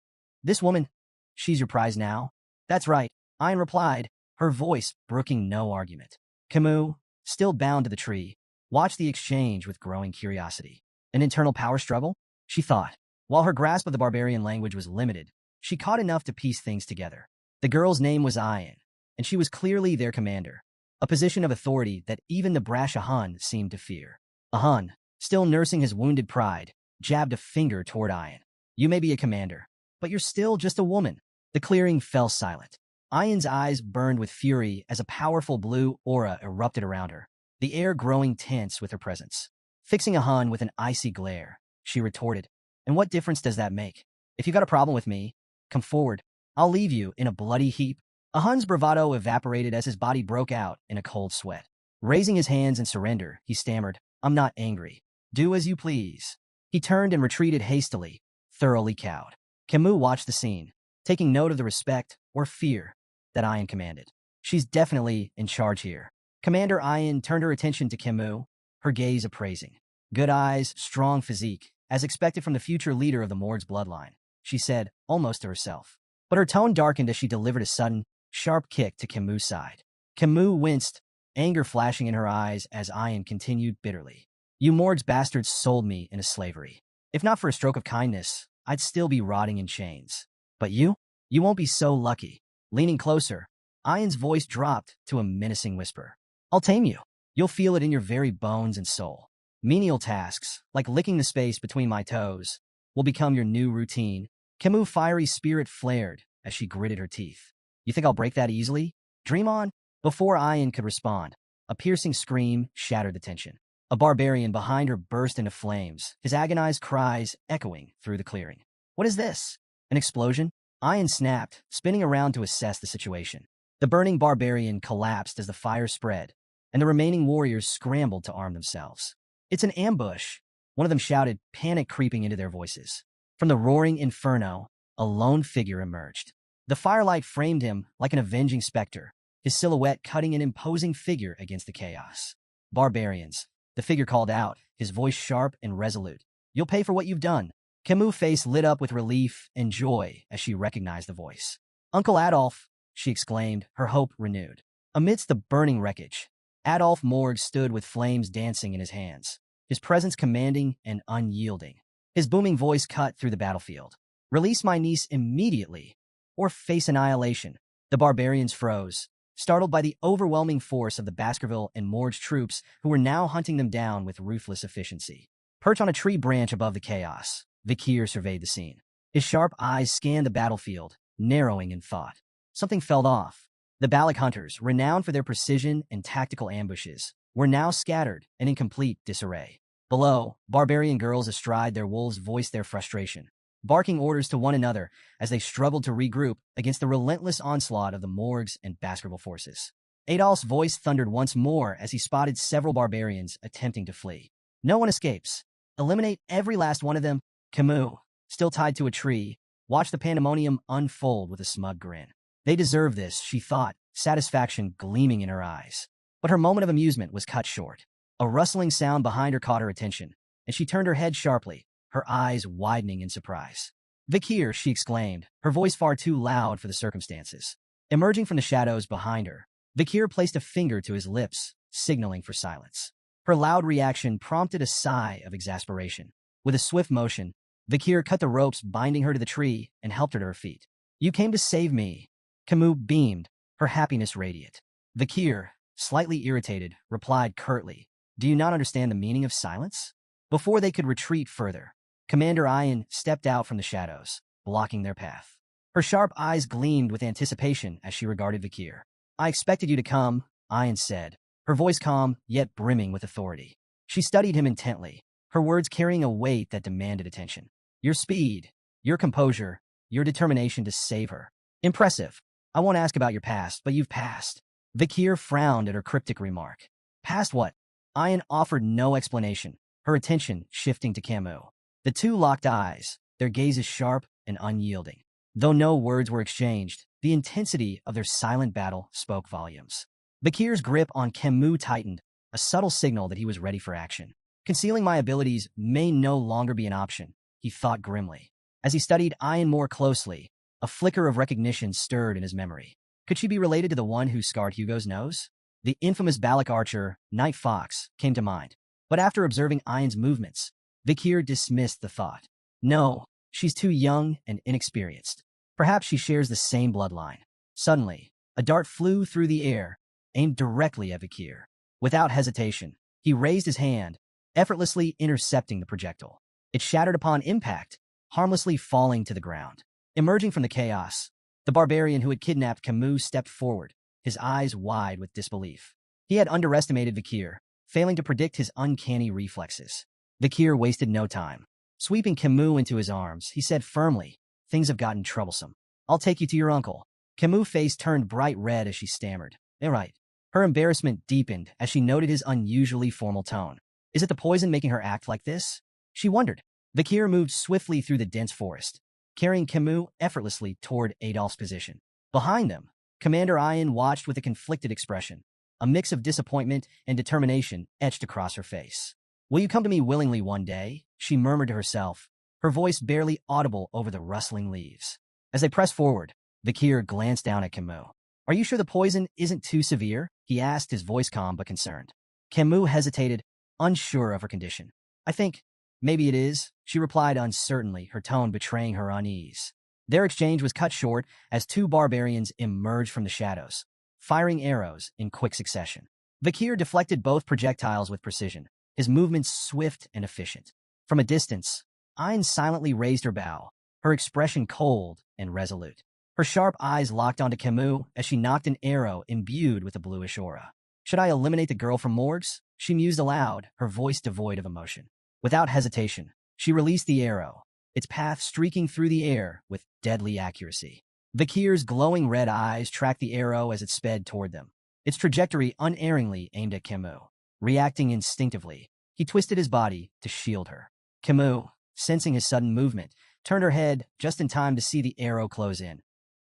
[SPEAKER 1] this woman, she's your prize now?" "That's right," Ian replied, her voice brooking no argument. Camus, still bound to the tree, watched the exchange with growing curiosity. An internal power struggle? She thought. While her grasp of the barbarian language was limited, she caught enough to piece things together. The girl's name was Ian, and she was clearly their commander, a position of authority that even the brash Ahan seemed to fear. Ahan, still nursing his wounded pride, jabbed a finger toward Ian. "You may be a commander, but you're still just a woman." The clearing fell silent. Ian's eyes burned with fury as a powerful blue aura erupted around her, the air growing tense with her presence. Fixing Ahan with an icy glare, she retorted, "And what difference does that make? If you got a problem with me, come forward. I'll leave you in a bloody heap." Ahan's bravado evaporated as his body broke out in a cold sweat. Raising his hands in surrender, he stammered, "I'm not angry. Do as you please." He turned and retreated hastily, thoroughly cowed. Camus watched the scene, taking note of the respect or fear that Ian commanded. "She's definitely in charge here." Commander Ian turned her attention to Camus, her gaze appraising. "Good eyes, strong physique, as expected from the future leader of the Morg's bloodline," she said, almost to herself. But her tone darkened as she delivered a sudden, sharp kick to Camus' side. Camus winced, anger flashing in her eyes as Ian continued bitterly. "You Morg's bastards sold me into slavery. If not for a stroke of kindness, I'd still be rotting in chains. But you won't be so lucky." Leaning closer, Ian's voice dropped to a menacing whisper. "I'll tame you. You'll feel it in your very bones and soul. Menial tasks, like licking the space between my toes, will become your new routine." Camus' fiery spirit flared as she gritted her teeth. "You think I'll break that easily? Dream on." Before Ian could respond, a piercing scream shattered the tension. A barbarian behind her burst into flames, his agonized cries echoing through the clearing. "What is this? An explosion?" Ian snapped, spinning around to assess the situation. The burning barbarian collapsed as the fire spread, and the remaining warriors scrambled to arm themselves. "It's an ambush," one of them shouted, panic creeping into their voices. From the roaring inferno, a lone figure emerged. The firelight framed him like an avenging specter, his silhouette cutting an imposing figure against the chaos. "Barbarians," the figure called out, his voice sharp and resolute. "You'll pay for what you've done." Camus' face lit up with relief and joy as she recognized the voice. "Uncle Adolf," she exclaimed, her hope renewed. Amidst the burning wreckage, Adolf Morg stood with flames dancing in his hands, his presence commanding and unyielding. His booming voice cut through the battlefield. "Release my niece immediately, or face annihilation." The barbarians froze, startled by the overwhelming force of the Baskerville and Morg's troops who were now hunting them down with ruthless efficiency. Perched on a tree branch above the chaos, Vikir surveyed the scene. His sharp eyes scanned the battlefield, narrowing in thought. Something felt off. The Balak hunters, renowned for their precision and tactical ambushes, were now scattered and in complete disarray. Below, barbarian girls astride their wolves voiced their frustration, barking orders to one another as they struggled to regroup against the relentless onslaught of the Morgs and Baskerville forces. Adolf's voice thundered once more as he spotted several barbarians attempting to flee. "No one escapes. Eliminate every last one of them." Camus, still tied to a tree, watched the pandemonium unfold with a smug grin. They deserve this, she thought, satisfaction gleaming in her eyes. But her moment of amusement was cut short. A rustling sound behind her caught her attention, and she turned her head sharply, her eyes widening in surprise. "Vikir," she exclaimed, her voice far too loud for the circumstances. Emerging from the shadows behind her, Vikir placed a finger to his lips, signaling for silence. Her loud reaction prompted a sigh of exasperation. With a swift motion, Vikir cut the ropes binding her to the tree and helped her to her feet. You came to save me. Camus beamed, her happiness radiant. Vakir, slightly irritated, replied curtly, do you not understand the meaning of silence? Before they could retreat further, Commander Ian stepped out from the shadows, blocking their path. Her sharp eyes gleamed with anticipation as she regarded Vakir. I expected you to come, Ian said, her voice calm yet brimming with authority. She studied him intently, her words carrying a weight that demanded attention. Your speed, your composure, your determination to save her. Impressive. I won't ask about your past, but you've passed. Vakir frowned at her cryptic remark. Past what? Ian offered no explanation, her attention shifting to Camus. The two locked eyes, their gazes sharp and unyielding. Though no words were exchanged, the intensity of their silent battle spoke volumes. Vakir's grip on Camus tightened, a subtle signal that he was ready for action. Concealing my abilities may no longer be an option, he thought grimly. As he studied Ian more closely, a flicker of recognition stirred in his memory. Could she be related to the one who scarred Hugo's nose? The infamous Balak archer, Night Fox, came to mind. But after observing Ian's movements, Vakir dismissed the thought. No, she's too young and inexperienced. Perhaps she shares the same bloodline. Suddenly, a dart flew through the air, aimed directly at Vakir. Without hesitation, he raised his hand, effortlessly intercepting the projectile. It shattered upon impact, harmlessly falling to the ground. Emerging from the chaos, the barbarian who had kidnapped Camus stepped forward, his eyes wide with disbelief. He had underestimated Vakir, failing to predict his uncanny reflexes. Vakir wasted no time. Sweeping Camus into his arms, he said firmly, things have gotten troublesome. I'll take you to your uncle. Camus' face turned bright red as she stammered. All right. Her embarrassment deepened as she noted his unusually formal tone. Is it the poison making her act like this? She wondered. Vakir moved swiftly through the dense forest, carrying Camus effortlessly toward Adolph's position. Behind them, Commander Ian watched with a conflicted expression. A mix of disappointment and determination etched across her face. Will you come to me willingly one day? She murmured to herself, her voice barely audible over the rustling leaves. As they pressed forward, Vakir glanced down at Camus. Are you sure the poison isn't too severe? He asked, his voice calm but concerned. Camus hesitated, unsure of her condition. I think, maybe it is, she replied uncertainly, her tone betraying her unease. Their exchange was cut short as two barbarians emerged from the shadows, firing arrows in quick succession. Vakir deflected both projectiles with precision, his movements swift and efficient. From a distance, Ian silently raised her bow, her expression cold and resolute. Her sharp eyes locked onto Camus as she knocked an arrow imbued with a bluish aura. Should I eliminate the girl from Morgs? She mused aloud, her voice devoid of emotion. Without hesitation, she released the arrow, its path streaking through the air with deadly accuracy. Vakir's glowing red eyes tracked the arrow as it sped toward them, its trajectory unerringly aimed at Camus. Reacting instinctively, he twisted his body to shield her. Camus, sensing his sudden movement, turned her head just in time to see the arrow close in,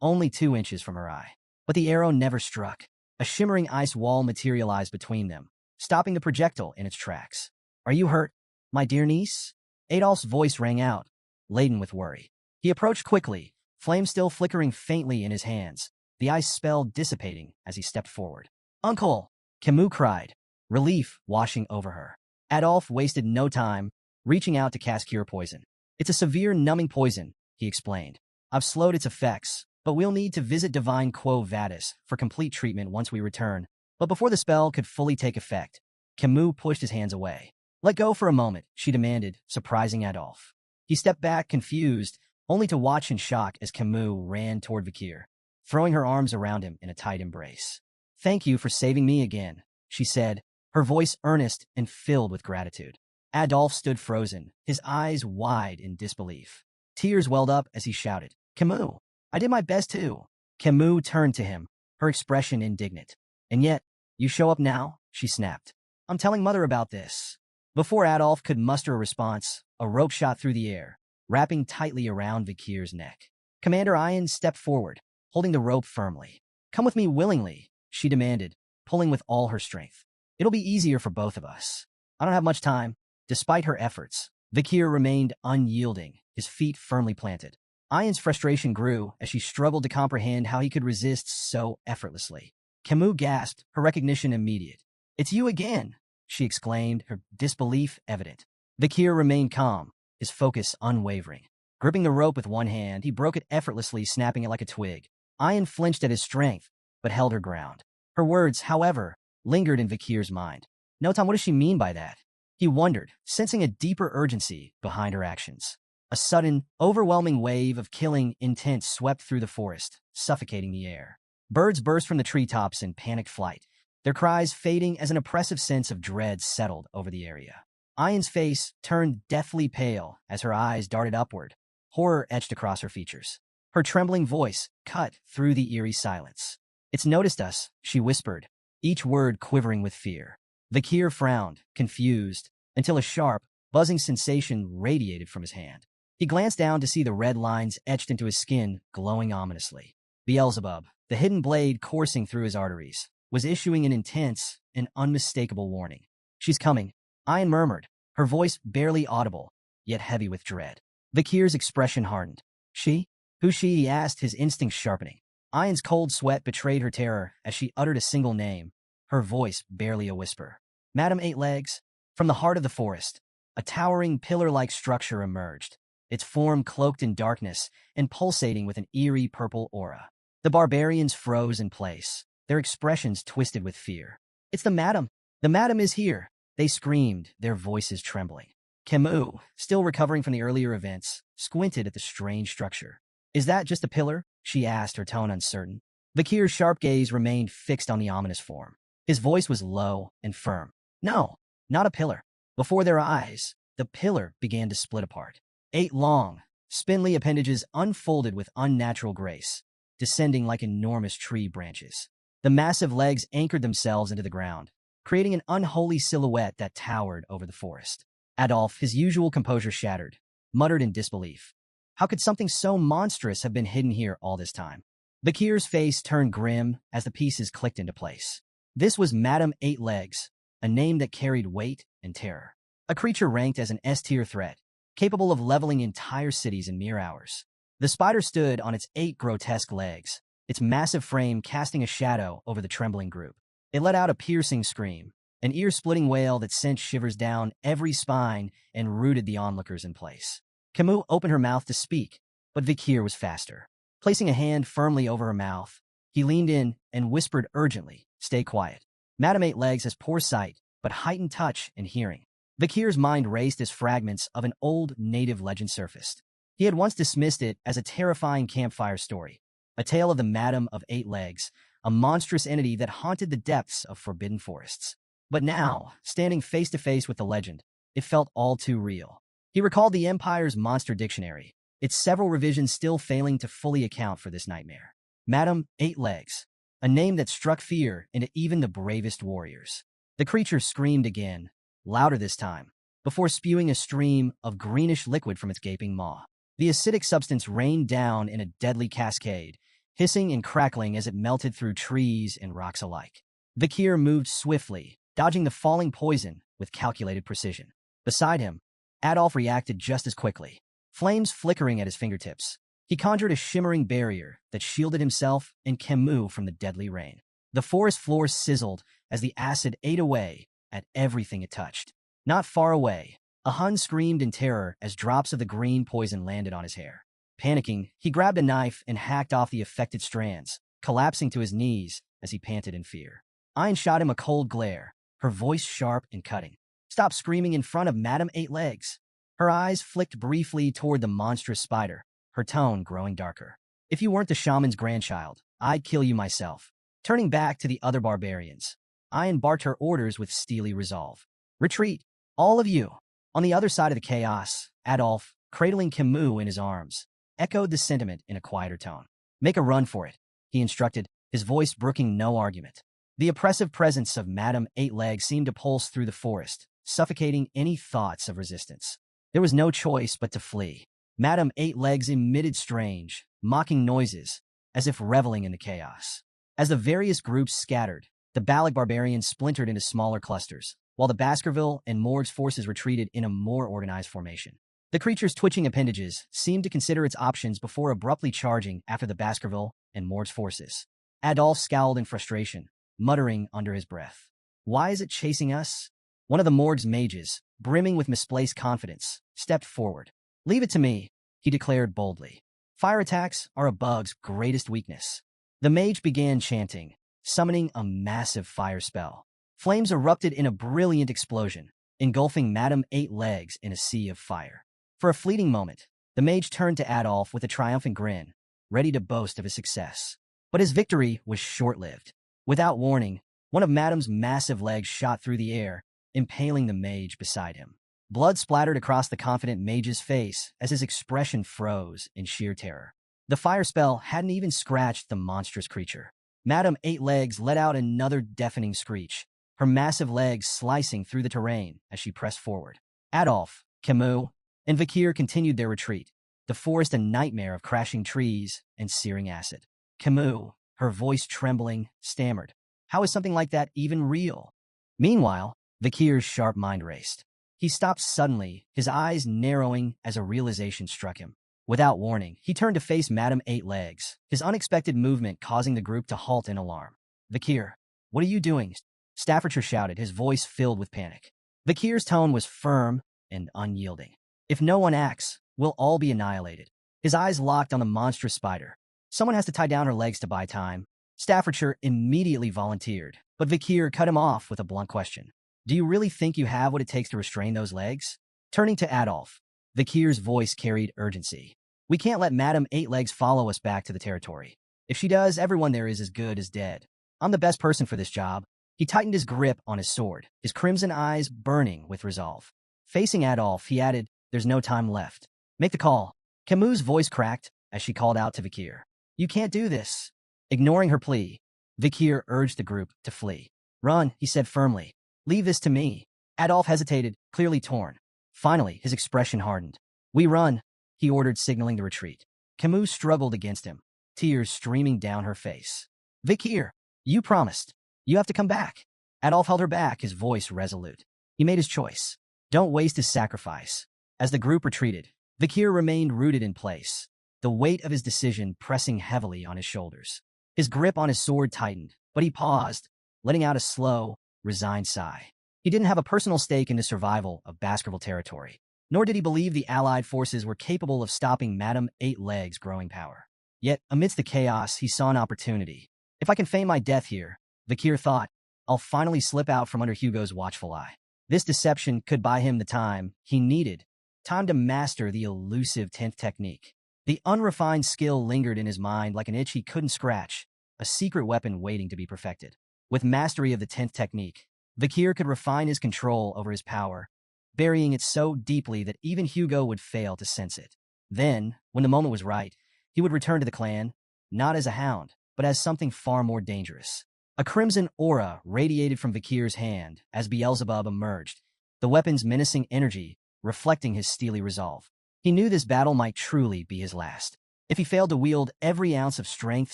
[SPEAKER 1] only 2 inches from her eye. But the arrow never struck. A shimmering ice wall materialized between them, stopping the projectile in its tracks. Are you hurt, my dear niece? Adolph's voice rang out, laden with worry. He approached quickly, flame still flickering faintly in his hands, the ice spell dissipating as he stepped forward. Uncle! Camus cried, relief washing over her. Adolph wasted no time, reaching out to cast Cure Poison. It's a severe numbing poison, he explained. I've slowed its effects, but we'll need to visit Divine Quo Vadis for complete treatment once we return. But before the spell could fully take effect, Camus pushed his hands away. Let go for a moment, she demanded, surprising Adolph. He stepped back, confused, only to watch in shock as Camus ran toward Vakir, throwing her arms around him in a tight embrace. Thank you for saving me again, she said, her voice earnest and filled with gratitude. Adolph stood frozen, his eyes wide in disbelief. Tears welled up as he shouted, Camus, I did my best too. Camus turned to him, her expression indignant. And yet, you show up now? She snapped. I'm telling Mother about this. Before Adolph could muster a response, a rope shot through the air, wrapping tightly around Vakir's neck. Commander Ian stepped forward, holding the rope firmly. Come with me willingly, she demanded, pulling with all her strength. It'll be easier for both of us. I don't have much time. Despite her efforts, Vakir remained unyielding, his feet firmly planted. Ian's frustration grew as she struggled to comprehend how he could resist so effortlessly. Camus gasped, her recognition immediate. It's you again, she exclaimed, her disbelief evident. Vakir remained calm, his focus unwavering. Gripping the rope with one hand, he broke it effortlessly, snapping it like a twig. Ayan flinched at his strength, but held her ground. Her words, however, lingered in Vikir's mind. No, Tom, what does she mean by that? He wondered, sensing a deeper urgency behind her actions. A sudden, overwhelming wave of killing intent swept through the forest, suffocating the air. Birds burst from the treetops in panicked flight, their cries fading as an oppressive sense of dread settled over the area. Ayan's face turned deathly pale as her eyes darted upward, horror etched across her features. Her trembling voice cut through the eerie silence. "It's noticed us," she whispered, each word quivering with fear. Vikir frowned, confused, until a sharp, buzzing sensation radiated from his hand. He glanced down to see the red lines etched into his skin, glowing ominously. Beelzebub, the hidden blade coursing through his arteries, was issuing an intense and unmistakable warning. "She's coming," Ayan murmured, her voice barely audible, yet heavy with dread. Vikir's expression hardened. "She? Who's she?" he asked, his instincts sharpening. Ayan's cold sweat betrayed her terror as she uttered a single name, her voice barely a whisper. "Madam Eight Legs." From the heart of the forest, a towering pillar-like structure emerged, its form cloaked in darkness and pulsating with an eerie purple aura. The barbarians froze in place, their expressions twisted with fear. "It's the madam! The madam is here!" they screamed, their voices trembling. Camus, still recovering from the earlier events, squinted at the strange structure. "Is that just a pillar?" she asked, her tone uncertain. Vikir's sharp gaze remained fixed on the ominous form. His voice was low and firm. "No, not a pillar." Before their eyes, the pillar began to split apart. 8 long, spindly appendages unfolded with unnatural grace, descending like enormous tree branches. The massive legs anchored themselves into the ground, creating an unholy silhouette that towered over the forest. Adolf, his usual composure shattered, muttered in disbelief. How could something so monstrous have been hidden here all this time? Vikir's face turned grim as the pieces clicked into place. This was Madam Eight Legs, a name that carried weight and terror. A creature ranked as an S-tier threat, capable of leveling entire cities in mere hours. The spider stood on its 8 grotesque legs, its massive frame casting a shadow over the trembling group. It let out a piercing scream, an ear-splitting wail that sent shivers down every spine and rooted the onlookers in place. Camus opened her mouth to speak, but Vikir was faster. Placing a hand firmly over her mouth, he leaned in and whispered urgently, "Stay quiet. Madam Eight Legs has poor sight, but heightened touch and hearing." Vikir's mind raced as fragments of an old native legend surfaced. He had once dismissed it as a terrifying campfire story, a tale of the Madam of Eight Legs, a monstrous entity that haunted the depths of forbidden forests. But now, standing face to face with the legend, it felt all too real. He recalled the Empire's monster dictionary, its several revisions still failing to fully account for this nightmare. Madam Eight Legs, a name that struck fear into even the bravest warriors. The creature screamed again, louder this time, before spewing a stream of greenish liquid from its gaping maw. The acidic substance rained down in a deadly cascade, hissing and crackling as it melted through trees and rocks alike. Vikir moved swiftly, dodging the falling poison with calculated precision. Beside him, Adolf reacted just as quickly, flames flickering at his fingertips. He conjured a shimmering barrier that shielded himself and Camus from the deadly rain. The forest floor sizzled as the acid ate away at everything it touched. Not far away, a Hun screamed in terror as drops of the green poison landed on his hair. Panicking, he grabbed a knife and hacked off the affected strands, collapsing to his knees as he panted in fear. Ayn shot him a cold glare, her voice sharp and cutting. "Stop screaming in front of Madam Eight Legs." Her eyes flicked briefly toward the monstrous spider, her tone growing darker. "If you weren't the shaman's grandchild, I'd kill you myself." Turning back to the other barbarians, Ayn barked her orders with steely resolve. "Retreat, all of you." On the other side of the chaos, Adolf, cradling Camus in his arms, echoed the sentiment in a quieter tone. "Make a run for it," he instructed, his voice brooking no argument. The oppressive presence of Madam Eight Legs seemed to pulse through the forest, suffocating any thoughts of resistance. There was no choice but to flee. Madam Eight Legs emitted strange, mocking noises, as if reveling in the chaos. As the various groups scattered, the Balik barbarians splintered into smaller clusters, while the Baskerville and Morg's forces retreated in a more organized formation. The creature's twitching appendages seemed to consider its options before abruptly charging after the Baskerville and Morg's forces. Adolf scowled in frustration, muttering under his breath. "Why is it chasing us?" One of the Morg's mages, brimming with misplaced confidence, stepped forward. "Leave it to me," he declared boldly. Fire attacks are a bug's greatest weakness. The mage began chanting, summoning a massive fire spell. Flames erupted in a brilliant explosion, engulfing Madame Eight Legs in a sea of fire. For a fleeting moment, the mage turned to Adolf with a triumphant grin, ready to boast of his success. But his victory was short-lived. Without warning, one of Madame's massive legs shot through the air, impaling the mage beside him. Blood splattered across the confident mage's face as his expression froze in sheer terror. The fire spell hadn't even scratched the monstrous creature. Madame Eight Legs let out another deafening screech, her massive legs slicing through the terrain as she pressed forward. Adolf, Camus, and Vakir continued their retreat, the forest a nightmare of crashing trees and searing acid. Camus, her voice trembling, stammered, "How is something like that even real?" Meanwhile, Vakir's sharp mind raced. He stopped suddenly, his eyes narrowing as a realization struck him. Without warning, he turned to face Madame Eight Legs, his unexpected movement causing the group to halt in alarm. "Vakir, what are you doing?" Staffordshire shouted, his voice filled with panic. Vakir's tone was firm and unyielding. "If no one acts, we'll all be annihilated." His eyes locked on the monstrous spider. "Someone has to tie down her legs to buy time." Staffordshire immediately volunteered, but Vakir cut him off with a blunt question. "Do you really think you have what it takes to restrain those legs?" Turning to Adolf, Vakir's voice carried urgency. "We can't let Madame Eight Legs follow us back to the territory. If she does, everyone there is as good as dead. I'm the best person for this job." He tightened his grip on his sword, his crimson eyes burning with resolve. Facing Adolf, he added, "There's no time left. Make the call." Camus' voice cracked as she called out to Vakir. "You can't do this." Ignoring her plea, Vakir urged the group to flee. "Run," he said firmly. "Leave this to me." Adolf hesitated, clearly torn. Finally, his expression hardened. "We run," he ordered, signaling the retreat. Camus struggled against him, tears streaming down her face. "Vakir, you promised. You have to come back." Adolf held her back, his voice resolute. He made his choice. Don't waste his sacrifice. As the group retreated, Vakir remained rooted in place, the weight of his decision pressing heavily on his shoulders. His grip on his sword tightened, but he paused, letting out a slow, resigned sigh. He didn't have a personal stake in the survival of Baskerville territory, nor did he believe the Allied forces were capable of stopping Madame Eight Legs' growing power. Yet, amidst the chaos, he saw an opportunity. "If I can feign my death here," Vakir thought, "I'll finally slip out from under Hugo's watchful eye." This deception could buy him the time he needed, time to master the elusive 10th technique. The unrefined skill lingered in his mind like an itch he couldn't scratch, a secret weapon waiting to be perfected. With mastery of the 10th technique, Vakir could refine his control over his power, burying it so deeply that even Hugo would fail to sense it. Then, when the moment was right, he would return to the clan, not as a hound, but as something far more dangerous. A crimson aura radiated from Vakir's hand as Beelzebub emerged, the weapon's menacing energy reflecting his steely resolve. He knew this battle might truly be his last. If he failed to wield every ounce of strength,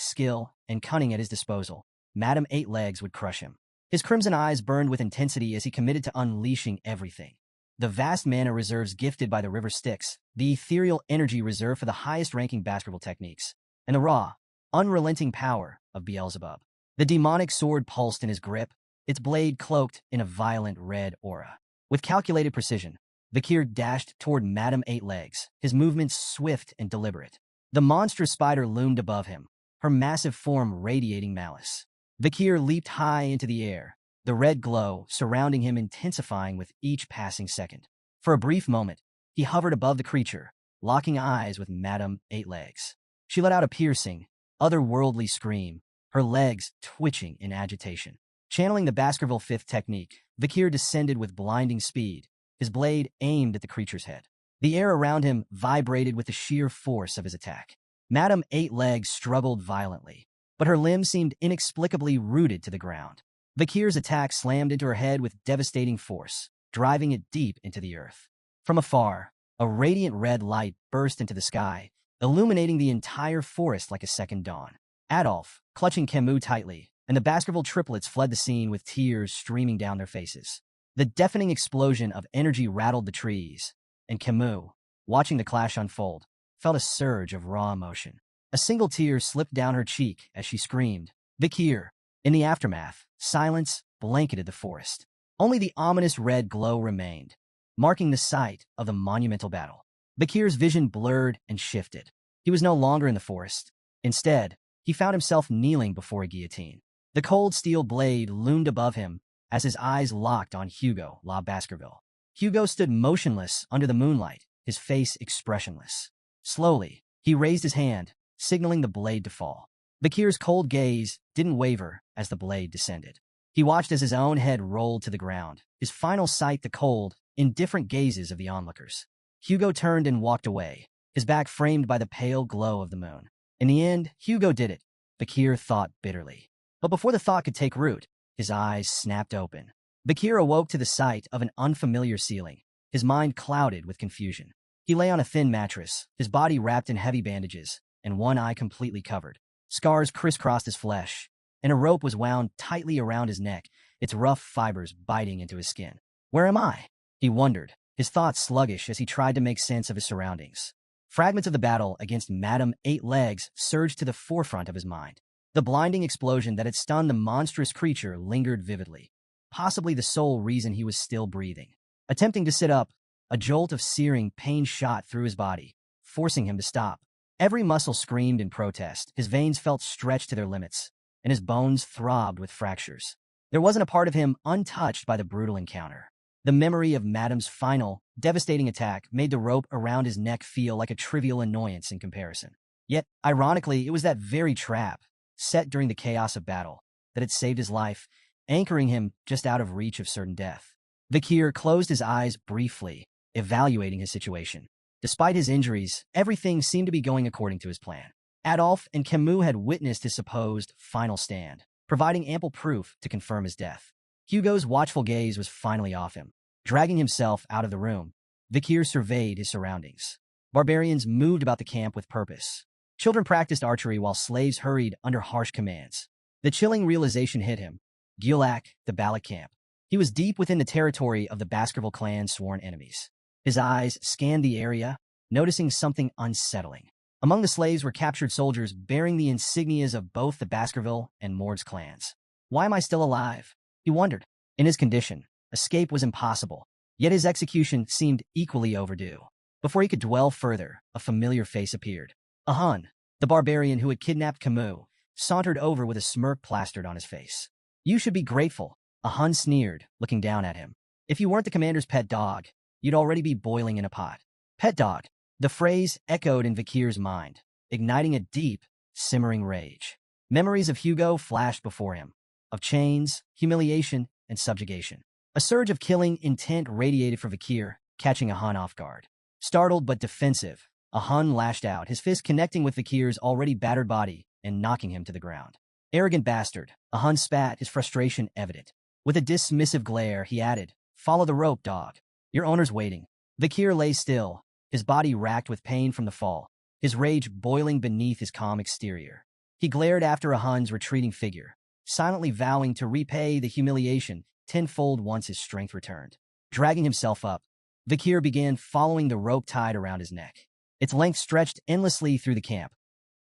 [SPEAKER 1] skill, and cunning at his disposal, Madame Eight Legs would crush him. His crimson eyes burned with intensity as he committed to unleashing everything. The vast mana reserves gifted by the River Styx, the ethereal energy reserved for the highest-ranking Baskerville techniques, and the raw, unrelenting power of Beelzebub. The demonic sword pulsed in his grip, its blade cloaked in a violent red aura. With calculated precision, Vakir dashed toward Madame Eight Legs, his movements swift and deliberate. The monstrous spider loomed above him, her massive form radiating malice. Vakir leaped high into the air, the red glow surrounding him intensifying with each passing second. For a brief moment, he hovered above the creature, locking eyes with Madame Eight Legs. She let out a piercing, otherworldly scream, her legs twitching in agitation. Channeling the Baskerville 5th technique, Vakir descended with blinding speed, his blade aimed at the creature's head. The air around him vibrated with the sheer force of his attack. Madame Eight Legs struggled violently, but her limbs seemed inexplicably rooted to the ground. Vakir's attack slammed into her head with devastating force, driving it deep into the earth. From afar, a radiant red light burst into the sky, illuminating the entire forest like a second dawn. Adolf, clutching Camus tightly, and the Baskerville triplets fled the scene with tears streaming down their faces. The deafening explosion of energy rattled the trees, and Camus, watching the clash unfold, felt a surge of raw emotion. A single tear slipped down her cheek as she screamed, "Vakir!" In the aftermath, silence blanketed the forest. Only the ominous red glow remained, marking the site of the monumental battle. Bakir's vision blurred and shifted. He was no longer in the forest. Instead, he found himself kneeling before a guillotine. The cold steel blade loomed above him as his eyes locked on Hugo La Baskerville. Hugo stood motionless under the moonlight, his face expressionless. Slowly, he raised his hand, signaling the blade to fall. Bakir's cold gaze didn't waver as the blade descended. He watched as his own head rolled to the ground, his final sight the cold, indifferent gazes of the onlookers. Hugo turned and walked away, his back framed by the pale glow of the moon. In the end, Hugo did it, Bakir thought bitterly. But before the thought could take root, his eyes snapped open. Bakir awoke to the sight of an unfamiliar ceiling, his mind clouded with confusion. He lay on a thin mattress, his body wrapped in heavy bandages, and one eye completely covered. Scars crisscrossed his flesh, and a rope was wound tightly around his neck, its rough fibers biting into his skin. Where am I? He wondered, his thoughts sluggish as he tried to make sense of his surroundings. Fragments of the battle against Madame Eight Legs surged to the forefront of his mind. The blinding explosion that had stunned the monstrous creature lingered vividly, possibly the sole reason he was still breathing. Attempting to sit up, a jolt of searing pain shot through his body, forcing him to stop. Every muscle screamed in protest, his veins felt stretched to their limits, and his bones throbbed with fractures. There wasn't a part of him untouched by the brutal encounter. The memory of Madame's final, devastating attack made the rope around his neck feel like a trivial annoyance in comparison. Yet, ironically, it was that very trap, set during the chaos of battle, that had saved his life, anchoring him just out of reach of certain death. Bakir closed his eyes briefly, evaluating his situation. Despite his injuries, everything seemed to be going according to his plan. Adolphe and Camus had witnessed his supposed final stand, providing ample proof to confirm his death. Hugo's watchful gaze was finally off him. Dragging himself out of the room, Bakir surveyed his surroundings. Barbarians moved about the camp with purpose. Children practiced archery while slaves hurried under harsh commands. The chilling realization hit him. Gulak, the Balak camp. He was deep within the territory of the Baskerville clan's sworn enemies. His eyes scanned the area, noticing something unsettling. Among the slaves were captured soldiers bearing the insignias of both the Baskerville and Mord's clans. Why am I still alive? He wondered. In his condition, escape was impossible, yet his execution seemed equally overdue. Before he could dwell further, a familiar face appeared. A Hun, the barbarian who had kidnapped Camus, sauntered over with a smirk plastered on his face. You should be grateful, a Hun sneered, looking down at him. If you weren't the commander's pet dog, you'd already be boiling in a pot. Pet dog. The phrase echoed in Bakir's mind, igniting a deep, simmering rage. Memories of Hugo flashed before him, of chains, humiliation, and subjugation. A surge of killing intent radiated from Bakir, catching a Hun off guard. Startled but defensive, a Hun lashed out, his fist connecting with Bakir's already battered body and knocking him to the ground. Arrogant bastard, a Hun spat, his frustration evident. With a dismissive glare, he added, Follow the rope, dog. Your owner's waiting. Bakir lay still, his body racked with pain from the fall, his rage boiling beneath his calm exterior. He glared after a Hun's retreating figure, silently vowing to repay the humiliation tenfold once his strength returned. Dragging himself up, Bakir began following the rope tied around his neck. Its length stretched endlessly through the camp,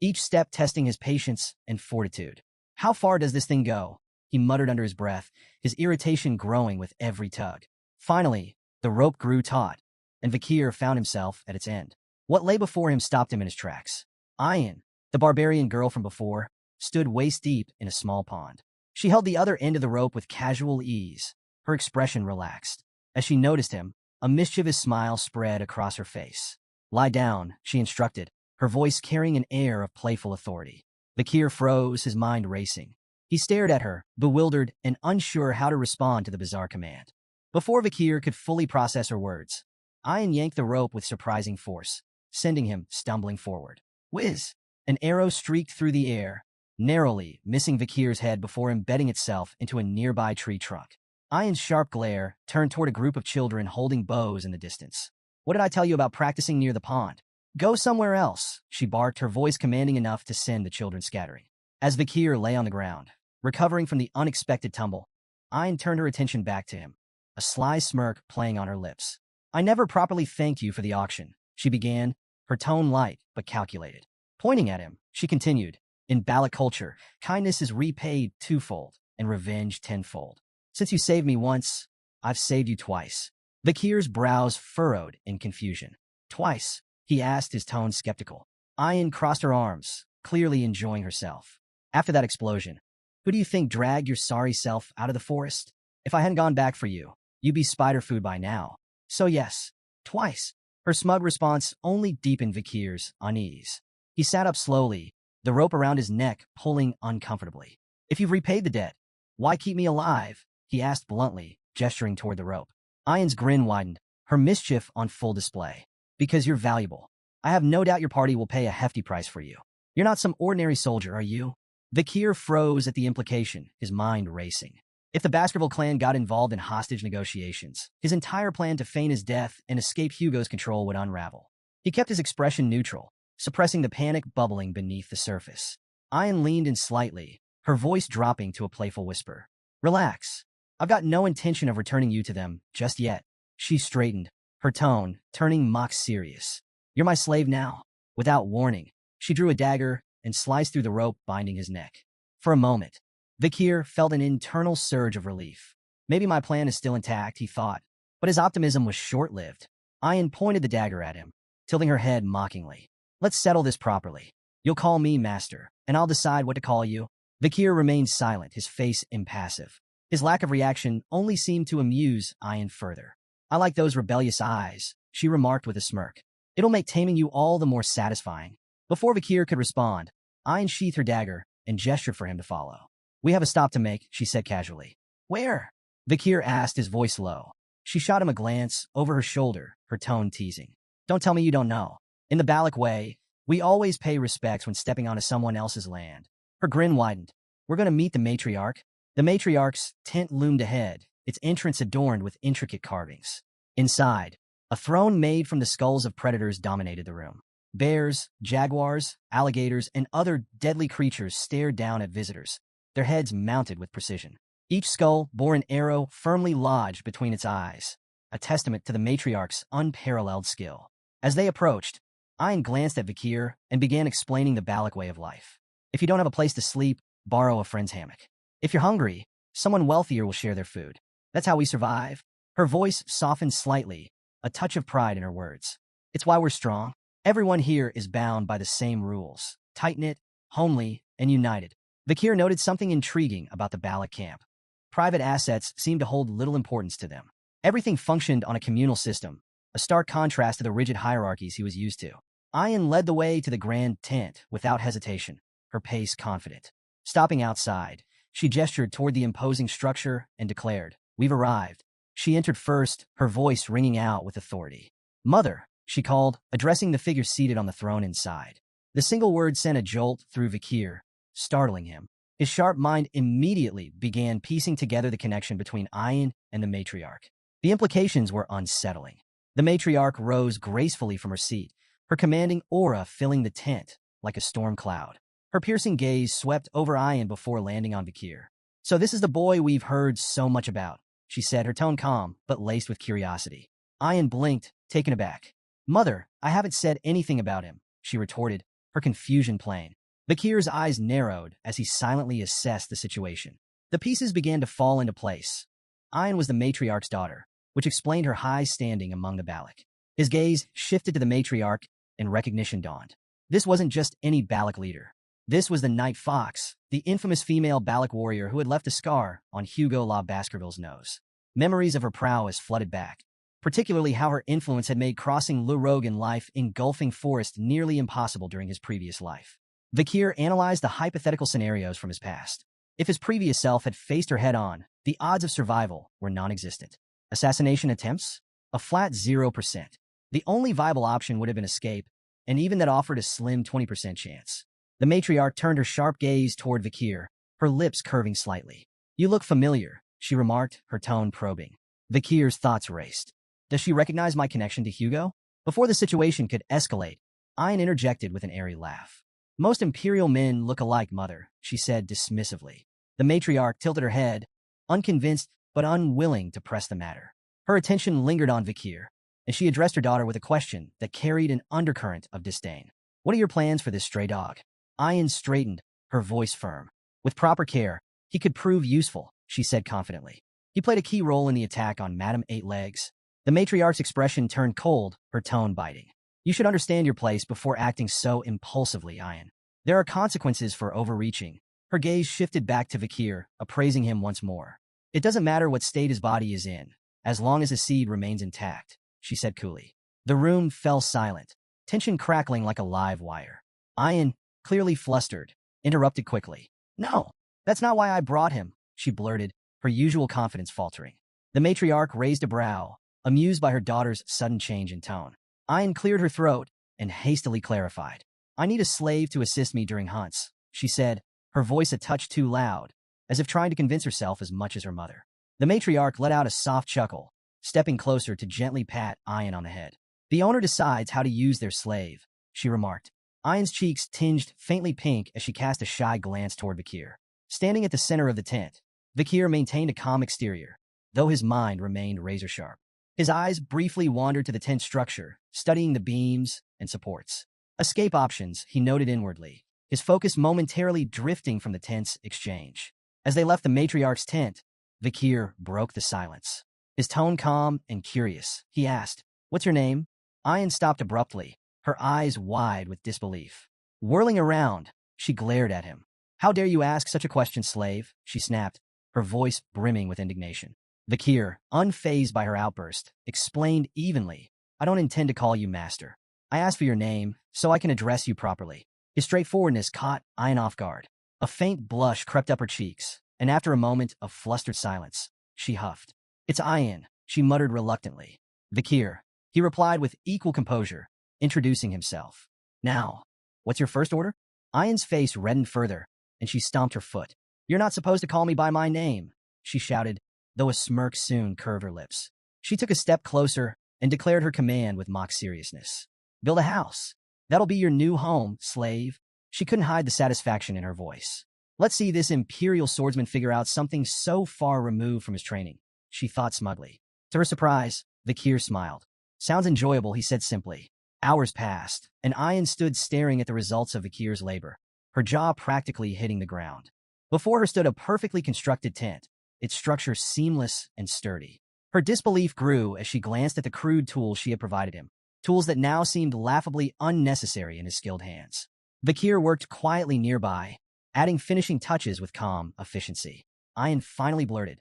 [SPEAKER 1] each step testing his patience and fortitude. How far does this thing go? He muttered under his breath, his irritation growing with every tug. Finally, the rope grew taut, and Bakir found himself at its end. What lay before him stopped him in his tracks. Ayan, the barbarian girl from before, stood waist-deep in a small pond. She held the other end of the rope with casual ease, her expression relaxed. As she noticed him, a mischievous smile spread across her face. Lie down, she instructed, her voice carrying an air of playful authority. Bakir froze, his mind racing. He stared at her, bewildered and unsure how to respond to the bizarre command. Before Bakir could fully process her words, Ayan yanked the rope with surprising force, sending him stumbling forward. Whiz! An arrow streaked through the air, narrowly missing Bakir's head before embedding itself into a nearby tree trunk. Ayan's sharp glare turned toward a group of children holding bows in the distance. What did I tell you about practicing near the pond? Go somewhere else, she barked, her voice commanding enough to send the children scattering. As Bakir lay on the ground, recovering from the unexpected tumble, Ayan turned her attention back to him, a sly smirk playing on her lips. I never properly thanked you for the auction, she began, her tone light but calculated. Pointing at him, she continued, in Balak culture, kindness is repaid twofold and revenge tenfold. Since you saved me once, I've saved you twice. Bakir's brows furrowed in confusion. Twice. he asked, his tone skeptical. Ayan crossed her arms, clearly enjoying herself. After that explosion, who do you think dragged your sorry self out of the forest? If I hadn't gone back for you, you'd be spider food by now. So yes, twice. Her smug response only deepened Vikir's unease. He sat up slowly, the rope around his neck pulling uncomfortably. If you've repaid the debt, why keep me alive? He asked bluntly, gesturing toward the rope. Ayan's grin widened, her mischief on full display. Because you're valuable. I have no doubt your party will pay a hefty price for you. You're not some ordinary soldier, are you? Vikir froze at the implication, his mind racing. If the Baskerville clan got involved in hostage negotiations, his entire plan to feign his death and escape Hugo's control would unravel. He kept his expression neutral, suppressing the panic bubbling beneath the surface. Ayan leaned in slightly, her voice dropping to a playful whisper. Relax. I've got no intention of returning you to them just yet. She straightened, her tone turning mock serious. You're my slave now. Without warning, she drew a dagger and sliced through the rope binding his neck. For a moment, Vikir felt an internal surge of relief. Maybe my plan is still intact, he thought, but his optimism was short-lived. Ayan pointed the dagger at him, tilting her head mockingly. Let's settle this properly. You'll call me master, and I'll decide what to call you. Vikir remained silent, his face impassive. His lack of reaction only seemed to amuse Ayan further. I like those rebellious eyes, she remarked with a smirk. It'll make taming you all the more satisfying. Before Vikir could respond, Ayan sheathed her dagger and gestured for him to follow. We have a stop to make, she said casually. Where? Vikir asked, his voice low. She shot him a glance over her shoulder, her tone teasing. Don't tell me you don't know. In the Balak way, we always pay respects when stepping onto someone else's land. Her grin widened. We're going to meet the matriarch. The matriarch's tent loomed ahead, its entrance adorned with intricate carvings. Inside, a throne made from the skulls of predators dominated the room. Bears, jaguars, alligators, and other deadly creatures stared down at visitors, their heads mounted with precision. Each skull bore an arrow firmly lodged between its eyes, a testament to the matriarch's unparalleled skill. As they approached, Ayan glanced at Vikir and began explaining the Balak way of life. If you don't have a place to sleep, borrow a friend's hammock. If you're hungry, someone wealthier will share their food. That's how we survive. Her voice softened slightly, a touch of pride in her words. It's why we're strong. Everyone here is bound by the same rules, tight-knit, homely, and united. Vikir noted something intriguing about the Balak camp. Private assets seemed to hold little importance to them. Everything functioned on a communal system, a stark contrast to the rigid hierarchies he was used to. Ayan led the way to the grand tent without hesitation, her pace confident. Stopping outside, she gestured toward the imposing structure and declared, We've arrived. She entered first, her voice ringing out with authority. Mother, she called, addressing the figure seated on the throne inside. The single word sent a jolt through Vikir, startling him. His sharp mind immediately began piecing together the connection between Ayan and the matriarch. The implications were unsettling. The matriarch rose gracefully from her seat, her commanding aura filling the tent like a storm cloud. Her piercing gaze swept over Ayan before landing on Vikir. So this is the boy we've heard so much about, she said, her tone calm but laced with curiosity. Ayan blinked, taken aback. Mother, I haven't said anything about him, she retorted, her confusion plain. Vikir's eyes narrowed as he silently assessed the situation. The pieces began to fall into place. Ayan was the matriarch's daughter, which explained her high standing among the Balak. His gaze shifted to the matriarch, and recognition dawned. This wasn't just any Balak leader. This was the Night Fox, the infamous female Balak warrior who had left a scar on Hugo La Baskerville's nose. Memories of her prowess flooded back, particularly how her influence had made crossing Le Rogue in life engulfing forest nearly impossible during his previous life. Vikir analyzed the hypothetical scenarios from his past. If his previous self had faced her head-on, the odds of survival were non-existent. Assassination attempts? A flat 0%. The only viable option would have been escape, and even that offered a slim 20% chance. The matriarch turned her sharp gaze toward Vikir, her lips curving slightly. You look familiar, she remarked, her tone probing. Vikir's thoughts raced. Does she recognize my connection to Hugo? Before the situation could escalate, Ayan interjected with an airy laugh. Most imperial men look alike, mother, she said dismissively. The matriarch tilted her head, unconvinced but unwilling to press the matter. Her attention lingered on Vikir, and she addressed her daughter with a question that carried an undercurrent of disdain. What are your plans for this stray dog? Ayan straightened, her voice firm. With proper care, he could prove useful, she said confidently. He played a key role in the attack on Madame Eight Legs. The matriarch's expression turned cold, her tone biting. You should understand your place before acting so impulsively, Ayan. There are consequences for overreaching. Her gaze shifted back to Vakir, appraising him once more. It doesn't matter what state his body is in, as long as the seed remains intact, she said coolly. The room fell silent, tension crackling like a live wire. Ayan, clearly flustered, interrupted quickly. No, that's not why I brought him, she blurted, her usual confidence faltering. The matriarch raised a brow, amused by her daughter's sudden change in tone. Ayan cleared her throat and hastily clarified. I need a slave to assist me during hunts, she said, her voice a touch too loud, as if trying to convince herself as much as her mother. The matriarch let out a soft chuckle, stepping closer to gently pat Ayan on the head. The owner decides how to use their slave, she remarked. Ayan's cheeks tinged faintly pink as she cast a shy glance toward Vakir. Standing at the center of the tent, Vakir maintained a calm exterior, though his mind remained razor-sharp. His eyes briefly wandered to the tent structure, studying the beams and supports. Escape options, he noted inwardly, his focus momentarily drifting from the tent's exchange. As they left the matriarch's tent, Vakir broke the silence. His tone calm and curious, he asked, "What's your name?" Ayan stopped abruptly, her eyes wide with disbelief. Whirling around, she glared at him. "How dare you ask such a question, slave?" she snapped, her voice brimming with indignation. Vakir, unfazed by her outburst, explained evenly, "I don't intend to call you master. I asked for your name, so I can address you properly." His straightforwardness caught Ayan off guard. A faint blush crept up her cheeks, and after a moment of flustered silence, she huffed. "It's Ayan," she muttered reluctantly. "Vakir," he replied with equal composure, introducing himself. "Now, what's your first order?" Ayan's face reddened further, and she stomped her foot. "You're not supposed to call me by my name," she shouted, though a smirk soon curved her lips. She took a step closer and declared her command with mock seriousness. "Build a house. That'll be your new home, slave." She couldn't hide the satisfaction in her voice. Let's see this imperial swordsman figure out something so far removed from his training, she thought smugly. To her surprise, Vakir smiled. "Sounds enjoyable," he said simply. Hours passed, and Ayan stood staring at the results of Vakir's labor, her jaw practically hitting the ground. Before her stood a perfectly constructed tent, its structure seamless and sturdy. Her disbelief grew as she glanced at the crude tools she had provided him, tools that now seemed laughably unnecessary in his skilled hands. Vakir worked quietly nearby, adding finishing touches with calm efficiency. Ayan finally blurted,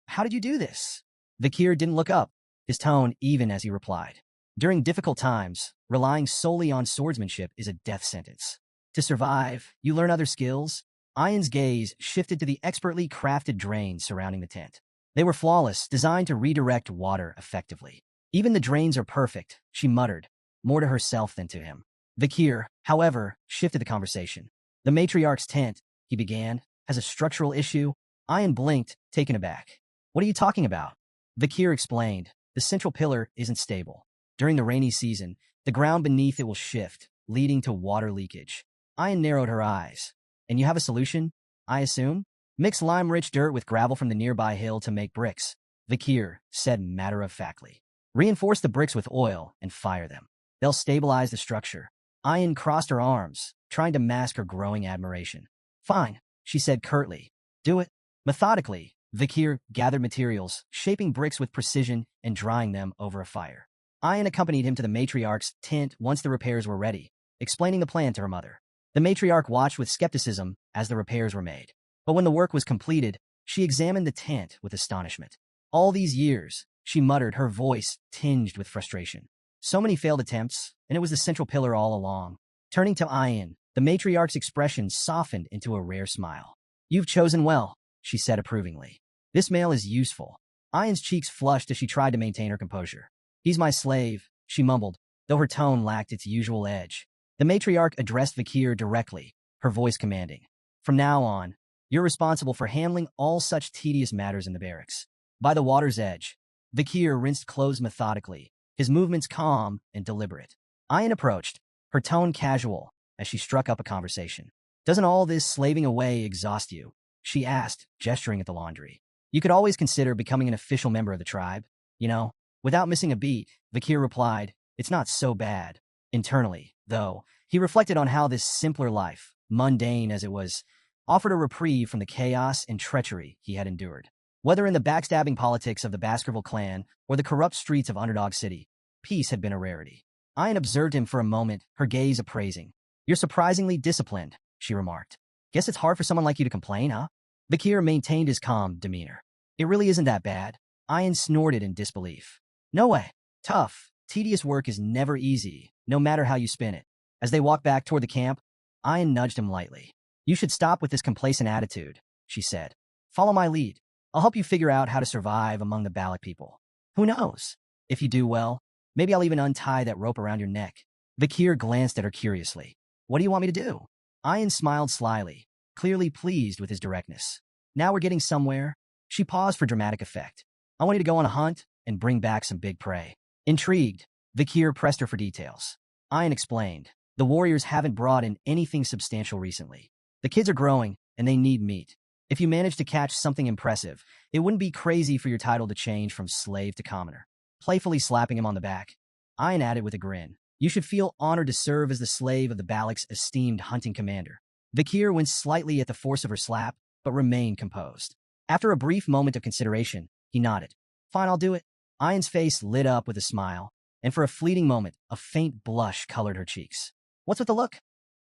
[SPEAKER 1] How did you do this?" Vakir didn't look up, his tone even as he replied. "During difficult times, relying solely on swordsmanship is a death sentence. To survive, you learn other skills." Ayan's gaze shifted to the expertly crafted drains surrounding the tent. They were flawless, designed to redirect water effectively. "Even the drains are perfect," she muttered, more to herself than to him. Vakir, however, shifted the conversation. "The matriarch's tent," he began, "has a structural issue." Ayan blinked, taken aback. "What are you talking about?" Vakir explained, "The central pillar isn't stable. During the rainy season, the ground beneath it will shift, leading to water leakage." Ayan narrowed her eyes. "And you have a solution, I assume?" "Mix lime-rich dirt with gravel from the nearby hill to make bricks," Vakir said matter-of-factly. "Reinforce the bricks with oil and fire them. They'll stabilize the structure." Ayan crossed her arms, trying to mask her growing admiration. "Fine," she said curtly. "Do it." Methodically, Vakir gathered materials, shaping bricks with precision and drying them over a fire. Ayan accompanied him to the matriarch's tent once the repairs were ready, explaining the plan to her mother. The matriarch watched with skepticism as the repairs were made. But when the work was completed, she examined the tent with astonishment. "All these years," she muttered, her voice tinged with frustration. "So many failed attempts, and it was the central pillar all along." Turning to Ayan, the matriarch's expression softened into a rare smile. "You've chosen well," she said approvingly. "This male is useful." Ayan's cheeks flushed as she tried to maintain her composure. "He's my slave," she mumbled, though her tone lacked its usual edge. The matriarch addressed Vakir directly, her voice commanding. "From now on, you're responsible for handling all such tedious matters in the barracks." By the water's edge, Vakir rinsed clothes methodically, his movements calm and deliberate. Ayan approached, her tone casual, as she struck up a conversation. "Doesn't all this slaving away exhaust you?" she asked, gesturing at the laundry. "You could always consider becoming an official member of the tribe. You know." Without missing a beat, Vakir replied, "It's not so bad." Internally, though, he reflected on how this simpler life, mundane as it was, offered a reprieve from the chaos and treachery he had endured. Whether in the backstabbing politics of the Baskerville clan or the corrupt streets of Underdog City, peace had been a rarity. Ayan observed him for a moment, her gaze appraising. You're surprisingly disciplined, she remarked. Guess it's hard for someone like you to complain, huh? Vakir maintained his calm demeanor. It really isn't that bad. Ayan snorted in disbelief. No way. Tough, tedious work is never easy, no matter how you spin it. As they walked back toward the camp, Ayan nudged him lightly. You should stop with this complacent attitude, she said. Follow my lead. I'll help you figure out how to survive among the Balak people. Who knows? If you do well, maybe I'll even untie that rope around your neck. Vakir glanced at her curiously. What do you want me to do? Ayan smiled slyly, clearly pleased with his directness. Now we're getting somewhere. She paused for dramatic effect. I want you to go on a hunt and bring back some big prey. Intrigued, Vakir pressed her for details. Ayan explained. The warriors haven't brought in anything substantial recently. The kids are growing, and they need meat. If you manage to catch something impressive, it wouldn't be crazy for your title to change from slave to commoner. Playfully slapping him on the back, Ayan added with a grin. You should feel honored to serve as the slave of the Balak's esteemed hunting commander. Vakir winced slightly at the force of her slap, but remained composed. After a brief moment of consideration, he nodded. Fine, I'll do it. Ayan's face lit up with a smile, and for a fleeting moment, a faint blush colored her cheeks. What's with the look?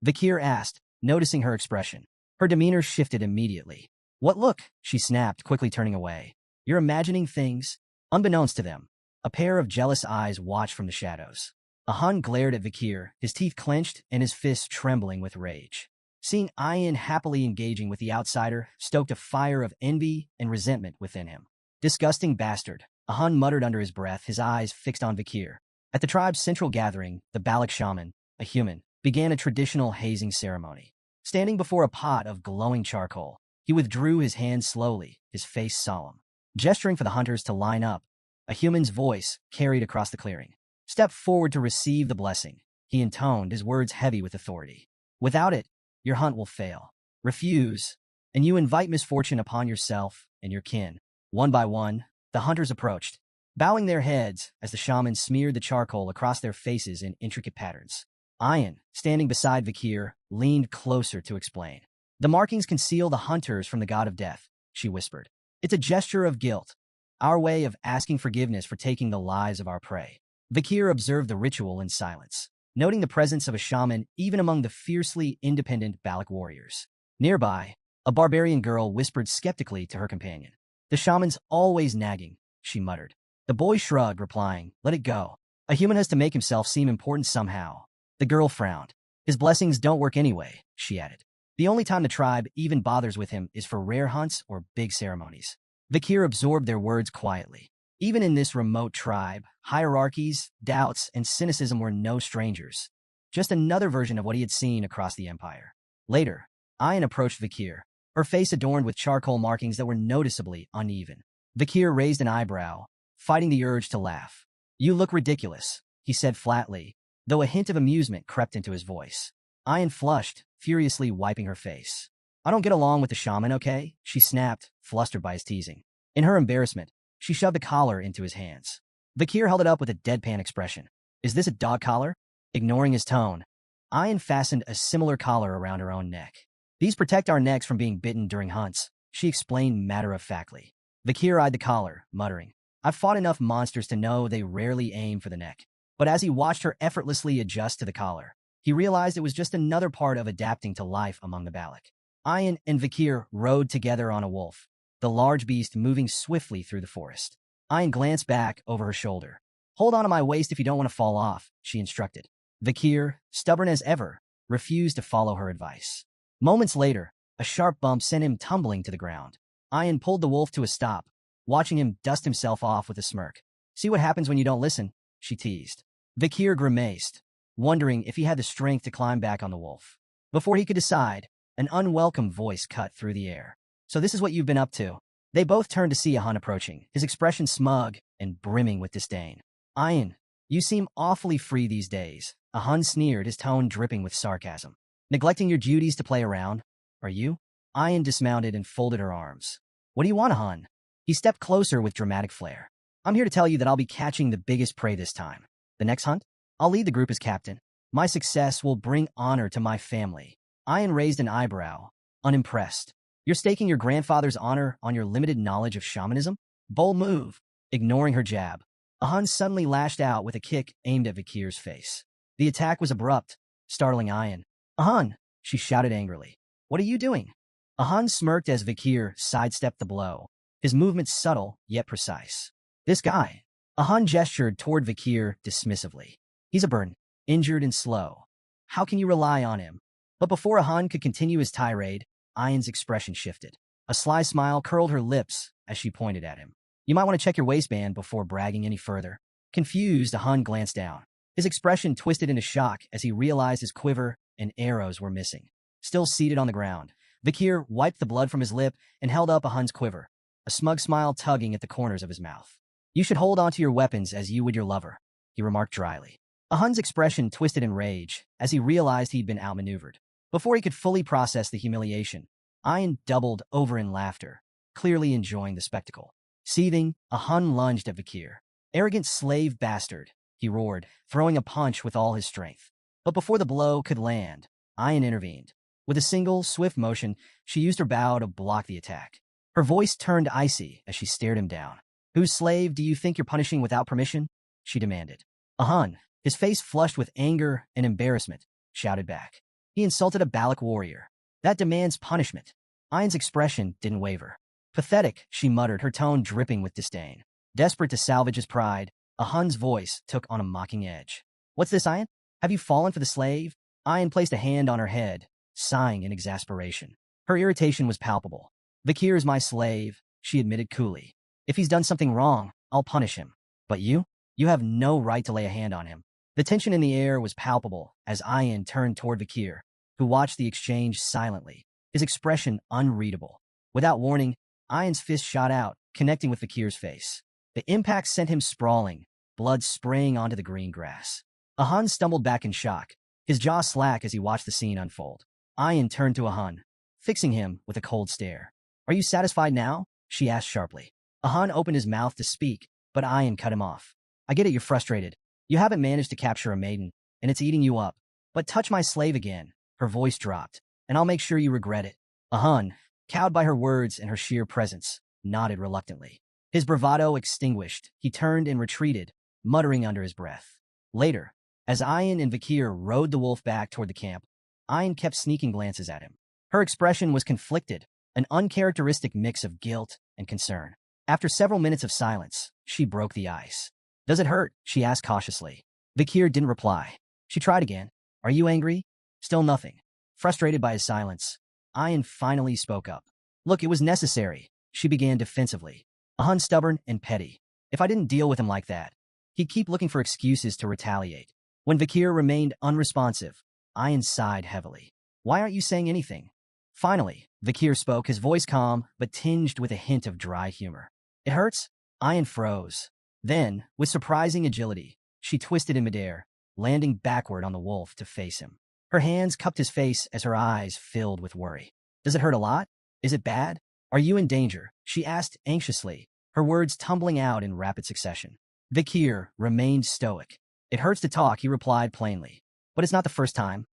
[SPEAKER 1] Vakir asked, noticing her expression. Her demeanor shifted immediately. What look? She snapped, quickly turning away. You're imagining things. Unbeknownst to them, a pair of jealous eyes watched from the shadows. Ahan glared at Vakir, his teeth clenched and his fists trembling with rage. Seeing Ayan happily engaging with the outsider stoked a fire of envy and resentment within him. Disgusting bastard, Ahan muttered under his breath, his eyes fixed on Vakir. At the tribe's central gathering, the Balak shaman, a human, began a traditional hazing ceremony. Standing before a pot of glowing charcoal, he withdrew his hands slowly, his face solemn. Gesturing for the hunters to line up, a human's voice carried across the clearing. Step forward to receive the blessing, he intoned, his words heavy with authority. Without it, your hunt will fail. Refuse, and you invite misfortune upon yourself and your kin. One by one, the hunters approached, bowing their heads as the shaman smeared the charcoal across their faces in intricate patterns. Ayan, standing beside Vakir, leaned closer to explain. The markings conceal the hunters from the god of death, she whispered. It's a gesture of guilt, our way of asking forgiveness for taking the lives of our prey. Vakir observed the ritual in silence, noting the presence of a shaman even among the fiercely independent Balak warriors. Nearby, a barbarian girl whispered skeptically to her companion. The shaman's always nagging, she muttered. The boy shrugged, replying, let it go. A human has to make himself seem important somehow. The girl frowned. His blessings don't work anyway, she added. The only time the tribe even bothers with him is for rare hunts or big ceremonies. Vakir absorbed their words quietly. Even in this remote tribe, hierarchies, doubts, and cynicism were no strangers. Just another version of what he had seen across the empire. Later, Ayan approached Vakir, her face adorned with charcoal markings that were noticeably uneven. Vakir raised an eyebrow, fighting the urge to laugh. You look ridiculous, he said flatly, though a hint of amusement crept into his voice. Ayan flushed, furiously wiping her face. I don't get along with the shaman, okay? She snapped, flustered by his teasing. In her embarrassment, she shoved the collar into his hands. Vakir held it up with a deadpan expression. Is this a dog collar? Ignoring his tone, Ayan fastened a similar collar around her own neck. These protect our necks from being bitten during hunts, she explained matter-of-factly. Vakir eyed the collar, muttering. I've fought enough monsters to know they rarely aim for the neck. But as he watched her effortlessly adjust to the collar, he realized it was just another part of adapting to life among the Balak. Ayan and Vakir rode together on a wolf, the large beast moving swiftly through the forest. Ayan glanced back over her shoulder. Hold on to my waist if you don't want to fall off, she instructed. Vakir, stubborn as ever, refused to follow her advice. Moments later, a sharp bump sent him tumbling to the ground. Ayan pulled the wolf to a stop, watching him dust himself off with a smirk. See what happens when you don't listen, she teased. Vakir grimaced, wondering if he had the strength to climb back on the wolf. Before he could decide, an unwelcome voice cut through the air. So this is what you've been up to. They both turned to see Ahan approaching, his expression smug and brimming with disdain. Ayan, you seem awfully free these days, Ahan sneered, his tone dripping with sarcasm. Neglecting your duties to play around, are you? Ayan dismounted and folded her arms. What do you want, Ahan? He stepped closer with dramatic flair. I'm here to tell you that I'll be catching the biggest prey this time. The next hunt? I'll lead the group as captain. My success will bring honor to my family. Ayan raised an eyebrow, unimpressed. You're staking your grandfather's honor on your limited knowledge of shamanism? Bold move. Ignoring her jab, Ahan suddenly lashed out with a kick aimed at Vikir's face. The attack was abrupt, startling Ayan. Ahan, she shouted angrily. What are you doing? Ahan smirked as Vikir sidestepped the blow, his movements subtle yet precise. This guy. Ahan gestured toward Vikir dismissively. He's a burn, injured and slow. How can you rely on him? But before Ahan could continue his tirade, Ayan's expression shifted. A sly smile curled her lips as she pointed at him. You might want to check your waistband before bragging any further. Confused, Ahan glanced down. His expression twisted into shock as he realized his quiver and arrows were missing. Still seated on the ground, Vikir wiped the blood from his lip and held up Ahan's quiver, a smug smile tugging at the corners of his mouth. You should hold onto your weapons as you would your lover, he remarked dryly. Ahan's expression twisted in rage as he realized he'd been outmaneuvered. Before he could fully process the humiliation, Ayan doubled over in laughter, clearly enjoying the spectacle. Seething, Ahan lunged at Vikir. Arrogant slave bastard, he roared, throwing a punch with all his strength. But before the blow could land, Ayan intervened. With a single, swift motion, she used her bow to block the attack. Her voice turned icy as she stared him down. Whose slave do you think you're punishing without permission? She demanded. Ahan, his face flushed with anger and embarrassment, shouted back. He insulted a Balak warrior. That demands punishment. Ayan's expression didn't waver. Pathetic, she muttered, her tone dripping with disdain. Desperate to salvage his pride, Ahan's voice took on a mocking edge. What's this, Ayan? Have you fallen for the slave? Ayan placed a hand on her head, sighing in exasperation. Her irritation was palpable. Vikir is my slave, she admitted coolly. If he's done something wrong, I'll punish him. But you? You have no right to lay a hand on him. The tension in the air was palpable as Ayan turned toward Vikir, who watched the exchange silently, his expression unreadable. Without warning, Ayan's fist shot out, connecting with Vikir's face. The impact sent him sprawling, blood spraying onto the green grass. Ahan stumbled back in shock, his jaw slack as he watched the scene unfold. Ayan turned to Ahan, fixing him with a cold stare. Are you satisfied now? She asked sharply. Ahan opened his mouth to speak, but Ayan cut him off. I get it, you're frustrated. You haven't managed to capture a maiden, and it's eating you up. But touch my slave again, her voice dropped, and I'll make sure you regret it. Ahan, cowed by her words and her sheer presence, nodded reluctantly. His bravado extinguished, he turned and retreated, muttering under his breath. Later, as Ayan and Vikir rode the wolf back toward the camp, Ayan kept sneaking glances at him. Her expression was conflicted, an uncharacteristic mix of guilt and concern. After several minutes of silence, she broke the ice. Does it hurt? She asked cautiously. Vikir didn't reply. She tried again. Are you angry? Still nothing. Frustrated by his silence, Ayan finally spoke up. Look, it was necessary, she began defensively. Ahan's stubborn and petty. If I didn't deal with him like that, he'd keep looking for excuses to retaliate. When Vikir remained unresponsive, Ayan sighed heavily. Why aren't you saying anything? Finally, Vikir spoke, his voice calm, but tinged with a hint of dry humor. It hurts? Ayan froze. Then, with surprising agility, she twisted in midair, landing backward on the wolf to face him. Her hands cupped his face as her eyes filled with worry. Does it hurt a lot? Is it bad? Are you in danger? She asked anxiously, her words tumbling out in rapid succession. Vikir remained stoic. It hurts to talk, he replied plainly. But it's not the first time.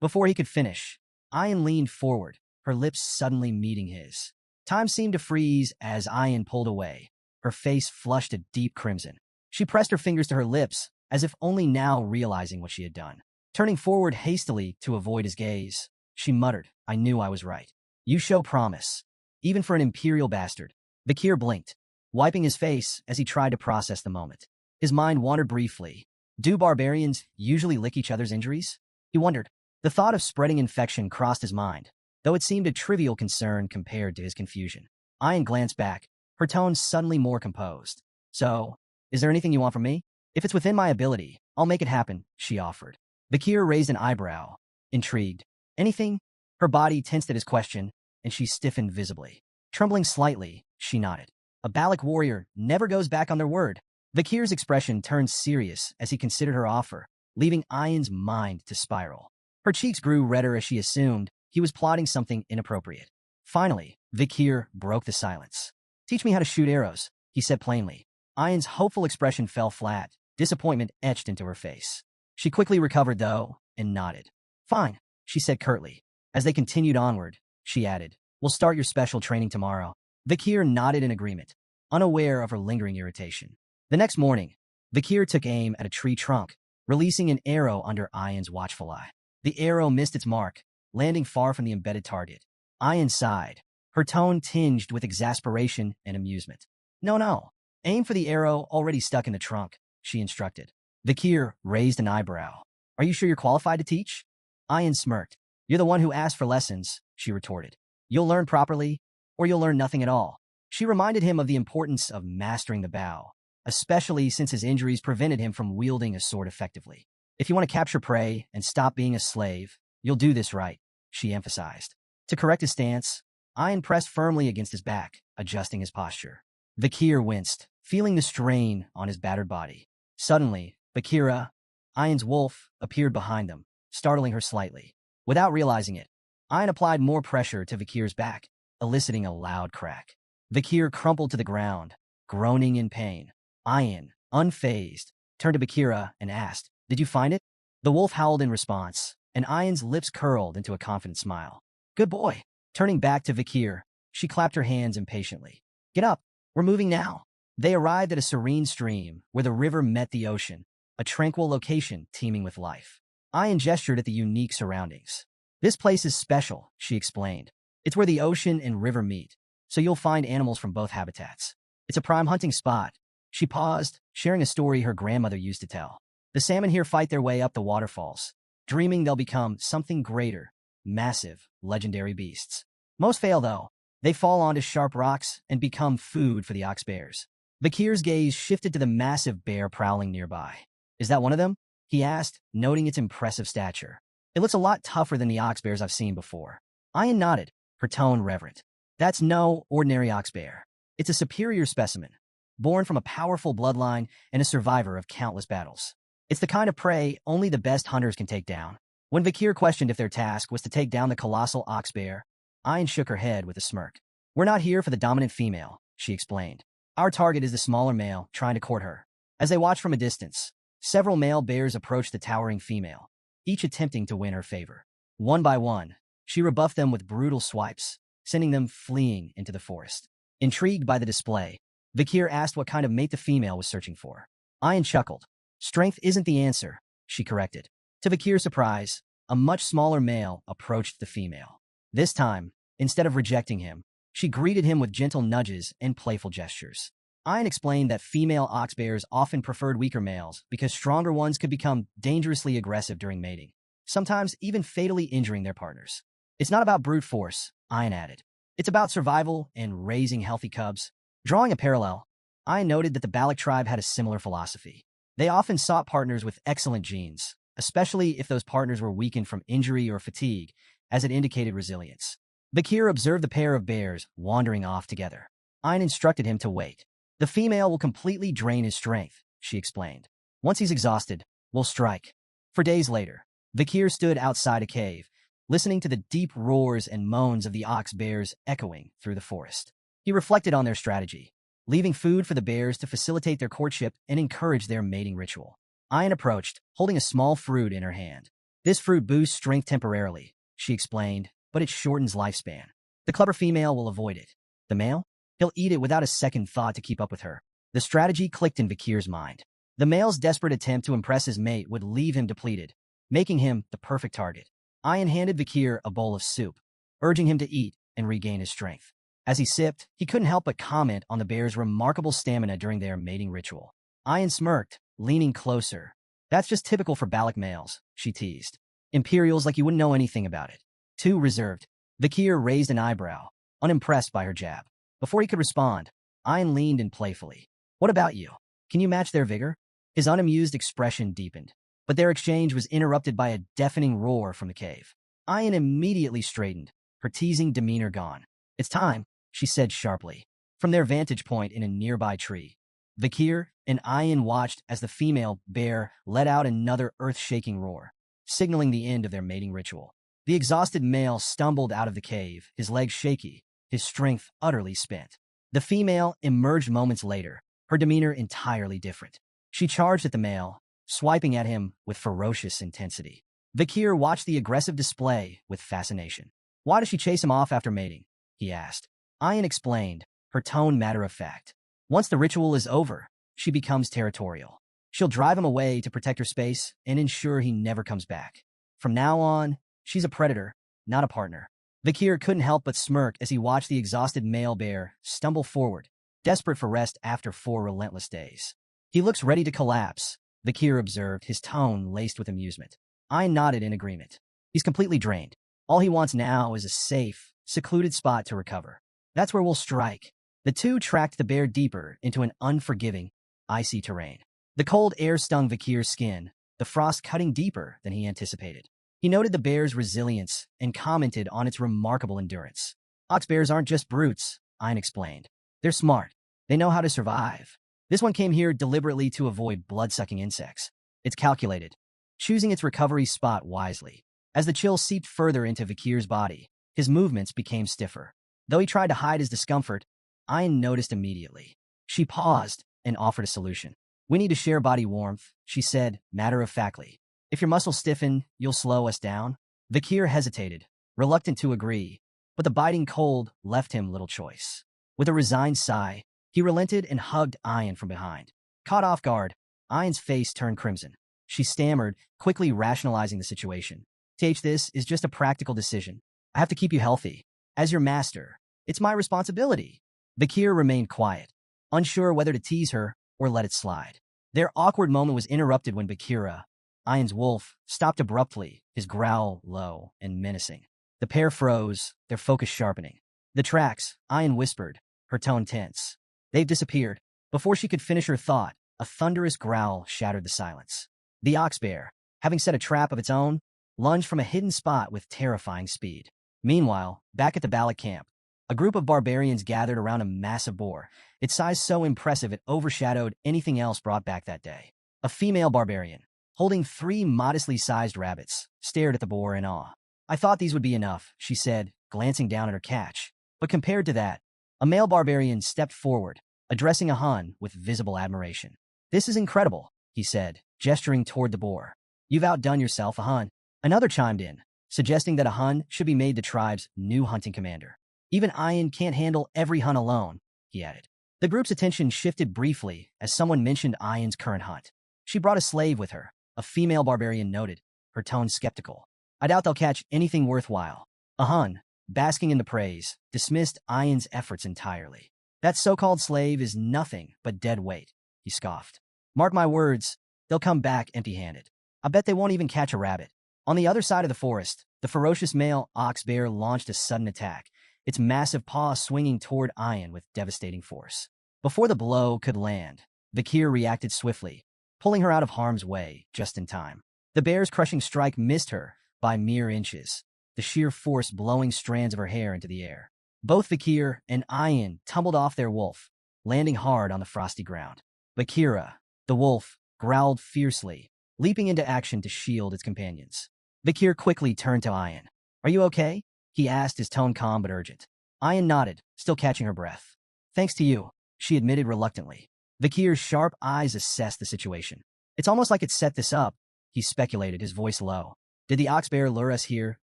[SPEAKER 1] Before he could finish, Ayan leaned forward, her lips suddenly meeting his. Time seemed to freeze as Ayan pulled away, her face flushed a deep crimson. She pressed her fingers to her lips, as if only now realizing what she had done. Turning forward hastily to avoid his gaze, she muttered, I knew I was right. You show promise. Even for an imperial bastard. Vikir blinked, wiping his face as he tried to process the moment. His mind wandered briefly. Do barbarians usually lick each other's injuries? He wondered. The thought of spreading infection crossed his mind, though it seemed a trivial concern compared to his confusion. Ayan glanced back, her tone suddenly more composed. So, is there anything you want from me? If it's within my ability, I'll make it happen, she offered. Vikir raised an eyebrow, intrigued. Anything? Her body tensed at his question, and she stiffened visibly. Trembling slightly, she nodded. A Balak warrior never goes back on their word. Vikir's expression turned serious as he considered her offer, leaving Ayan's mind to spiral. Her cheeks grew redder as she assumed he was plotting something inappropriate. Finally, Vikir broke the silence. Teach me how to shoot arrows, he said plainly. Ayan's hopeful expression fell flat, disappointment etched into her face. She quickly recovered, though, and nodded. Fine, she said curtly. As they continued onward, she added, we'll start your special training tomorrow. Vikir nodded in agreement, unaware of her lingering irritation. The next morning, Vakir took aim at a tree trunk, releasing an arrow under Ayan's watchful eye. The arrow missed its mark, landing far from the embedded target. Ayan sighed, her tone tinged with exasperation and amusement. No. Aim for the arrow already stuck in the trunk, she instructed. Vakir raised an eyebrow. Are you sure you're qualified to teach? Ayan smirked. You're the one who asked for lessons, she retorted. You'll learn properly, or you'll learn nothing at all. She reminded him of the importance of mastering the bow, especially since his injuries prevented him from wielding a sword effectively. If you want to capture prey and stop being a slave, you'll do this right, she emphasized. To correct his stance, Ayan pressed firmly against his back, adjusting his posture. Vakir winced, feeling the strain on his battered body. Suddenly, Vakira, Ayan's wolf, appeared behind them, startling her slightly. Without realizing it, Ayan applied more pressure to Vakir's back, eliciting a loud crack. Vakir crumpled to the ground, groaning in pain. Ayan, unfazed, turned to Vakira and asked, Did you find it? The wolf howled in response, and Ayan's lips curled into a confident smile. Good boy. Turning back to Vakir, she clapped her hands impatiently. Get up. We're moving now. They arrived at a serene stream where the river met the ocean, a tranquil location teeming with life. Ayan gestured at the unique surroundings. This place is special, she explained. It's where the ocean and river meet, so you'll find animals from both habitats. It's a prime hunting spot. She paused, sharing a story her grandmother used to tell. The salmon here fight their way up the waterfalls, dreaming they'll become something greater, massive, legendary beasts. Most fail, though. They fall onto sharp rocks and become food for the ox bears. Vakir's gaze shifted to the massive bear prowling nearby. Is that one of them? He asked, noting its impressive stature. It looks a lot tougher than the ox bears I've seen before. Ayan nodded, her tone reverent. That's no ordinary ox bear. It's a superior specimen, born from a powerful bloodline and a survivor of countless battles. It's the kind of prey only the best hunters can take down. When Vakir questioned if their task was to take down the colossal ox bear, Ayan shook her head with a smirk. We're not here for the dominant female, she explained. Our target is the smaller male trying to court her. As they watched from a distance, several male bears approached the towering female, each attempting to win her favor. One by one, she rebuffed them with brutal swipes, sending them fleeing into the forest. Intrigued by the display, Vakir asked what kind of mate the female was searching for. Ayan chuckled. Strength isn't the answer, she corrected. To Vakir's surprise, a much smaller male approached the female. This time, instead of rejecting him, she greeted him with gentle nudges and playful gestures. Ayan explained that female ox bears often preferred weaker males because stronger ones could become dangerously aggressive during mating, sometimes even fatally injuring their partners. It's not about brute force, Ayan added. It's about survival and raising healthy cubs. Drawing a parallel, Ayan noted that the Balak tribe had a similar philosophy. They often sought partners with excellent genes, especially if those partners were weakened from injury or fatigue, as it indicated resilience. Vakir observed the pair of bears wandering off together. Ayan instructed him to wait. The female will completely drain his strength, she explained. Once he's exhausted, we'll strike. For days later, Vakir stood outside a cave, listening to the deep roars and moans of the ox bears echoing through the forest. He reflected on their strategy, leaving food for the bears to facilitate their courtship and encourage their mating ritual. Ayan approached, holding a small fruit in her hand. This fruit boosts strength temporarily, she explained, but it shortens lifespan. The clever female will avoid it. The male? He'll eat it without a second thought to keep up with her. The strategy clicked in Vakir's mind. The male's desperate attempt to impress his mate would leave him depleted, making him the perfect target. Ayan handed Vakir a bowl of soup, urging him to eat and regain his strength. As he sipped, he couldn't help but comment on the bear's remarkable stamina during their mating ritual. Ayan smirked, leaning closer. That's just typical for Balak males, she teased. Imperials like you wouldn't know anything about it. Too reserved. Vakir raised an eyebrow, unimpressed by her jab. Before he could respond, Ayan leaned in playfully. What about you? Can you match their vigor? His unamused expression deepened, but their exchange was interrupted by a deafening roar from the cave. Ayan immediately straightened, her teasing demeanor gone. It's time, she said sharply. From their vantage point in a nearby tree, Vakir and Ayan watched as the female bear let out another earth-shaking roar, signaling the end of their mating ritual. The exhausted male stumbled out of the cave, his legs shaky, his strength utterly spent. The female emerged moments later, her demeanor entirely different. She charged at the male, swiping at him with ferocious intensity. Vakir watched the aggressive display with fascination. Why does she chase him off after mating? He asked. Ayan explained, her tone matter-of-fact. Once the ritual is over, she becomes territorial. She'll drive him away to protect her space and ensure he never comes back. From now on, she's a predator, not a partner. Vakir couldn't help but smirk as he watched the exhausted male bear stumble forward, desperate for rest after 4 relentless days. He looks ready to collapse, Vakir observed, his tone laced with amusement. I nodded in agreement. He's completely drained. All he wants now is a safe, secluded spot to recover. That's where we'll strike. The two tracked the bear deeper into an unforgiving, icy terrain. The cold air stung Vakir's skin, the frost cutting deeper than he anticipated. He noted the bear's resilience and commented on its remarkable endurance. Ox bears aren't just brutes, Ein explained. They're smart. They know how to survive. This one came here deliberately to avoid blood-sucking insects. It's calculated, choosing its recovery spot wisely. As the chill seeped further into Vakir's body, his movements became stiffer. Though he tried to hide his discomfort, Ein noticed immediately. She paused and offered a solution. We need to share body warmth, she said, matter-of-factly. If your muscles stiffen, you'll slow us down. Vakir hesitated, reluctant to agree, but the biting cold left him little choice. With a resigned sigh, he relented and hugged Ein from behind. Caught off guard, Ein's face turned crimson. She stammered, quickly rationalizing the situation. This is just a practical decision. I have to keep you healthy. As your master, it's my responsibility. Vakir remained quiet, unsure whether to tease her or let it slide. Their awkward moment was interrupted when Bakira, Ein's wolf, stopped abruptly, his growl low and menacing. The pair froze, their focus sharpening. The tracks, Ein whispered, her tone tense. They've disappeared. Before she could finish her thought, a thunderous growl shattered the silence. The ox bear, having set a trap of its own, lunged from a hidden spot with terrifying speed. Meanwhile, back at the Bala camp, a group of barbarians gathered around a massive boar, its size so impressive it overshadowed anything else brought back that day. A female barbarian, holding 3 modestly sized rabbits, stared at the boar in awe. I thought these would be enough, she said, glancing down at her catch. But compared to that, a male barbarian stepped forward, addressing a Hun with visible admiration. This is incredible, he said, gesturing toward the boar. You've outdone yourself, a Hun. Another chimed in, suggesting that a Hun should be made the tribe's new hunting commander. Even Ein can't handle every Hun alone, he added. The group's attention shifted briefly as someone mentioned Ein's current hunt. She brought a slave with her, a female barbarian noted, her tone skeptical. I doubt they'll catch anything worthwhile. A Hun, basking in the praise, dismissed Ein's efforts entirely. That so-called slave is nothing but dead weight, he scoffed. Mark my words, they'll come back empty-handed. I bet they won't even catch a rabbit. On the other side of the forest, the ferocious male ox bear launched a sudden attack, its massive paw swinging toward Ein with devastating force. Before the blow could land, Vakir reacted swiftly, pulling her out of harm's way just in time. The bear's crushing strike missed her by mere inches, the sheer force blowing strands of her hair into the air. Both Vakir and Ein tumbled off their wolf, landing hard on the frosty ground. Vakira, the wolf, growled fiercely, leaping into action to shield its companions. Vakir quickly turned to Ein. Are you okay? He asked, his tone calm but urgent. Ein nodded, still catching her breath. Thanks to you, she admitted reluctantly. Vakir's sharp eyes assessed the situation. It's almost like it set this up, he speculated, his voice low. Did the ox bear lure us here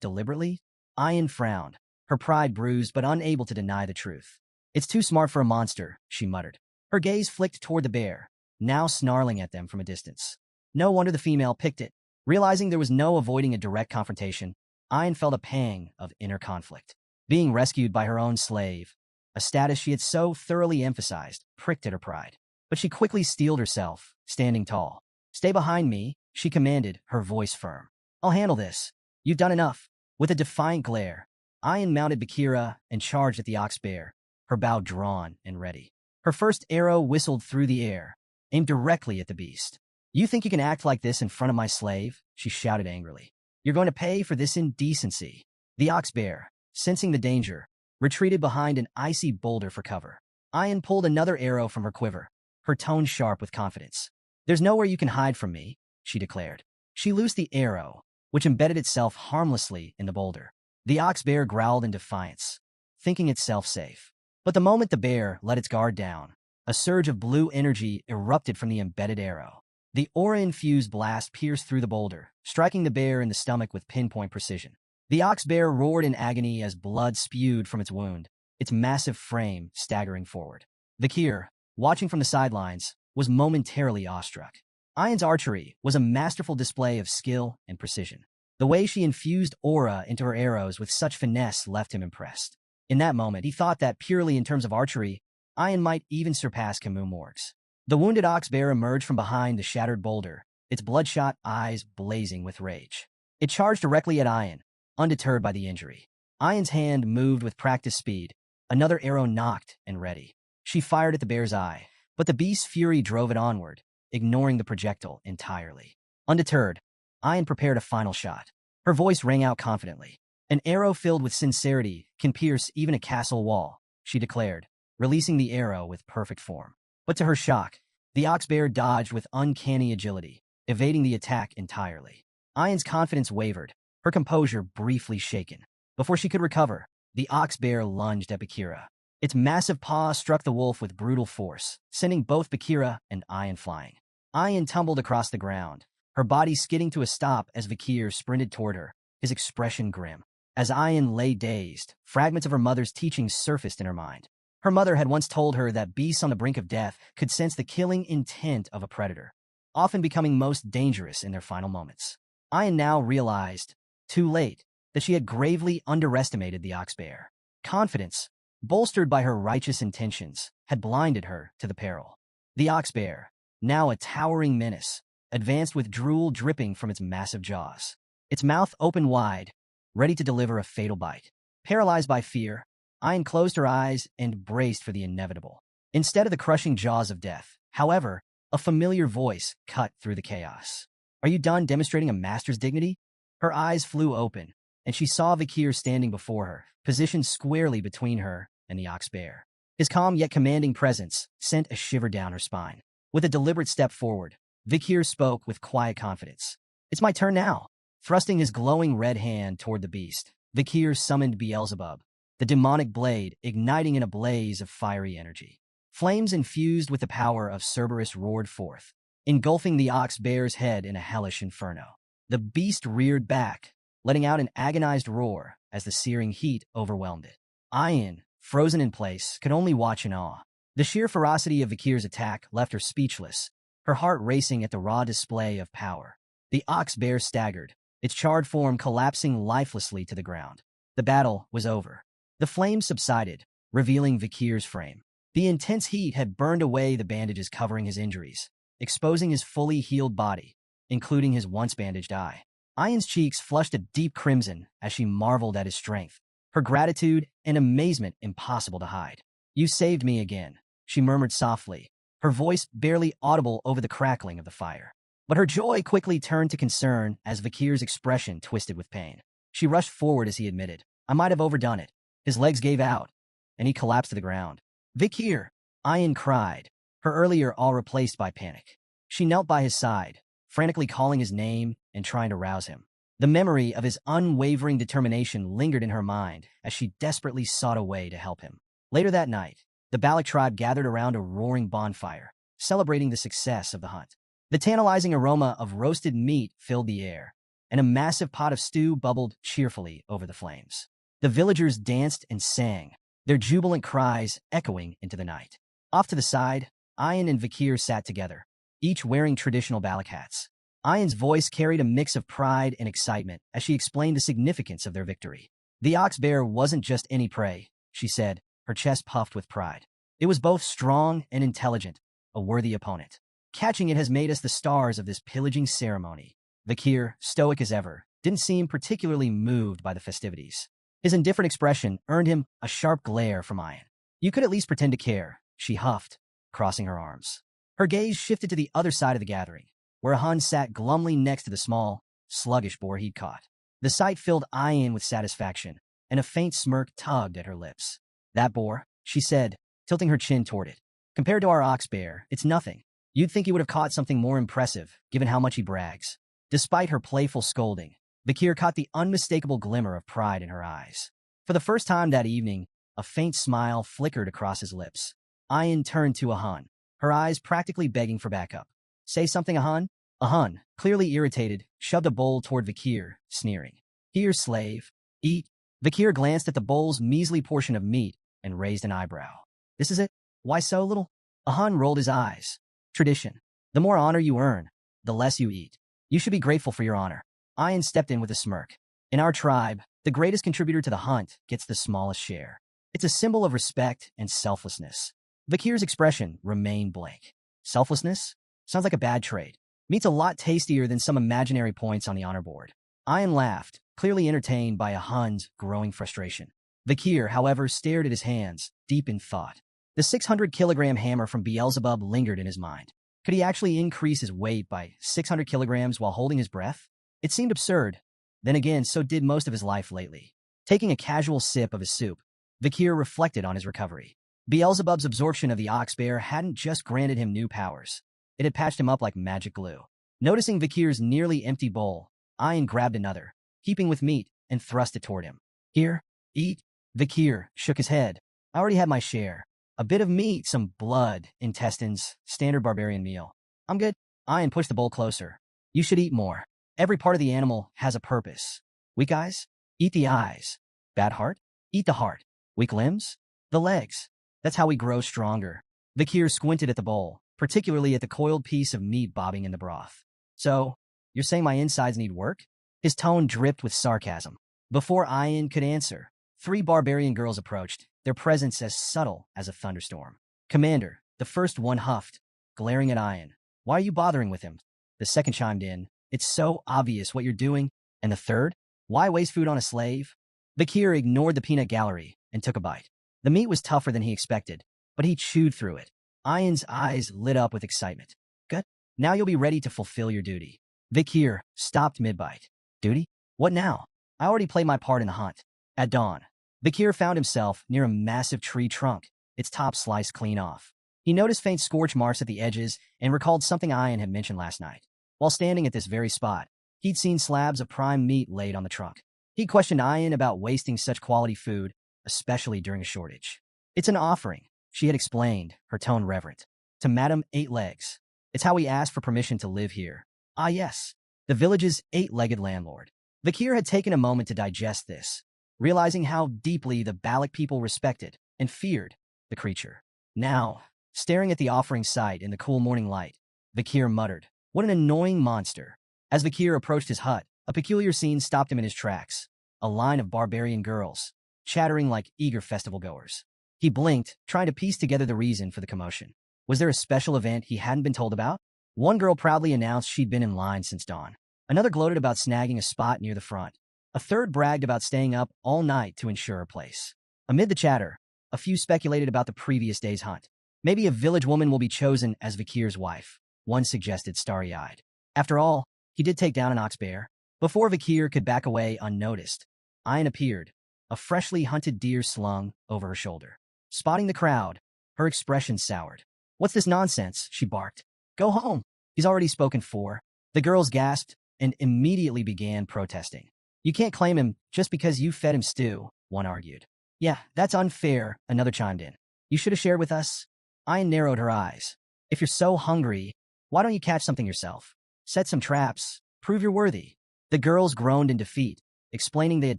[SPEAKER 1] deliberately? Ein frowned, her pride bruised but unable to deny the truth. It's too smart for a monster, she muttered. Her gaze flicked toward the bear, now snarling at them from a distance. No wonder the female picked it. Realizing there was no avoiding a direct confrontation, Ein felt a pang of inner conflict. Being rescued by her own slave, a status she had so thoroughly emphasized, pricked at her pride. But she quickly steeled herself, standing tall. Stay behind me, she commanded, her voice firm. I'll handle this. You've done enough. With a defiant glare, Ein mounted Bakira and charged at the ox bear, her bow drawn and ready. Her first arrow whistled through the air, aimed directly at the beast. You think you can act like this in front of my slave? She shouted angrily. You're going to pay for this indecency. The ox bear, sensing the danger, retreated behind an icy boulder for cover. Ein pulled another arrow from her quiver, her tone sharp with confidence. There's nowhere you can hide from me, she declared. She loosed the arrow, which embedded itself harmlessly in the boulder. The ox bear growled in defiance, thinking itself safe. But the moment the bear let its guard down, a surge of blue energy erupted from the embedded arrow. The aura-infused blast pierced through the boulder, striking the bear in the stomach with pinpoint precision. The ox bear roared in agony as blood spewed from its wound, its massive frame staggering forward. Vakir, watching from the sidelines, was momentarily awestruck. Ayan's archery was a masterful display of skill and precision. The way she infused aura into her arrows with such finesse left him impressed. In that moment, he thought that purely in terms of archery, Ayan might even surpass Camus Morgues. The wounded ox bear emerged from behind the shattered boulder, its bloodshot eyes blazing with rage. It charged directly at Ayan, undeterred by the injury. Ayan's hand moved with practiced speed, another arrow nocked and ready. She fired at the bear's eye, but the beast's fury drove it onward, ignoring the projectile entirely. Undeterred, Ayan prepared a final shot. Her voice rang out confidently. An arrow filled with sincerity can pierce even a castle wall, she declared, releasing the arrow with perfect form. But to her shock, the ox bear dodged with uncanny agility, evading the attack entirely. Ayan's confidence wavered, her composure briefly shaken. Before she could recover, the ox bear lunged at Bakira. Its massive paw struck the wolf with brutal force, sending both Bakira and Ayan flying. Ayan tumbled across the ground, her body skidding to a stop as Bakir sprinted toward her, his expression grim. As Ayan lay dazed, fragments of her mother's teachings surfaced in her mind. Her mother had once told her that beasts on the brink of death could sense the killing intent of a predator, often becoming most dangerous in their final moments. Ayan now realized, too late, that she had gravely underestimated the ox bear. Confidence, bolstered by her righteous intentions, had blinded her to the peril. The ox bear, now a towering menace, advanced with drool dripping from its massive jaws. Its mouth opened wide, ready to deliver a fatal bite. Paralyzed by fear, Ayan closed her eyes and braced for the inevitable. Instead of the crushing jaws of death, however, a familiar voice cut through the chaos. "Are you done demonstrating a master's dignity?" Her eyes flew open, and she saw Vakir standing before her, positioned squarely between her and the ox bear. His calm yet commanding presence sent a shiver down her spine. With a deliberate step forward, Vakir spoke with quiet confidence. "It's my turn now." Thrusting his glowing red hand toward the beast, Vakir summoned Beelzebub, the demonic blade igniting in a blaze of fiery energy. Flames infused with the power of Cerberus roared forth, engulfing the ox bear's head in a hellish inferno. The beast reared back, letting out an agonized roar as the searing heat overwhelmed it. Ayan, frozen in place, could only watch in awe. The sheer ferocity of Vakir's attack left her speechless, her heart racing at the raw display of power. The ox bear staggered, its charred form collapsing lifelessly to the ground. The battle was over. The flames subsided, revealing Vakir's frame. The intense heat had burned away the bandages covering his injuries, exposing his fully healed body, including his once bandaged eye. Ayan's cheeks flushed a deep crimson as she marveled at his strength, her gratitude and amazement impossible to hide. "You saved me again," she murmured softly, her voice barely audible over the crackling of the fire. But her joy quickly turned to concern as Vakir's expression twisted with pain. She rushed forward as he admitted, "I might have overdone it." His legs gave out, and he collapsed to the ground. "Vakir!" Ayan cried, her earlier awe replaced by panic. She knelt by his side, frantically calling his name and trying to rouse him. The memory of his unwavering determination lingered in her mind as she desperately sought a way to help him. Later that night, the Balak tribe gathered around a roaring bonfire, celebrating the success of the hunt. The tantalizing aroma of roasted meat filled the air, and a massive pot of stew bubbled cheerfully over the flames. The villagers danced and sang, their jubilant cries echoing into the night. Off to the side, Ayan and Vakir sat together, each wearing traditional Balak hats. Ayan's voice carried a mix of pride and excitement as she explained the significance of their victory. "The ox bear wasn't just any prey," she said, her chest puffed with pride. "It was both strong and intelligent, a worthy opponent. Catching it has made us the stars of this pillaging ceremony." Vakir, stoic as ever, didn't seem particularly moved by the festivities. His indifferent expression earned him a sharp glare from Ayan. "You could at least pretend to care," she huffed, crossing her arms. Her gaze shifted to the other side of the gathering, where a Hun sat glumly next to the small, sluggish boar he'd caught. The sight filled Ayan with satisfaction, and a faint smirk tugged at her lips. "That boar," she said, tilting her chin toward it. "Compared to our ox bear, it's nothing. You'd think he would have caught something more impressive, given how much he brags." Despite her playful scolding, Vakir caught the unmistakable glimmer of pride in her eyes. For the first time that evening, a faint smile flickered across his lips. Ayan turned to a Hun, her eyes practically begging for backup. "Say something, a Hun?" A Hun, clearly irritated, shoved a bowl toward Vakir, sneering. "Here, slave. Eat." Vakir glanced at the bowl's measly portion of meat and raised an eyebrow. "This is it? Why so little?" A Hun rolled his eyes. tradition. The more honor you earn, the less you eat. You should be grateful for your honor. Ian stepped in with a smirk. In our tribe, the greatest contributor to the hunt gets the smallest share. It's a symbol of respect and selflessness. Vakir's expression remained blank. Selflessness? Sounds like a bad trade. Meat's a lot tastier than some imaginary points on the honor board. Ian laughed, clearly entertained by a Hun's growing frustration. Vakir, however, stared at his hands, deep in thought. The 600-kilogram hammer from Beelzebub lingered in his mind. Could he actually increase his weight by 600 kilograms while holding his breath? It seemed absurd. Then again, so did most of his life lately. Taking a casual sip of his soup, Vakir reflected on his recovery. Beelzebub's absorption of the ox bear hadn't just granted him new powers. It had patched him up like magic glue. Noticing Vakir's nearly empty bowl, Ian grabbed another, heaping with meat, and thrust it toward him. Here, eat. Vakir shook his head. I already had my share. A bit of meat, some blood, intestines, standard barbarian meal. I'm good. Ian pushed the bowl closer. You should eat more. Every part of the animal has a purpose. Weak eyes? Eat the eyes. Bad heart? Eat the heart. Weak limbs? The legs. That's how we grow stronger. Vakir squinted at the bowl, particularly at the coiled piece of meat bobbing in the broth. So, you're saying my insides need work? His tone dripped with sarcasm. Before Ian could answer, 3 barbarian girls approached, their presence as subtle as a thunderstorm. Commander, the first one huffed, glaring at Ian. Why are you bothering with him? The second chimed in. It's so obvious what you're doing. And the third? Why waste food on a slave? Vakir ignored the peanut gallery and took a bite. The meat was tougher than he expected, but he chewed through it. Ian's eyes lit up with excitement. Good. Now you'll be ready to fulfill your duty. Vakir stopped mid-bite. Duty? What now? I already played my part in the hunt. At dawn, Vakir found himself near a massive tree trunk, its top sliced clean off. He noticed faint scorch marks at the edges and recalled something Ian had mentioned last night. While standing at this very spot, he'd seen slabs of prime meat laid on the trunk. He questioned Ian about wasting such quality food, especially during a shortage. It's an offering, she had explained, her tone reverent. To Madam Eight Legs. It's how we ask for permission to live here. Ah yes, the village's 8-legged landlord. Vakir had taken a moment to digest this, realizing how deeply the Balik people respected and feared the creature. Now, staring at the offering site in the cool morning light, Vakir muttered, what an annoying monster. As Vakir approached his hut, a peculiar scene stopped him in his tracks. A line of barbarian girls, chattering like eager festival-goers. He blinked, trying to piece together the reason for the commotion. Was there a special event he hadn't been told about? One girl proudly announced she'd been in line since dawn. Another gloated about snagging a spot near the front. A third bragged about staying up all night to ensure a place. Amid the chatter, a few speculated about the previous day's hunt. Maybe a village woman will be chosen as Vakir's wife, one suggested starry-eyed. After all, he did take down an ox bear. Before Vakir could back away unnoticed, Ian appeared, a freshly hunted deer slung over her shoulder. Spotting the crowd, her expression soured. What's this nonsense? She barked. Go home. He's already spoken for. The girls gasped and immediately began protesting. You can't claim him just because you fed him stew, one argued. Yeah, that's unfair, another chimed in. You should have shared with us. Ian narrowed her eyes. If you're so hungry, why don't you catch something yourself? Set some traps. Prove you're worthy. The girls groaned in defeat, explaining they had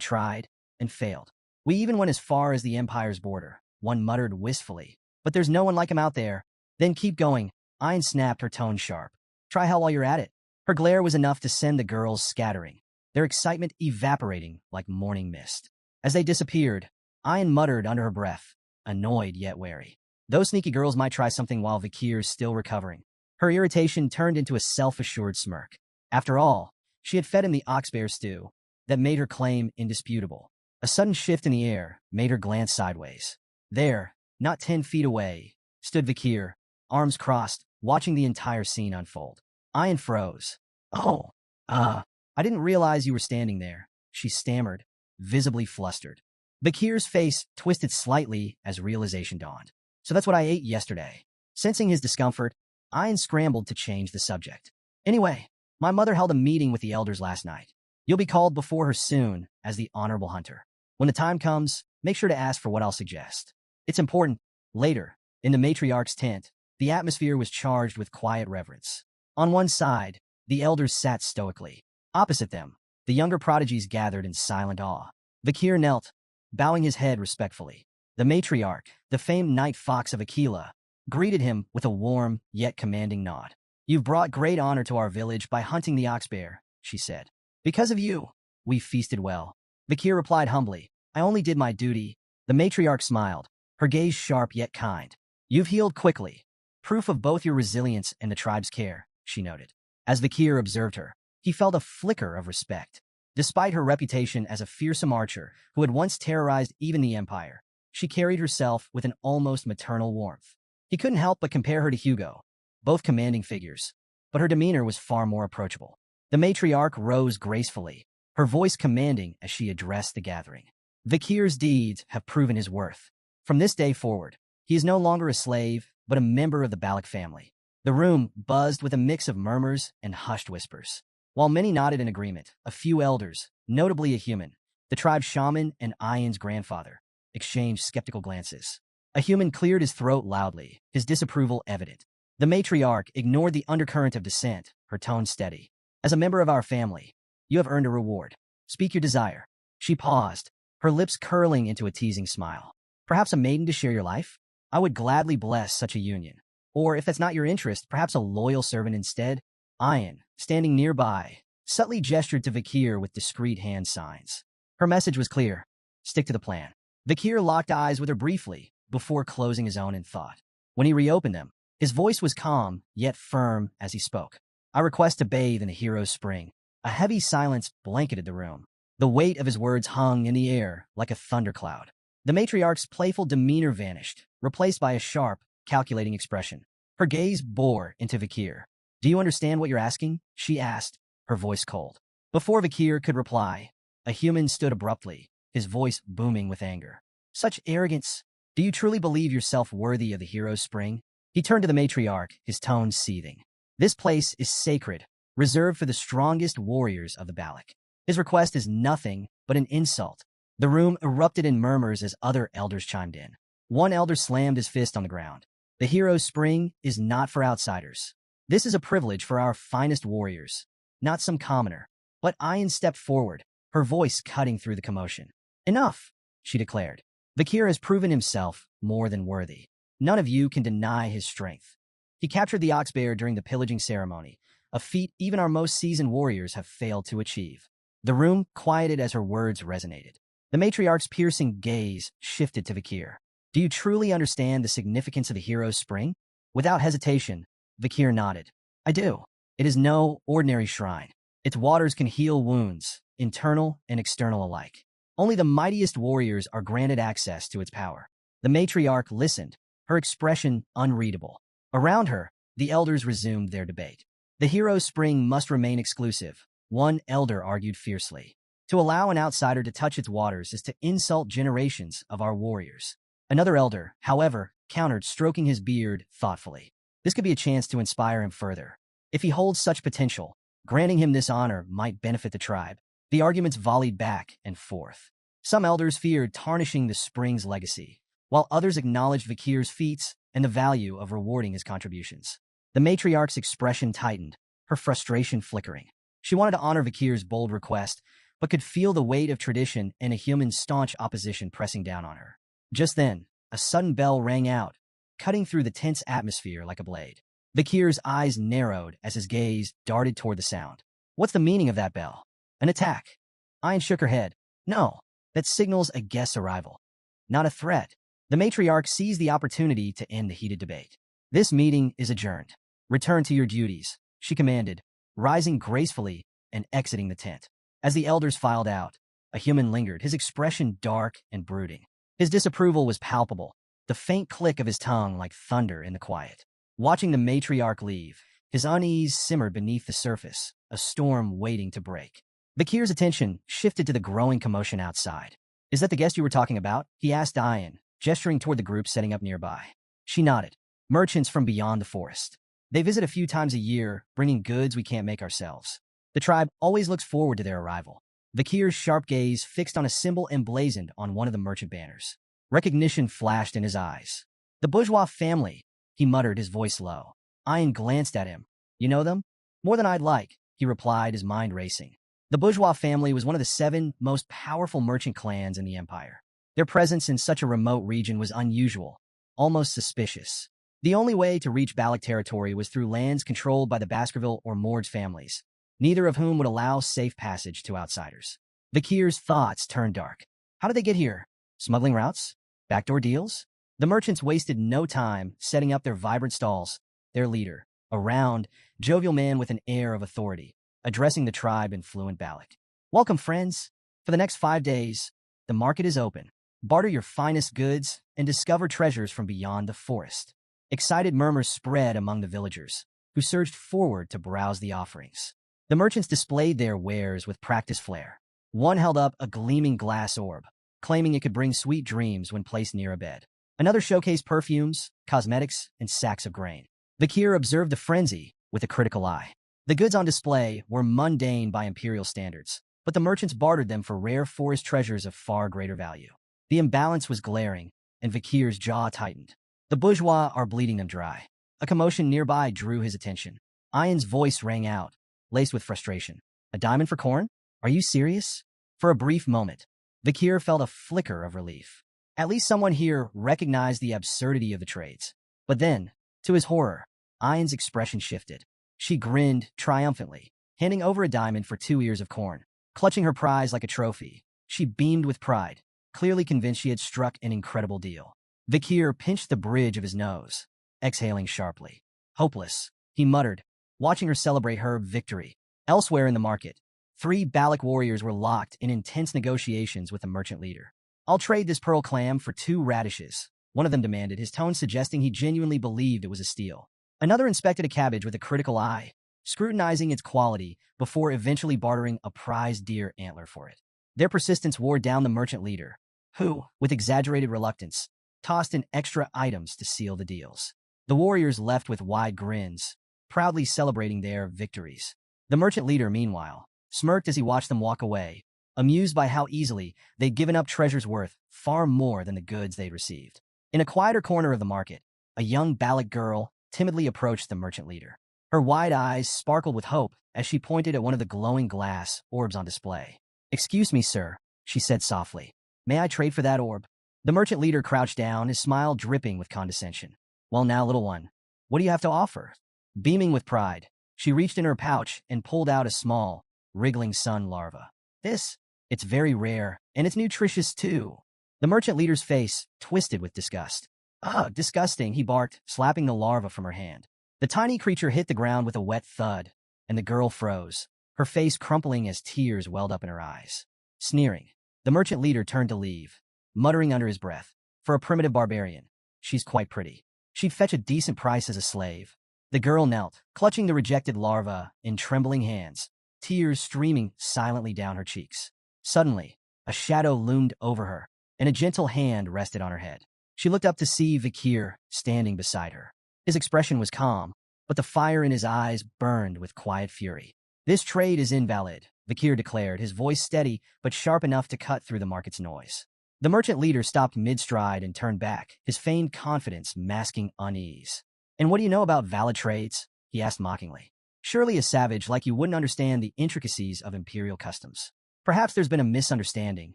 [SPEAKER 1] tried and failed. We even went as far as the Empire's border, one muttered wistfully. But there's no one like him out there. Then keep going. Ian snapped, her tone sharp. Try hell while you're at it. Her glare was enough to send the girls scattering, their excitement evaporating like morning mist. As they disappeared, Ian muttered under her breath, annoyed yet wary. Those sneaky girls might try something while Vakir's still recovering. Her irritation turned into a self-assured smirk. After all, she had fed him the ox bear stew that made her claim indisputable. A sudden shift in the air made her glance sideways. There, not 10 feet away, stood Vakir, arms crossed, watching the entire scene unfold. Ian froze. Oh, I didn't realize you were standing there, she stammered, visibly flustered. Vakir's face twisted slightly as realization dawned. So that's what I ate yesterday. Sensing his discomfort, Ian scrambled to change the subject. Anyway, my mother held a meeting with the elders last night. You'll be called before her soon as the honorable hunter. When the time comes, make sure to ask for what I'll suggest. It's important. Later, in the matriarch's tent, the atmosphere was charged with quiet reverence. On one side, the elders sat stoically. Opposite them, the younger prodigies gathered in silent awe. Vakir knelt, bowing his head respectfully. The matriarch, the famed night fox of Aquila, greeted him with a warm yet commanding nod. "You've brought great honor to our village by hunting the ox bear," she said. "Because of you, we feasted well." Vakir replied humbly, "I only did my duty." The matriarch smiled, her gaze sharp yet kind. "You've healed quickly, proof of both your resilience and the tribe's care," she noted. As Vakir observed her, he felt a flicker of respect. Despite her reputation as a fearsome archer who had once terrorized even the Empire, she carried herself with an almost maternal warmth. He couldn't help but compare her to Hugo, both commanding figures, but her demeanor was far more approachable. The matriarch rose gracefully, her voice commanding as she addressed the gathering. "Vakir's deeds have proven his worth. From this day forward, he is no longer a slave, but a member of the Balak family." The room buzzed with a mix of murmurs and hushed whispers. While many nodded in agreement, a few elders, notably a human, the tribe's shaman and Ian's grandfather, exchanged skeptical glances. A human cleared his throat loudly, his disapproval evident. The matriarch ignored the undercurrent of dissent, her tone steady. "As a member of our family, you have earned a reward. Speak your desire." She paused, her lips curling into a teasing smile. "Perhaps a maiden to share your life? I would gladly bless such a union. Or, if that's not your interest, perhaps a loyal servant instead?" Ian, standing nearby, subtly gestured to Vakir with discreet hand signs. Her message was clear. Stick to the plan. Vakir locked eyes with her briefly, before closing his own in thought. When he reopened them, his voice was calm, yet firm as he spoke. "I request to bathe in a hero's spring." A heavy silence blanketed the room. The weight of his words hung in the air like a thundercloud. The matriarch's playful demeanor vanished, replaced by a sharp, calculating expression. Her gaze bore into Vakir. "Do you understand what you're asking?" she asked, her voice cold. Before Vakir could reply, a human stood abruptly, his voice booming with anger. "Such arrogance! Do you truly believe yourself worthy of the hero's spring?" He turned to the matriarch, his tone seething. "This place is sacred, reserved for the strongest warriors of the Balak. His request is nothing but an insult." The room erupted in murmurs as other elders chimed in. One elder slammed his fist on the ground. "The hero's spring is not for outsiders. This is a privilege for our finest warriors, not some commoner." But Ian stepped forward, her voice cutting through the commotion. "Enough," she declared. "Vakir has proven himself more than worthy. None of you can deny his strength. He captured the ox bear during the pillaging ceremony, a feat even our most seasoned warriors have failed to achieve." The room quieted as her words resonated. The matriarch's piercing gaze shifted to Vakir. "Do you truly understand the significance of the hero's spring?" Without hesitation, Vakir nodded. "I do. It is no ordinary shrine. Its waters can heal wounds, internal and external alike. Only the mightiest warriors are granted access to its power." The matriarch listened, her expression unreadable. Around her, the elders resumed their debate. "The hero's spring must remain exclusive," one elder argued fiercely. "To allow an outsider to touch its waters is to insult generations of our warriors." Another elder, however, countered, stroking his beard thoughtfully. "This could be a chance to inspire him further. If he holds such potential, granting him this honor might benefit the tribe." The arguments volleyed back and forth. Some elders feared tarnishing the spring's legacy, while others acknowledged Vakir's feats and the value of rewarding his contributions. The matriarch's expression tightened, her frustration flickering. She wanted to honor Vakir's bold request, but could feel the weight of tradition and a human's staunch opposition pressing down on her. Just then, a sudden bell rang out, cutting through the tense atmosphere like a blade. Vakir's eyes narrowed as his gaze darted toward the sound. "What's the meaning of that bell? An attack?" Ian shook her head. "No, that signals a guest's arrival. Not a threat." The matriarch seized the opportunity to end the heated debate. "This meeting is adjourned. Return to your duties," she commanded, rising gracefully and exiting the tent. As the elders filed out, a human lingered, his expression dark and brooding. His disapproval was palpable, the faint click of his tongue like thunder in the quiet. Watching the matriarch leave, his unease simmered beneath the surface, a storm waiting to break. Vakir's attention shifted to the growing commotion outside. "Is that the guest you were talking about?" he asked Ian, gesturing toward the group setting up nearby. She nodded. "Merchants from beyond the forest. They visit a few times a year, bringing goods we can't make ourselves. The tribe always looks forward to their arrival." Vakir's sharp gaze fixed on a symbol emblazoned on one of the merchant banners. Recognition flashed in his eyes. "The bourgeois family," he muttered, his voice low. Ian glanced at him. "You know them?" "More than I'd like," he replied, his mind racing. The bourgeois family was one of the 7 most powerful merchant clans in the empire. Their presence in such a remote region was unusual, almost suspicious. The only way to reach Balak territory was through lands controlled by the Baskerville or Morge families, neither of whom would allow safe passage to outsiders. Vakir's thoughts turned dark. How did they get here? Smuggling routes? Backdoor deals? The merchants wasted no time setting up their vibrant stalls. Their leader, a round, jovial man with an air of authority, addressing the tribe in fluent Balak. Welcome, friends. For the next 5 days, the market is open. Barter your finest goods and discover treasures from beyond the forest. Excited murmurs spread among the villagers, who surged forward to browse the offerings. The merchants displayed their wares with practiced flair. One held up a gleaming glass orb, claiming it could bring sweet dreams when placed near a bed. Another showcased perfumes, cosmetics, and sacks of grain. Vakir observed the frenzy with a critical eye. The goods on display were mundane by imperial standards, but the merchants bartered them for rare forest treasures of far greater value. The imbalance was glaring, and Vakir's jaw tightened. The bourgeois are bleeding them dry. A commotion nearby drew his attention. Ian's voice rang out, laced with frustration. A diamond for corn? Are you serious? For a brief moment, Vakir felt a flicker of relief. At least someone here recognized the absurdity of the trades. But then, to his horror, Ian's expression shifted. She grinned triumphantly, handing over a diamond for 2 ears of corn. Clutching her prize like a trophy, she beamed with pride, clearly convinced she had struck an incredible deal. Vakir pinched the bridge of his nose, exhaling sharply. Hopeless, he muttered, watching her celebrate her victory. Elsewhere in the market, 3 Balak warriors were locked in intense negotiations with the merchant leader. I'll trade this pearl clam for 2 radishes, one of them demanded, his tone suggesting he genuinely believed it was a steal. Another inspected a cabbage with a critical eye, scrutinizing its quality before eventually bartering a prized deer antler for it. Their persistence wore down the merchant leader, who, with exaggerated reluctance, tossed in extra items to seal the deals. The warriors left with wide grins, proudly celebrating their victories. The merchant leader, meanwhile, smirked as he watched them walk away, amused by how easily they'd given up treasures worth far more than the goods they'd received. In a quieter corner of the market, a young Balak girl timidly approached the merchant leader. Her wide eyes sparkled with hope as she pointed at one of the glowing glass orbs on display. "Excuse me, sir," she said softly. "May I trade for that orb?" The merchant leader crouched down, his smile dripping with condescension. "Well now, little one, what do you have to offer?" Beaming with pride, she reached in her pouch and pulled out a small, wriggling sun larva. It's very rare, and it's nutritious too." The merchant leader's face twisted with disgust. "Ugh, disgusting," he barked, slapping the larva from her hand. The tiny creature hit the ground with a wet thud, and the girl froze, her face crumpling as tears welled up in her eyes. Sneering, the merchant leader turned to leave, muttering under his breath, "For a primitive barbarian, she's quite pretty. She'd fetch a decent price as a slave." The girl knelt, clutching the rejected larva in trembling hands, tears streaming silently down her cheeks. Suddenly, a shadow loomed over her, and a gentle hand rested on her head. She looked up to see Vakir standing beside her. His expression was calm, but the fire in his eyes burned with quiet fury. "This trade is invalid," Vakir declared, his voice steady but sharp enough to cut through the market's noise. The merchant leader stopped mid-stride and turned back, his feigned confidence masking unease. "And what do you know about valid trades?" he asked mockingly. "Surely a savage like you wouldn't understand the intricacies of imperial customs." "Perhaps there's been a misunderstanding."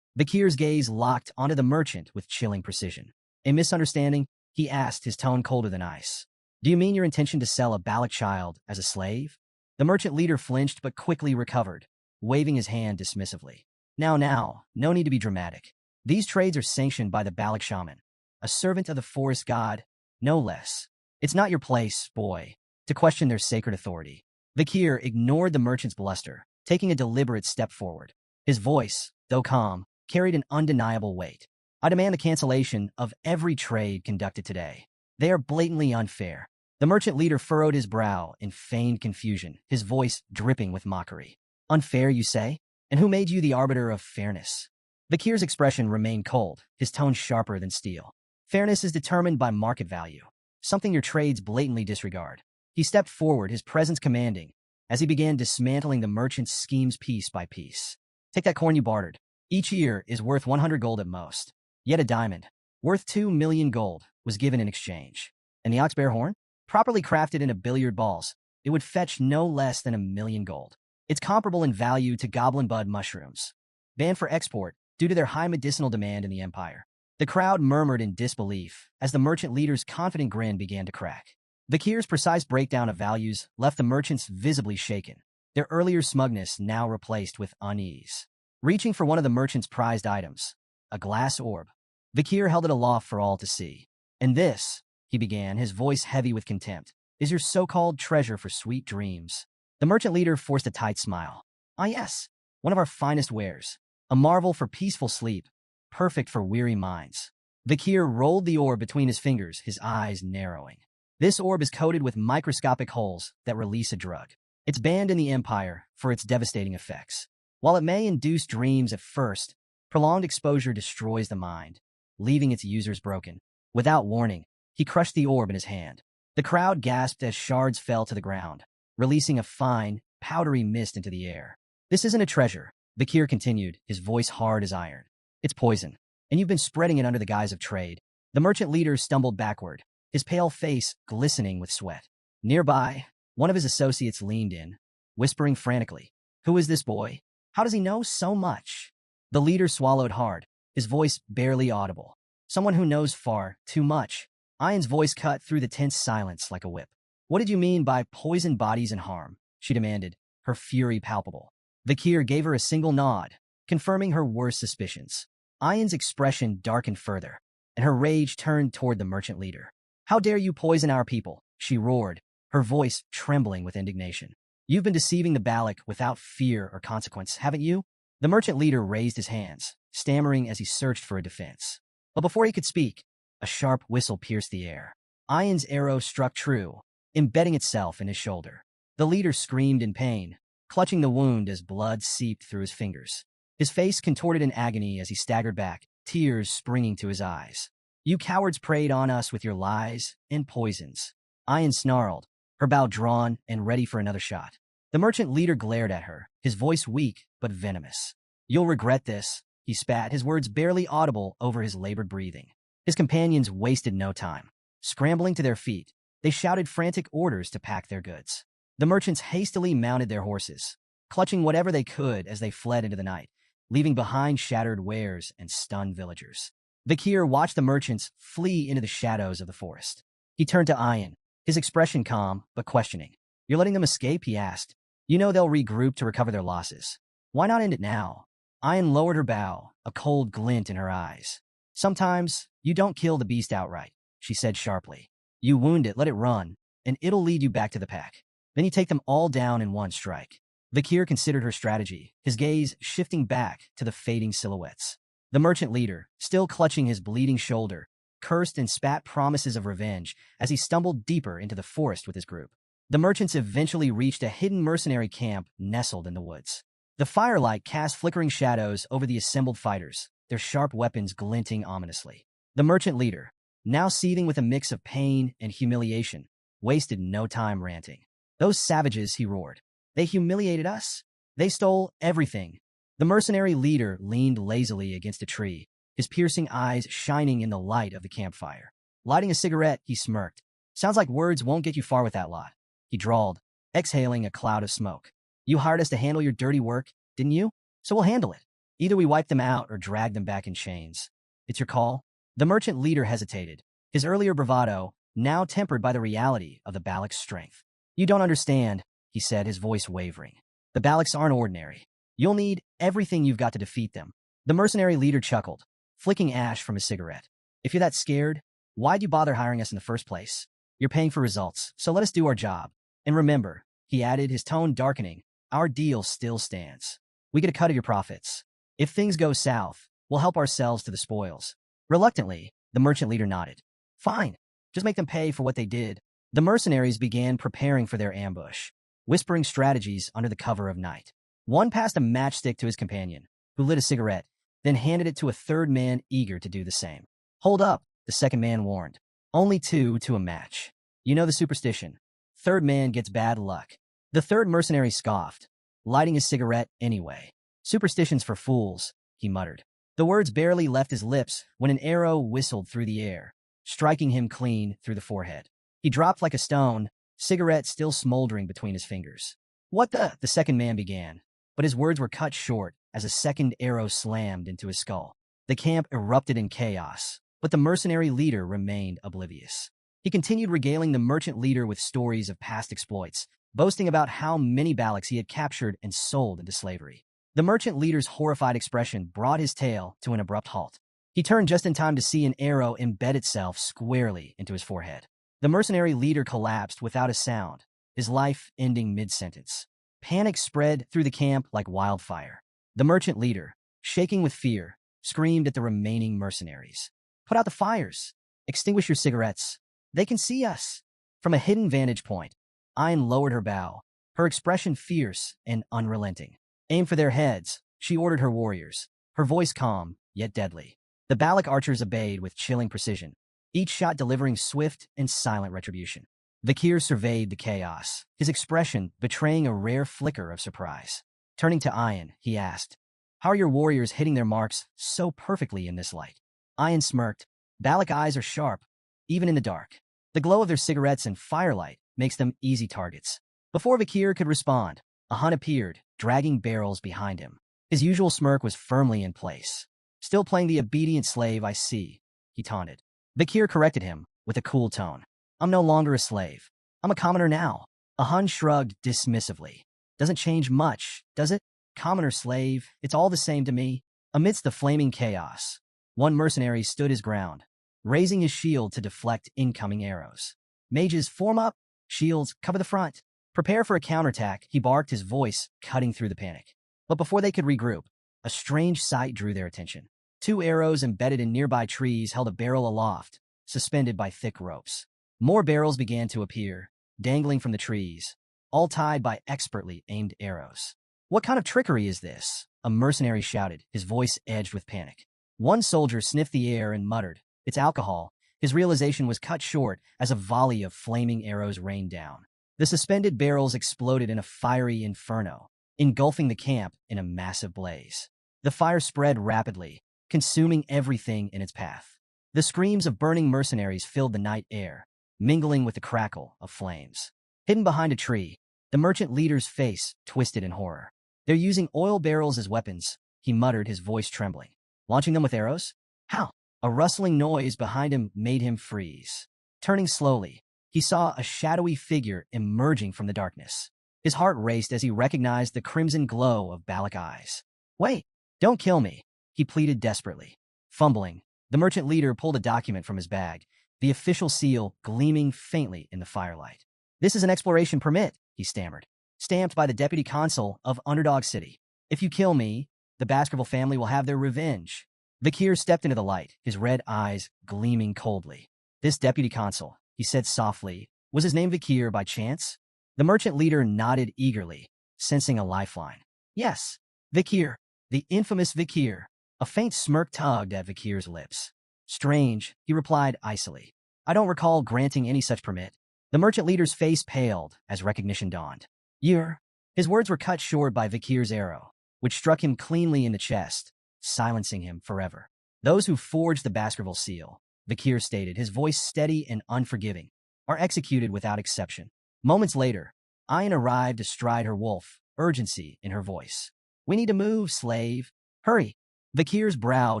[SPEAKER 1] Vakir's gaze locked onto the merchant with chilling precision. "A misunderstanding?" he asked, his tone colder than ice. "Do you mean your intention to sell a Balak child as a slave?" The merchant leader flinched but quickly recovered, waving his hand dismissively. Now, no need to be dramatic. These trades are sanctioned by the Balak shaman, a servant of the forest god, no less. It's not your place, boy, to question their sacred authority." Vakir ignored the merchant's bluster, taking a deliberate step forward. His voice, though calm, carried an undeniable weight. "I demand the cancellation of every trade conducted today. They are blatantly unfair." The merchant leader furrowed his brow in feigned confusion, his voice dripping with mockery. "Unfair, you say? And who made you the arbiter of fairness?" Vakir's expression remained cold, his tone sharper than steel. "Fairness is determined by market value, something your trades blatantly disregard." He stepped forward, his presence commanding, as he began dismantling the merchant's schemes piece by piece. "Take that corn you bartered. Each ear is worth 100 gold at most. Yet a diamond, worth 2 million gold, was given in exchange. And the ox-bear horn? Properly crafted into billiard balls, it would fetch no less than 1 million gold. It's comparable in value to goblin bud mushrooms, banned for export due to their high medicinal demand in the empire." The crowd murmured in disbelief as the merchant leader's confident grin began to crack. Vikir's precise breakdown of values left the merchants visibly shaken, their earlier smugness now replaced with unease. Reaching for one of the merchant's prized items, a glass orb, Vikir held it aloft for all to see. "And this," he began, his voice heavy with contempt, "is your so-called treasure for sweet dreams." The merchant leader forced a tight smile. "Ah yes, one of our finest wares, a marvel for peaceful sleep, perfect for weary minds." Vikir rolled the orb between his fingers, his eyes narrowing. "This orb is coated with microscopic holes that release a drug. It's banned in the Empire for its devastating effects. While it may induce dreams at first, prolonged exposure destroys the mind, leaving its users broken." Without warning, he crushed the orb in his hand. The crowd gasped as shards fell to the ground, releasing a fine, powdery mist into the air. "This isn't a treasure," Vikir continued, his voice hard as iron. "It's poison, and you've been spreading it under the guise of trade." The merchant leader stumbled backward, his pale face glistening with sweat. Nearby, one of his associates leaned in, whispering frantically, "Who is this boy? How does he know so much?" The leader swallowed hard, his voice barely audible. "Someone who knows far too much." Ayan's voice cut through the tense silence like a whip. "What did you mean by poison bodies and harm?" she demanded, her fury palpable. Vikir gave her a single nod, confirming her worst suspicions. Ayan's expression darkened further, and her rage turned toward the merchant leader. "How dare you poison our people?" she roared, her voice trembling with indignation. "You've been deceiving the Balak without fear or consequence, haven't you?" The merchant leader raised his hands, stammering as he searched for a defense. But before he could speak, a sharp whistle pierced the air. Ayan's arrow struck true, embedding itself in his shoulder. The leader screamed in pain, clutching the wound as blood seeped through his fingers. His face contorted in agony as he staggered back, tears springing to his eyes. "You cowards preyed on us with your lies and poisons." Ayan snarled, her bow drawn and ready for another shot. The merchant leader glared at her, his voice weak but venomous. "You'll regret this," he spat, his words barely audible over his labored breathing. His companions wasted no time. Scrambling to their feet, they shouted frantic orders to pack their goods. The merchants hastily mounted their horses, clutching whatever they could as they fled into the night, leaving behind shattered wares and stunned villagers. Vikir watched the merchants flee into the shadows of the forest. He turned to Ayan, his expression calm but questioning. "You're letting them escape?" he asked. "You know they'll regroup to recover their losses. Why not end it now?" Ayan lowered her bow, a cold glint in her eyes. "Sometimes you don't kill the beast outright," she said sharply. "You wound it, let it run, and it'll lead you back to the pack. Then you take them all down in one strike." Vikir considered her strategy, his gaze shifting back to the fading silhouettes. The merchant leader, still clutching his bleeding shoulder, cursed and spat promises of revenge as he stumbled deeper into the forest with his group. The merchants eventually reached a hidden mercenary camp nestled in the woods. The firelight cast flickering shadows over the assembled fighters, their sharp weapons glinting ominously. The merchant leader, now seething with a mix of pain and humiliation, wasted no time ranting. "Those savages," he roared. "They humiliated us. They stole everything." The mercenary leader leaned lazily against a tree, his piercing eyes shining in the light of the campfire. Lighting a cigarette, he smirked. "Sounds like words won't get you far with that lot," he drawled, exhaling a cloud of smoke. "You hired us to handle your dirty work, didn't you? So we'll handle it. Either we wipe them out or drag them back in chains. It's your call." The merchant leader hesitated, his earlier bravado now tempered by the reality of the Balak's strength. "You don't understand," he said, his voice wavering. "The Balaks aren't ordinary. You'll need everything you've got to defeat them." The mercenary leader chuckled, flicking ash from his cigarette. "If you're that scared, why'd you bother hiring us in the first place? You're paying for results, so let us do our job. And remember," he added, his tone darkening, "our deal still stands. We get a cut of your profits. If things go south, we'll help ourselves to the spoils." Reluctantly, the merchant leader nodded. "Fine, just make them pay for what they did." The mercenaries began preparing for their ambush, whispering strategies under the cover of night. One passed a matchstick to his companion, who lit a cigarette, then handed it to a third man eager to do the same. "Hold up," the second man warned. "Only two to a match. You know the superstition. Third man gets bad luck." The third mercenary scoffed, lighting his cigarette anyway. "Superstitions for fools," he muttered. The words barely left his lips when an arrow whistled through the air, striking him clean through the forehead. He dropped like a stone, cigarette still smoldering between his fingers. "What the second man began, but his words were cut short as a second arrow slammed into his skull. The camp erupted in chaos, but the mercenary leader remained oblivious. He continued regaling the merchant leader with stories of past exploits, boasting about how many Baloks he had captured and sold into slavery. The merchant leader's horrified expression brought his tale to an abrupt halt. He turned just in time to see an arrow embed itself squarely into his forehead. The mercenary leader collapsed without a sound, his life ending mid-sentence. Panic spread through the camp like wildfire. The merchant leader, shaking with fear, screamed at the remaining mercenaries. "Put out the fires! Extinguish your cigarettes! They can see us!" From a hidden vantage point, Ayn lowered her bow, her expression fierce and unrelenting. "Aim for their heads," she ordered her warriors, her voice calm, yet deadly. The Balak archers obeyed with chilling precision, each shot delivering swift and silent retribution. Vakir surveyed the chaos, his expression betraying a rare flicker of surprise. Turning to Ayn, he asked, "How are your warriors hitting their marks so perfectly in this light?" Ayn smirked. "Balak eyes are sharp, even in the dark. The glow of their cigarettes and firelight makes them easy targets." Before Vakir could respond, a Hun appeared, dragging barrels behind him. His usual smirk was firmly in place. "Still playing the obedient slave, I see," he taunted. Vakir corrected him with a cool tone. "I'm no longer a slave. I'm a commoner now." A Hun shrugged dismissively. "Doesn't change much, does it? Commoner, slave, it's all the same to me." Amidst the flaming chaos, one mercenary stood his ground, raising his shield to deflect incoming arrows. "Mages, form up! Shields, cover the front! Prepare for a counterattack," he barked, his voice cutting through the panic. But before they could regroup, a strange sight drew their attention. Two arrows embedded in nearby trees held a barrel aloft, suspended by thick ropes. More barrels began to appear, dangling from the trees, all tied by expertly aimed arrows. "What kind of trickery is this?" a mercenary shouted, his voice edged with panic. One soldier sniffed the air and muttered, "It's alcohol." His realization was cut short as a volley of flaming arrows rained down. The suspended barrels exploded in a fiery inferno, engulfing the camp in a massive blaze. The fire spread rapidly, consuming everything in its path. The screams of burning mercenaries filled the night air, mingling with the crackle of flames. Hidden behind a tree, the merchant leader's face twisted in horror. "They're using oil barrels as weapons," he muttered, his voice trembling. "Launching them with arrows? How?" A rustling noise behind him made him freeze. Turning slowly, he saw a shadowy figure emerging from the darkness. His heart raced as he recognized the crimson glow of Balak eyes. "Wait, don't kill me," he pleaded desperately. Fumbling, the merchant leader pulled a document from his bag, the official seal gleaming faintly in the firelight. "This is an exploration permit," he stammered, "stamped by the deputy consul of Underdog City. If you kill me, the Baskerville family will have their revenge." Vakir stepped into the light, his red eyes gleaming coldly. "This deputy consul," he said softly, "was his name Vakir by chance?" The merchant leader nodded eagerly, sensing a lifeline. "Yes, Vakir, the infamous Vakir." A faint smirk tugged at Vakir's lips. "Strange," he replied icily. "I don't recall granting any such permit." The merchant leader's face paled as recognition dawned. "You're—" His words were cut short by Vakir's arrow, which struck him cleanly in the chest, silencing him forever. "Those who forged the Baskerville seal," Vakir stated, his voice steady and unforgiving, "are executed without exception." Moments later, Ayn arrived astride her wolf, urgency in her voice. "We need to move, slave. Hurry." Vakir's brow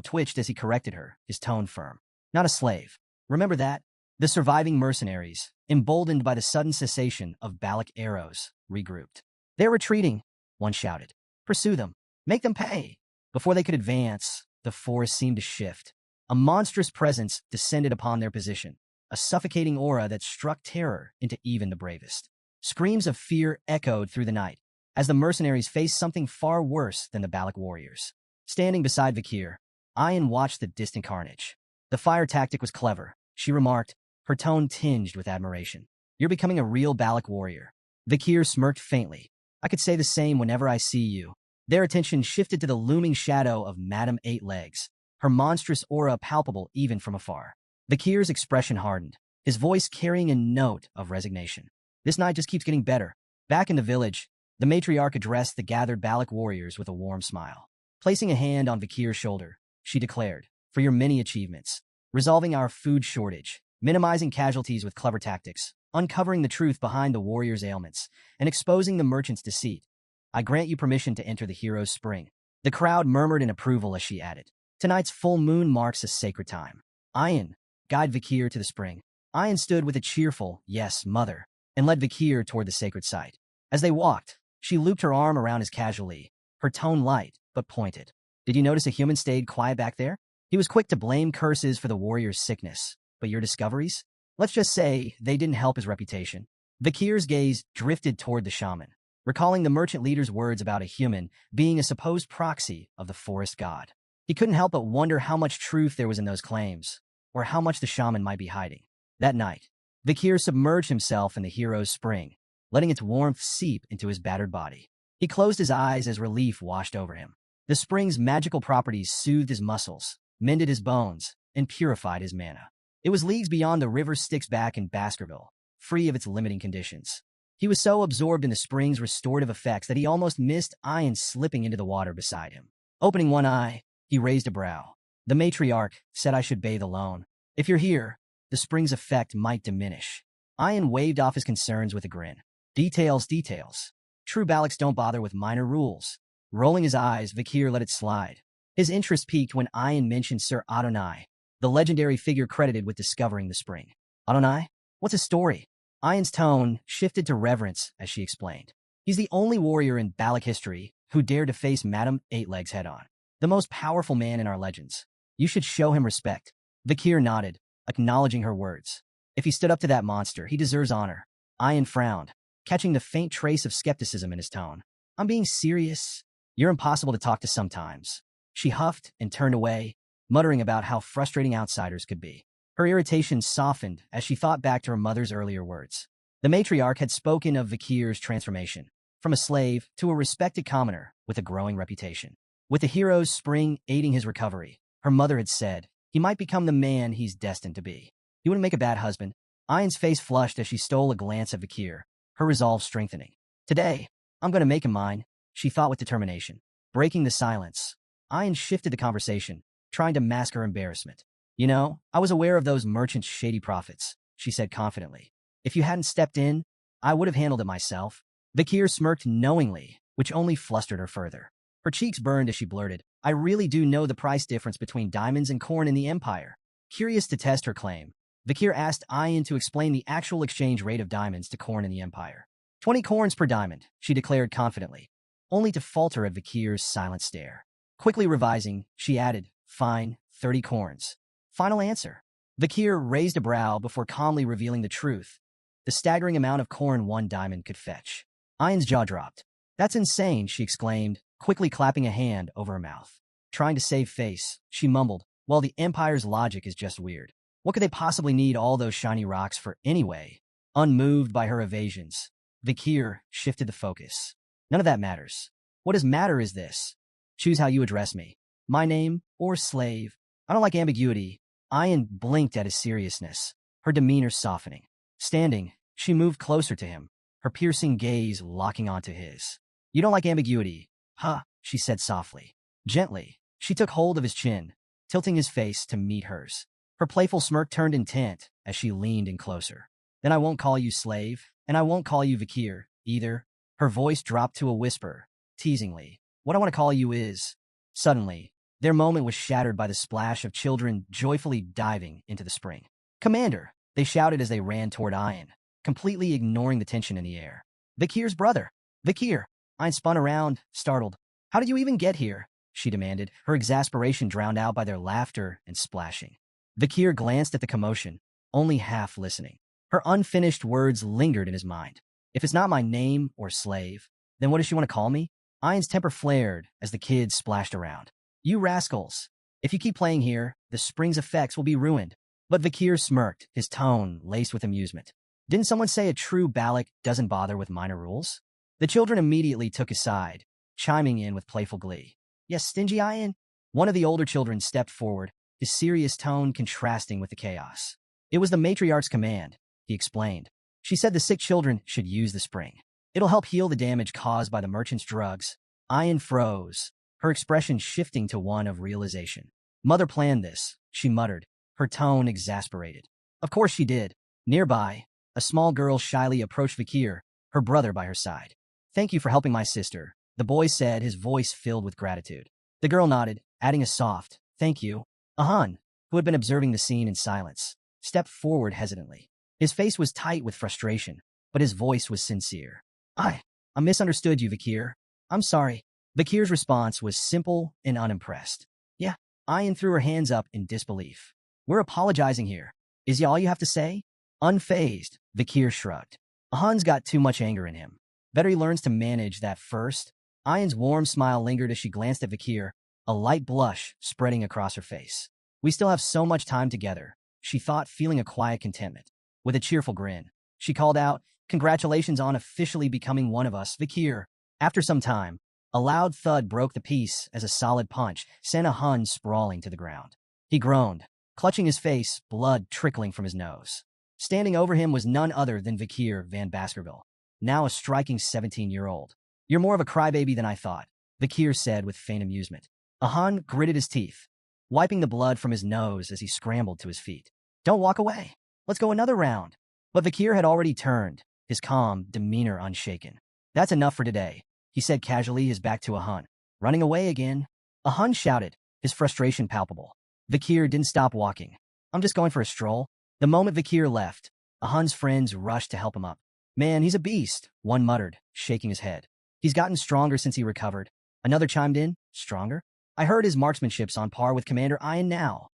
[SPEAKER 1] twitched as he corrected her, his tone firm. "Not a slave. Remember that." The surviving mercenaries, emboldened by the sudden cessation of Balak arrows, regrouped. "They're retreating," one shouted. "Pursue them. Make them pay." Before they could advance, the forest seemed to shift. A monstrous presence descended upon their position, a suffocating aura that struck terror into even the bravest. Screams of fear echoed through the night, as the mercenaries faced something far worse than the Balak warriors. Standing beside Vakir, Ayn watched the distant carnage. "The fire tactic was clever," she remarked, her tone tinged with admiration. "You're becoming a real Balak warrior." Vakir smirked faintly. "I could say the same whenever I see you." Their attention shifted to the looming shadow of Madame Eight Legs, her monstrous aura palpable even from afar. Vakir's expression hardened, his voice carrying a note of resignation. "This night just keeps getting better." Back in the village, the matriarch addressed the gathered Balak warriors with a warm smile. Placing a hand on Vakir's shoulder, she declared, "For your many achievements, resolving our food shortage, minimizing casualties with clever tactics, uncovering the truth behind the warriors' ailments, and exposing the merchant's deceit, I grant you permission to enter the hero's spring." The crowd murmured in approval as she added, Tonight's full moon marks a sacred time. Ayan, guide Vikir to the spring. Ayan stood with a cheerful, yes, mother, and led Vikir toward the sacred site. As they walked, she looped her arm around his casually, her tone light, but pointed. Did you notice a human stayed quiet back there? He was quick to blame curses for the warrior's sickness. But your discoveries? Let's just say they didn't help his reputation. Vikir's gaze drifted toward the shaman, recalling the merchant leader's words about a human being a supposed proxy of the forest god. He couldn't help but wonder how much truth there was in those claims, or how much the shaman might be hiding. That night, Vikir submerged himself in the hero's spring, letting its warmth seep into his battered body. He closed his eyes as relief washed over him. The spring's magical properties soothed his muscles, mended his bones, and purified his mana. It was leagues beyond the river Styx back in Baskerville, free of its limiting conditions. He was so absorbed in the spring's restorative effects that he almost missed Ayan slipping into the water beside him. Opening one eye, he raised a brow. The matriarch said I should bathe alone. If you're here, the spring's effect might diminish. Ayan waved off his concerns with a grin. Details. True Balacs don't bother with minor rules. Rolling his eyes, Vikir let it slide. His interest peaked when Ayan mentioned Sir Adonai, the legendary figure credited with discovering the spring. Adonai? What's his story? Ayan's tone shifted to reverence as she explained. He's the only warrior in Balac history who dared to face Madame Eightlegs head-on. The most powerful man in our legends. You should show him respect. Vikir nodded, acknowledging her words. If he stood up to that monster, he deserves honor. Ayan frowned, catching the faint trace of skepticism in his tone. I'm being serious. You're impossible to talk to sometimes. She huffed and turned away, muttering about how frustrating outsiders could be. Her irritation softened as she thought back to her mother's earlier words. The matriarch had spoken of Vikir's transformation, from a slave to a respected commoner with a growing reputation. With the hero's spring aiding his recovery, her mother had said, he might become the man he's destined to be. He wouldn't make a bad husband. Ayan's face flushed as she stole a glance at Vikir, her resolve strengthening. Today, I'm going to make him mine, she thought with determination. Breaking the silence, Ayan shifted the conversation, trying to mask her embarrassment. You know, I was aware of those merchants' shady profits, she said confidently. If you hadn't stepped in, I would have handled it myself. Vikir smirked knowingly, which only flustered her further. Her cheeks burned as she blurted, I really do know the price difference between diamonds and corn in the Empire. Curious to test her claim, Vikir asked Ayan to explain the actual exchange rate of diamonds to corn in the Empire. 20 corns per diamond, she declared confidently, only to falter at Vikir's silent stare. Quickly revising, she added, fine, 30 corns. Final answer. Vikir raised a brow before calmly revealing the truth. The staggering amount of corn 1 diamond could fetch. Ayan's jaw dropped. That's insane, she exclaimed, quickly clapping a hand over her mouth. Trying to save face, she mumbled, well, the Empire's logic is just weird. What could they possibly need all those shiny rocks for anyway? Unmoved by her evasions, Vikir shifted the focus. None of that matters. What does matter is this. Choose how you address me. My name or slave. I don't like ambiguity. Ayan blinked at his seriousness, her demeanor softening. Standing, she moved closer to him, her piercing gaze locking onto his. You don't like ambiguity, huh? She said softly. Gently, she took hold of his chin, tilting his face to meet hers. Her playful smirk turned intent as she leaned in closer. Then I won't call you slave, and I won't call you Vikir, either. Her voice dropped to a whisper, teasingly. What I want to call you is... Suddenly, their moment was shattered by the splash of children joyfully diving into the spring. Commander, they shouted as they ran toward Ayan, completely ignoring the tension in the air. Vikir's brother. Vikir. Ayan spun around, startled. How did you even get here? She demanded, her exasperation drowned out by their laughter and splashing. Vikir glanced at the commotion, only half listening. Her unfinished words lingered in his mind. If it's not my name or slave, then what does she want to call me? Ayan's temper flared as the kids splashed around. You rascals. If you keep playing here, the spring's effects will be ruined. But Vikir smirked, his tone laced with amusement. Didn't someone say a true Balac doesn't bother with minor rules? The children immediately took his side, chiming in with playful glee. Yes, stingy Ayan? One of the older children stepped forward, his serious tone contrasting with the chaos. It was the matriarch's command, he explained. She said the sick children should use the spring. It'll help heal the damage caused by the merchant's drugs. Ayan froze, her expression shifting to one of realization. Mother planned this, she muttered, her tone exasperated. Of course she did. Nearby, a small girl shyly approached Vikir, her brother by her side. Thank you for helping my sister, the boy said, his voice filled with gratitude. The girl nodded, adding a soft, Thank you. Ahan, who had been observing the scene in silence, stepped forward hesitantly. His face was tight with frustration, but his voice was sincere. I misunderstood you, Vakir. I'm sorry. Vakir's response was simple and unimpressed. Yeah, Ayan threw her hands up in disbelief. We're apologizing here. Is ya all you have to say? Unfazed, Vakir shrugged. Ahan's got too much anger in him. Better he learns to manage that first. Ayan's warm smile lingered as she glanced at Vakir, a light blush spreading across her face. We still have so much time together, she thought, feeling a quiet contentment. With a cheerful grin, she called out, Congratulations on officially becoming one of us, Vakir. After some time, a loud thud broke the peace as a solid punch sent Ahan sprawling to the ground. He groaned, clutching his face, blood trickling from his nose. Standing over him was none other than Vakir van Baskerville, now a striking 17-year-old. You're more of a crybaby than I thought, Vakir said with faint amusement. Ahan gritted his teeth, wiping the blood from his nose as he scrambled to his feet. Don't walk away. Let's go another round. But Vakir had already turned, his calm demeanor unshaken. That's enough for today, he said casually, his back to Ahan. Running away again? Ahan shouted, his frustration palpable. Vakir didn't stop walking. I'm just going for a stroll. The moment Vakir left, Ahan's friends rushed to help him up. Man, he's a beast, one muttered, shaking his head. He's gotten stronger since he recovered. Another chimed in, stronger? I heard his marksmanship's on par with Commander Ayan now.